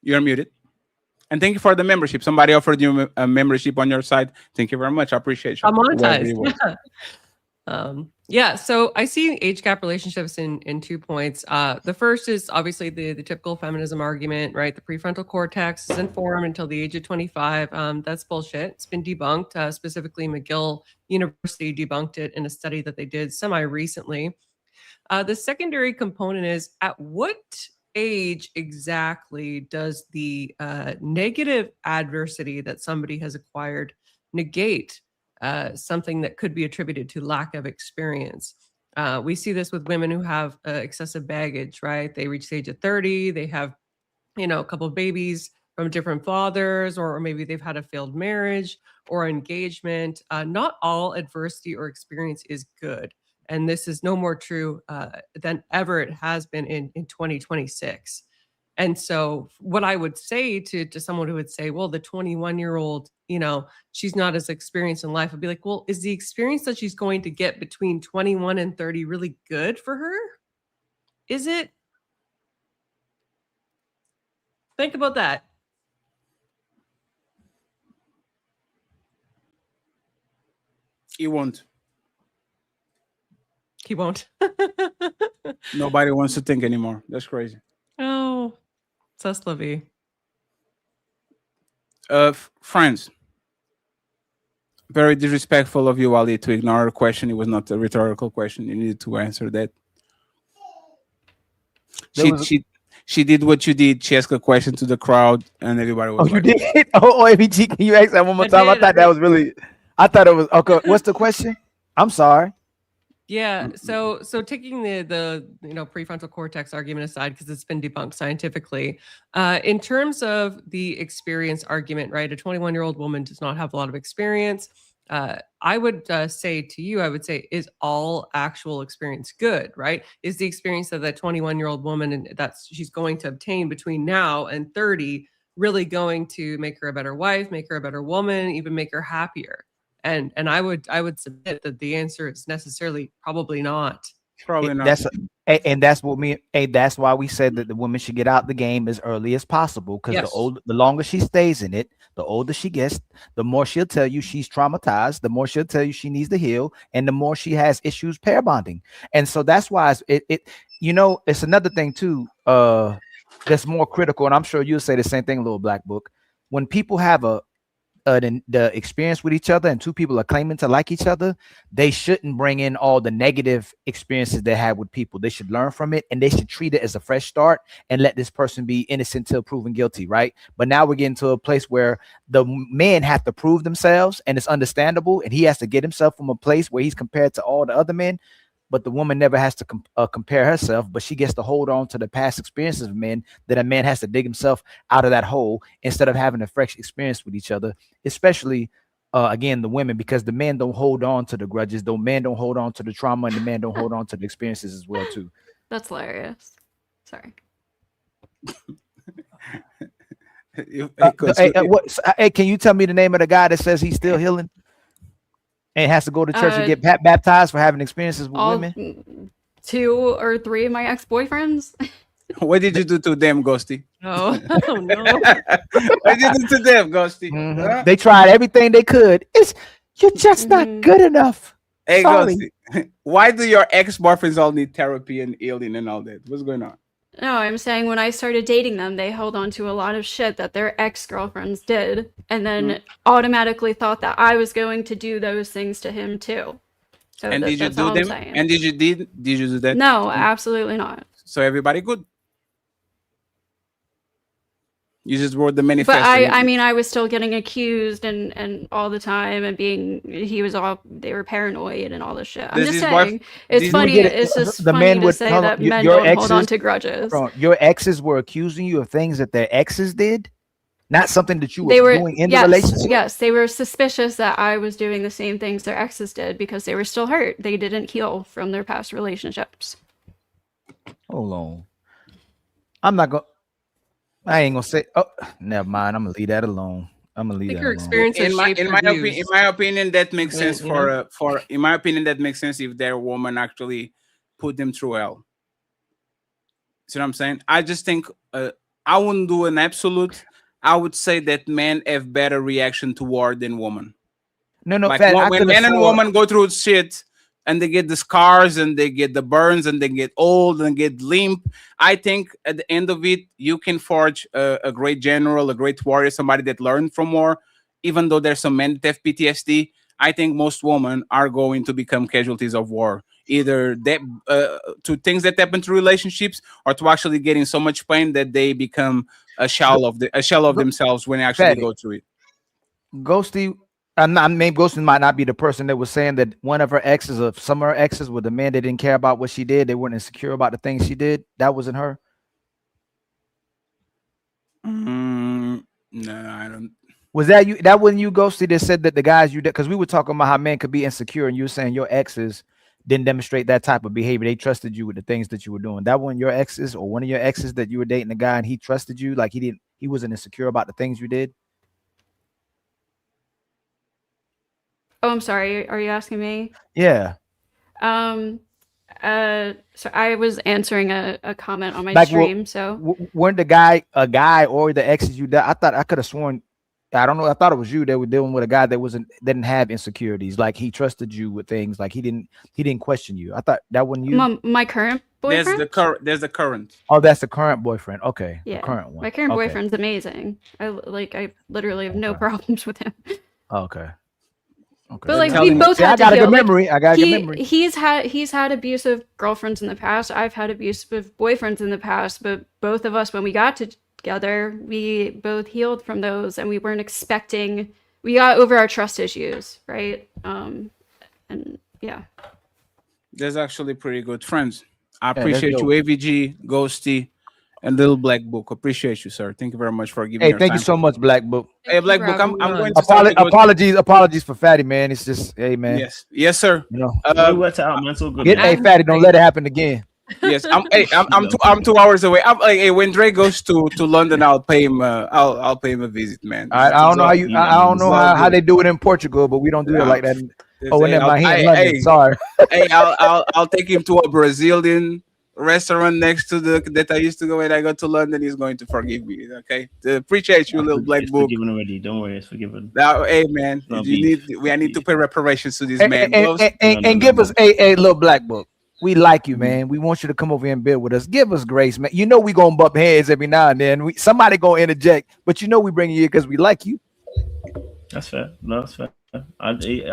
You're muted. And thank you for the membership. Somebody offered you a membership on your side. Thank you very much. I appreciate you. I'm monetized. Yeah, so I see age gap relationships in 2 points. The first is obviously the typical feminism argument, right? The prefrontal cortex is informed until the age of 25. That's bullshit. It's been debunked. Specifically, McGill University debunked it in a study that they did semi-recently. The secondary component is at what age exactly does the negative adversity that somebody has acquired negate something that could be attributed to lack of experience? We see this with women who have excessive baggage, right? They reach the age of 30, they have, a couple of babies from different fathers, or maybe they've had a failed marriage or engagement. Not all adversity or experience is good. And this is no more true than ever it has been in 2026. And so what I would say to someone who would say, well, the 21-year-old, she's not as experienced in life, I'd be like, well, is the experience that she's going to get between 21 and 30 really good for her? Is it? Think about that. He won't. He won't. Nobody wants to think anymore. That's crazy. Oh, c'est la vie. Friends, very disrespectful of you, Ali, to ignore a question. It was not a rhetorical question. You needed to answer that. She did what you did. She asked a question to the crowd, and everybody was. Oh, you did? Oh, ABG, can you ask that one more time? I thought that was really. I thought it was okay. What's the question? I'm sorry. Yeah, so taking the prefrontal cortex argument aside, because it's been debunked scientifically, in terms of the experience argument, right? A 21-year-old woman does not have a lot of experience. I would say to you, is all actual experience good, right? Is the experience of that 21-year-old woman and she's going to obtain between now and 30 really going to make her a better wife, make her a better woman, even make her happier? And I would submit that the answer is necessarily probably not. Probably not. That's why we said that the woman should get out the game as early as possible, because the longer she stays in it, the older she gets, the more she'll tell you she's traumatized, the more she'll tell you she needs to heal, and the more she has issues pair bonding. And so that's why it's another thing too that's more critical, and I'm sure you'll say the same thing, Little Black Book. When people have the experience with each other and two people are claiming to like each other, they shouldn't bring in all the negative experiences they had with people. They should learn from it and they should treat it as a fresh start and let this person be innocent till proven guilty, right? But now we're getting to a place where the men have to prove themselves, and it's understandable, and he has to get himself from a place where he's compared to all the other men. But the woman never has to compare herself, but she gets to hold on to the past experiences of men, that a man has to dig himself out of that hole instead of having a fresh experience with each other, especially, again, the women, because the men don't hold on to the grudges, the men don't hold on to the trauma, and the men don't hold on to the experiences as well, too. That's hilarious. Sorry. Hey, can you tell me the name of the guy that says he's still healing and has to go to church and get baptized for having experiences with women? 2 or 3 of my ex-boyfriends. What did you do to them, Ghosty? Oh, no. What did you do to them, Ghosty? Huh? They tried everything they could. You're just not good enough. Hey, Sorry. Ghosty, why do your ex-boyfriends all need therapy and healing and all that? What's going on? No, I'm saying when I started dating them, they held on to a lot of shit that their ex-girlfriends did, and then automatically thought that I was going to do those things to him too. So And did you that's do all I'm them? saying. And did you do that? No, absolutely not. So everybody good. You just wrote the But manifesto. I mean, I was still getting accused and all the time, and they were paranoid and all this shit. I'm Does just his wife- saying, it's funny. It's just funny to say that men don't hold on to grudges. Your exes were accusing you of things that their exes did, not something that you They were were doing in yes, the relationship. yes, they were suspicious that I was doing the same things their exes did because they were still hurt. They didn't heal from their past relationships. Hold on. I ain't gonna say. Oh, never mind. I'm gonna leave that alone. I'm gonna leave that alone. In my opinion, that makes sense You know? for in my opinion, that makes sense if their woman actually put them through hell. See what I'm saying? I just think I wouldn't do an absolute. I would say that men have better reaction to war than women. No, Like Fat, I when could've men and swore- women go through shit and they get the scars and they get the burns and they get old and get limp, I think at the end of it, you can forge a great general, a great warrior, somebody that learned from war. Even though there's some men that have PTSD, I think most women are going to become casualties of war. Either that to things that happen to relationships, or to actually getting so much pain that they become a shell of themselves when they actually Fatty. go through it. Ghosty, maybe Ghosty might not be the person that was saying that one of her exes or some of her exes were the man that didn't care about what she did. They weren't insecure about the things she did. That wasn't her. No, I don't. Was that you? That wasn't you, Ghosty, that said that the guys you did, because we were talking about how men could be insecure, and you were saying your exes didn't demonstrate that type of behavior. They trusted you with the things that you were doing. That wasn't your exes, or one of your exes that you were dating a guy and he trusted you, like he wasn't insecure about the things you did. Oh, I'm sorry. Are you asking me? Yeah. So I was answering a comment on my Like, stream. So weren't a guy or the exes you did? I thought I could have sworn. I don't know. I thought it was you that were dealing with a guy that didn't have insecurities. Like he trusted you with things. Like he didn't question you. I thought that wasn't you. My current boyfriend. There's the current. Oh, that's the current boyfriend. Okay. Yeah, the current one. My current Okay. boyfriend's amazing. I literally have no problems with him. Okay. But like we both had to I got a heal. good memory. I got a good He- memory. He's had abusive girlfriends in the past. I've had abusive boyfriends in the past. But both of us, when we got together, we both healed from those, and we weren't expecting. We got over our trust issues, right? And yeah. There's actually pretty good friends. I that's appreciate you, dope. AVG, Ghosty, and Little Black Book. Appreciate you, sir. Thank you very much for giving Hey, your thank time. you so much, Black Book. Hey, Black Book, I'm going to start to go- Apologies for Fatty, man. It's just, hey, man. Yes, sir. You know, we worked it out, man. It's all good. hey, Fatty, don't let it happen again. Yes, I'm 2 hours away. I'm like, hey, when Dre goes to London, I'll pay him. I'll pay him a visit, man. I don't know I don't know how they do it in Portugal, but we don't do it like that. Oh, and then my hand in London. Sorry. Hey, I'll take him to a Brazilian restaurant next to that I used to go when I go to London. He's going to forgive me. Okay, appreciate you, Little Black It's Book. forgiven already. Don't worry, it's forgiven. Now, hey man, No I beef. need to pay reparations to this And, man. and give us a little Black Book. We like you, man. We want you to come over here and build with us. Give us grace, man. You know we gonna bump heads every now and then. Somebody gonna interject, but you know we bring you here because we like you. That's fair. No, that's fair.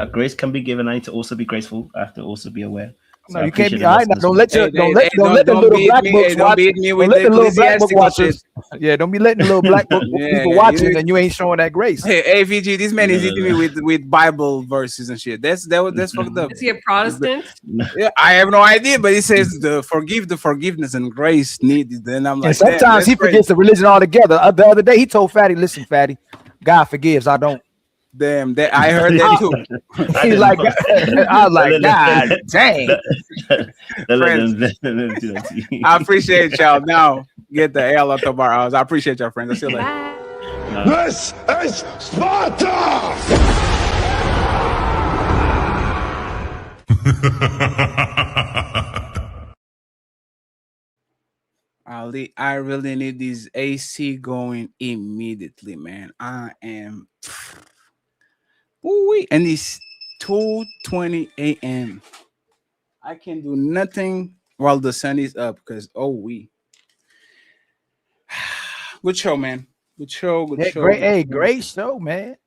Grace can be given. I need to also be graceful. I have to also be aware. So No, I you can't appreciate be. the All right, lesson now as don't well. let your don't let the don't little beat black me. books Hey, don't watch. beat me Don't with let the the little black book ecclesiastical shit. watchers. Yeah, don't be letting the little black book people Yeah, watching, and you ain't showing that grace. Hey, VG, this man No, is no, hitting no. me with Bible verses and shit. That's fucked up. Is he a Protestant? Yeah, I have no idea, but he says the forgiveness and grace needed. Then I'm And like, damn, sometimes that's he crazy. forgets the religion altogether. The other day he told Fatty, "Listen, Fatty, God forgives. I don't." Damn, that I heard that too. He's like, I was like, God dang. Friends, Let them do that to you. I appreciate y'all. Now get the hell out of our house. I appreciate y'all, friends. I see you later. This is Sparta! Ali, I really need this AC going immediately, man. I am. Ooh, and it's 2:20 a.m. I can do nothing while the sun is up because good show, man. Good show. Good Yeah, show. great. Good Hey, show. great show, man.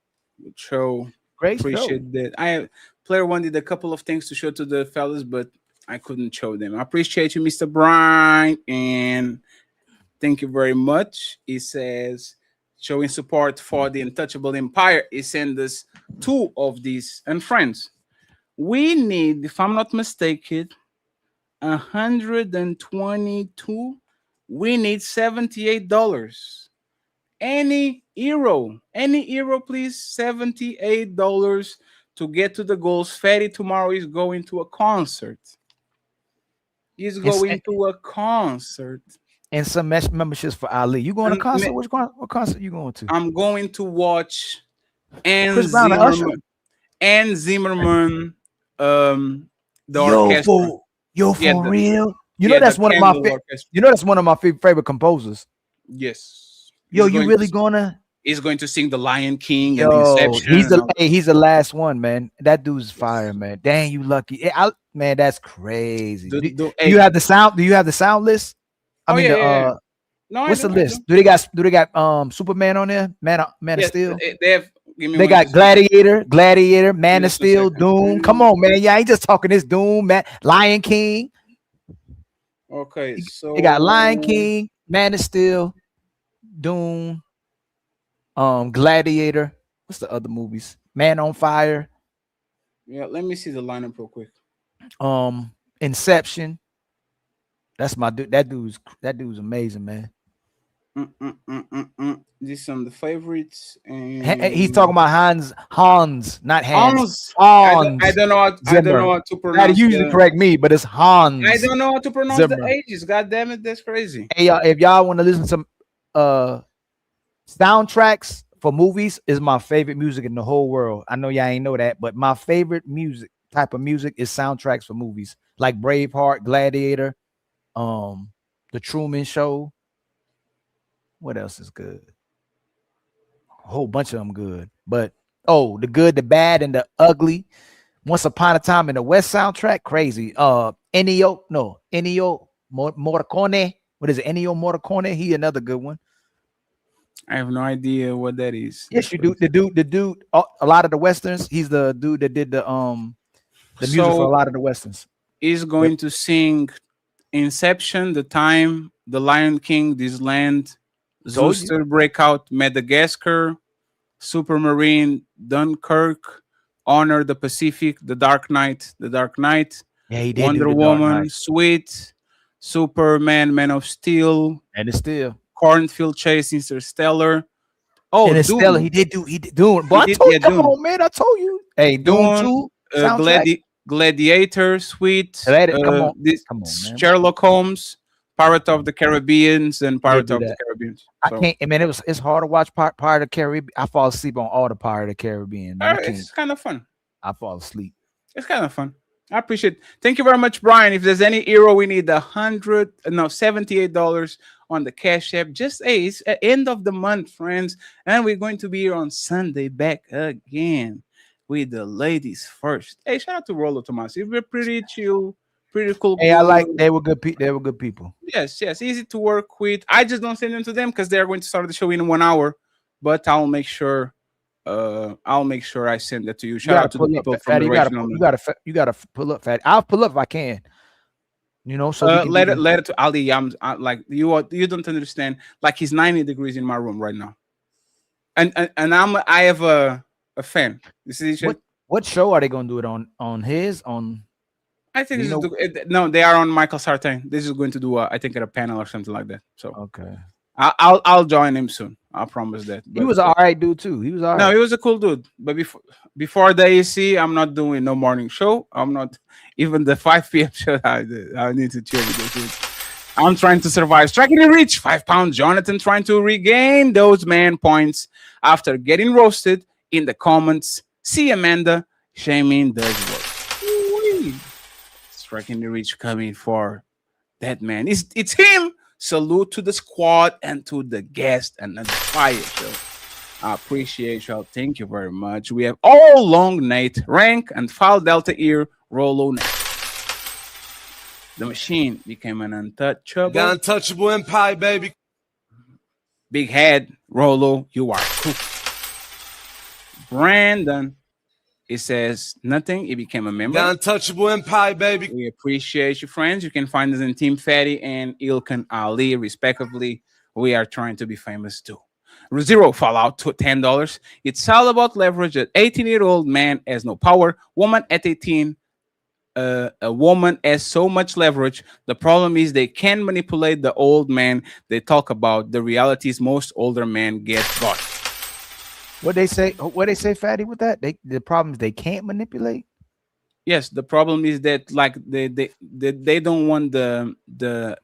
Good show. Great show. Appreciate that. I player one did a couple of things to show to the fellas, but I couldn't show them. I appreciate you, Mr. Brian, and thank you very much. He says showing support for the Untouchable Empire. He sent us 2 of these and friends. We need, if I'm not mistaken, 122. We need $78. Any hero, please. $78 to get to the goals. Fatty tomorrow is going to a concert. He's going to a concert. And some memberships for Ali. You going to concert? What concert you going to? I'm going to watch Ann Chris Brown and Usher? Zimmerman. Ann Zimmerman. The Yo, orchestra. for real? You know that's one of my that's one of my favorite composers. Yes. Yo, you really gonna? He's going to sing The Lion King Yo, and Inception. he's the last one, man. That dude's fire, man. Dang, you lucky. Man, that's crazy. Do you have the sound? Do you have the sound list? I mean, No, what's the list? Do they got Superman on there? Man of Steel. They got Gladiator, Man of Steel, Doom. Come on, man. Yeah, I ain't just talking this Doom, man. Lion King. Okay, so they got Lion King, Man of Steel, Doom, Gladiator. What's the other movies? Man on Fire. Yeah, let me see the lineup real quick. Inception. That's my dude. That dude's amazing, man. These are some of the favorites. And he's talking about Hans, not Hans. Hans. I don't know how to pronounce. That usually correct me, but it's Hans. I don't know how to pronounce Zimmer. the ages. God damn it, that's crazy. Hey, if y'all want to listen to some soundtracks for movies, is my favorite music in the whole world. I know y'all ain't know that, but my favorite type of music is soundtracks for movies, like Braveheart, Gladiator, The Truman Show. What else is good? A whole bunch of them good. But the good, the bad, and the ugly. Once Upon a Time in the West soundtrack, crazy. Ennio Morricone. What is it? Ennio Morricone. He another good one. I have no idea what that is. Yes, you do. The dude. A lot of the westerns. He's the dude that did the music for a lot of the westerns. He's going to sing Inception, The Time, The Lion King, This Land, Zooster Breakout, Madagascar, Supermarine, Dunkirk, Honor the Pacific, The Dark Knight, yeah, he did Wonder Woman, Sweet, Superman, Man of Steel, Cornfield Chase, Interstellar. Oh, Interstellar, he did Dune. But I told you, come on, man, I told you. Hey, Dune 2, Gladiator, Sweet, come on, man. Sherlock Holmes, Pirate of the Caribbean, and Pirate of the Caribbean. I can't. I mean, it's hard to watch Pirate of the Caribbean. I fall asleep on all the Pirate of the Caribbean. It's kind of fun. I fall asleep. It's kind of fun. I appreciate it. Thank you very much, Brian. If there's any hero, we need $78 on the Cash App. It's at end of the month, friends, and we're going to be here on Sunday back again with the ladies first. Hey, shout out to Rollo, Tomassi. We're pretty chill. Pretty cool. Hey, I like they were good people. Yes, easy to work with. I just don't send them to them because they're going to start the show in 1 hour, but I'll make sure I'll make sure I send that to you. You Shout gotta out to the pull up, people from Fatty. the regional. You gotta pull up, Fatty. I'll pull up if I can. You know, so we can let do it let it to Ali. Like you don't understand. Like he's 90 degrees in my room right now, and I have a fan. You see, what show are they gonna do it on his on? I think you know, no, they are on Michael Sartain. This is going to do I think at a panel or something like that. So okay, I'll join him soon. I promise that. He was an all right dude too. He was all right. No, he was a cool dude. But before the AC, I'm not doing no morning show. I'm not even the 5 p.m. show. I need to chill with this. I'm trying to survive. Striking the reach. 5 pounds. Jonathan trying to regain those man points after getting roasted in the comments. See Amanda. Shaming does work. Ooh-wee. Striking the reach coming for that man. It's him. Salute to the squad and to the guest and the fire show. I appreciate y'all. Thank you very much. We have all long Nate, rank, and file delta ear, Rollo Nate. The machine became an untouchable. The untouchable empire, baby. Big head, Rollo, you are cool. Brandon, it says nothing. It became a member. The untouchable empire, baby. We appreciate you, friends. You can find us in Team Fatty and Ilkan Ali, respectively. We are trying to be famous too. Zero Fallout to $10. It's all about leverage. An 18-year-old man has no power. Woman at 18, a woman has so much leverage. The problem is they can manipulate the old man they talk about. The reality is most older men get got. What they say, Fatty, with that? The problem is they can't manipulate. Yes, the problem is that like they don't want these